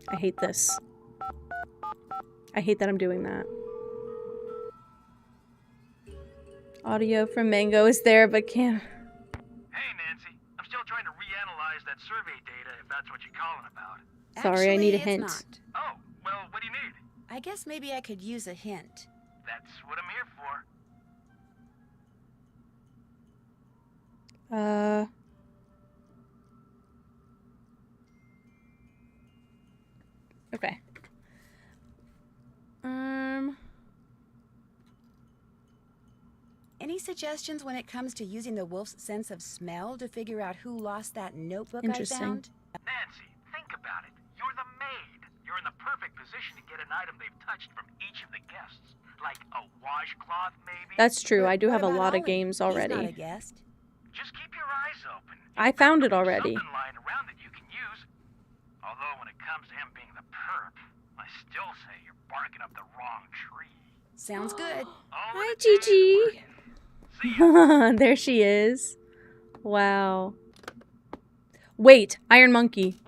I hate this. I hate that I'm doing that. Audio from Mango is there, but can't... Hey, Nancy. I'm still trying to reanalyze that survey data, if that's what you're calling about. Sorry, I need a Actually, hint. it's not. Oh, well, what do you need? I guess maybe I could use a hint. That's what I'm here for. Okay. Any suggestions when it comes to using the wolf's sense of smell to figure out who lost that notebook I found? Nancy, think about it. You're the maid. You're in the perfect position to get an item they've touched from each of the guests. Like a washcloth, maybe? That's true. But I do what have a about lot of Ollie? games He's already. not a guest. Just keep your eyes open. I found it already. Something lying around that you can use. Although when it comes to him being the perp, I still say you're barking up the wrong tree. Sounds good. Hi, Gigi. There she is. Wow. Wait, Iron Monkey.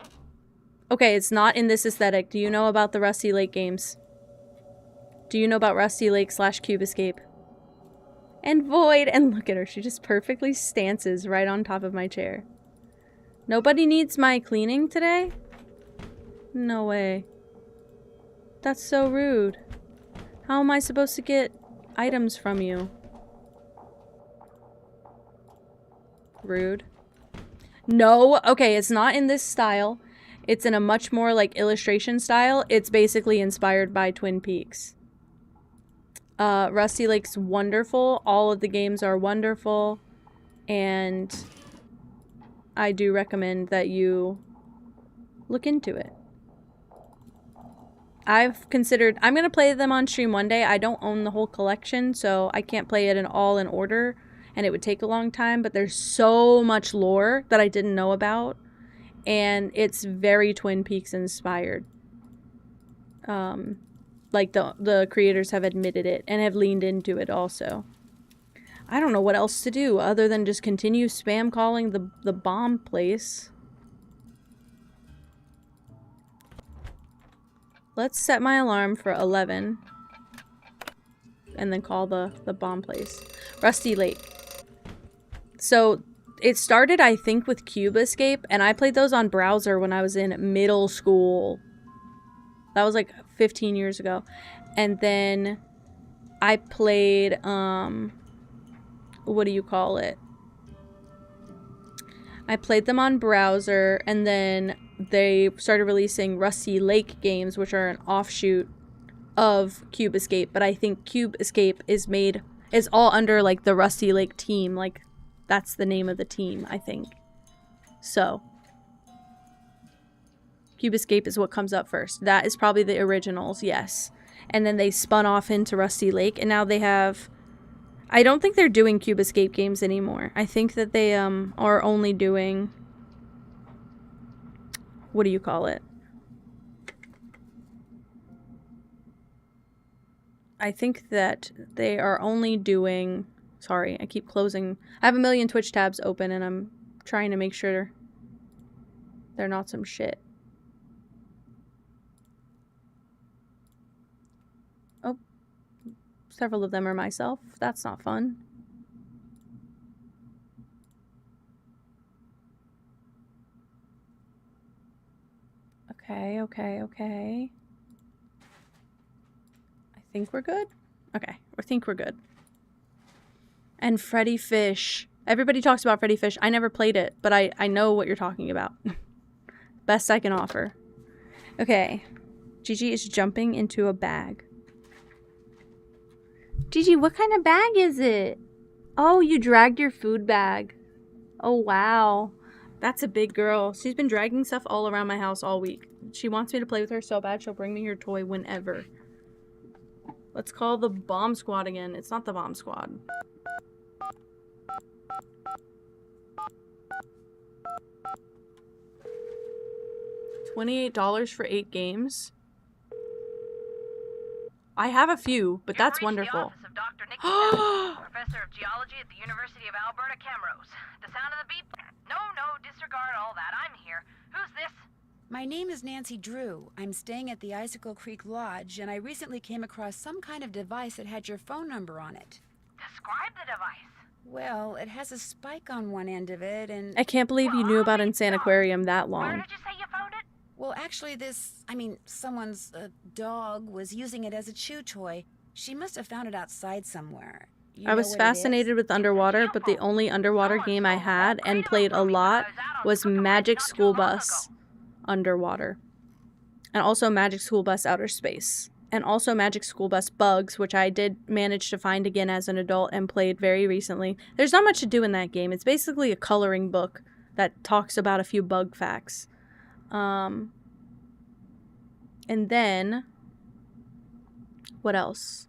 Okay, it's not in this aesthetic. Do you know about the Rusty Lake games? Do you know about Rusty Lake / Cube Escape? And Void. And look at her. She just perfectly stances right on top of my chair. Nobody needs my cleaning today? No way. That's so rude. How am I supposed to get items from you? Rude. No. Okay, it's not in this style. It's in a much more like illustration style. It's basically inspired by Twin Peaks. Rusty Lake's wonderful. All of the games are wonderful. And I do recommend that you look into it. I've considered... I'm going to play them on stream one day. I don't own the whole collection, so I can't play it all in order. And it would take a long time. But there's so much lore that I didn't know about. And it's very Twin Peaks inspired. Like the creators have admitted it and have leaned into it also. I don't know what else to do other than just continue spam calling the bomb place. Let's set my alarm for 11. And then call the bomb place. Rusty Lake. So it started, I think, with Cube Escape, and I played those on browser when I was in middle school. That was like 15 years ago. And then I played, what do you call it? I played them on browser, and then they started releasing Rusty Lake games, which are an offshoot of Cube Escape. But I think Cube Escape is all under like the Rusty Lake team. Like that's the name of the team, I think. So Cube Escape is what comes up first. That is probably the originals, yes. And then they spun off into Rusty Lake, and now they have... I don't think they're doing Cube Escape games anymore. I think that they are only doing... What do you call it? I think that they are only doing... Sorry, I keep closing... I have a million Twitch tabs open, and I'm trying to make sure they're not some shit. Oh. Several of them are myself. That's not fun. Okay, okay, okay. I think we're good. Okay, I think we're good. And Freddy Fish. Everybody talks about Freddy Fish. I never played it, but I know what you're talking about. Best I can offer. Okay. Gigi is jumping into a bag. Gigi, what kind of bag is it? Oh, you dragged your food bag. Oh, wow. That's a big girl. She's been dragging stuff all around my house all week. She wants me to play with her so bad, she'll bring me her toy whenever. Let's call the bomb squad again. It's not the bomb squad. $28 for 8 games? I have a few, but that's wonderful. The office of Dr. Nikki Sabbatini, professor of geology at the University of Alberta, Camrose. The sound of the beep? No, disregard all that. I'm here. Who's this? My name is Nancy Drew. I'm staying at the Icicle Creek Lodge, and I recently came across some kind of device that had your phone number on it. Describe the device. Well, it has a spike on one end of it, and... I can't believe you knew about Insane Aquarium that long. Where did you say you found it? Well, actually, someone's dog was using it as a chew toy. She must have found it outside somewhere. I was fascinated with underwater, but the only underwater game I had and played a lot was Magic School Bus Underwater. And also Magic School Bus Outer Space. And also Magic School Bus Bugs, which I did manage to find again as an adult and played very recently. There's not much to do in that game. It's basically a coloring book that talks about a few bug facts. And then, what else?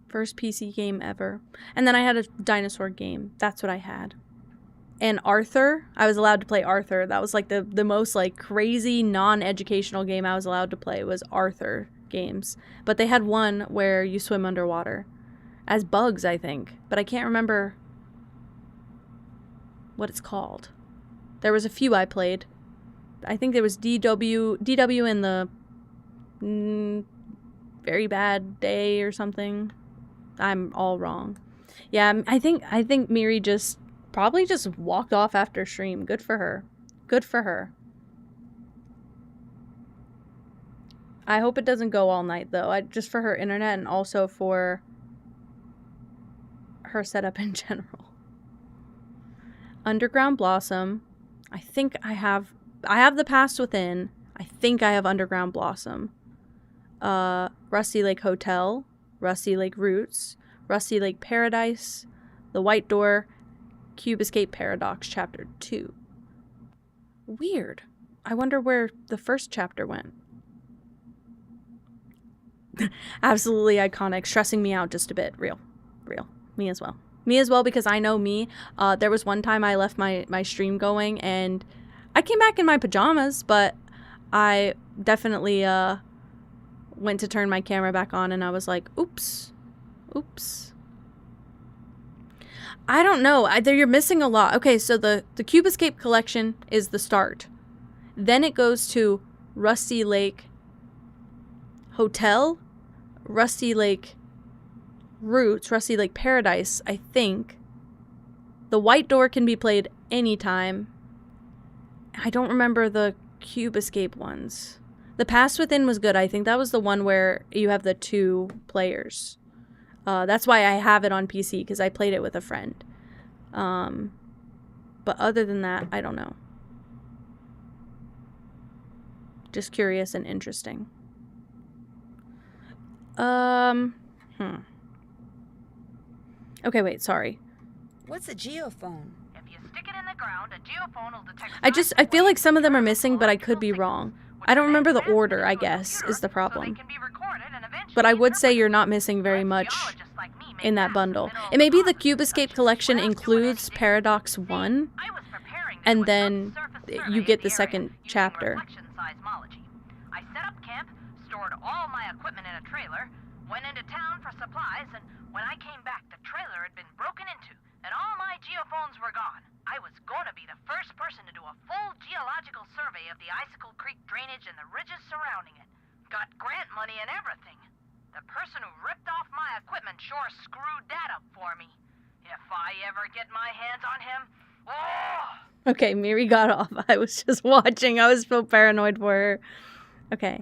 First PC game ever. And then I had a dinosaur game. That's what I had. And Arthur, I was allowed to play Arthur. That was like the most like crazy non-educational game I was allowed to play was Arthur games. But they had one where you swim underwater. As bugs, I think. But I can't remember what it's called. There was a few I played. I think there was DW in the Very Bad Day or something. I'm all wrong. Yeah, I think Miri probably just walked off after stream. Good for her. Good for her. I hope it doesn't go all night though. Just for her internet and also for her setup in general. Underground Blossom. I think I have the Past Within. I think I have Underground Blossom. Rusty Lake Hotel, Rusty Lake Roots, Rusty Lake Paradise, The White Door, Cube Escape Paradox Chapter 2. Weird. I wonder where the first chapter went. Absolutely iconic. Stressing me out just a bit. Real. Me as well. Me as well, because I know me. There was one time I left my stream going and I came back in my pajamas, but I definitely went to turn my camera back on and I was like, oops. I don't know. You're missing a lot. Okay, so the Cube Escape collection is the start. Then it goes to Rusty Lake Hotel, Rusty Lake Roots, Rusty Lake Paradise, I think. The White Door can be played anytime. I don't remember the Cube Escape ones. The Past Within was good. I think that was the one where you have the 2 players. That's why I have it on PC, because I played it with a friend. But other than that, I don't know. Just curious and interesting. Okay, wait, sorry. What's a geophone? If you stick it in the ground, a geophone will detect... I feel like some of them are missing, but I could be wrong. I don't remember the order, I guess, is the problem. But I would say you're not missing very much in that bundle. It may be the Cube Escape collection includes Paradox 1, and then you get the second chapter. I set up camp, stored all my equipment in a trailer, went into town for supplies, and when I came back, the trailer had been broken into, and all my geophones were gone. I was going to be the first person to do a full geological survey of the Icicle Creek drainage and the ridges surrounding it. Got grant money and everything. The person who ripped off my equipment sure screwed that up for me. If I ever get my hands on him, oh! Okay, Miri got off. I was just watching. I was so paranoid for her. Okay.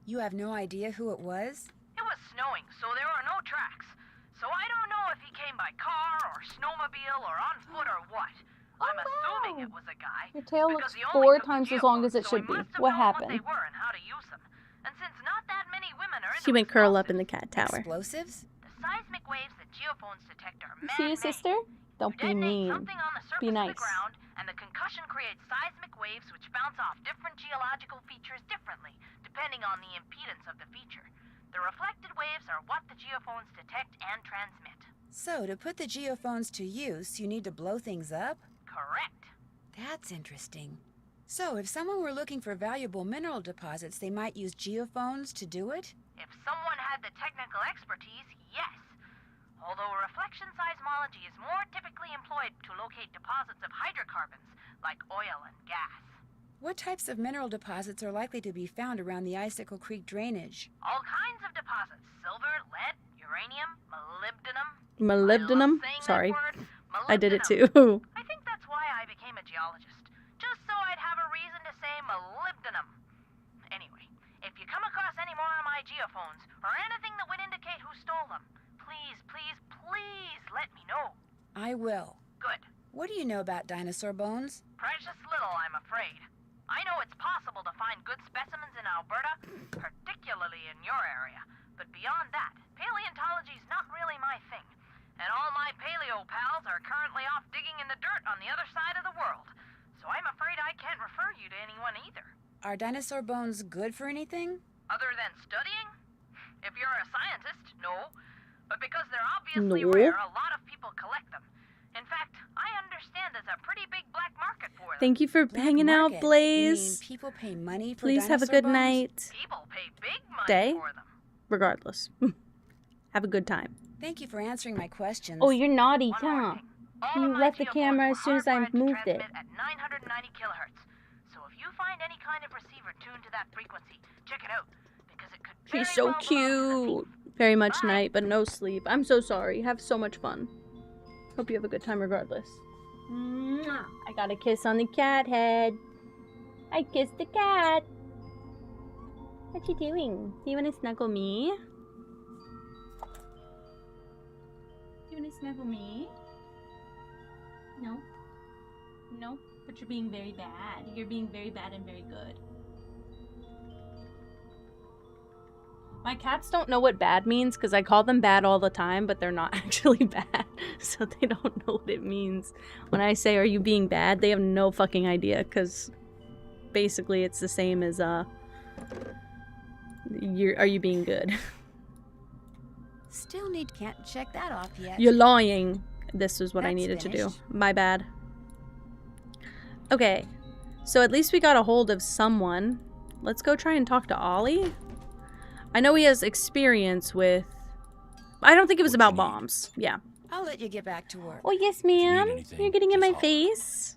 You have no idea who it was? It was snowing, so there were no tracks. assuming it was a guy. Your tail because looks he only 4 took the times as long as it geophones, so should he be. must have What known happened? What they were and how to use them. And since not that many women are She into went curl up in the cat tower. Explosives? the seismic waves that geophones detect are See you, man-made. sister? Don't be Detonate mean. something on the surface Be of nice. the ground, and the concussion creates seismic waves which bounce off different geological features differently, depending on the impedance of the feature. The reflected waves are what the geophones detect and transmit. So, to put the geophones to use, you need to blow things up? Correct. That's interesting. So, if someone were looking for valuable mineral deposits, they might use geophones to do it? If someone had the technical expertise, yes. Although reflection seismology is more typically employed to locate deposits of hydrocarbons, like oil and gas. What types of mineral deposits are likely to be found around the Icicle Creek drainage? All kinds of deposits. Silver, lead, uranium, molybdenum. Molybdenum? Sorry. I did it too. I think that's why I became a geologist. Just so I'd have a reason to say molybdenum. Anyway, if you come across any more of my geophones, or anything that would indicate who stole them, please, please, please let me know. I will. Good. What do you know about dinosaur bones? Precious little, I'm afraid. I know it's possible to find good specimens in Alberta, particularly in your area. But beyond that, paleontology's not really my thing. And all my paleo pals are currently off digging in the dirt on the other side of the world. So I'm afraid I can't refer you to anyone either. Are dinosaur bones good for anything? Other than studying? If you're a scientist, no. But because they're obviously No. rare, a lot of people collect them. In fact, I understand there's a pretty big black market for them. Thank you for hanging out, Market? Blaze. You mean people pay money for Please have a dinosaur good bones? night. People pay big money Day? for them. Regardless. Have a good time. Thank you for answering my questions. Oh, you're naughty, One more huh? thing. All You of my left the geophones camera were as soon as I hardwired to moved it. transmit at 990 kilohertz. So if you find any kind of receiver tuned to that frequency, check it out. Because it could very She's so well belong to the cute. Very much night, but no sleep. I'm so sorry. Have so much fun. Hope you have a good time regardless. Mwah. I got a kiss on the cat head. I kissed the cat. What you doing? Do you want to snuggle me? You want to snuggle me? No? No? But you're being very bad. You're being very bad and very good. My cats don't know what bad means because I call them bad all the time, but they're not actually bad. So they don't know what it means. When I say, are you being bad? They have no fucking idea because basically it's the same as, are you being good? Still can't check that off yet. You're lying. This is what I That's needed to do. finished. My bad. Okay. So at least we got a hold of someone. Let's go try and talk to Ollie. I know he has experience with... I don't think it was about bombs. Yeah. I'll let you get back to work. Oh, yes, ma'am. anything, You're getting in my just holler. face.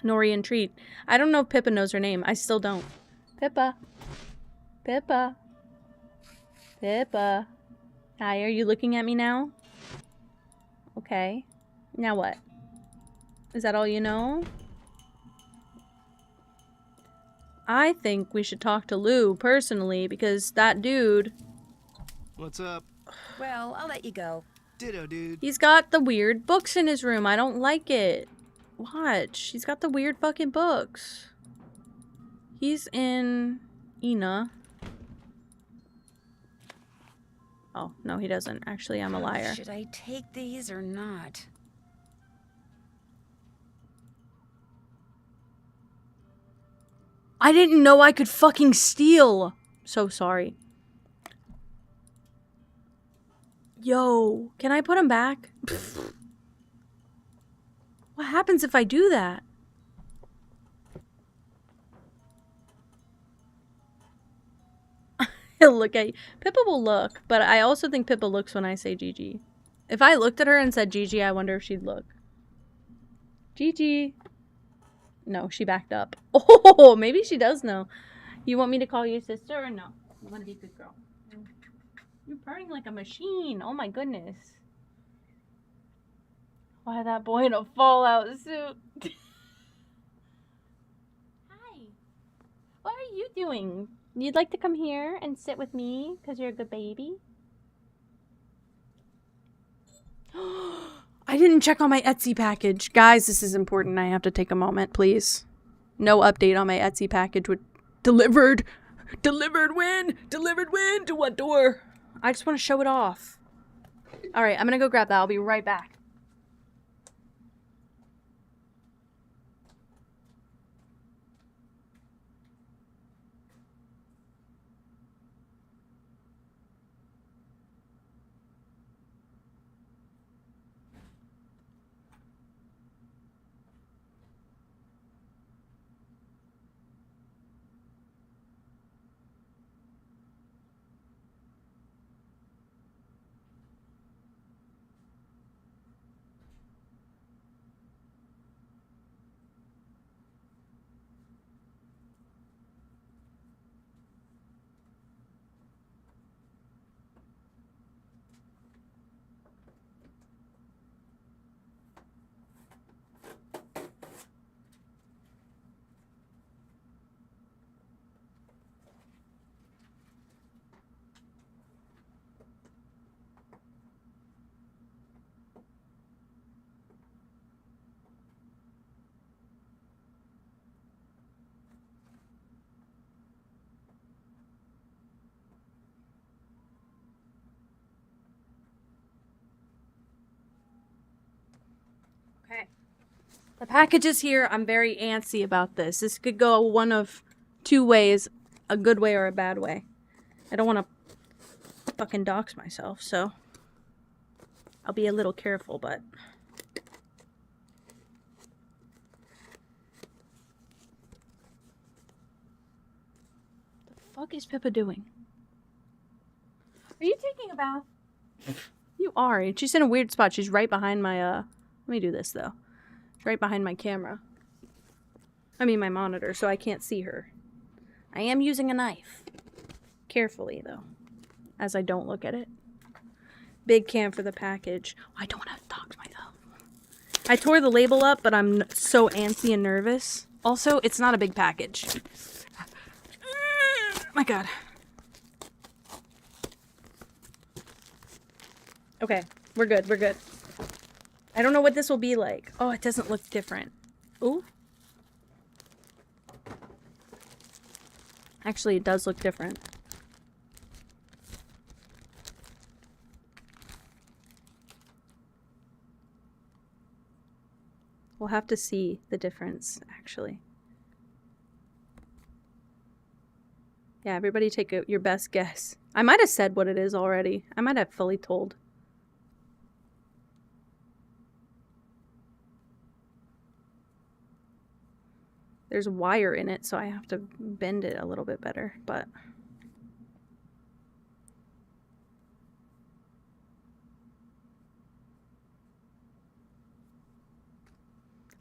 Nori and Treat. I don't know if Pippa knows her name. I still don't. Pippa. Pippa. Pippa. Hi, are you looking at me now? Okay. Now what? Is that all you know? I think we should talk to Lou personally because that dude, What's up? Well, I'll let you go. Ditto, dude. he's got the weird books in his room. I don't like it. Watch. He's got the weird fucking books. He's in Ina. Oh, no, he doesn't. Actually, I'm a liar. Should I take these or not? I didn't know I could fucking steal. So sorry. Yo, can I put him back? What happens if I do that? He'll look at you. Pippa will look, but I also think Pippa looks when I say Gigi. If I looked at her and said Gigi, I wonder if she'd look. Gigi. No, she backed up. Oh, maybe she does know. You want me to call you sister or no? You want to be a good girl. You're purring like a machine. Oh my goodness. Why that boy in a Fallout suit? Hi. What are you doing? You'd like to come here and sit with me because you're a good baby? I didn't check on my Etsy package. Guys, this is important. I have to take a moment, please. No update on my Etsy package with delivered. Delivered when? Delivered when? To what door? I just want to show it off. All right, I'm going to go grab that. I'll be right back. Okay. The package is here. I'm very antsy about this. This could go one of two ways, a good way or a bad way. I don't want to fucking dox myself, so I'll be a little careful, but... The fuck is Pippa doing? Are you taking a bath? You are. She's in a weird spot. She's right behind my, Let me do this, though. She's right behind my camera. I mean, my monitor, so I can't see her. I am using a knife. Carefully, though. As I don't look at it. Big can for the package. I don't want to dox myself. I tore the label up, but I'm so antsy and nervous. Also, it's not a big package. My God. Okay, we're good, we're good. I don't know what this will be like. Oh, it doesn't look different. Ooh. Actually, it does look different. We'll have to see the difference, actually. Yeah, everybody take your best guess. I might have said what it is already. I might have fully told. There's wire in it, so I have to bend it a little bit better, but...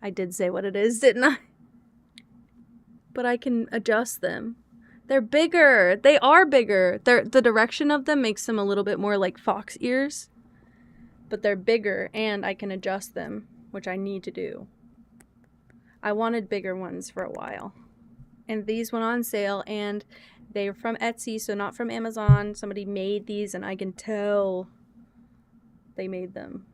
I did say what it is, didn't I? But I can adjust them. They're bigger. They are bigger. The direction of them makes them a little bit more like fox ears. But they're bigger, and I can adjust them, which I need to do. I wanted bigger ones for a while. And these went on sale, and they're from Etsy, so not from Amazon. Somebody made these, and I can tell they made them.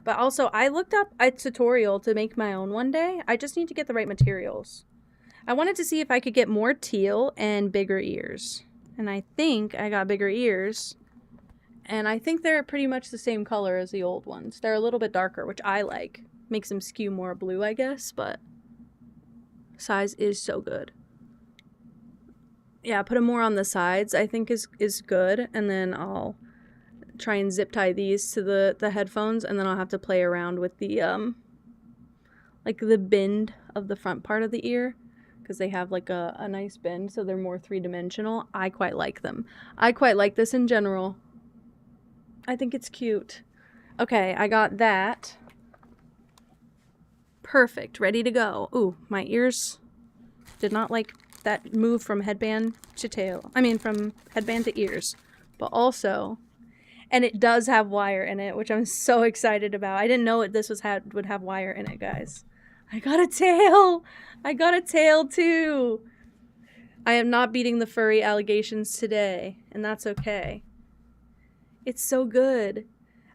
But also, I looked up a tutorial to make my own one day. I just need to get the right materials. I wanted to see if I could get more teal and bigger ears. And I think I got bigger ears. And I think they're pretty much the same color as the old ones. They're a little bit darker, which I like. Makes them skew more blue, I guess, but size is so good. Yeah, put them more on the sides, I think is good. And then I'll try and zip tie these to the headphones, and then I'll have to play around with the, like the bend of the front part of the ear. Because they have like a nice bend, so they're more three-dimensional. I quite like them. I quite like this in general. I think it's cute. Okay, I got that. Perfect, ready to go. Ooh, my ears did not like that move from headband to tail. I mean, from headband to ears. But also, and it does have wire in it, which I'm so excited about. I didn't know this would have wire in it, guys. I got a tail! I got a tail too! I am not beating the furry allegations today, and that's okay. It's so good.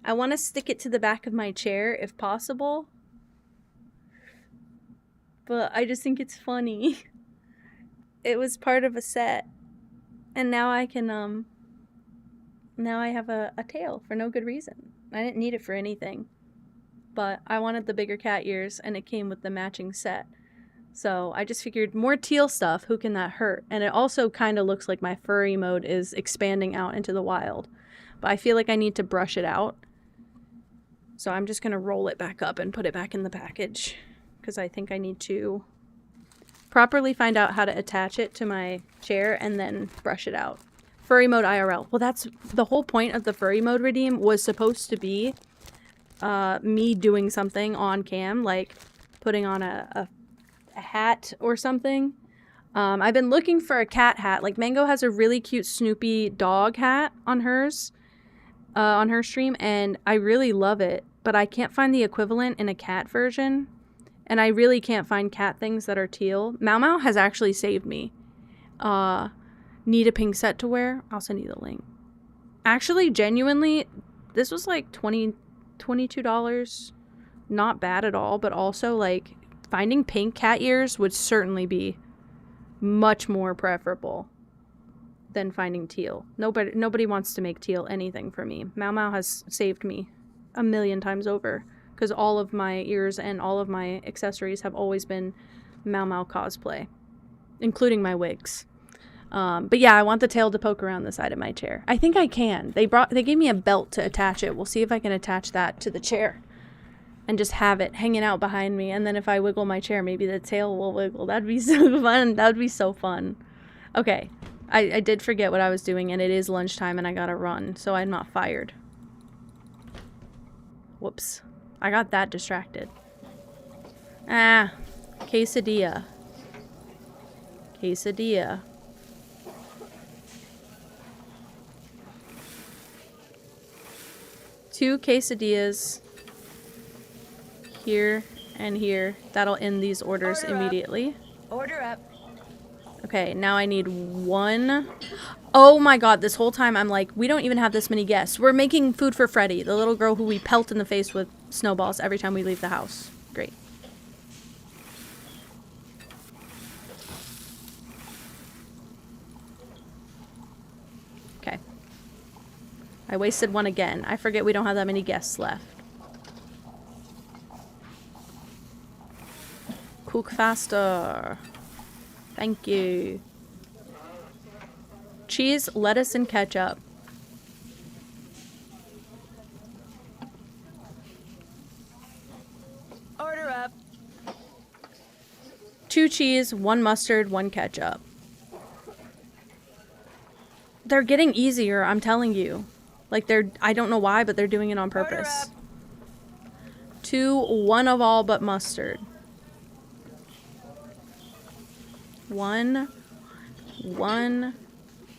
I want to stick it to the back of my chair if possible. But I just think it's funny. It was part of a set. And now I can, now I have a tail for no good reason. I didn't need it for anything. But I wanted the bigger cat ears, and it came with the matching set. So I just figured more teal stuff, who can that hurt? And it also kind of looks like my furry mode is expanding out into the wild. But I feel like I need to brush it out. So I'm just going to roll it back up and put it back in the package. Because I think I need to properly find out how to attach it to my chair and then brush it out. Furry mode IRL. Well, that's the whole point of the furry mode redeem was supposed to be me doing something on cam, like putting on a hat or something. I've been looking for a cat hat. Like Mango has a really cute Snoopy dog hat on hers, on her stream, and I really love it, but I can't find the equivalent in a cat version, and I really can't find cat things that are teal. Mau Mau has actually saved me. Need a pink set to wear? I'll send you the link. Actually, genuinely, this was like $22. Not bad at all, but also like finding pink cat ears would certainly be much more preferable than finding teal. Nobody wants to make teal anything for me. Mau Mau has saved me a million times over because all of my ears and all of my accessories have always been Mau Mau cosplay, including my wigs. But yeah, I want the tail to poke around the side of my chair. I think I can. They gave me a belt to attach it. We'll see if I can attach that to the chair and just have it hanging out behind me. And then if I wiggle my chair, maybe the tail will wiggle. That'd be so fun. That would be so fun. Okay. I did forget what I was doing, and it is lunchtime, and I gotta run, so I'm not fired. Whoops. I got that distracted. Ah. Quesadilla. Quesadilla. Two quesadillas here and here. That'll end these orders immediately. Order up. Okay, now I need one. Oh my god, this whole time I'm like, we don't even have this many guests. We're making food for Freddie, the little girl who we pelt in the face with snowballs every time we leave the house. Great. Okay. I wasted one again. I forget we don't have that many guests left. Cook faster. Thank you. Cheese, lettuce, and ketchup. Order up. 2 cheese, 1 mustard, 1 ketchup. They're getting easier, I'm telling you. Like I don't know why, but they're doing it on purpose. 2, 1 of all but mustard. 1.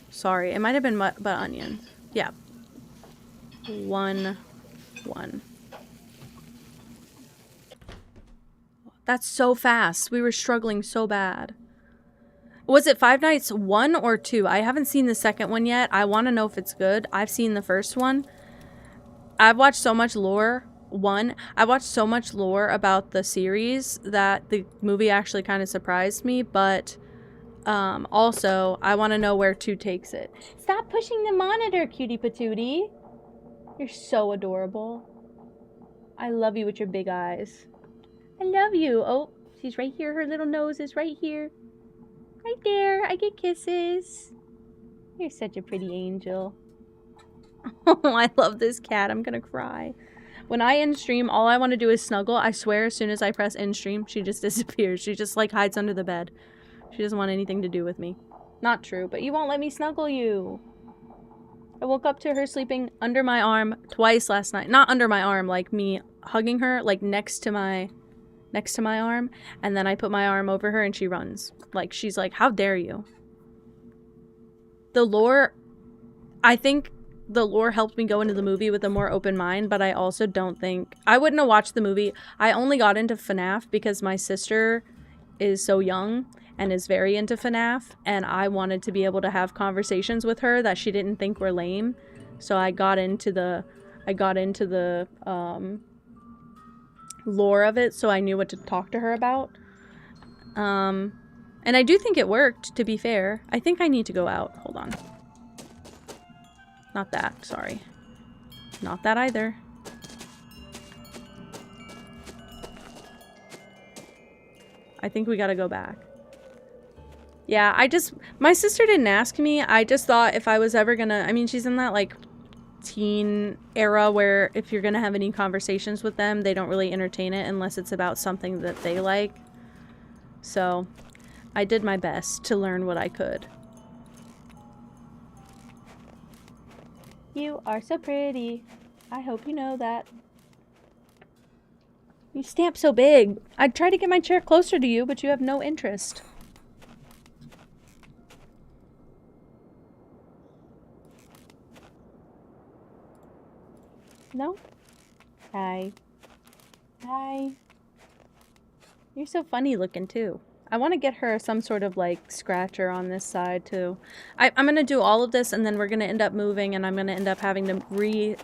Sorry, it might have been but onions. Yeah. 1. That's so fast. We were struggling so bad. Was it Five Nights 1 or 2? I haven't seen the second one yet. I want to know if it's good. I've seen the first one. I've watched so much lore. I watched so much lore about the series that the movie actually kind of surprised me, but also I want to know where 2 takes it. Stop pushing the monitor, cutie patootie. You're so adorable. I love you with your big eyes. I love you. Oh, she's right here. Her little nose is right here. Right there. I get kisses. You're such a pretty angel. Oh, I love this cat. I'm gonna cry. When I end stream, all I want to do is snuggle. I swear, as soon as I press end stream, she just disappears. She just like hides under the bed. She doesn't want anything to do with me. Not true, but you won't let me snuggle you. I woke up to her sleeping under my arm twice last night. Not under my arm, like me hugging her, like next to my arm, and then I put my arm over her and she runs. Like, she's like, how dare you? The lore, I think the lore helped me go into the movie with a more open mind, but I also don't think, I wouldn't have watched the movie. I only got into FNAF because my sister is so young and is very into FNAF, and I wanted to be able to have conversations with her that she didn't think were lame. So I got into the I got into the lore of it, so I knew what to talk to her about. And I do think it worked, to be fair. I think I need to go out. Hold on. Not that, sorry. Not that either. I think we gotta go back. Yeah, my sister didn't ask me. I just thought if I was ever gonna, I mean, she's in that, like, teen era where if you're gonna have any conversations with them, they don't really entertain it unless it's about something that they like. So, I did my best to learn what I could. You are so pretty. I hope you know that. You stamp so big. I'd try to get my chair closer to you, but you have no interest. No? Hi. Hi. You're so funny looking too. I want to get her some sort of like scratcher on this side too. I'm going to do all of this and then we're going to end up moving and I'm going to end up having to rework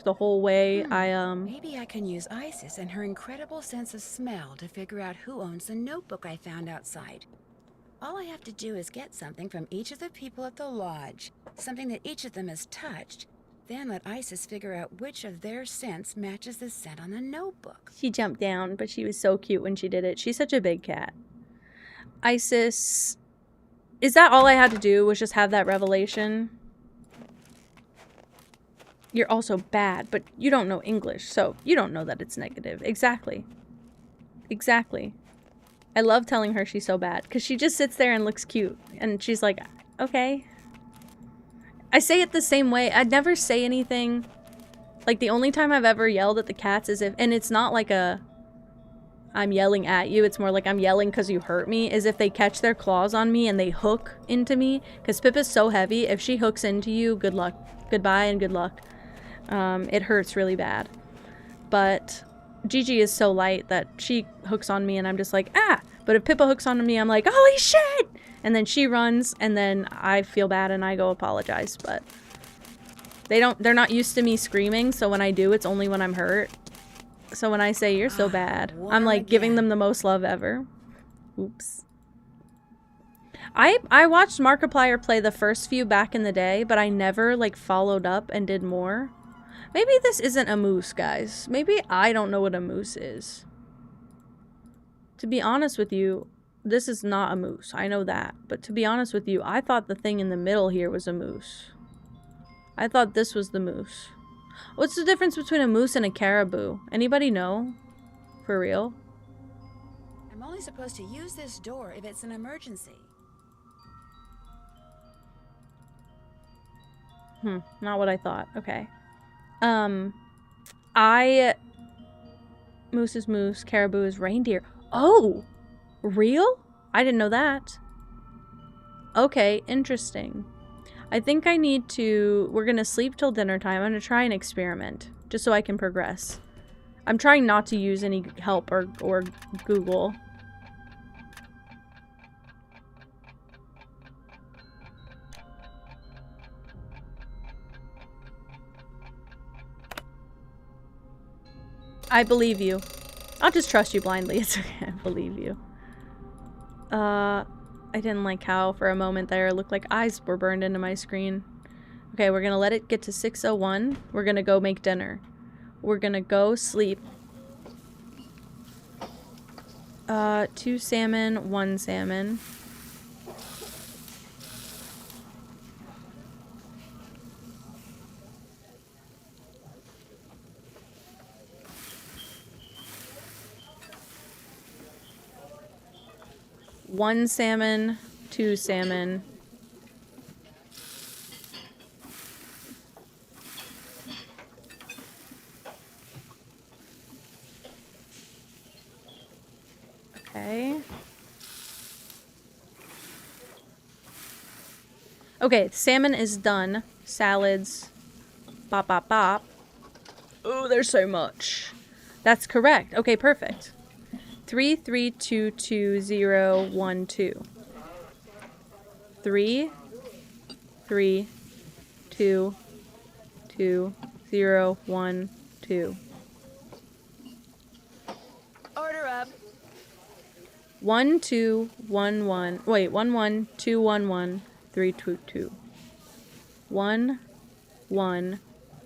the whole way. Maybe I can use Isis and her incredible sense of smell to figure out who owns the notebook I found outside. All I have to do is get something from each of the people at the lodge, something that each of them has touched, then let Isis figure out which of their scents matches the scent on the notebook. She jumped down, but she was so cute when she did it. She's such a big cat. Isis, is that all I had to do was just have that revelation? You're also bad, but you don't know English, so you don't know that it's negative. Exactly. Exactly. I love telling her she's so bad, because she just sits there and looks cute, and she's like, okay. I say it the same way. I'd never say anything. Like, the only time I've ever yelled at the cats is if, and it's not like a, I'm yelling at you, it's more like I'm yelling because you hurt me, is if they catch their claws on me and they hook into me, because Pip is so heavy, if she hooks into you, good luck. Goodbye and good luck. It hurts really bad. But Gigi is so light that she hooks on me and I'm just like, ah! But if Pippa hooks onto me, I'm like, holy shit! And then she runs, and then I feel bad and I go apologize, but they're not used to me screaming, so when I do, it's only when I'm hurt. So when I say, you're so bad, I'm like giving them the most love ever. Oops. I watched Markiplier play the first few back in the day, but I never like followed up and did more. Maybe this isn't a moose, guys. Maybe I don't know what a moose is. To be honest with you, this is not a moose. I know that. But to be honest with you, I thought the thing in the middle here was a moose. I thought this was the moose. What's the difference between a moose and a caribou? Anybody know? For real? I'm only supposed to use this door if it's an emergency. Not what I thought. Okay. Moose is moose, caribou is reindeer. Oh! Real? I didn't know that. Okay, interesting. I think I need to... We're gonna sleep till dinner time. I'm gonna try an experiment, just so I can progress. I'm trying not to use any help or Google. I believe you. I'll just trust you blindly. It's okay. I believe you. I didn't like how for a moment there it looked like eyes were burned into my screen. Okay, we're gonna let it get to 6:01. We're gonna go make dinner. We're gonna go sleep. 2 salmon, 1 salmon. One salmon, 2 salmon. Okay. Okay, salmon is done. Salads. Bop, bop, bop. Oh, there's so much. That's correct. Okay, perfect. 332212. 3 3 2 2 0, 1, 2. Order up. 1, 2, 1, 1. Wait, 1, 1, 2, 1, 1, 3, 2, 2. 1, 1,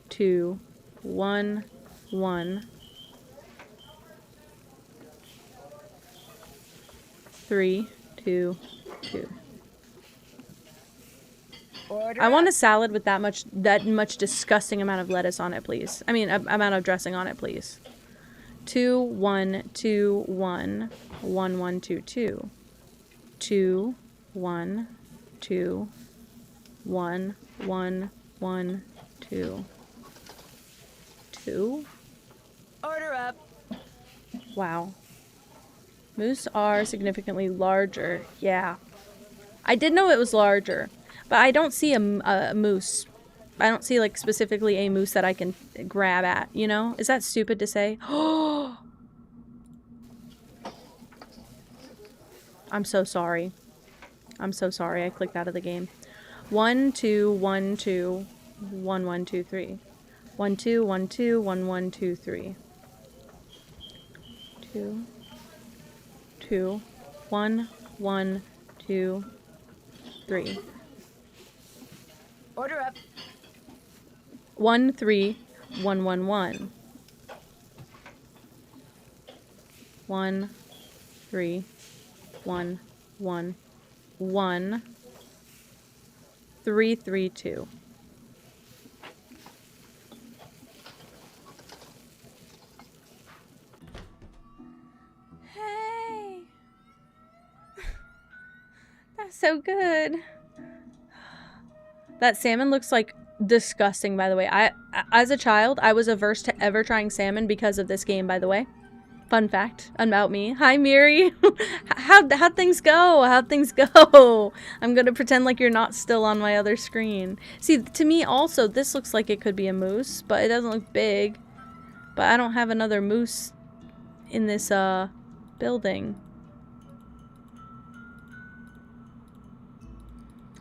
2, 1, 1. 3, 2, 2. I want a salad with that much disgusting amount of lettuce on it, please. I mean, amount of dressing on it, please. 2, 1, 2, 1, 1, 1, 2, 2. 2, 1, 2, 1, 1, 1, 2. 2. Order up. Wow. Moose are significantly larger. Yeah. I did know it was larger, but I don't see a moose. I don't see, like, specifically a moose that I can grab at, you know? Is that stupid to say? I'm so sorry. I'm so sorry I clicked out of the game. 1, 2, 1, 2, 1, 1, 2, 3. 1, 2, 1, 2, 1, 1, 2, 3. 2, 2, 1, 1, 2, 3. Order up. 1, 3, 1, 1, 1. 1, 3, 1, 1, 1, 3, 3, 2. Hey! That's so good. That salmon looks like disgusting, by the way. As a child, I was averse to ever trying salmon because of this game, by the way. Fun fact about me. Hi, Miri. How'd things go? How'd things go? I'm gonna pretend like you're not still on my other screen. See, to me also, this looks like it could be a moose, but it doesn't look big. But I don't have another moose in this, building.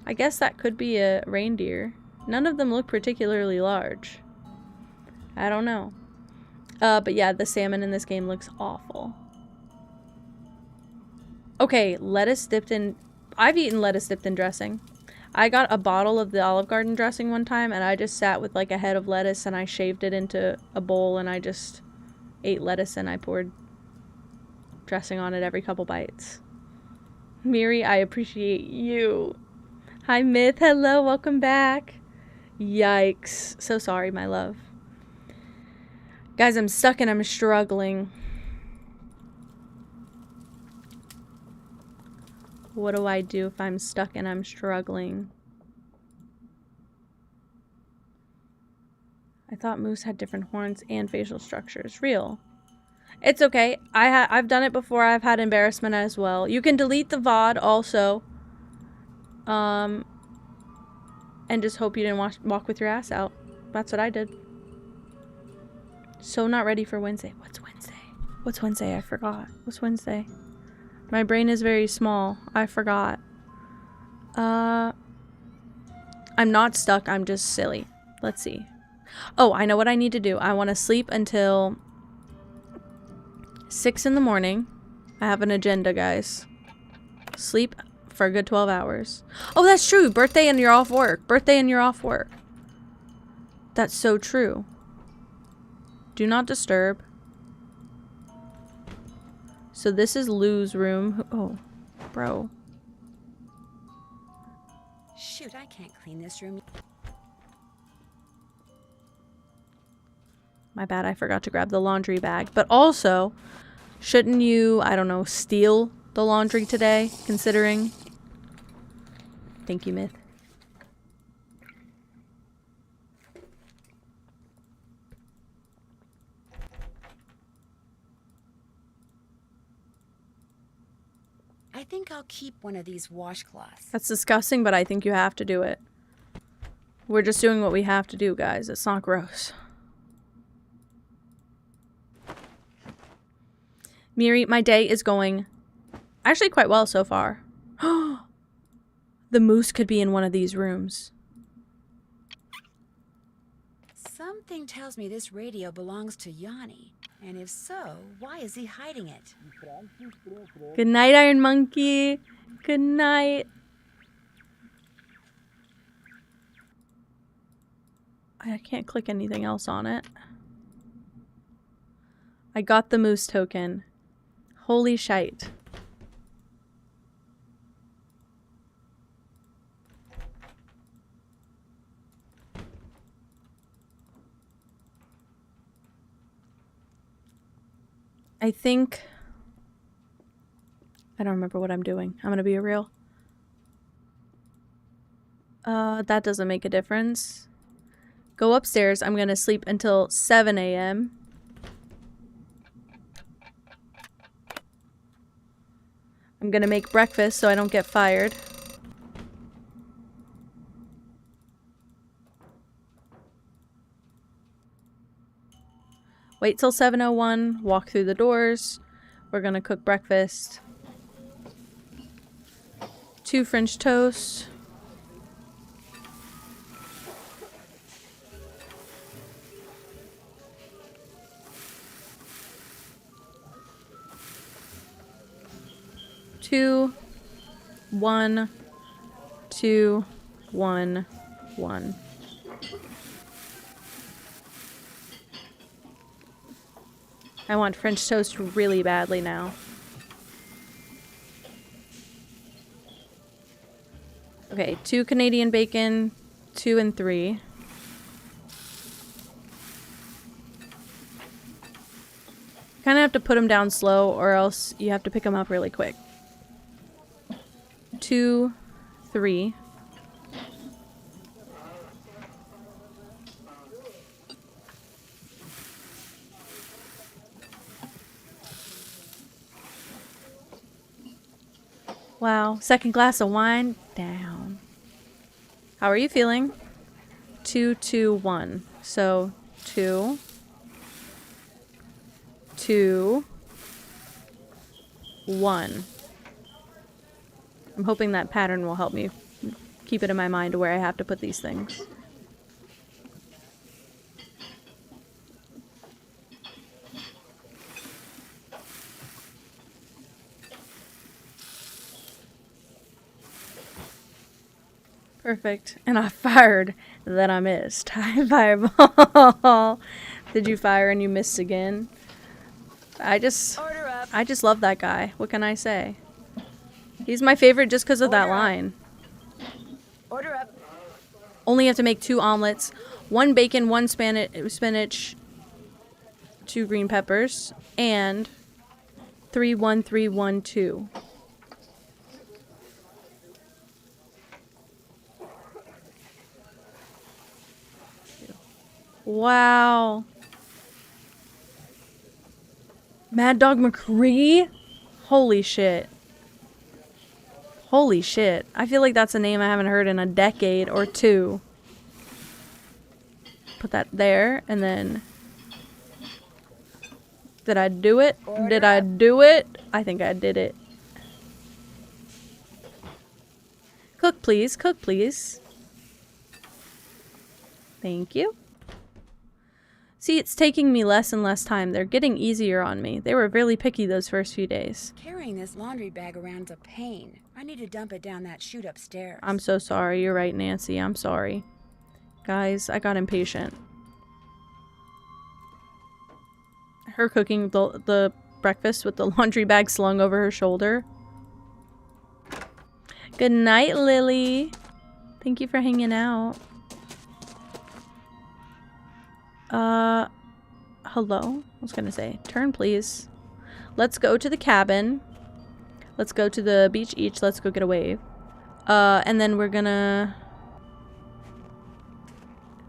I guess that could be a reindeer. None of them look particularly large. I don't know. But yeah, the salmon in this game looks awful. Okay, lettuce dipped in... I've eaten lettuce dipped in dressing. I got a bottle of the Olive Garden dressing one time, and I just sat with like a head of lettuce, and I shaved it into a bowl, and I just ate lettuce, and I poured dressing on it every couple bites. Miri, I appreciate you. Hi, Myth. Hello, welcome back. Yikes. So sorry, my love. Guys, I'm stuck and I'm struggling. What do I do if I'm stuck and I'm struggling? I thought moose had different horns and facial structures. Real. It's okay. I've done it before. I've had embarrassment as well. You can delete the VOD also. And just hope you didn't walk with your ass out. That's what I did. So not ready for Wednesday. What's Wednesday? What's Wednesday? I forgot. What's Wednesday? My brain is very small. I forgot. I'm not stuck. I'm just silly. Let's see. Oh, I know what I need to do. I want to sleep until 6 in the morning. I have an agenda, guys. Sleep for a good 12 hours. Oh, that's true. Birthday and you're off work. Birthday and you're off work. That's so true. Do not disturb. So this is Lou's room. Oh, bro. Shoot, I can't clean this room. My bad, I forgot to grab the laundry bag. But also, shouldn't you, I don't know, steal the laundry today, considering? Thank you, Myth. I think I'll keep one of these washcloths. That's disgusting, but I think you have to do it. We're just doing what we have to do, guys. It's not gross. Miri, my day is going actually quite well so far. The moose could be in one of these rooms. Something tells me this radio belongs to Yanni. And if so, why is he hiding it? Good night, Iron Monkey. Good night. I can't click anything else on it. I got the moose token. Holy shite. I think... I don't remember what I'm doing. I'm gonna be real. That doesn't make a difference. Go upstairs. I'm gonna sleep until 7 a.m. I'm gonna make breakfast so I don't get fired. Wait till 7:01, walk through the doors. We're gonna cook breakfast. 2 French toast. Two, 1, 2, 1, 1. I want French toast really badly now. Okay, 2 Canadian bacon, 2 and 3. Kind of have to put them down slow or else you have to pick them up really quick. 2, 3. Wow, second glass of wine down. How are you feeling? 2, 2, 1. So 2, 2, 1. I'm hoping that pattern will help me keep it in my mind where I have to put these things. Perfect. And I fired, then I missed. Hi, Fireball. Did you fire and you missed again? I just love that guy. What can I say? He's my favorite just because of that line. Order up. Only have to make 2 omelets. 1 bacon, 1 spinach, 2 green peppers, and 3, 1, 3, 1, 2. Wow. Mad Dog McCree? Holy shit. Holy shit. I feel like that's a name I haven't heard in a decade or 2. Put that there, and then... Did I do it? Did I do it? I think I did it. Cook, please. Cook, please. Thank you. See, it's taking me less and less time. They're getting easier on me. They were really picky those first few days. Carrying this laundry bag around's a pain. I need to dump it down that chute upstairs. I'm so sorry. You're right, Nancy. I'm sorry. Guys, I got impatient. Her cooking the breakfast with the laundry bag slung over her shoulder. Good night, Lily. Thank you for hanging out. Hello? I was gonna say, turn please. Let's go to the cabin. Let's go to the beach each. Let's go get a wave. And then we're gonna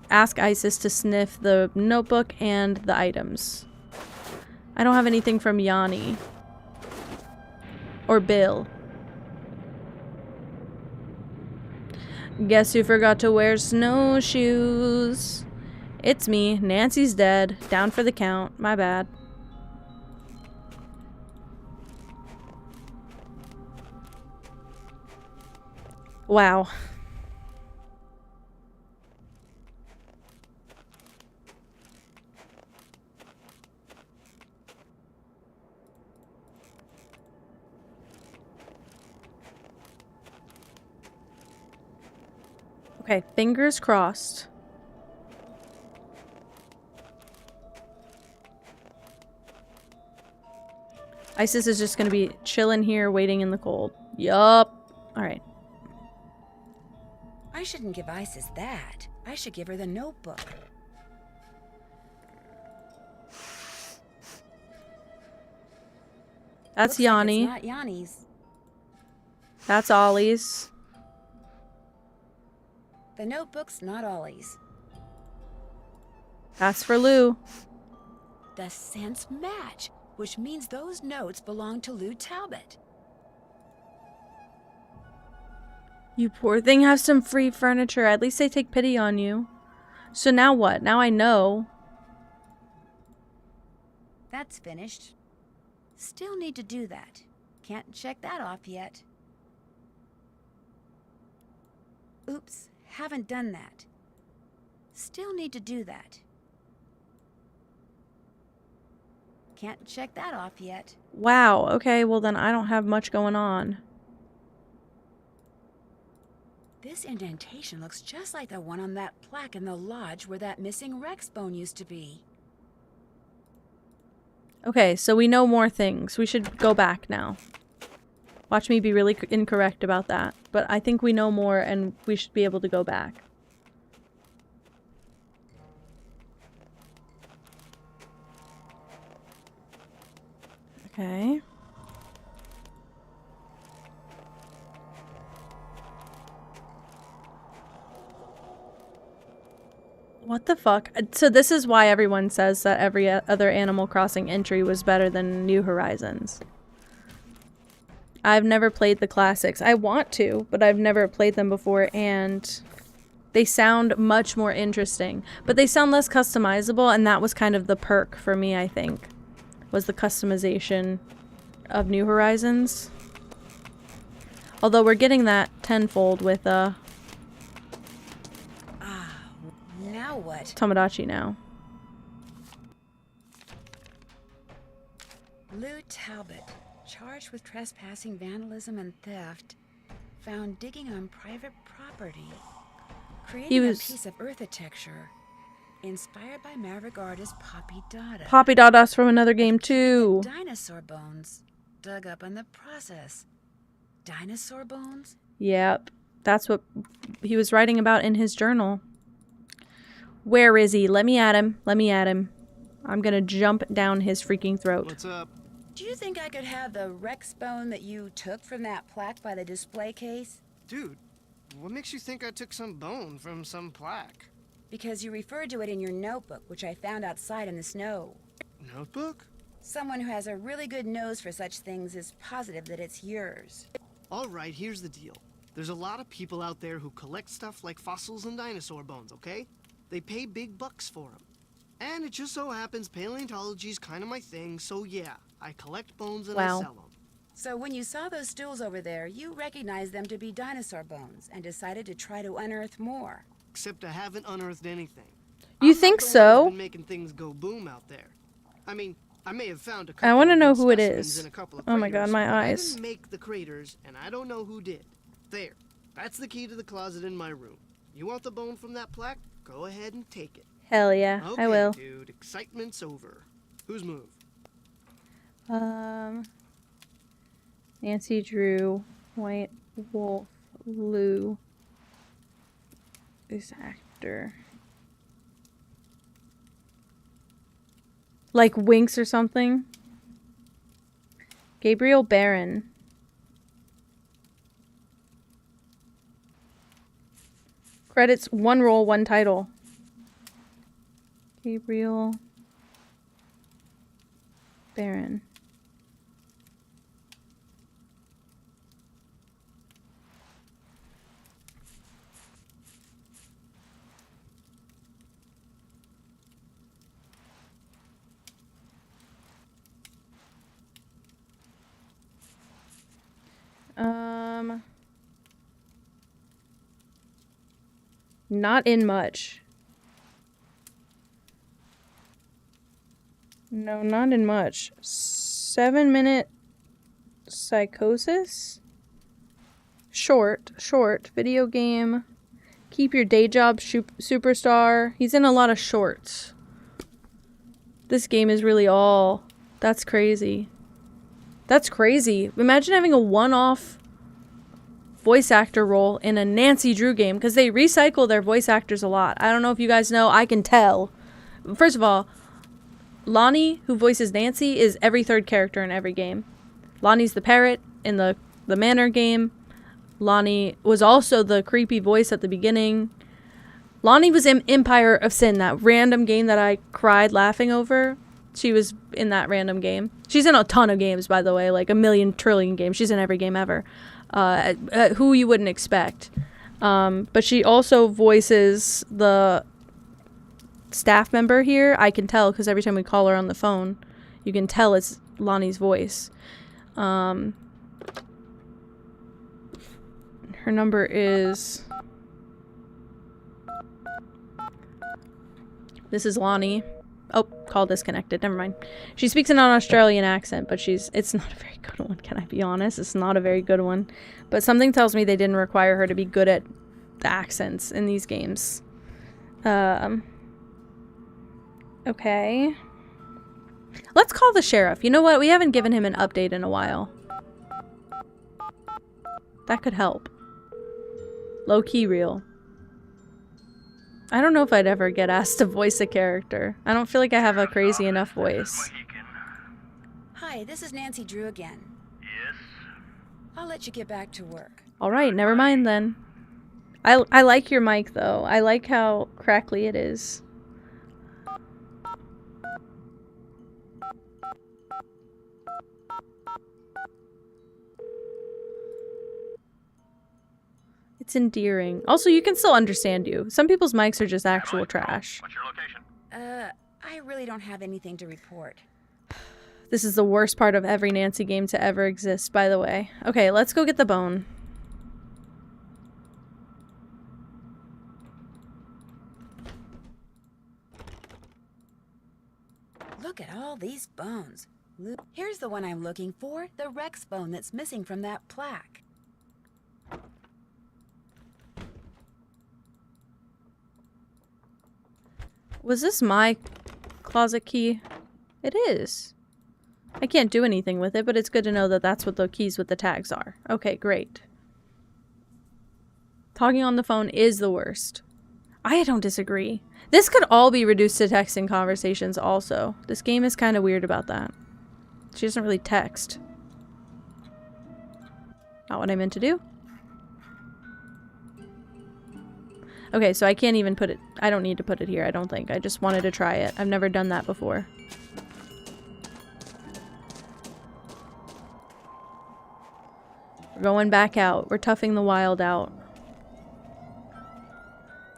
ask Isis to sniff the notebook and the items. I don't have anything from Yanni. Or Bill. Guess who forgot to wear snowshoes? It's me. Nancy's dead. Down for the count. My bad. Wow. Okay, fingers crossed. Isis is just gonna be chilling here, waiting in the cold. Yup. Alright. I shouldn't give Isis that. I should give her the notebook. That's Looks like Yanni. it's not Yanni's. That's Ollie's. The notebook's not Ollie's. That's for Lou. The scents match, which means those notes belong to Lou Talbot. You poor thing, have some free furniture. At least they take pity on you. So now what? Now I know. That's finished. Still need to do that. Can't check that off yet. Oops, haven't done that. Still need to do that. Can't check that off yet. Wow, okay, well then I don't have much going on. This indentation looks just like the one on that plaque in the lodge where that missing Rex bone used to be. Okay, so we know more things. We should go back now. Watch me be really incorrect about that. But I think we know more and we should be able to go back. Okay. What the fuck? So this is why everyone says that every other Animal Crossing entry was better than New Horizons. I've never played the classics. I want to, but I've never played them before, and they sound much more interesting. But they sound less customizable, and that was kind of the perk for me, I think, was the customization of New Horizons. Although we're getting that tenfold with Now what? Tomodachi now. Lou Talbot, charged with trespassing, vandalism, and theft, found digging on private property, creating a piece of earthitecture, inspired by Maverick artist Poppy Dada. Poppy Dada's from another game too. Dinosaur bones, dug up in the process. Dinosaur bones? Yep, that's what he was writing about in his journal. Where is he? Let me at him. Let me at him. I'm gonna jump down his freaking throat. What's up? Do you think I could have the Rex bone that you took from that plaque by the display case? Dude, what makes you think I took some bone from some plaque? Because you referred to it in your notebook, which I found outside in the snow. Notebook? Someone who has a really good nose for such things is positive that it's yours. All right, here's the deal. There's a lot of people out there who collect stuff like fossils and dinosaur bones, okay? They pay big bucks for them. And it just so happens paleontology's kind of my thing, so yeah, I collect bones and I sell them. So when you saw those stools over there, you recognized them to be dinosaur bones and decided to try to unearth more. Except I haven't unearthed anything. You think so? Been making things go boom out there. I mean, I may have found a I couple want to of know good who it specimens is. in a couple of Oh my god, craters, my but I eyes. didn't make the craters, and I don't know who did. There. That's the key to the closet in my room. You want the bone from that plaque? Go ahead and take it. Hell yeah, okay, I will. Dude, excitement's over. Whose move? Nancy Drew, White Wolf, Lou. This actor. Like Winks or something? Gabriel Barron. Credits, 1 role, 1 title. Gabriel Barron. Not in much. No, not in much. 7-minute psychosis? Short. Video game. Keep your day job superstar. He's in a lot of shorts. This game is really all... That's crazy. That's crazy. Imagine having a one-off voice actor role in a Nancy Drew game, because they recycle their voice actors a lot. I don't know if you guys know. I can tell. First of all, Lonnie, who voices Nancy, is every third character in every game. Lonnie's the parrot in the Manor game. Lonnie was also the creepy voice at the beginning. Lonnie was in Empire of Sin, that random game that I cried laughing over. She was in that random game. She's in a ton of games, by the way, like a million trillion games. She's in every game ever. Who you wouldn't expect. But she also voices the staff member here. I can tell because every time we call her on the phone, you can tell it's Lonnie's voice. Her number is... This is Lonnie. Oh, call disconnected. Never mind. She speaks in an Australian accent, but it's not a very good one, can I be honest? It's not a very good one. But something tells me they didn't require her to be good at the accents in these games. Okay. Let's call the sheriff. You know what? We haven't given him an update in a while. That could help. Low-key real. I don't know if I'd ever get asked to voice a character. I don't feel like I have a crazy enough voice. Hi, this is Nancy Drew again. Yes? I'll let you get back to work. Alright, never mind then. I like your mic though. I like how crackly it is. It's endearing. Also, you can still understand you. Some people's mics are just actual trash. What's your location? I really don't have anything to report. This is the worst part of every Nancy game to ever exist, by the way. Okay, let's go get the bone. Look at all these bones. Here's the one I'm looking for, the Rex bone that's missing from that plaque. Was this my closet key? It is. I can't do anything with it, but it's good to know that that's what the keys with the tags are. Okay, great. Talking on the phone is the worst. I don't disagree. This could all be reduced to texting conversations also. This game is kind of weird about that. She doesn't really text. Not what I meant to do. Okay, so I can't even put it... I don't need to put it here, I don't think. I just wanted to try it. I've never done that before. We're going back out. We're toughing the wild out.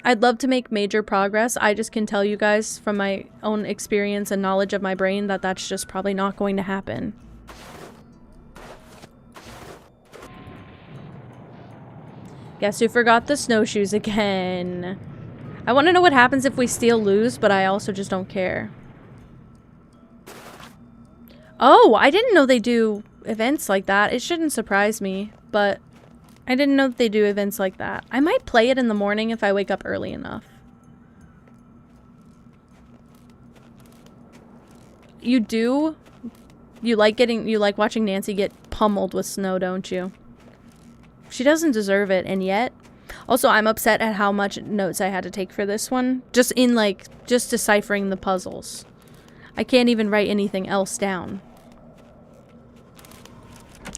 I'd love to make major progress. I just can tell you guys from my own experience and knowledge of my brain that that's just probably not going to happen. Guess who forgot the snowshoes again? I want to know what happens if we steal lose, but I also just don't care. Oh, I didn't know they do events like that. It shouldn't surprise me, but I didn't know that they do events like that. I might play it in the morning if I wake up early enough. You do? You like watching Nancy get pummeled with snow, don't you? She doesn't deserve it, and yet... Also, I'm upset at how much notes I had to take for this one. Just deciphering the puzzles. I can't even write anything else down.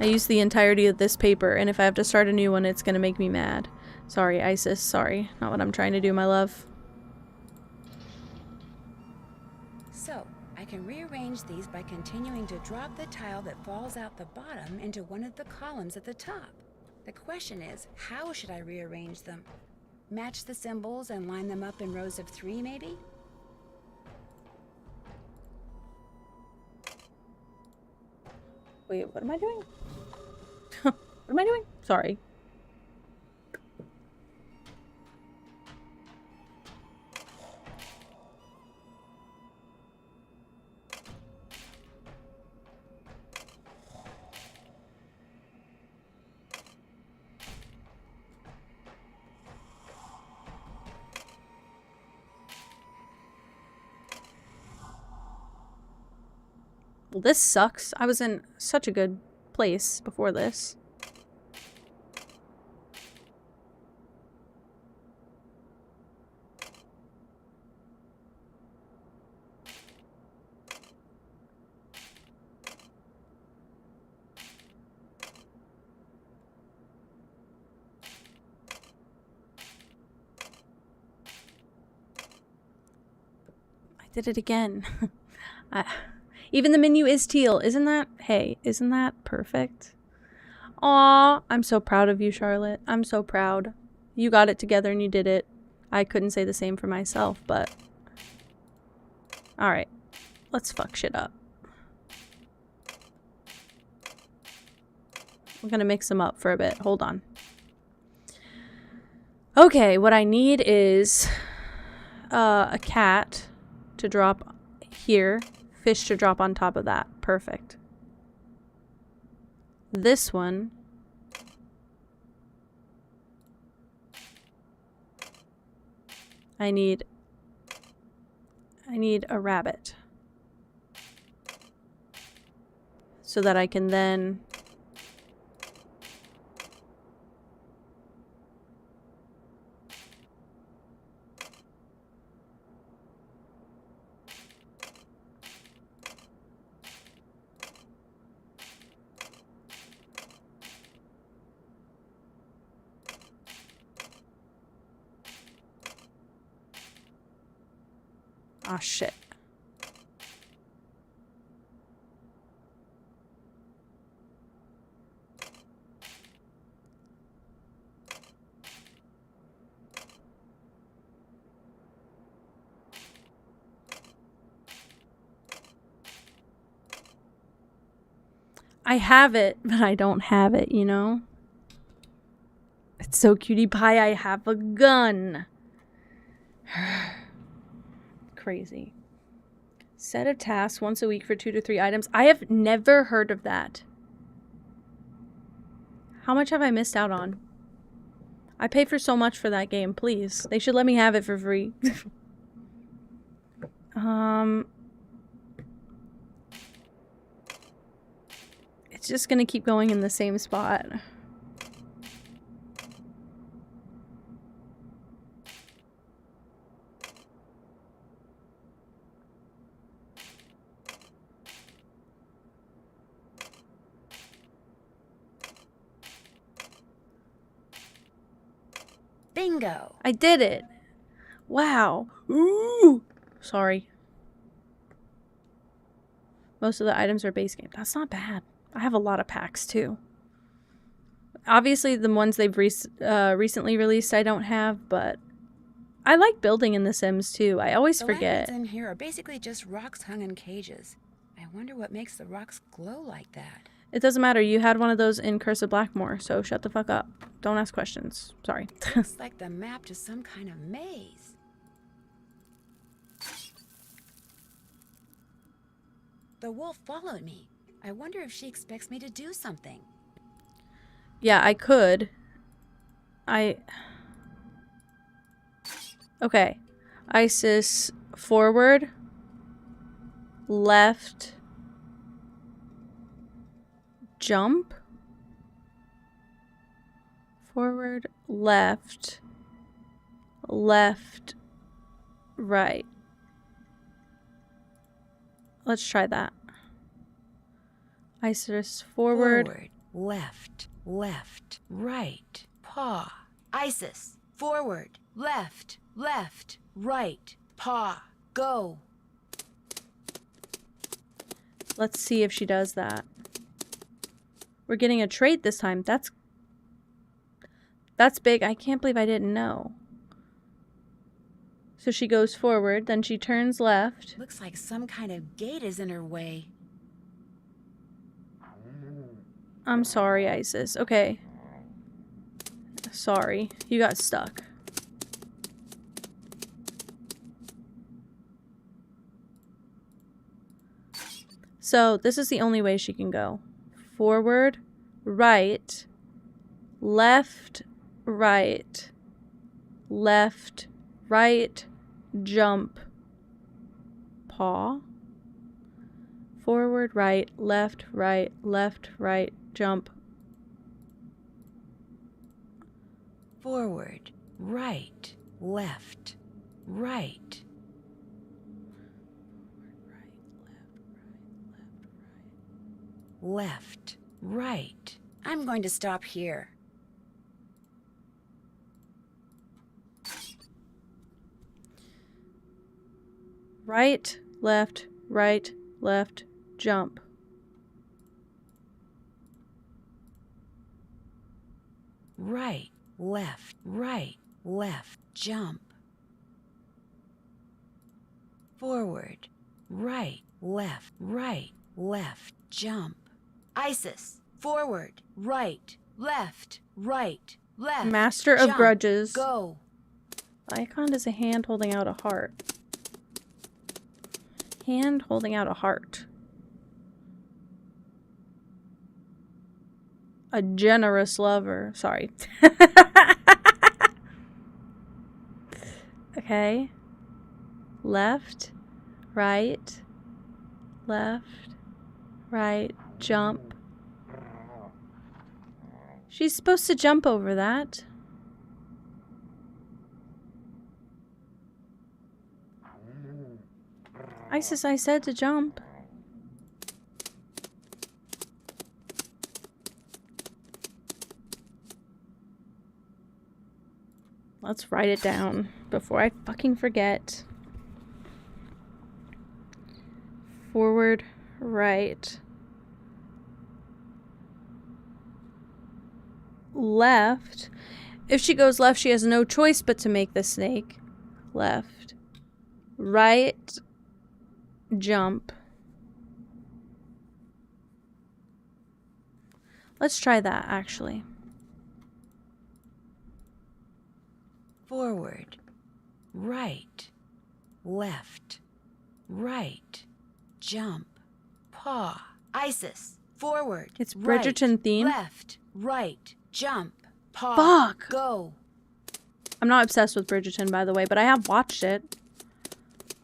I used the entirety of this paper, and if I have to start a new one, it's gonna make me mad. Sorry, Isis. Sorry. Not what I'm trying to do, my love. So, I can rearrange these by continuing to drop the tile that falls out the bottom into one of the columns at the top. The question is, how should I rearrange them? Match the symbols and line them up in rows of 3, maybe? Wait, what am I doing? What am I doing? Sorry. Well, this sucks. I was in such a good place before this. Did it again. Even the menu is teal. Isn't that perfect? Aw, I'm so proud of you, Charlotte. I'm so proud. You got it together and you did it. I couldn't say the same for myself, but... Alright. Let's fuck shit up. I'm gonna mix them up for a bit. Hold on. Okay, what I need is... a cat to drop here. Fish to drop on top of that. Perfect. This one. I need a rabbit. So that I can then... Oh, shit. I have it, but I don't have it, you know? It's so cutie pie, I have a gun. Crazy. Set a task once a week for 2 to 3 items. I have never heard of that. How much have I missed out on? I paid for so much for that game, please. They should let me have it for free. It's just gonna keep going in the same spot. Bingo! I did it! Wow. Ooh! Sorry. Most of the items are base game. That's not bad. I have a lot of packs too. Obviously the ones they've recently released I don't have, but I like building in The Sims too. I always forget. The lanterns in here are basically just rocks hung in cages. I wonder what makes the rocks glow like that. It doesn't matter. You had one of those in Curse of Blackmore, so shut the fuck up. Don't ask questions. Sorry. Looks like the map to some kind of maze. The wolf followed me. I wonder if she expects me to do something. Yeah, I could. Okay. Isis forward. Left. Jump. Forward. Left. Left. Right. Let's try that. Isis forward. Forward. Left. Left. Right. Paw. Isis. Forward. Left. Left. Right. Paw. Go. Let's see if she does that. We're getting a trait this time. That's big. I can't believe I didn't know. So she goes forward, then she turns left. Looks like some kind of gate is in her way. I'm sorry, Isis. Okay. Sorry. You got stuck. So this is the only way she can go. Forward, right, left, right, left, right, jump, paw, Forward, right, left, jump. Forward, right, left, right. Left, right. I'm going to stop here. Right, left, jump. Right, left, jump. Forward, right, left, jump. Isis, forward, right, left, Master of jump. Grudges. Go. The icon is a hand holding out a heart. Hand holding out a heart. A generous lover. Sorry. Okay. Left, right, jump. She's supposed to jump over that. Isis, I said to jump. Let's write it down before I fucking forget. Forward, right. Left. If she goes left, she has no choice but to make the snake. Left. Right. Jump. Let's try that, actually. Forward, right, left, jump, paw. Isis, forward. It's Bridgerton theme. Left, right, jump, paw. Fuck. Go. I'm not obsessed with Bridgerton, by the way, but I have watched it.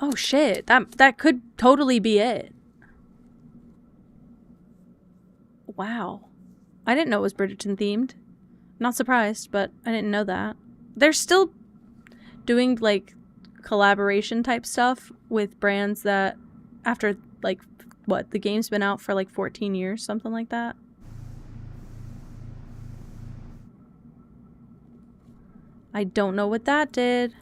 Oh shit, that could totally be it. Wow. I didn't know it was Bridgerton themed. Not surprised, but I didn't know that. They're still doing like collaboration type stuff with brands that after like what, the game's been out for like 14 years, something like that. I don't know what that did.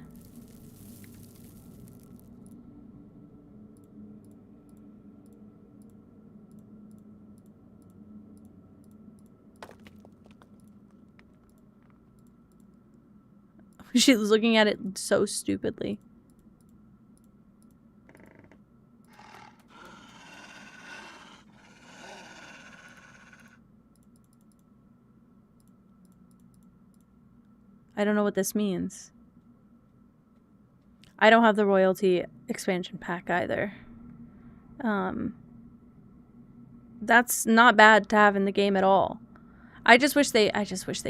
She's looking at it so stupidly. I don't know what this means. I don't have the royalty expansion pack either. That's not bad to have in the game at all. I just wish they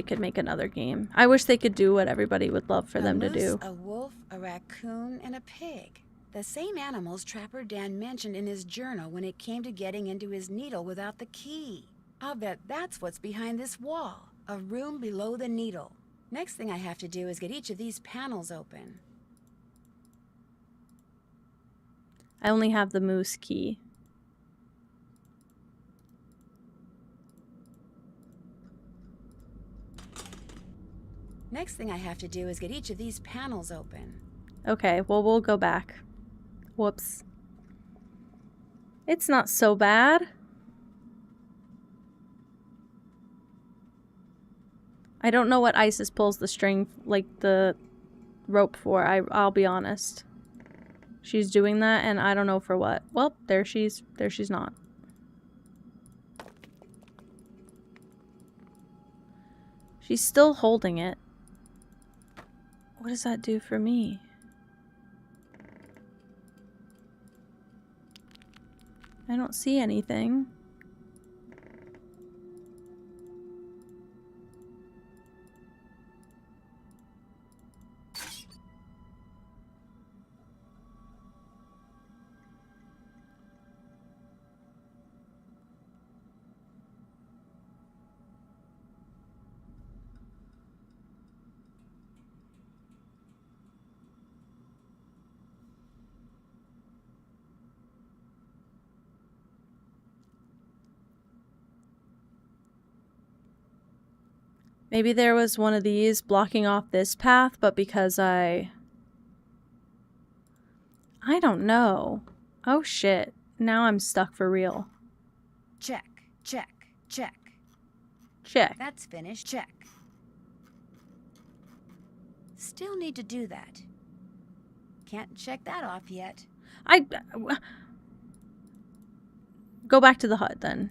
could make another game. I wish they could do what everybody would love for them to do. A wolf, a raccoon, and a pig. The same animals Trapper Dan mentioned in his journal when it came to getting into his needle without the key. I'll bet that's what's behind this wall. A room below the needle. Next thing I have to do is get each of these panels open. I only have the moose key. Next thing I have to do is get each of these panels open. Okay, well, we'll go back. Whoops. It's not so bad. I don't know what Isis pulls the string, like the rope for. I'll be honest. She's doing that, and I don't know for what. Well, there she's not. She's still holding it. What does that do for me? I don't see anything. Maybe there was one of these blocking off this path, but because I don't know. Oh shit. Now I'm stuck for real. Check, check, check. Check. That's finished. Check. Still need to do that. Can't check that off yet. Go back to the hut then.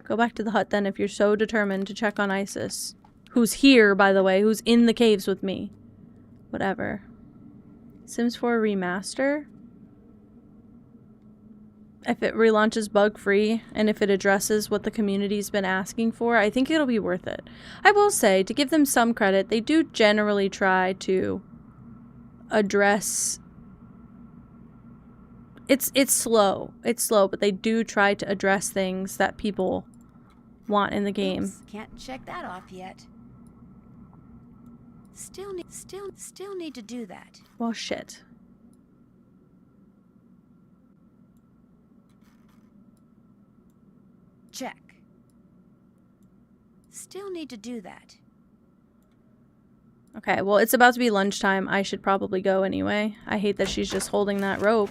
Go back to the hut then if you're so determined to check on Isis. Who's here, by the way, who's in the caves with me. Whatever. Sims 4 Remaster? If it relaunches bug-free, and if it addresses what the community's been asking for, I think it'll be worth it. I will say, to give them some credit, they do generally try to address... It's slow. It's slow, but they do try to address things that people want in the game. Oops, can't check that off yet. Still need to do that. Well, shit. Check. Still need to do that. Okay, well, it's about to be lunchtime. I should probably go anyway. I hate that she's just holding that rope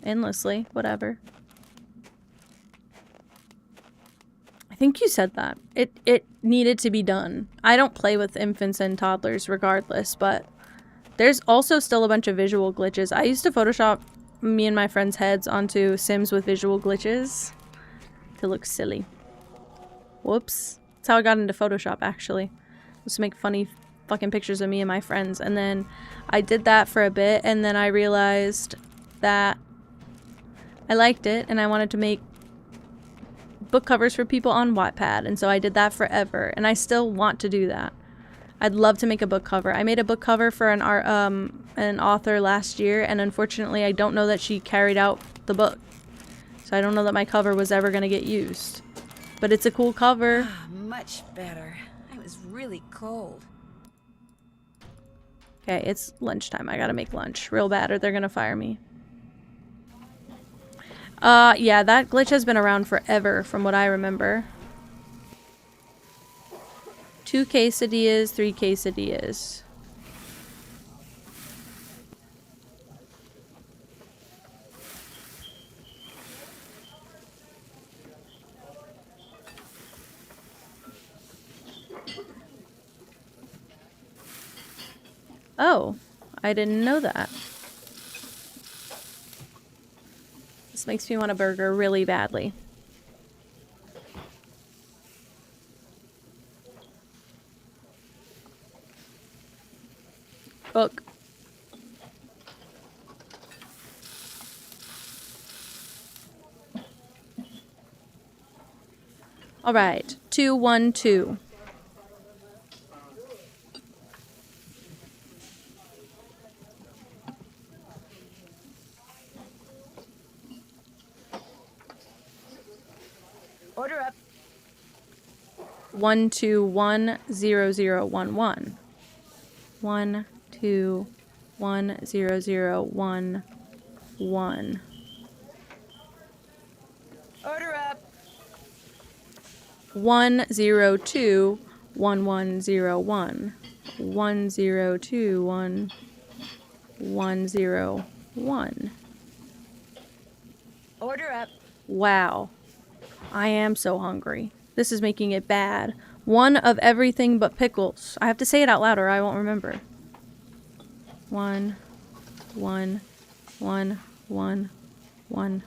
endlessly. Whatever. I think you said that. It needed to be done. I don't play with infants and toddlers regardless, but there's also still a bunch of visual glitches. I used to Photoshop me and my friends' heads onto Sims with visual glitches to look silly. Whoops. That's how I got into Photoshop, actually. Was to make funny fucking pictures of me and my friends. And then I did that for a bit, and then I realized that I liked it, and I wanted to make book covers for people on Wattpad, and so I did that forever, and I still want to do that. I'd love to make a book cover. I made a book cover for an author last year, and unfortunately I don't know that she carried out the book. So I don't know that my cover was ever going to get used. But it's a cool cover. Much better. I was really cold. Okay, it's lunchtime. I gotta make lunch real bad or they're gonna fire me. Yeah, that glitch has been around forever from what I remember. 2 quesadillas, 3 quesadillas. Oh, I didn't know that. This makes me want a burger really badly. Cook. All right, 212. Order up. 1210011. 1210011. Order up. 1021101. 1021101. Order up. Wow. I am so hungry. This is making it bad. 1 of everything but pickles. I have to say it out loud or I won't remember. 1, 1, 1, 1, 1.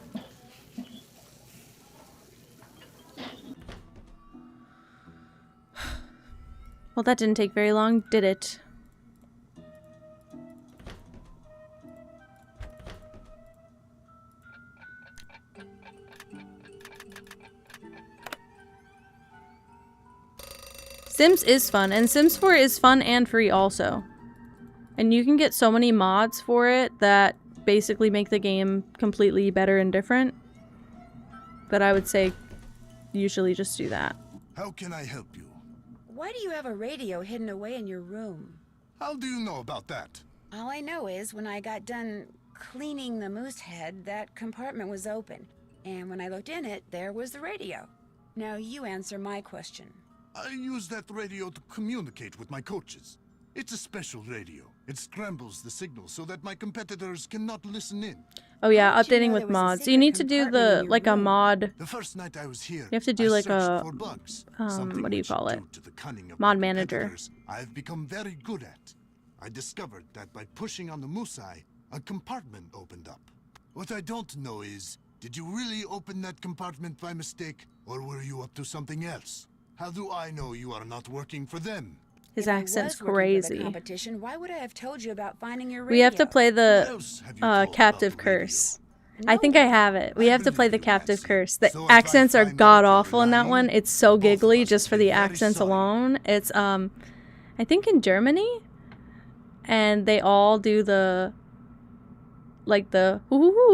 Well, that didn't take very long, did it? Sims is fun, and Sims 4 is fun and free also. And you can get so many mods for it that basically make the game completely better and different. But I would say usually just do that. How can I help you? Why do you have a radio hidden away in your room? How do you know about that? All I know is when I got done cleaning the moose head, that compartment was open. And when I looked in it, there was the radio. Now you answer my question. I use that radio to communicate with my coaches. It's a special radio. It scrambles the signal so that my competitors cannot listen in. Oh yeah, updating with mods. So you need to do the like a mod. The first night I was here, You have to do like a what do you call it? Mod manager. I've become very good at. I discovered that by pushing on the Musai, a compartment opened up. What I don't know is, did you really open that compartment by mistake, or were you up to something else? How do I know you are not working for them? His accent's crazy. Competition, why would I have told you about finding your radio? We have to play the captive curse. I think I have it. We have to play the captive curse. The accents are god awful in that one. It's so giggly just for the accents alone. It's I think in Germany, and they all do the like the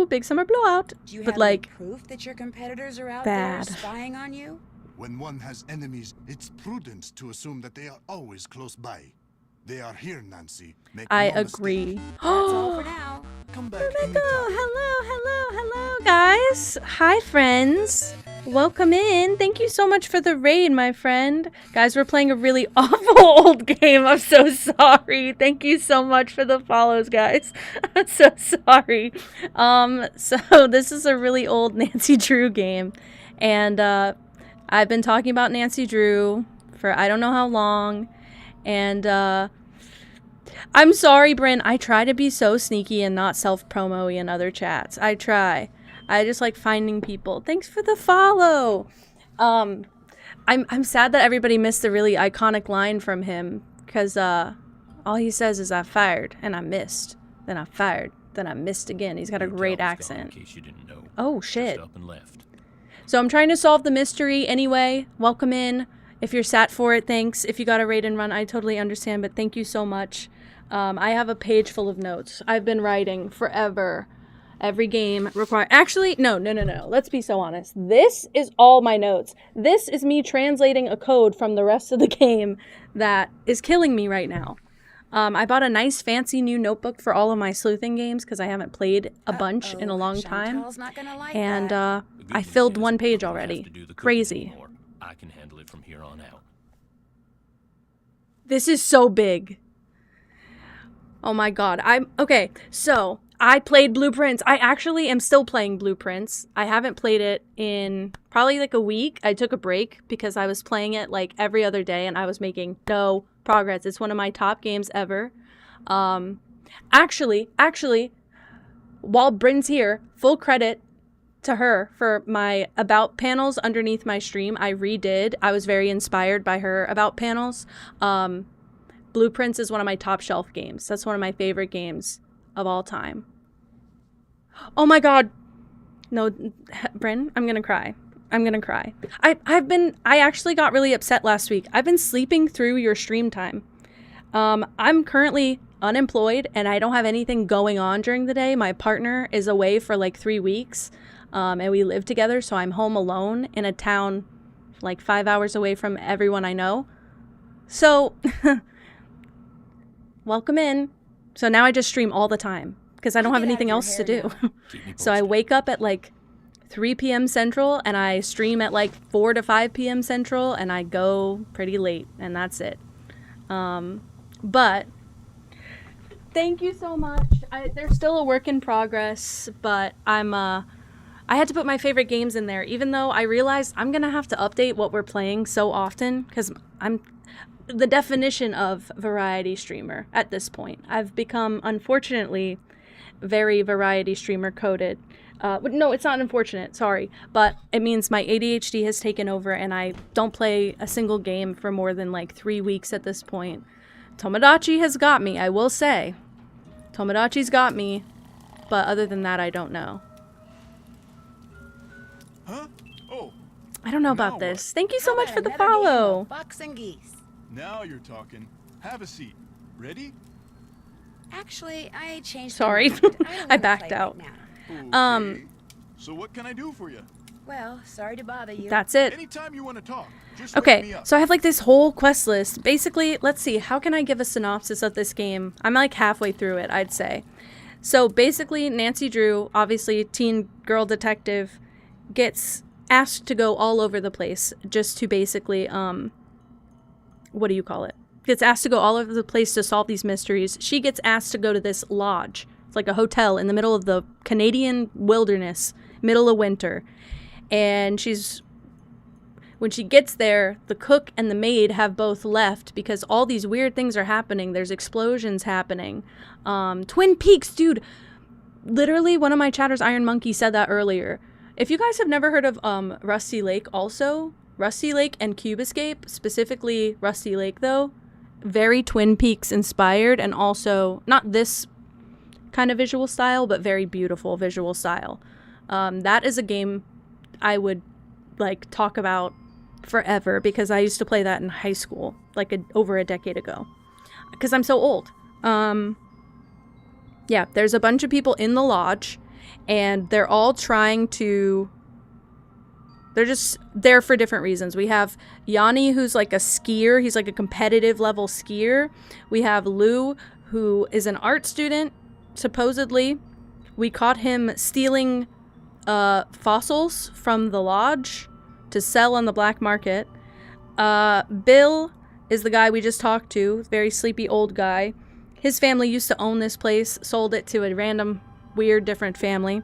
big summer blowout. Do you but have like any proof that your competitors are out bad. there spying on you? When one has enemies, it's prudent to assume that they are always close by. They are here, Nancy. I agree. That's all for now. Come back. Hello, guys. Hi, friends. Welcome in. Thank you so much for the raid, my friend. Guys, we're playing a really awful old game. I'm so sorry. Thank you so much for the follows, guys. I'm so sorry. So this is a really old Nancy Drew game, and I've been talking about Nancy Drew for I don't know how long, and I'm sorry, Bryn. I try to be so sneaky and not self-promo-y in other chats. I try. I just like finding people. Thanks for the follow. I'm sad that everybody missed the really iconic line from him, because all he says is I fired and I missed, then I fired, then I missed again. He's got a great accent. In case you didn't know. Oh shit. Just up and left. So I'm trying to solve the mystery anyway. Welcome in. If you're sat for it, thanks. If you got a raid and run, I totally understand, but thank you so much. I have a page full of notes. I've been writing forever. Every game require. Actually, no. Let's be so honest. This is all my notes. This is me translating a code from the rest of the game that is killing me right now. I bought a nice fancy new notebook for all of my sleuthing games because I haven't played a bunch in a long time. And I filled one page already. Crazy. I can handle it from here on out. This is so big. Oh my god. Okay, so I played Blueprints. I actually am still playing Blueprints. I haven't played it in probably like a week. I took a break because I was playing it like every other day and I was making no progress. It's one of my top games ever. Actually, while Bryn's here, full credit to her for my about panels underneath my stream. I redid. I was very inspired by her about panels. Blueprints is one of my top shelf games. That's one of my favorite games of all time. Oh my god. No, Bryn, I'm gonna cry. I actually got really upset last week. I've been sleeping through your stream time. I'm currently unemployed and I don't have anything going on during the day. My partner is away for like 3 weeks, and we live together, so I'm home alone in a town like 5 hours away from everyone I know. So, welcome in. So now I just stream all the time because I don't have anything else to do. So I wake up at like 3 p.m. Central and I stream at like 4 to 5 p.m. Central and I go pretty late and that's it. But thank you so much. They're still a work in progress, but I had to put my favorite games in there, even though I realized I'm going to have to update what we're playing so often because I'm the definition of variety streamer at this point. I've become, unfortunately, very variety streamer coded. No, it's not unfortunate, sorry, but it means my ADHD has taken over and I don't play a single game for more than like 3 weeks at this point. Tomodachi has got me, I will say. Tomodachi's got me, but other than that, I don't know. Huh? Oh. I don't know about this. Thank you so much for the follow. Bucks and geese. Now you're talking. Have a seat. Ready? Actually, I changed. Sorry, I backed out. Okay. So what can I do for you? Well, sorry to bother you. That's it. Anytime you want to talk, just okay, wake me up. So I have like this whole quest list. Basically, let's see, how can I give a synopsis of this game? I'm like halfway through it, I'd say. So basically, Nancy Drew, obviously teen girl detective, gets asked to go all over the place just to basically what do you call it? Gets asked to go all over the place to solve these mysteries. She gets asked to go to this lodge. It's like a hotel in the middle of the Canadian wilderness, middle of winter. And when she gets there, the cook and the maid have both left because all these weird things are happening. There's explosions happening. Twin Peaks, dude. Literally, one of my chatters, Iron Monkey, said that earlier. If you guys have never heard of Rusty Lake also, Rusty Lake and Cube Escape, specifically Rusty Lake though, very Twin Peaks inspired, and also not this kind of visual style, but very beautiful visual style. That is a game I would like talk about forever because I used to play that in high school, like over a decade ago, because I'm so old. Yeah, there's a bunch of people in the lodge, and they're all trying to... They're just there for different reasons. We have Yanni, who's like a skier. He's like a competitive level skier. We have Lou, who is an art student, supposedly. We caught him stealing fossils from the lodge to sell on the black market. Bill is the guy we just talked to, very sleepy old guy. His family used to own this place, sold it to a random, weird, different family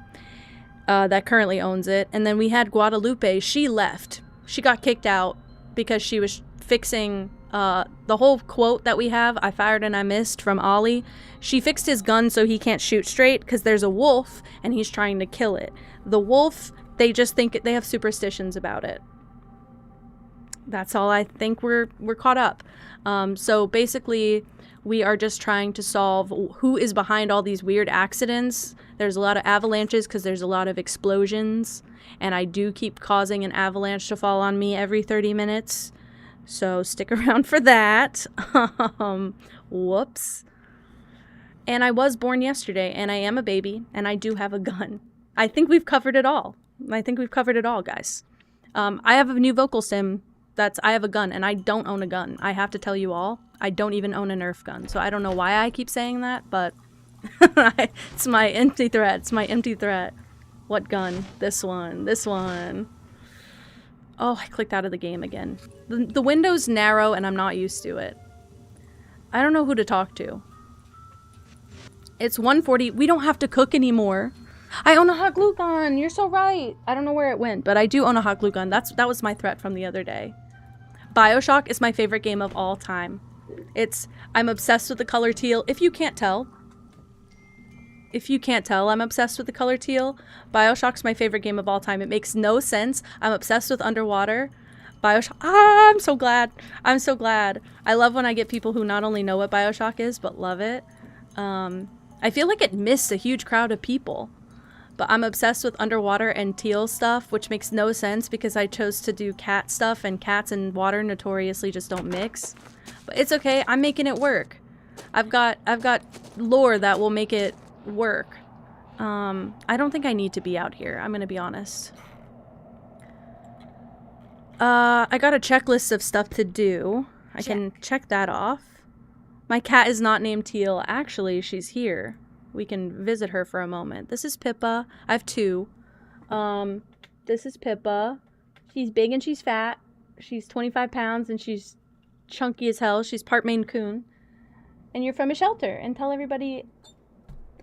that currently owns it. And then we had Guadalupe. She left. She got kicked out because she was fixing the whole quote that we have, I fired and I missed, from Ollie. She fixed his gun so he can't shoot straight because there's a wolf and he's trying to kill it. The wolf, they just think they have superstitions about it. That's all. I think we're caught up. So basically, we are just trying to solve who is behind all these weird accidents. There's a lot of avalanches because there's a lot of explosions, and I do keep causing an avalanche to fall on me every 30 minutes. So stick around for that. Whoops. And I was born yesterday, and I am a baby, and I do have a gun. I think we've covered it all. Guys. I have a new vocal sim that's I have a gun, and I don't own a gun. I have to tell you all, I don't even own a Nerf gun. So I don't know why I keep saying that, but it's my empty threat. What gun? This one. Oh, I clicked out of the game again. The window's narrow, and I'm not used to it. I don't know who to talk to. It's 1:40. We don't have to cook anymore. I own a hot glue gun. You're so right. I don't know where it went, but I do own a hot glue gun. That was my threat from the other day. BioShock is my favorite game of all time. I'm obsessed with the color teal. If you can't tell, I'm obsessed with the color teal. BioShock's my favorite game of all time. It makes no sense. I'm obsessed with underwater. BioShock. I'm so glad. I love when I get people who not only know what BioShock is, but love it. I feel like it missed a huge crowd of people. But I'm obsessed with underwater and teal stuff, which makes no sense because I chose to do cat stuff, and cats and water notoriously just don't mix. But it's okay. I'm making it work. I've got lore that will make it work. I don't think I need to be out here. I'm gonna be honest. I got a checklist of stuff to do. I can check that off. My cat is not named Teal. Actually, she's here. We can visit her for a moment. This is Pippa. I have two. This is Pippa. She's big and she's fat. She's 25 pounds and she's chunky as hell. She's part Maine Coon. And you're from a shelter. And tell everybody,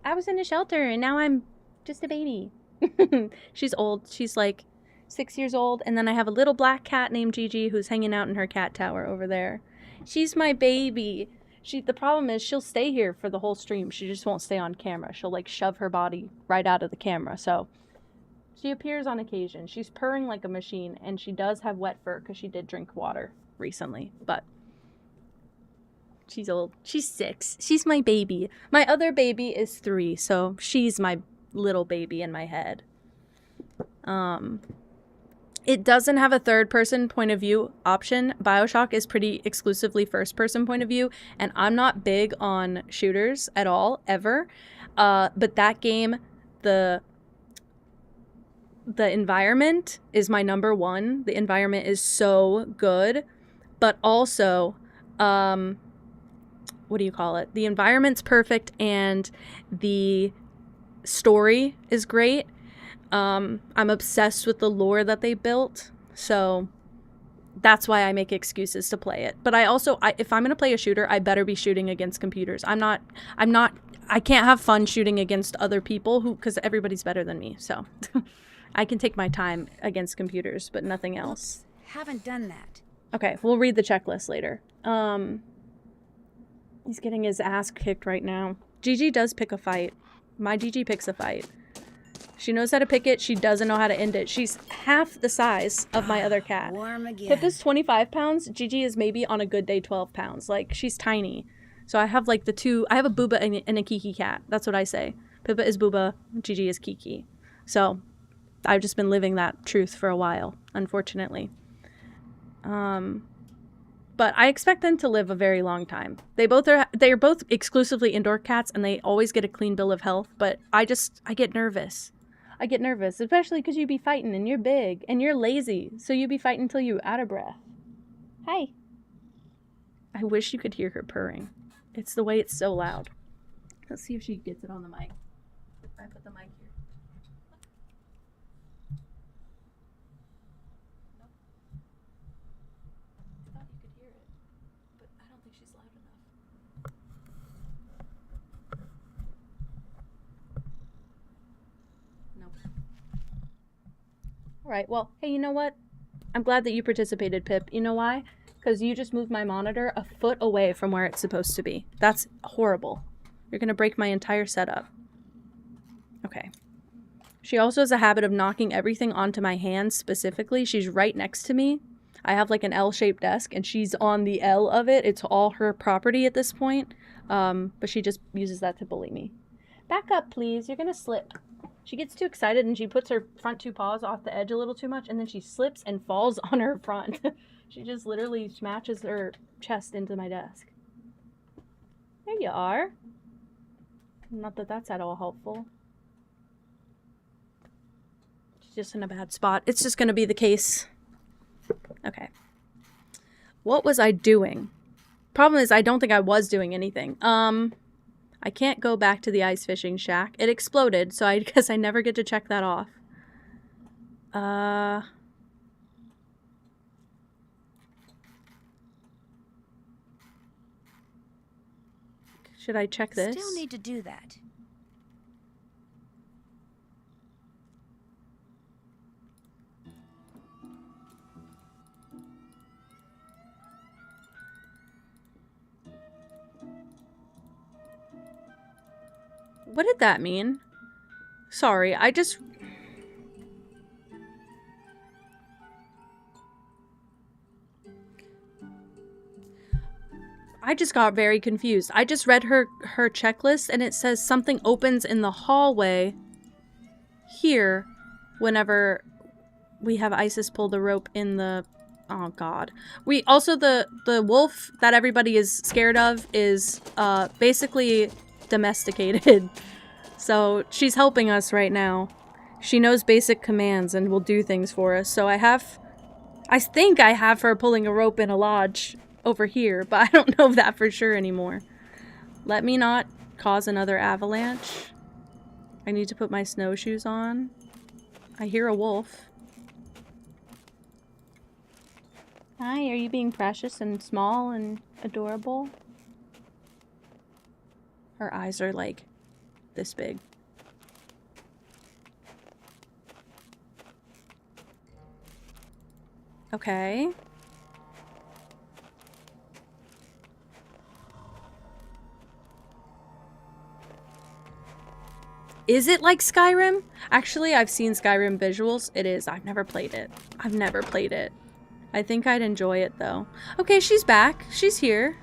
I was in a shelter and now I'm just a baby. She's old. She's like 6 years old. And then I have a little black cat named Gigi who's hanging out in her cat tower over there. She's my baby. The problem is she'll stay here for the whole stream. She just won't stay on camera. She'll like shove her body right out of the camera. So she appears on occasion. She's purring like a machine, and she does have wet fur because she did drink water recently. But she's old. She's 6. She's my baby. My other baby is 3, so she's my little baby in my head. It doesn't have a third-person point of view option. BioShock is pretty exclusively first-person point of view, and I'm not big on shooters at all, ever. But that game, the environment is my number one. The environment is so good, but also, what do you call it? The environment's perfect, and the story is great. I'm obsessed with the lore that they built, so That's why I make excuses to play it. But if I'm going to play a shooter, I better be shooting against computers. I can't have fun shooting against other people because everybody's better than me. So I can take my time against computers, but nothing else. Oops, haven't done that. Okay, we'll read the checklist later. He's getting his ass kicked right now. Gigi does pick a fight. My Gigi picks a fight. She knows how to pick it. She doesn't know how to end it. She's half the size of my other cat. Warm again. Pip is 25 pounds. Gigi is maybe on a good day 12 pounds. Like, she's tiny. So I have like I have a Booba and a Kiki cat. That's what I say. Pippa is Booba. Gigi is Kiki. So I've just been living that truth for a while, unfortunately. But I expect them to live a very long time. They are both exclusively indoor cats, and they always get a clean bill of health. But I get nervous. I get nervous, especially because you be fighting, and you're big, and you're lazy. So you be fighting until you out of breath. Hi. I wish you could hear her purring. It's the way it's so loud. Let's see if she gets it on the mic. I put the mic here. All right, well, hey, you know what? I'm glad that you participated, Pip. You know why? Because you just moved my monitor a foot away from where it's supposed to be. That's horrible. You're going to break my entire setup. Okay. She also has a habit of knocking everything onto my hands specifically. She's right next to me. I have like an L-shaped desk, and she's on the L of it. It's all her property at this point. But she just uses that to bully me. Back up, please. You're going to slip. She gets too excited and she puts her front two paws off the edge a little too much, and then she slips and falls on her front. She just literally smashes her chest into my desk. There you are. Not that that's at all helpful. She's just in a bad spot. It's just going to be the case. Okay. What was I doing? Problem is, I don't think I was doing anything. I can't go back to the ice fishing shack. It exploded, so I guess I never get to check that off. Should I check this? Still need to do that. What did that mean? Sorry, I just got very confused. I just read her checklist, and it says something opens in the hallway here whenever we have Isis pull the rope in the... Oh, God. We also, the wolf that everybody is scared of is basically domesticated. So she's helping us right now. She knows basic commands and will do things for us. So I think I have her pulling a rope in a lodge over here, but I don't know that for sure anymore. Let me not cause another avalanche. I need to put my snowshoes on. I hear a wolf. Hi, are you being precious and small and adorable? Her eyes are like this big. Okay. Is it like Skyrim? Actually, I've seen Skyrim visuals. It is. I've never played it. I've never played it. I think I'd enjoy it, though. Okay, she's back. She's here.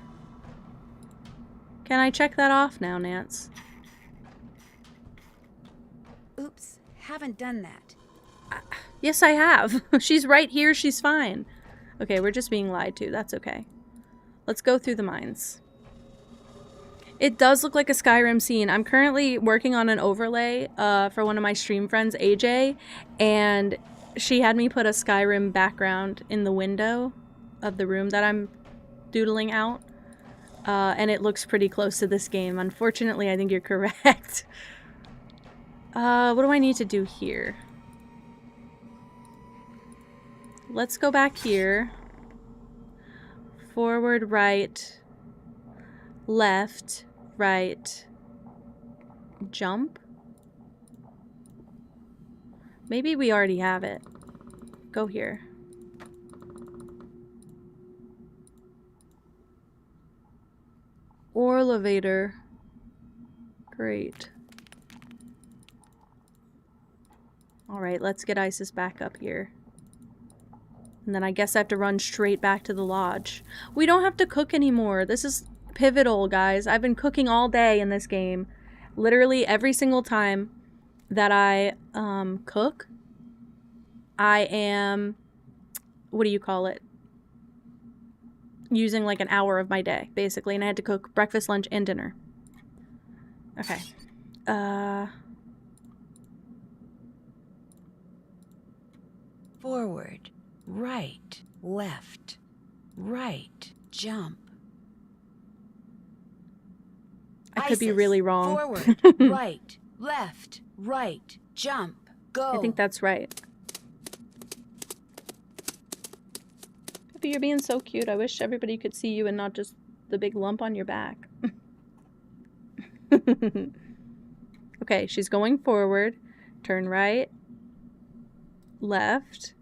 Can I check that off now, Nance? Oops, haven't done that. Yes, I have. She's right here. She's fine. Okay, we're just being lied to. That's okay. Let's go through the mines. It does look like a Skyrim scene. I'm currently working on an overlay for one of my stream friends, AJ, and she had me put a Skyrim background in the window of the room that I'm doodling out, and it looks pretty close to this game. Unfortunately, I think you're correct. What do I need to do here? Let's go back here. Forward, right, left, right, jump. Maybe we already have it. Go here. Or elevator. Great. Alright, let's get Isis back up here. And then I guess I have to run straight back to the lodge. We don't have to cook anymore. This is pivotal, guys. I've been cooking all day in this game. Literally every single time that I cook, I am, what do you call it? Using like an hour of my day, basically. And I had to cook breakfast, lunch, and dinner. Okay. Forward, right, left, right, jump. I could be really wrong. Forward, right, left, right, jump, go. I think that's right. Pippi, you're being so cute. I wish everybody could see you and not just the big lump on your back. Okay, she's going forward. Turn right. Left.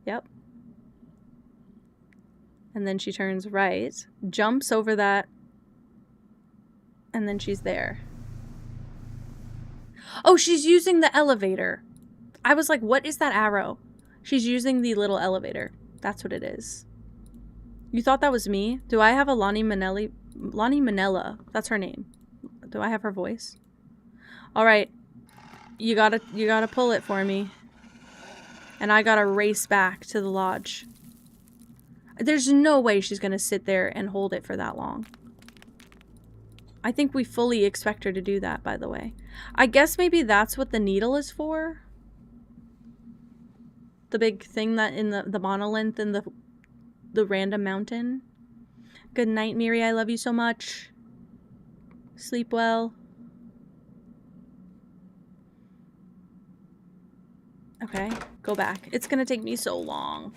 Yep. And then she turns right. Jumps over that. And then she's there. Oh, she's using the elevator. I was like, what is that arrow? She's using the little elevator. That's what it is. You thought that was me? Do I have a Lonnie Manella. That's her name. Do I have her voice? All right. You gotta pull it for me. And I gotta race back to the lodge. There's no way she's gonna sit there and hold it for that long. I think we fully expect her to do that, by the way. I guess maybe that's what the needle is for. The big thing that in the monolith in the random mountain. Good night, Miri. I love you so much. Sleep well. Okay, go back. It's gonna take me so long.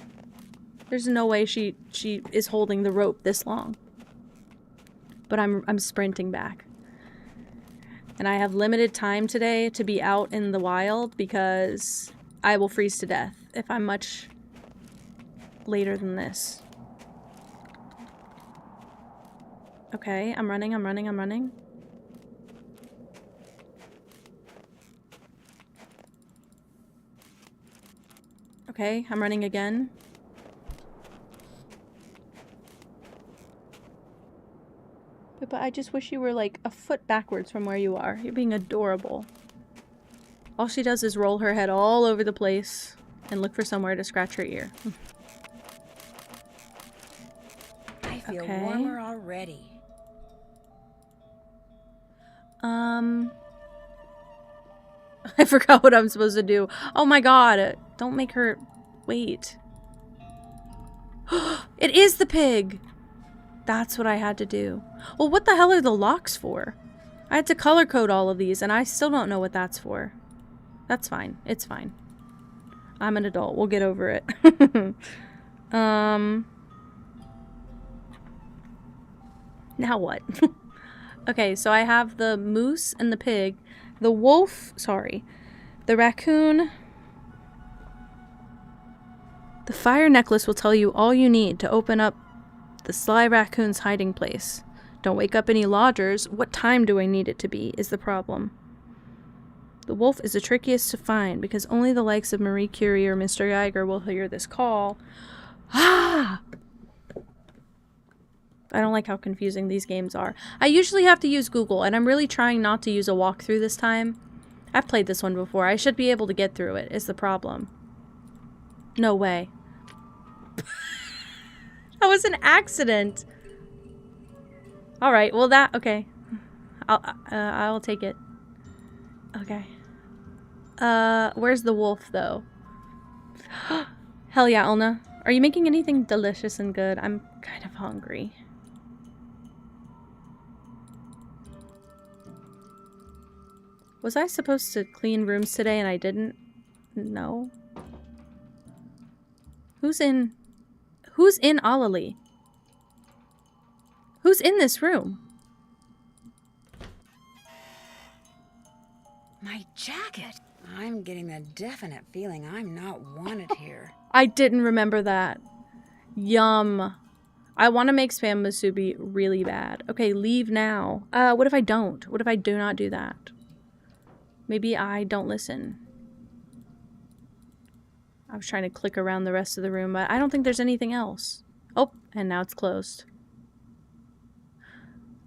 There's no way she is holding the rope this long. But I'm sprinting back. And I have limited time today to be out in the wild because I will freeze to death if I'm much later than this. Okay, I'm running. Okay, I'm running again. But I just wish you were like a foot backwards from where you are. You're being adorable. All she does is roll her head all over the place and look for somewhere to scratch her ear. I feel warmer already. I forgot what I'm supposed to do. Oh my god. Don't make her wait. It is the pig. That's what I had to do. Well, what the hell are the locks for? I had to color code all of these and I still don't know what that's for. That's fine. It's fine. I'm an adult. We'll get over it. Now what? Okay, so I have the moose and the pig. The wolf, sorry. The raccoon. The fire necklace will tell you all you need to open up the sly raccoon's hiding place. Don't wake up any lodgers. What time do I need it to be is the problem. The wolf is the trickiest to find because only the likes of Marie Curie or Mr. Geiger will hear this call. Ah! I don't like how confusing these games are. I usually have to use Google, and I'm really trying not to use a walkthrough this time. I've played this one before. I should be able to get through it, is the problem. No way. That was an accident. Alright, well okay. I'll take it. Okay. Where's the wolf, though? Hell yeah, Elna. Are you making anything delicious and good? I'm kind of hungry. Was I supposed to clean rooms today and I didn't? No. Who's Who's in Olali? Who's in this room? My jacket. I'm getting a definite feeling I'm not wanted here. I didn't remember that. Yum. I want to make spam musubi really bad. Okay, leave now. What if I don't? What if I do not do that? Maybe I don't listen. I was trying to click around the rest of the room, but I don't think there's anything else. Oh, and now it's closed.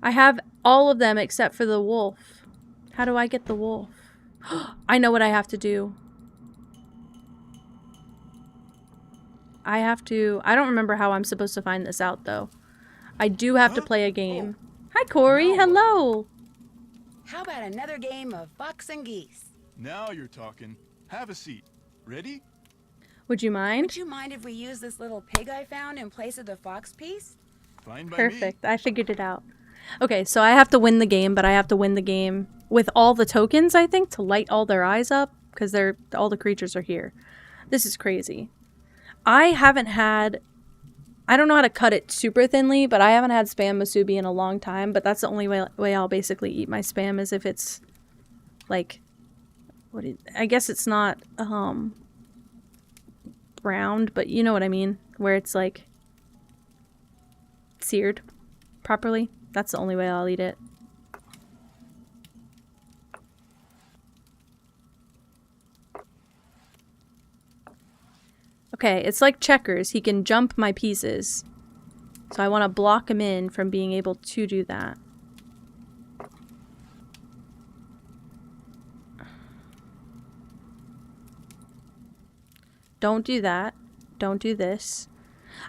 I have all of them except for the wolf. How do I get the wolf? I know what I have to do. I don't remember how I'm supposed to find this out, though. I do have to play a game. Hi, Corey. Hello. How about another game of fox and geese? Now you're talking. Have a seat. Ready? Would you mind? Would you mind if we use this little pig I found in place of the fox piece? Fine by Perfect. me. I figured it out. Okay, so I have to win the game, but I have to win the game with all the tokens, I think, to light all their eyes up, because all the creatures are here. This is crazy. I don't know how to cut it super thinly, but I haven't had spam musubi in a long time, but that's the only way I'll basically eat my spam is if it's, like, I guess it's not, browned, but you know what I mean, where it's, like, seared properly. That's the only way I'll eat it. Okay, it's like checkers. He can jump my pieces. So I want to block him in from being able to do that. Don't do that. Don't do this.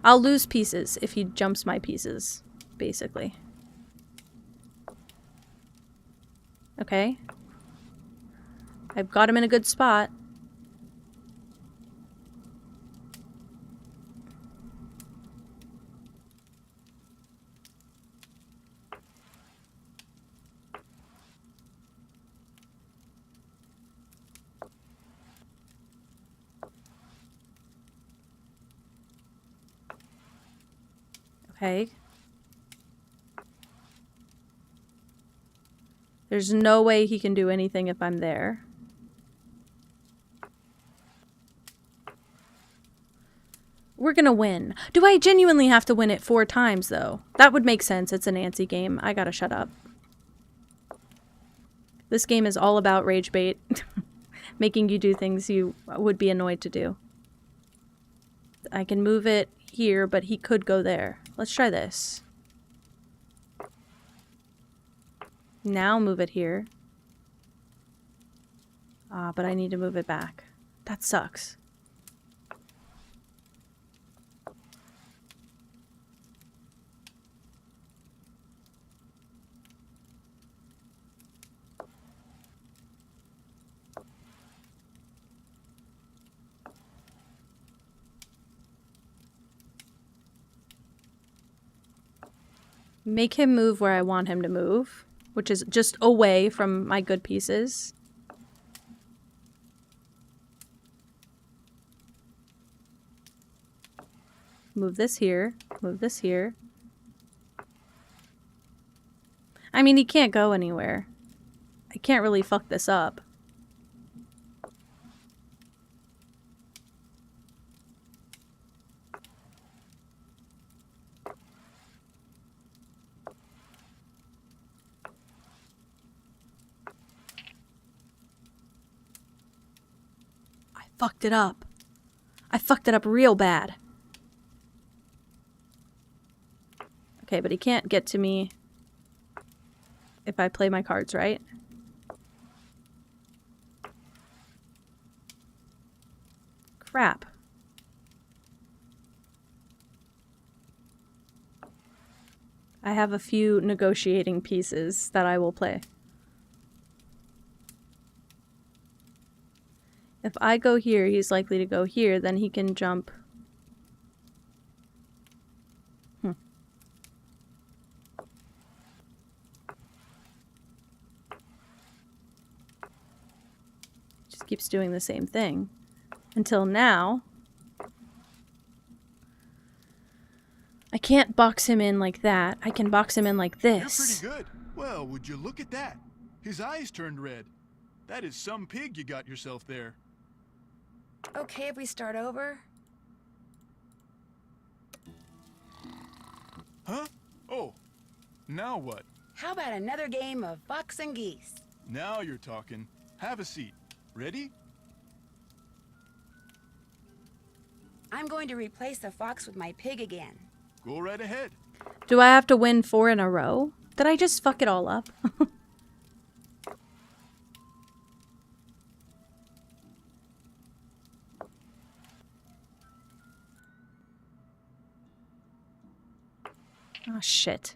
I'll lose pieces if he jumps my pieces, basically. Okay. I've got him in a good spot. Okay. There's no way he can do anything if I'm there. We're gonna win. Do I genuinely have to win it 4 times, though? That would make sense. It's a Nancy game. I gotta shut up. This game is all about rage bait. Making you do things you would be annoyed to do. I can move it here, but he could go there. Let's try this. Now move it here. But I need to move it back. That sucks. Make him move where I want him to move, which is just away from my good pieces. Move this here. Move this here. I mean, he can't go anywhere. I can't really fuck this up. Fucked it up. I fucked it up real bad. Okay, but he can't get to me if I play my cards right. Crap. I have a few negotiating pieces that I will play. If I go here, he's likely to go here, then he can jump. Just keeps doing the same thing. Until now. I can't box him in like that. I can box him in like this. You're pretty good. Well, would you look at that? His eyes turned red. That is some pig you got yourself there. Okay if we start over? Huh? Oh, now what? How about another game of fox and geese? Now you're talking. Have a seat. Ready? I'm going to replace the fox with my pig again. Go right ahead. Do I have to win 4 in a row? Did I just fuck it all up? Oh, shit.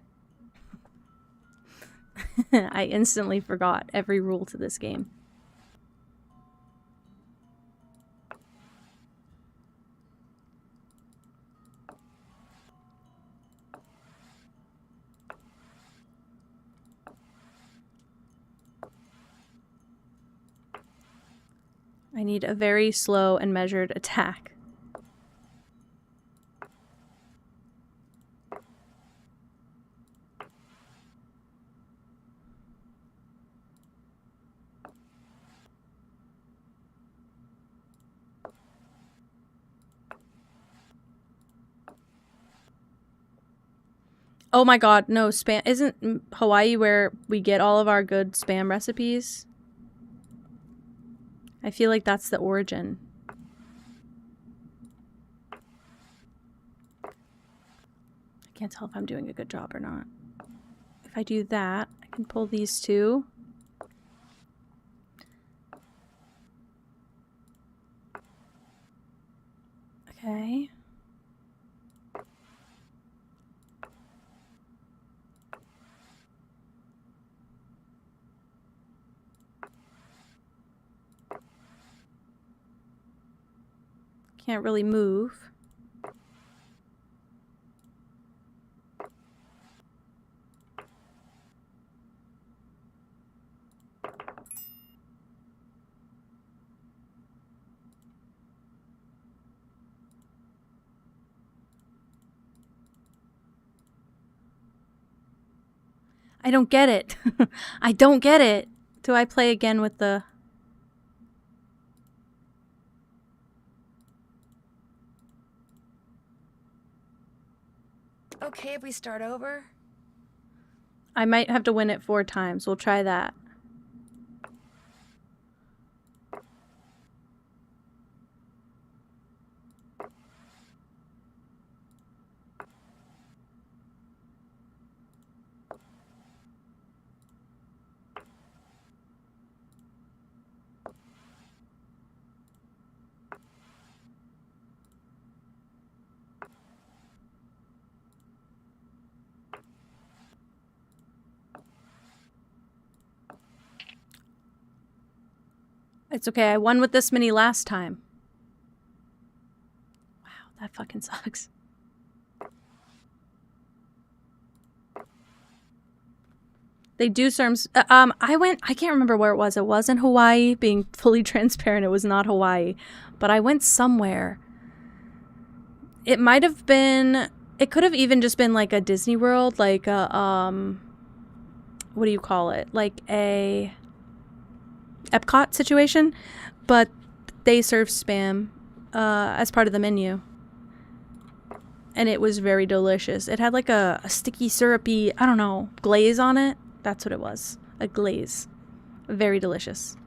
I instantly forgot every rule to this game. I need a very slow and measured attack. Oh my god, no, spam. Isn't Hawaii where we get all of our good spam recipes? I feel like that's the origin. I can't tell if I'm doing a good job or not. If I do that, I can pull these two. Okay. Can't really move. I don't get it. I don't get it. Do I play again with the... Okay if we start over? I might have to win it 4 times. We'll try that. It's okay, I won with this many last time. Wow, that fucking sucks. They do serve... I can't remember where it was. It wasn't Hawaii, being fully transparent. It was not Hawaii. But I went somewhere. It might have been... It could have even just been like a Disney World, like a, what do you call it? Like a Epcot situation, but they serve spam as part of the menu. And it was very delicious. It had like a sticky, syrupy, I don't know, glaze on it. That's what it was. A glaze. Very delicious.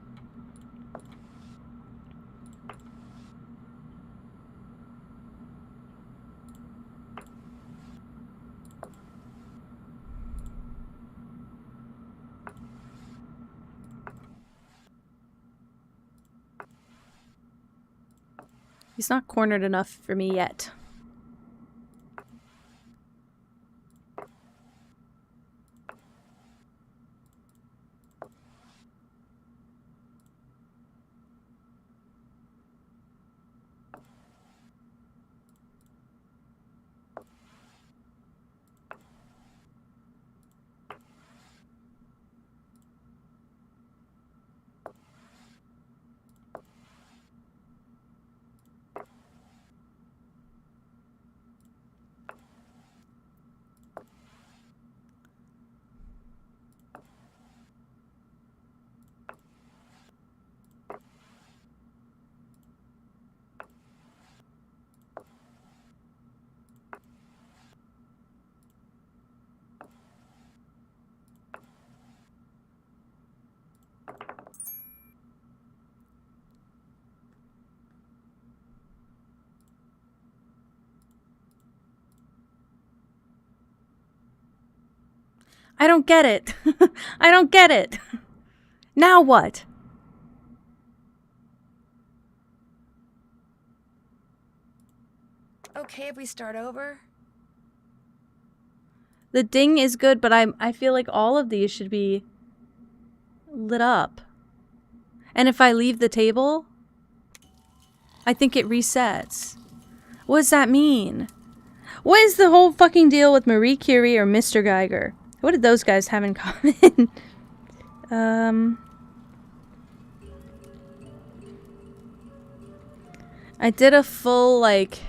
He's not cornered enough for me yet. I don't get it. I don't get it. Now what? Okay if we start over? The ding is good, but I feel like all of these should be lit up. And if I leave the table, I think it resets. What does that mean? What is the whole fucking deal with Marie Curie or Mr. Geiger? What did those guys have in common? I did a full, like...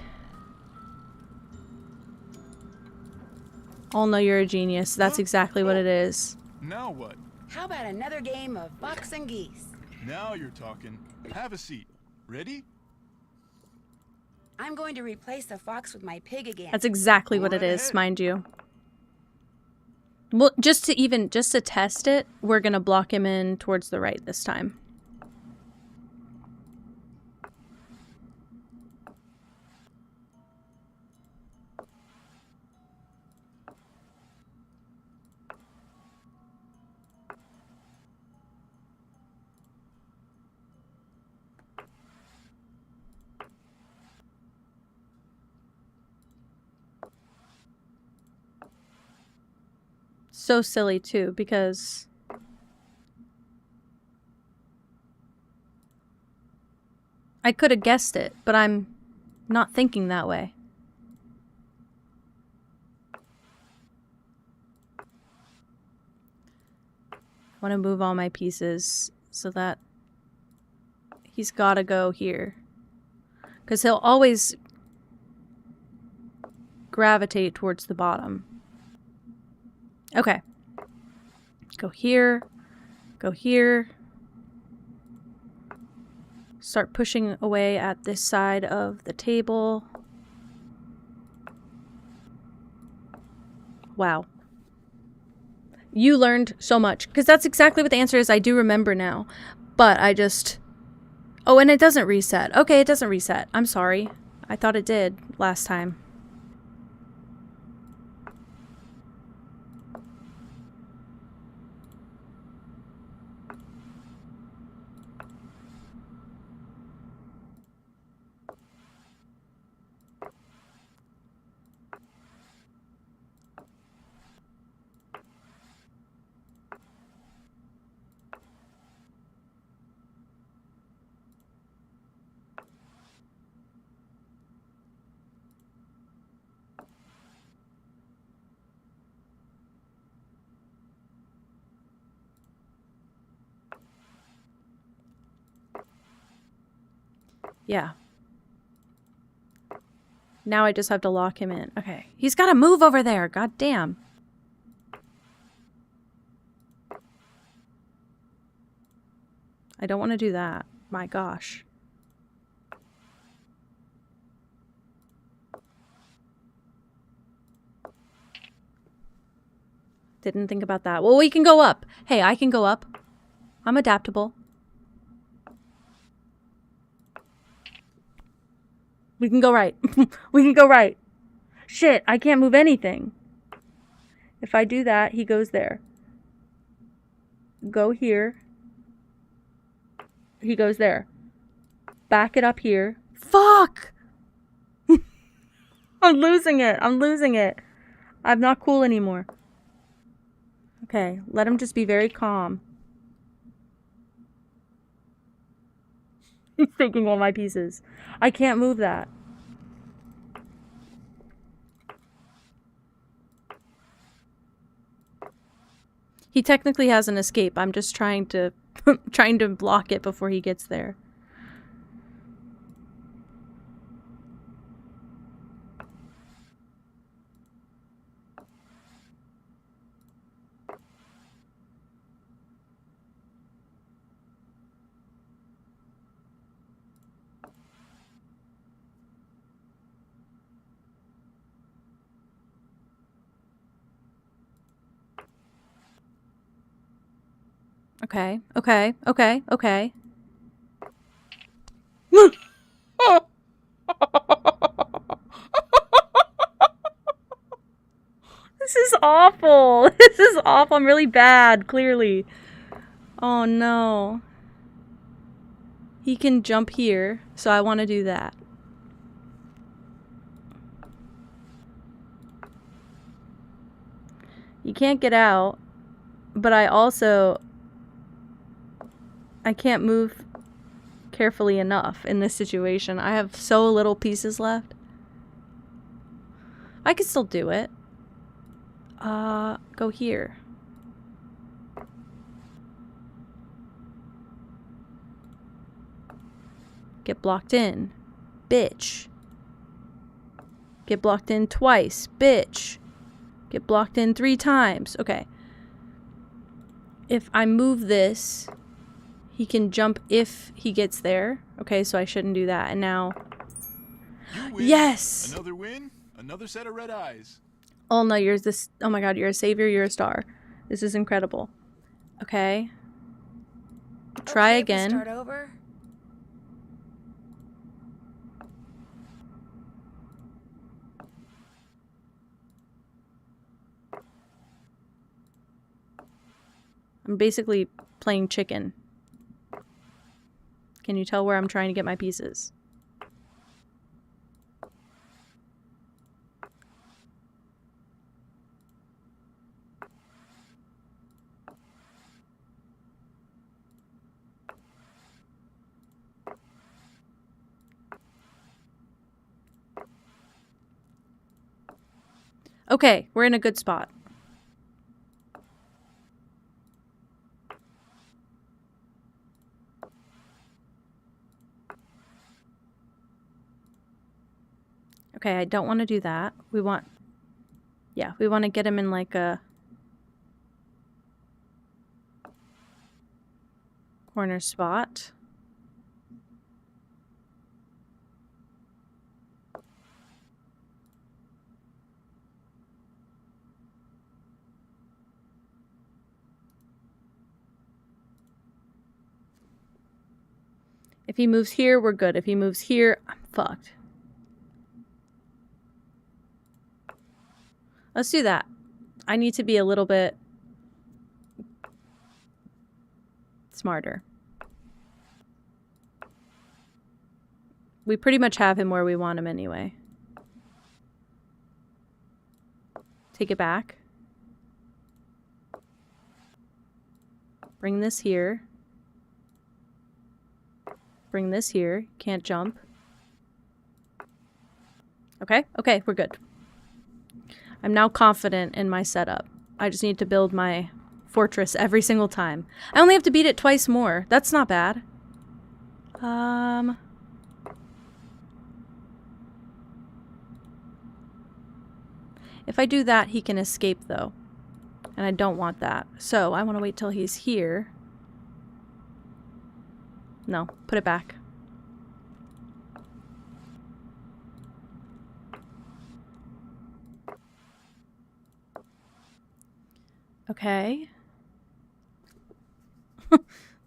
I'll know you're a genius. That's exactly what it is. Now what? How about another game of fox and geese? Now you're talking. Have a seat. Ready? I'm going to replace the fox with my pig again. That's exactly what it is, mind you. Well, just to test it, we're gonna block him in towards the right this time. So silly too, because I could have guessed it, but I'm not thinking that way. I want to move all my pieces so that he's got to go here. Because he'll always gravitate towards the bottom. Okay. Go here. Go here. Start pushing away at this side of the table. Wow. You learned so much. Because that's exactly what the answer is. I do remember now. But I just... Oh, and it doesn't reset. Okay, it doesn't reset. I'm sorry. I thought it did last time. Yeah. Now I just have to lock him in. Okay. He's got to move over there. God damn. I don't want to do that. My gosh. Didn't think about that. Well, we can go up. Hey, I can go up. I'm adaptable. We can go right. We can go right. Shit, I can't move anything. If I do that, he goes there. Go here. He goes there. Back it up here. Fuck! I'm losing it. I'm losing it. I'm not cool anymore. Okay, let him just be very calm. He's taking all my pieces. I can't move that. He technically has an escape. I'm just trying to trying to block it before he gets there. Okay, okay, okay, okay. This is awful. This This is awful. I'm really bad, clearly. Oh no. He can jump here, so I want to do that. You can't get out, but I can't move carefully enough in this situation. I have so little pieces left. I can still do it. Go here. Get blocked in. Bitch. Get blocked in twice. Bitch. Get blocked in 3 times. Okay. If I move this, he can jump if he gets there. Okay, so I shouldn't do that. And now... Yes! Another win, another set of red eyes. Oh no, you're this... Oh my god, you're a savior, you're a star. This is incredible. Okay. Try again. Start over. I'm basically playing chicken. Can you tell where I'm trying to get my pieces? Okay, we're in a good spot. Okay, I don't want to do that. We want to get him in like a corner spot. If he moves here, we're good. If he moves here, I'm fucked. Let's do that. I need to be a little bit smarter. We pretty much have him where we want him anyway. Take it back. Bring this here. Bring this here. Can't jump. Okay, okay, we're good. I'm now confident in my setup. I just need to build my fortress every single time. I only have to beat it twice more. That's not bad. If I do that, he can escape though. And I don't want that. So I want to wait till he's here. No, put it back. Okay.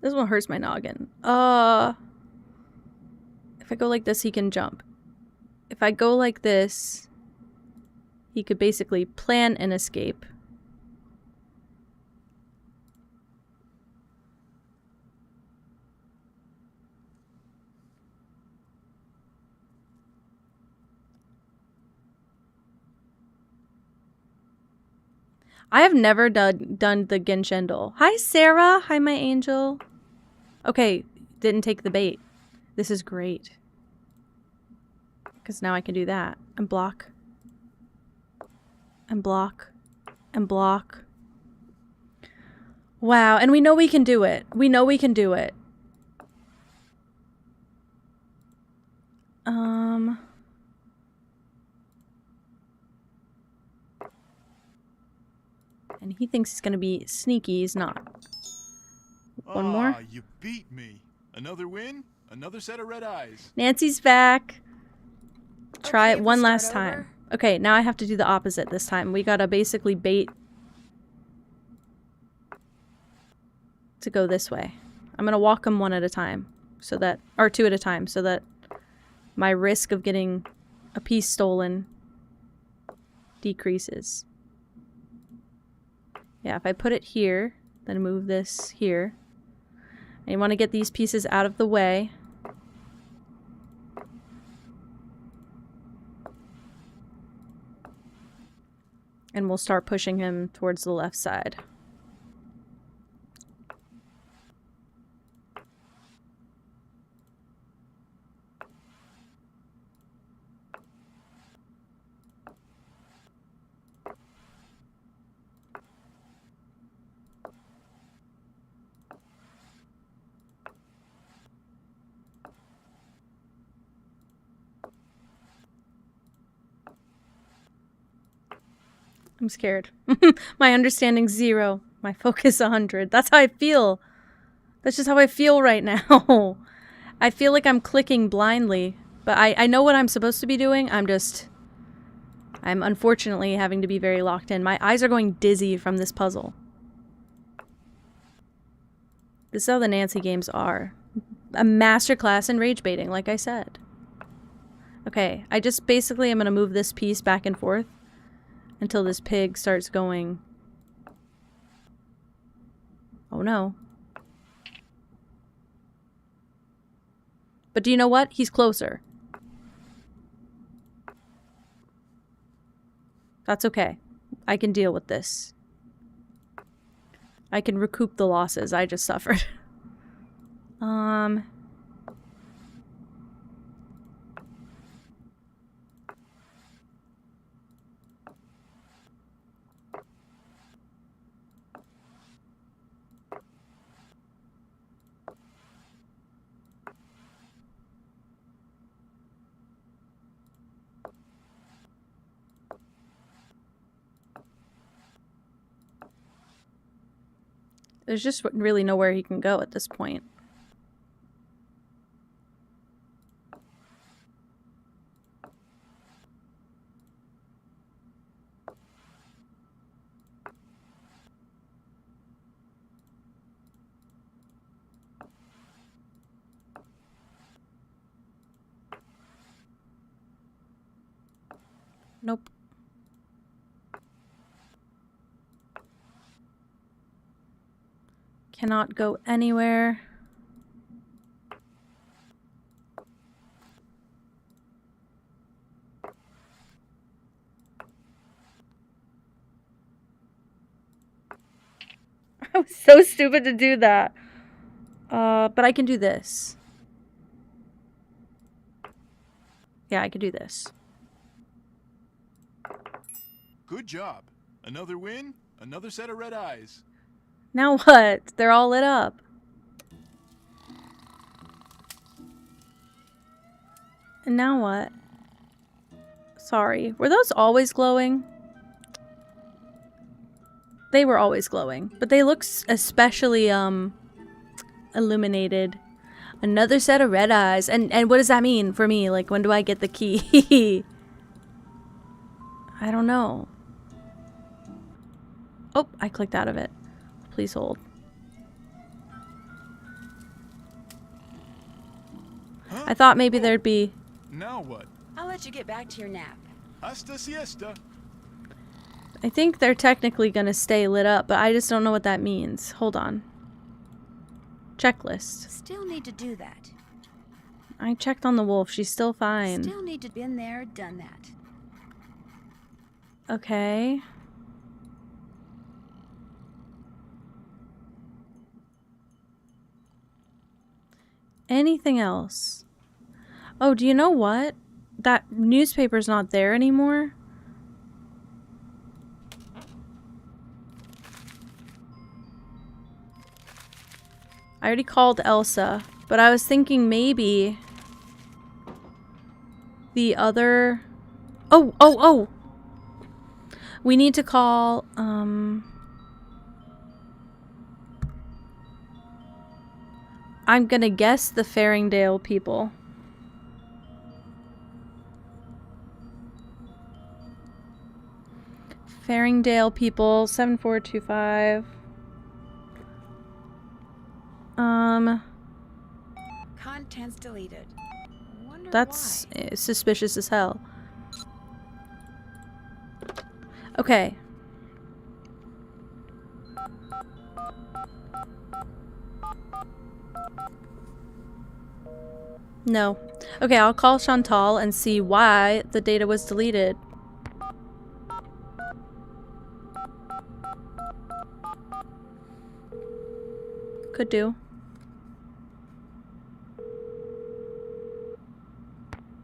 This one hurts my noggin. If I go like this, he can jump. If I go like this, he could basically plan an escape. I have never done the Genshindle. Hi, Sarah. Hi, my angel. Okay, didn't take the bait. This is great. Because now I can do that. And block. And block. And block. Wow, and we know we can do it. We know we can do it. And he thinks he's gonna be sneaky. He's not. One more. You beat me. Another win, another set of red eyes. Nancy's back. Try it one last time. Okay, now I have to do the opposite this time. We gotta basically bait to go this way. I'm gonna walk them one at a time, so that, or 2 at a time, so that my risk of getting a piece stolen decreases. Yeah, if I put it here, then move this here. And you want to get these pieces out of the way. And we'll start pushing him towards the left side. I'm scared. My understanding 0. My focus 100. That's how I feel. That's just how I feel right now. I feel like I'm clicking blindly. But I know what I'm supposed to be doing. I'm unfortunately having to be very locked in. My eyes are going dizzy from this puzzle. This is how the Nancy games are. A masterclass in rage baiting, like I said. Okay, I just basically am going to move this piece back and forth until this pig starts going. Oh no. But do you know what? He's closer. That's okay. I can deal with this. I can recoup the losses I just suffered. There's just really nowhere he can go at this point. Nope. Cannot go anywhere. I was so stupid to do that. But I can do this. Yeah, I can do this. Good job. Another win, another set of red eyes. Now what? They're all lit up. And now what? Sorry. Were those always glowing? They were always glowing. But they look especially, illuminated. Another set of red eyes. And what does that mean for me? Like, when do I get the key? I don't know. Oh, I clicked out of it. Please hold. Huh? I thought maybe there'd be... Now what? I'll let you get back to your nap. Hasta siesta. I think they're technically gonna stay lit up, but I just don't know what that means. Hold on. Checklist. Still need to do that. I checked on the wolf. She's still fine. Still need to been there, done that. Okay. Anything else? Oh, do you know what? That newspaper's not there anymore. I already called Elsa, but I was thinking maybe the other... Oh! We need to call, I'm gonna guess the Faringdale people. Faringdale people, 7425. Contents deleted. Wonder That's why. suspicious as hell. Okay. No. Okay, I'll call Chantal and see why the data was deleted. Could do.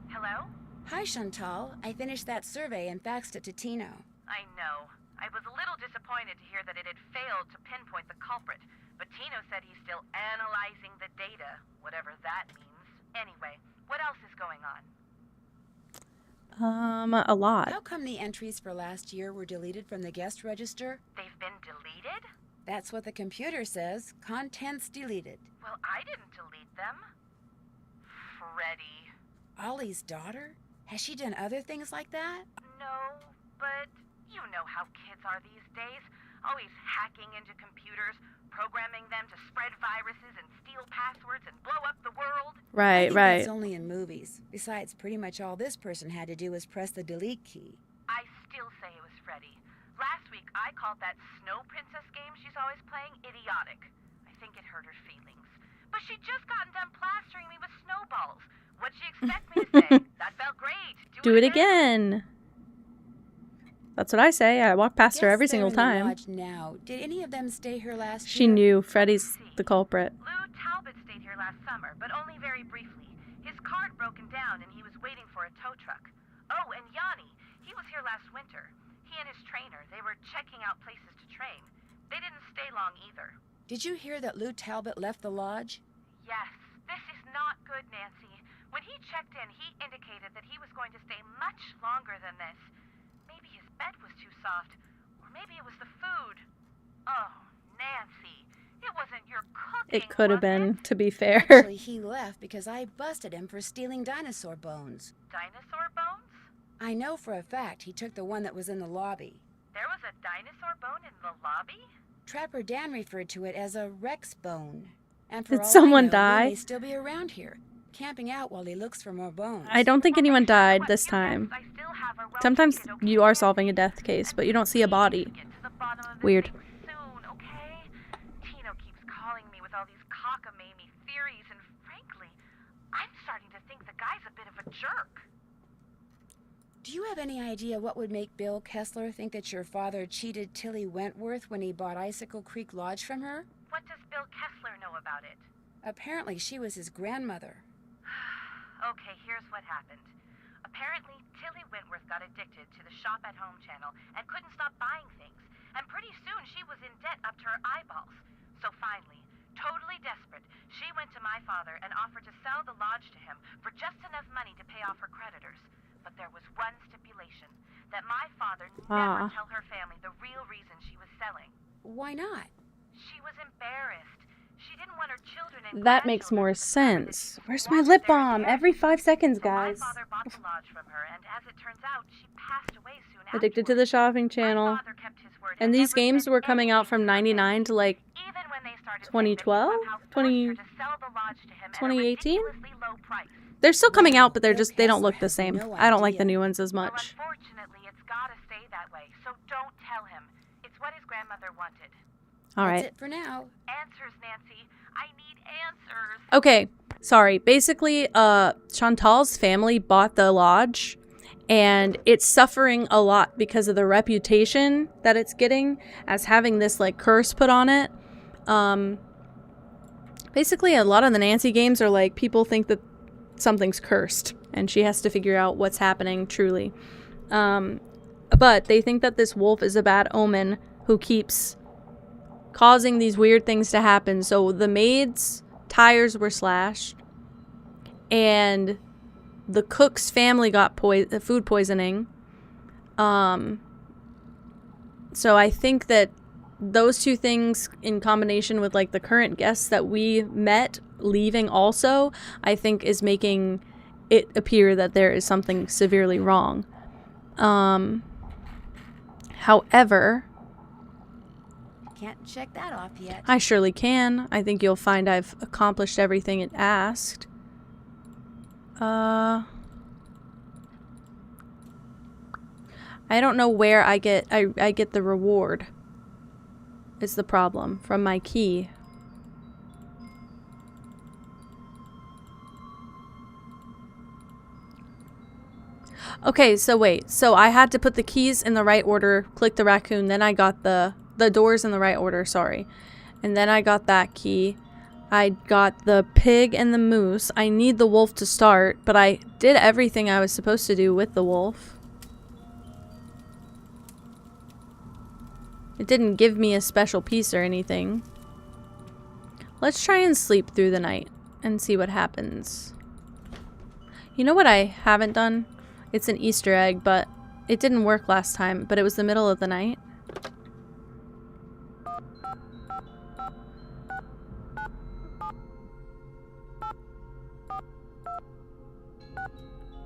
Hello? Hi, Chantal. I finished that survey and faxed it to Tino. I know. I was a little disappointed to hear that it had failed to pinpoint the culprit, but Tino said he's still analyzing the data, whatever that means. Anyway, what else is going on? A lot. How come the entries for last year were deleted from the guest register? They've been deleted? That's what the computer says. Contents deleted. Well, I didn't delete them. Freddie. Ollie's daughter? Has she done other things like that? No, but you know how kids are these days. Always hacking into computers, programming them to spread viruses and steal passwords and blow up the world. Right, right. It's only in movies. Besides, pretty much all this person had to do was press the delete key. I still say it was Freddie. Last week, I called that Snow Princess game she's always playing idiotic. I think it hurt her feelings. But she'd just gotten done plastering me with snowballs. What'd she expect me to say? That felt great. Do it again. That's what I say. I walk past her every single time. Lodge now. Did any of them stay here last year? She knew Freddie's the culprit. Lou Talbot stayed here last summer, but only very briefly. His card broken down and he was waiting for a tow truck. Oh, and Yanni. He was here last winter. He and his trainer, they were checking out places to train. They didn't stay long either. Did you hear that Lou Talbot left the lodge? Yes. This is not good, Nancy. When he checked in, he indicated that he was going to stay much longer than this. Maybe his bed was too soft, or maybe it was the food. Oh, Nancy, it wasn't your cooking. It could have been, to be fair. Actually, he left because I busted him for stealing dinosaur bones. Dinosaur bones? I know for a fact he took the one that was in the lobby. There was a dinosaur bone in the lobby? Trapper Dan referred to it as a Rex bone. And for Did all someone I know, die? He may still be around here, camping out while he looks for more bones. I don't think anyone died this time. Sometimes you are solving a death case, but you don't see a body. Weird. Soon, okay? Tino keeps calling me with all these cockamamie theories, and frankly, I'm starting to think the guy's a bit of a jerk. Do you have any idea what would make Bill Kessler think that your father cheated Tilly Wentworth when he bought Icicle Creek Lodge from her? What does Bill Kessler know about it? Apparently she was his grandmother. Okay, here's what happened. Apparently, Tilly Wentworth got addicted to the shop-at-home channel and couldn't stop buying things. And pretty soon, she was in debt up to her eyeballs. So finally, totally desperate, she went to my father and offered to sell the lodge to him for just enough money to pay off her creditors. But there was one stipulation, that my father never tell her family the real reason she was selling. Why not? She was embarrassed. She didn't want her children and That makes more sense. Where's my lip balm? Every 5 seconds, guys. My father bought the lodge from her, and as it turns out, she passed away soon Addicted to the shopping channel. And these games were coming out from 99 to like 2012? 2018? They're still coming out, but they don't look the same. I don't like the new ones as much. Well, unfortunately, it's gotta stay that way, so don't tell him. It's what his grandmother wanted. All right. That's it for now. Answers, Nancy. I need answers. Okay, sorry. Basically, Chantal's family bought the lodge, and it's suffering a lot because of the reputation that it's getting as having this like curse put on it. Basically, a lot of the Nancy games are like people think that something's cursed, and she has to figure out what's happening truly. But they think that this wolf is a bad omen who keeps causing these weird things to happen. So the maid's tires were slashed, and the cook's family got food poisoning. So I think that those two things in combination with like the current guests that we met leaving also, I think is making it appear that there is something severely wrong. However, Can't check that off yet. I surely can. I think you'll find I've accomplished everything it asked. I don't know where I get the reward. Is the problem from my key. Okay, so wait. So I had to put the keys in the right order, click the raccoon, then I got the doors in the right order, sorry. And then I got that key. I got the pig and the moose. I need the wolf to start, but I did everything I was supposed to do with the wolf. It didn't give me a special piece or anything. Let's try and sleep through the night and see what happens. You know what I haven't done? It's an Easter egg, but it didn't work last time, but it was the middle of the night.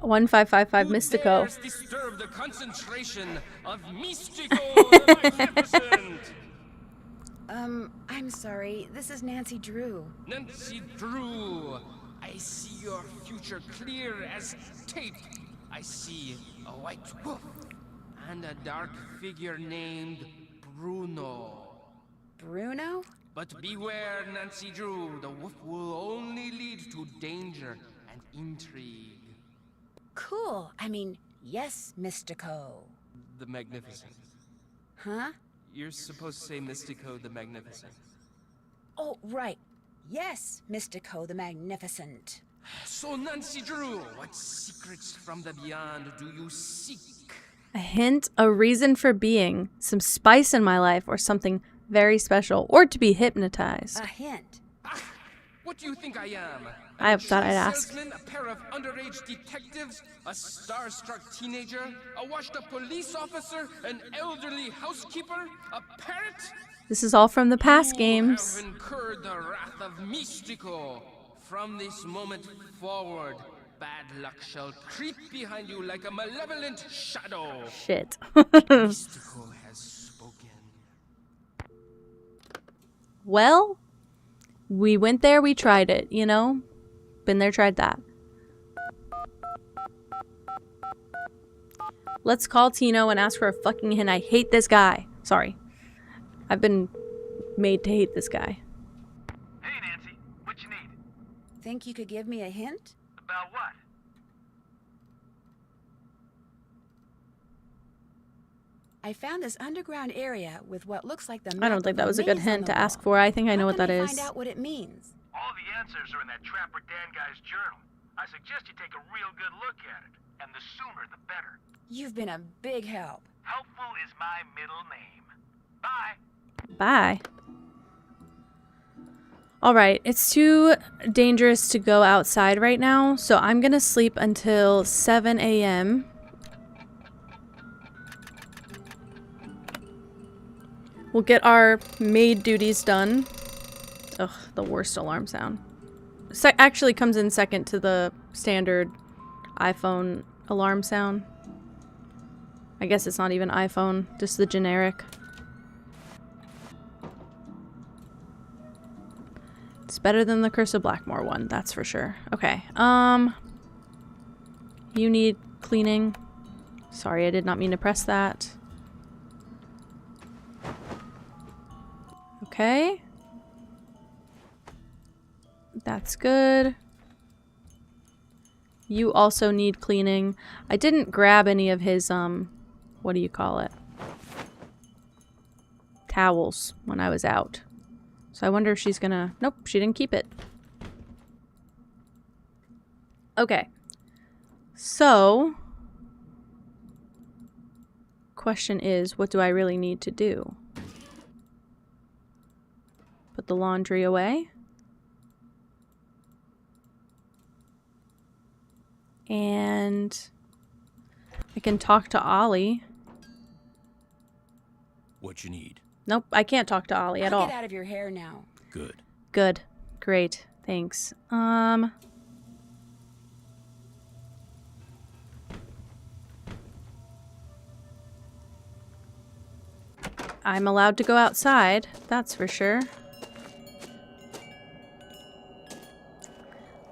$1555 Mystico. Disturb the concentration of Mystico the Magnificent. I'm sorry. This is Nancy Drew. Nancy Drew, I see your future clear as tape. I see a white wolf and a dark figure named Bruno. Bruno? But beware, Nancy Drew. The wolf will only lead to danger and intrigue. Cool. I mean, yes, Mystico. The Magnificent. Huh? You're supposed to say Mystico the Magnificent. Oh, right. Yes, Mystico the Magnificent. So, Nancy Drew, what secrets from the beyond do you seek? A hint, a reason for being, some spice in my life, or something very special, or to be hypnotized. A hint. What do you think I am? I thought I'd ask. Salesman, a pair of underage detectives, a star-struck teenager, a washed-up police officer, an elderly housekeeper, a parrot? This is all from the past games. You have incurred the wrath of Mystico. From this moment forward, bad luck shall creep behind you like a malevolent shadow. Shit. Mystico has spoken. Well, we went there, we tried it, you know? Been there, tried that. Let's call Tino and ask for a fucking hint. I hate this guy. Sorry. I've been made to hate this guy. Hey, Nancy. What you need? Think you could give me a hint? About what? I found this underground area with what looks like the I don't think that was a good hint to ask for. I think I know what that is. Find out what it means. All the answers are in that Trapper Dan guy's journal. I suggest you take a real good look at it, and the sooner the better. You've been a big help. Helpful is my middle name. Bye. Bye. Alright, it's too dangerous to go outside right now, so I'm gonna sleep until 7 a.m. We'll get our maid duties done. Ugh, the worst alarm sound. Actually comes in second to the standard iPhone alarm sound. I guess it's not even iPhone, just the generic. It's better than the Curse of Blackmore one, that's for sure. Okay, you need cleaning. Sorry, I did not mean to press that. Okay. That's good. You also need cleaning. I didn't grab any of his, what do you call it? Towels when I was out. So I wonder if she's gonna... Nope, she didn't keep it. Okay. So... question is, what do I really need to do? Put the laundry away. And I can talk to Ollie. What you need? Nope, I can't talk to Ollie at all. Get out of your hair now. Good. Good. Great. Thanks. I'm allowed to go outside, that's for sure.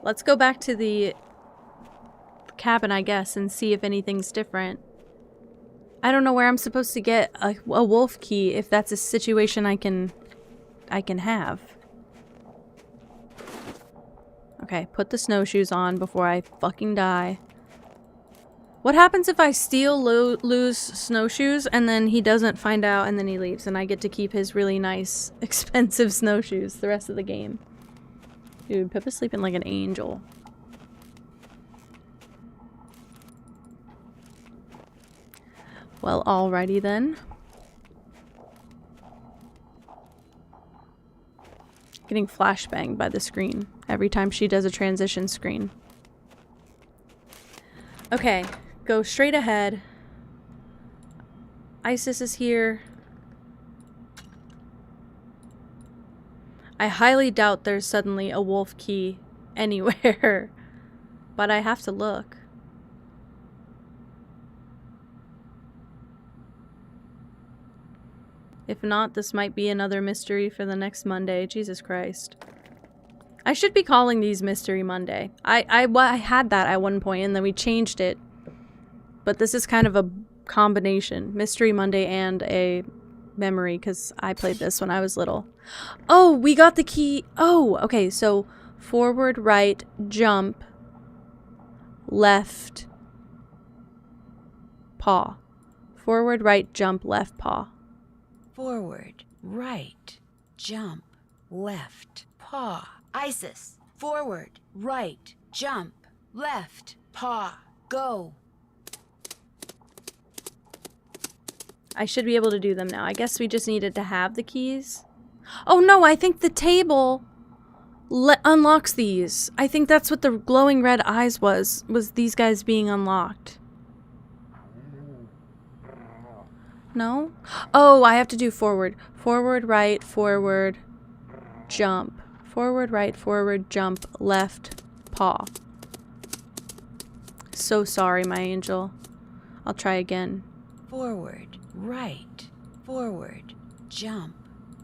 Let's go back to the cabin, I guess, and see if anything's different. I don't know where I'm supposed to get a wolf key if that's a situation I can have. Okay, put the snowshoes on before I fucking die. What happens if I steal Lou's snowshoes and then he doesn't find out and then he leaves and I get to keep his really nice, expensive snowshoes the rest of the game? Dude, Pippa's sleeping like an angel. Well, alrighty then. Getting flashbanged by the screen every time she does a transition screen. Okay, go straight ahead. Isis is here. I highly doubt there's suddenly a wolf key anywhere, but I have to look. If not, this might be another mystery for the next Monday. Jesus Christ. I should be calling these Mystery Monday. I had that at one point and then we changed it. But this is kind of a combination. Mystery Monday and a memory because I played this when I was little. Oh, we got the key. Oh, okay. So forward, right, jump, left, paw. Forward, right, jump, left, paw. Forward, right, jump, left, paw. Isis, forward, right, jump, left, paw, go. I should be able to do them now. I guess we just needed to have the keys. Oh no, I think the table unlocks these. I think that's what the glowing red eyes was these guys being unlocked. No? Oh, I have to do forward. Forward, right, forward, jump. Forward, right, forward, jump, left, paw. So sorry, my angel. I'll try again. Forward, right, forward, jump,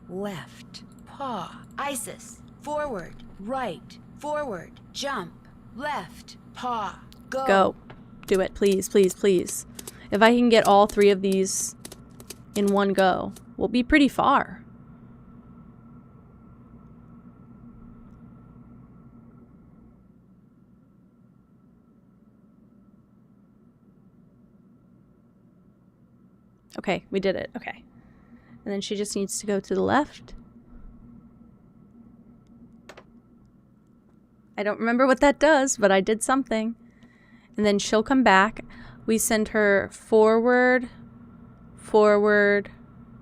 left, paw. Isis, forward, right, forward, jump, left, paw, go. Go. Do it, please, please, please. If I can get all three of these in one go, we'll be pretty far. Okay, we did it. Okay. And then she just needs to go to the left. I don't remember what that does, but I did something. And then she'll come back. We send her forward, forward,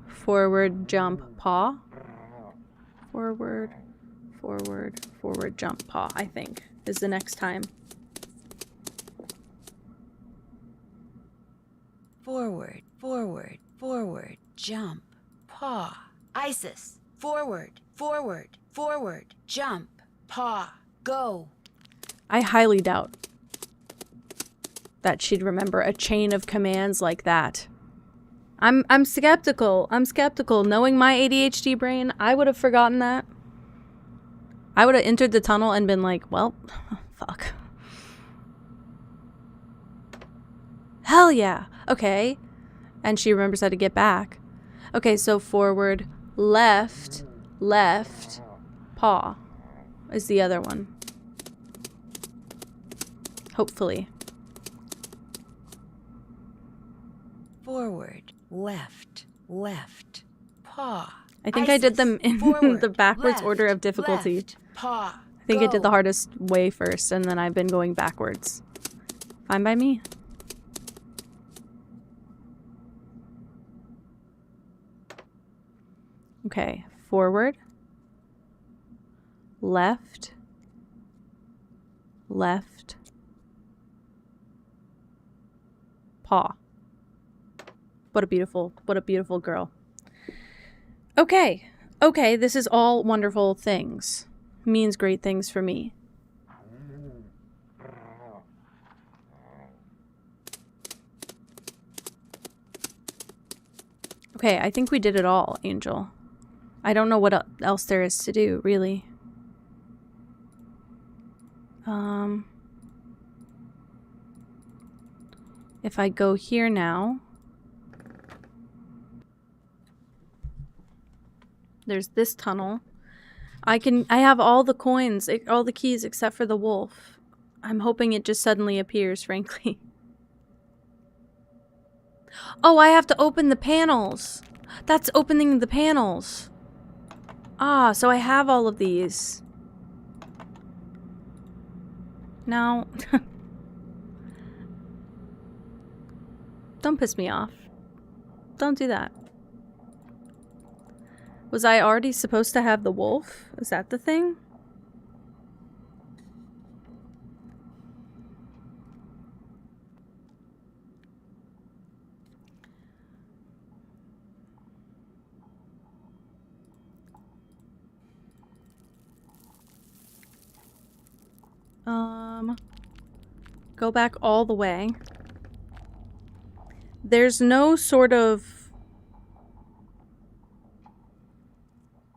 forward, jump, paw. Forward, forward, forward, jump, paw, I think, is the next time. Forward, forward, forward, jump, paw. Isis, forward, forward, forward, jump, paw, go. I highly doubt that she'd remember a chain of commands like that. I'm skeptical. I'm skeptical. Knowing my ADHD brain, I would have forgotten that. I would have entered the tunnel and been like, well, fuck. Hell yeah. Okay. And she remembers how to get back. Okay, so forward, left, left, paw is the other one. Hopefully. Forward, left, left, paw. I think Isis, I did them in forward, the backwards left, order of difficulty. Left, paw, I think go. I did the hardest way first, and then I've been going backwards. Fine by me. Okay, forward, left, left, paw. What a beautiful girl. Okay, okay, this is all wonderful things. Means great things for me. Okay, I think we did it all, Angel. I don't know what else there is to do, really. If I go here now, there's this tunnel. I have all the coins, all the keys except for the wolf. I'm hoping it just suddenly appears, frankly. Oh, I have to open the panels. That's opening the panels. Ah, so I have all of these. Now, don't piss me off. Don't do that. Was I already supposed to have the wolf? Is that the thing? Go back all the way. There's no sort of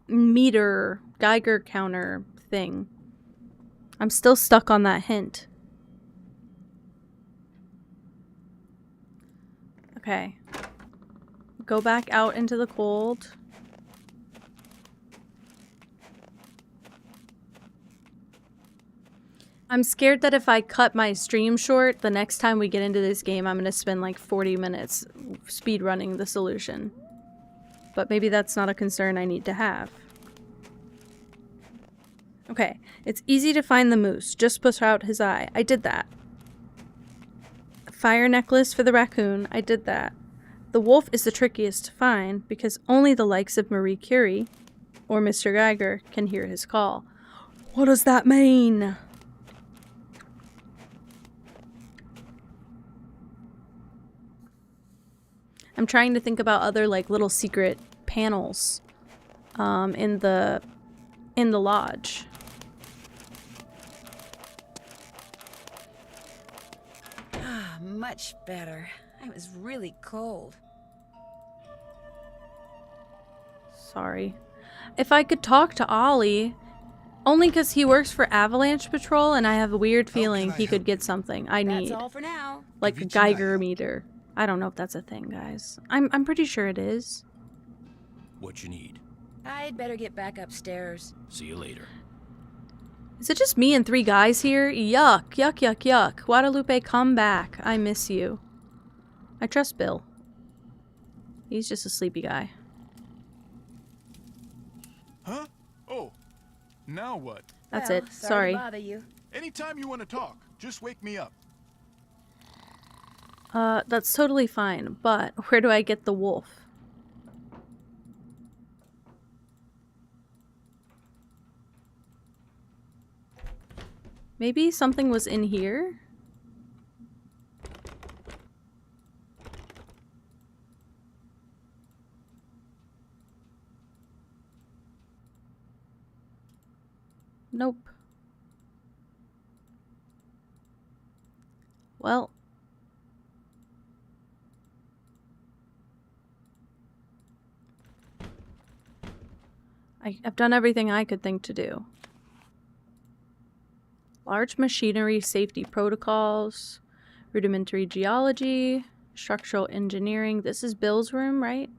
meter, Geiger counter thing. I'm still stuck on that hint. Okay. Go back out into the cold. I'm scared that if I cut my stream short, the next time we get into this game, I'm gonna spend like 40 minutes speed running the solution. But maybe that's not a concern I need to have. Okay, it's easy to find the moose. Just push out his eye. I did that. Fire necklace for the raccoon. I did that. The wolf is the trickiest to find because only the likes of Marie Curie or Mr. Geiger can hear his call. What does that mean? I'm trying to think about other like little secret panels in the lodge. Ah, much better. It was really cold. Sorry. If I could talk to Ollie, only because he works for Avalanche Patrol and I have a weird feeling he could get something I need. That's all for now. Like a Geiger meter. I don't know if that's a thing, guys. I'm pretty sure it is. What you need? I'd better get back upstairs. See you later. Is it just me and 3 guys here? Yuck, yuck, yuck, yuck. Guadalupe, come back. I miss you. I trust Bill. He's just a sleepy guy. Huh? Oh, now what? That's well, it. Sorry to bother you. Anytime you want to talk, just wake me up. That's totally fine, but where do I get the wolf? Maybe something was in here? Nope. Well. I've done everything I could think to do. Large machinery safety protocols, rudimentary geology, structural engineering. This is Bill's room, right?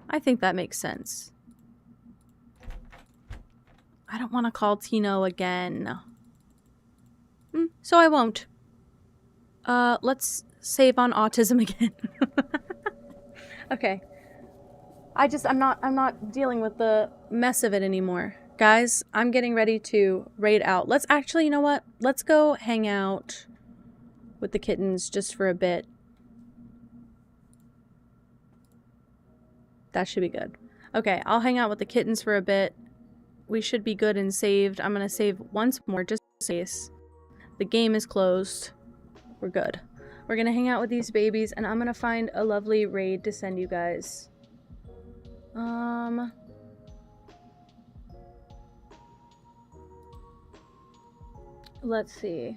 I think that makes sense. I don't want to call Tino again. So I won't. Let's save on autism again. Okay. I'm not dealing with the mess of it anymore. Guys, I'm getting ready to raid out. Let's actually, you know what? Let's go hang out with the kittens just for a bit. That should be good. Okay, I'll hang out with the kittens for a bit. We should be good and saved. I'm gonna save once more just in case. The game is closed. We're good. We're gonna hang out with these babies and I'm gonna find a lovely raid to send you guys. Let's see.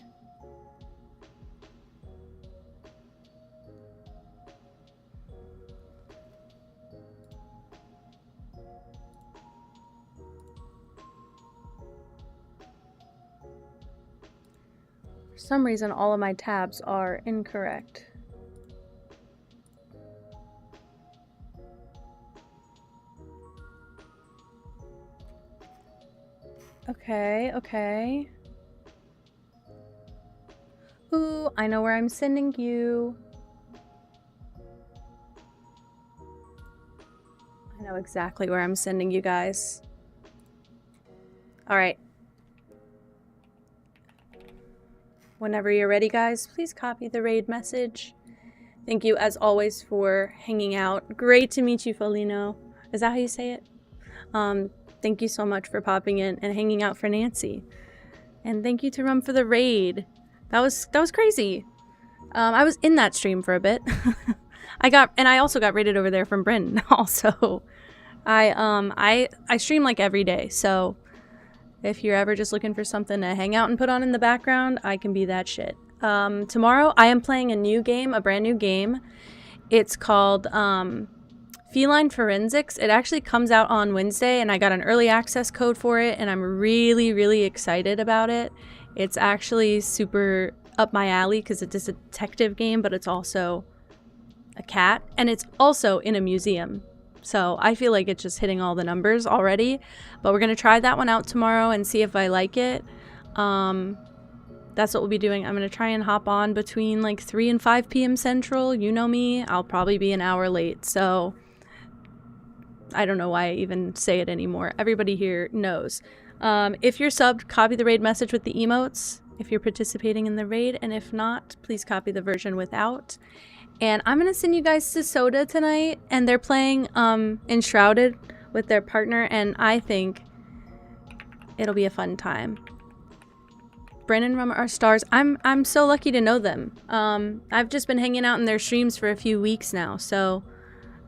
For some reason, all of my tabs are incorrect. Okay, okay. Ooh, I know where I'm sending you. know exactly where I'm sending you guys. All right. Whenever you're ready, guys, please copy the raid message. Thank you, as always, for hanging out. Great to meet you, Folino. Is that how you say it? Thank you so much for popping in and hanging out for Nancy. And thank you to Rum for the raid. That was crazy. I was in that stream for a bit. I also got raided over there from Bryn. Also, I stream like every day, so if you're ever just looking for something to hang out and put on in the background, I can be that shit. Tomorrow I am playing a brand new game. It's called Feline Forensics. It actually comes out on Wednesday, and I got an early access code for it, and I'm really, really excited about it. It's actually super up my alley because it's a detective game, but it's also a cat, and it's also in a museum. So I feel like it's just hitting all the numbers already, but we're going to try that one out tomorrow and see if I like it. That's what we'll be doing. I'm going to try and hop on between like 3 and 5 p.m. Central. You know me, I'll probably be an hour late, so I don't know why I even say it anymore. Everybody here knows. If you're subbed, copy the raid message with the emotes if you're participating in the raid, and if not, please copy the version without. And I'm going to send you guys to Soda tonight, and they're playing Enshrouded with their partner, and I think it'll be a fun time. Bren and Rum are stars. I'm so lucky to know them. I've just been hanging out in their streams for a few weeks now, so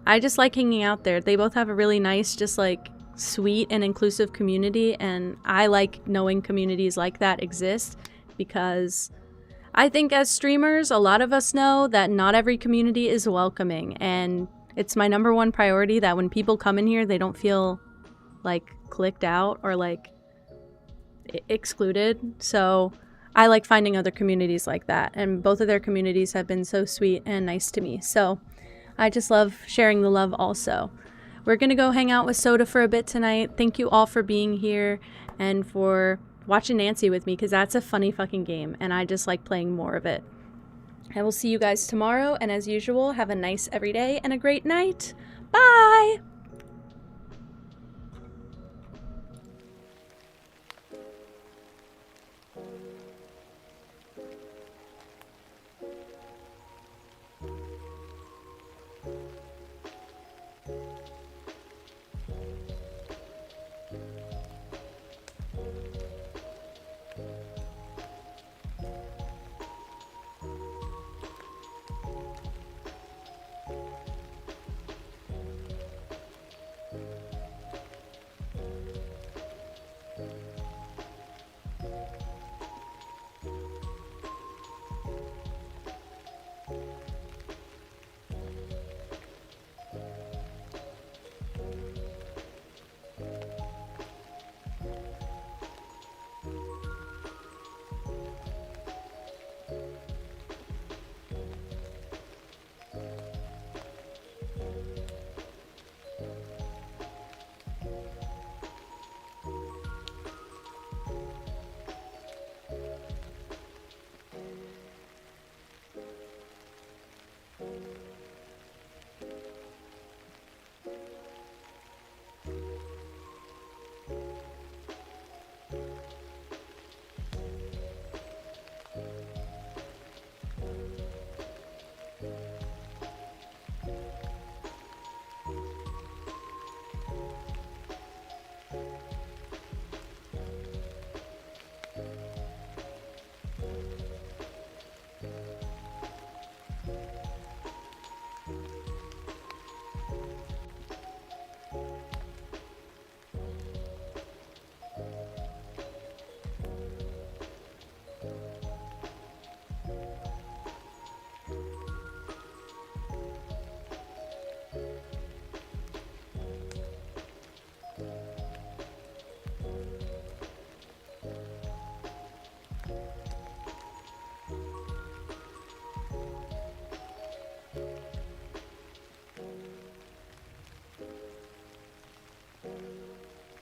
I just like hanging out there. They both have a really nice, just like sweet and inclusive community, and I like knowing communities like that exist because I think as streamers, a lot of us know that not every community is welcoming, and it's my #1 priority that when people come in here, they don't feel like clicked out or like excluded. So I like finding other communities like that, and both of their communities have been so sweet and nice to me. So I just love sharing the love also. We're gonna go hang out with Soda for a bit tonight. Thank you all for being here and for watching Nancy with me, because that's a funny fucking game and I just like playing more of it. I will see you guys tomorrow, and as usual, have a nice everyday and a great night. Bye!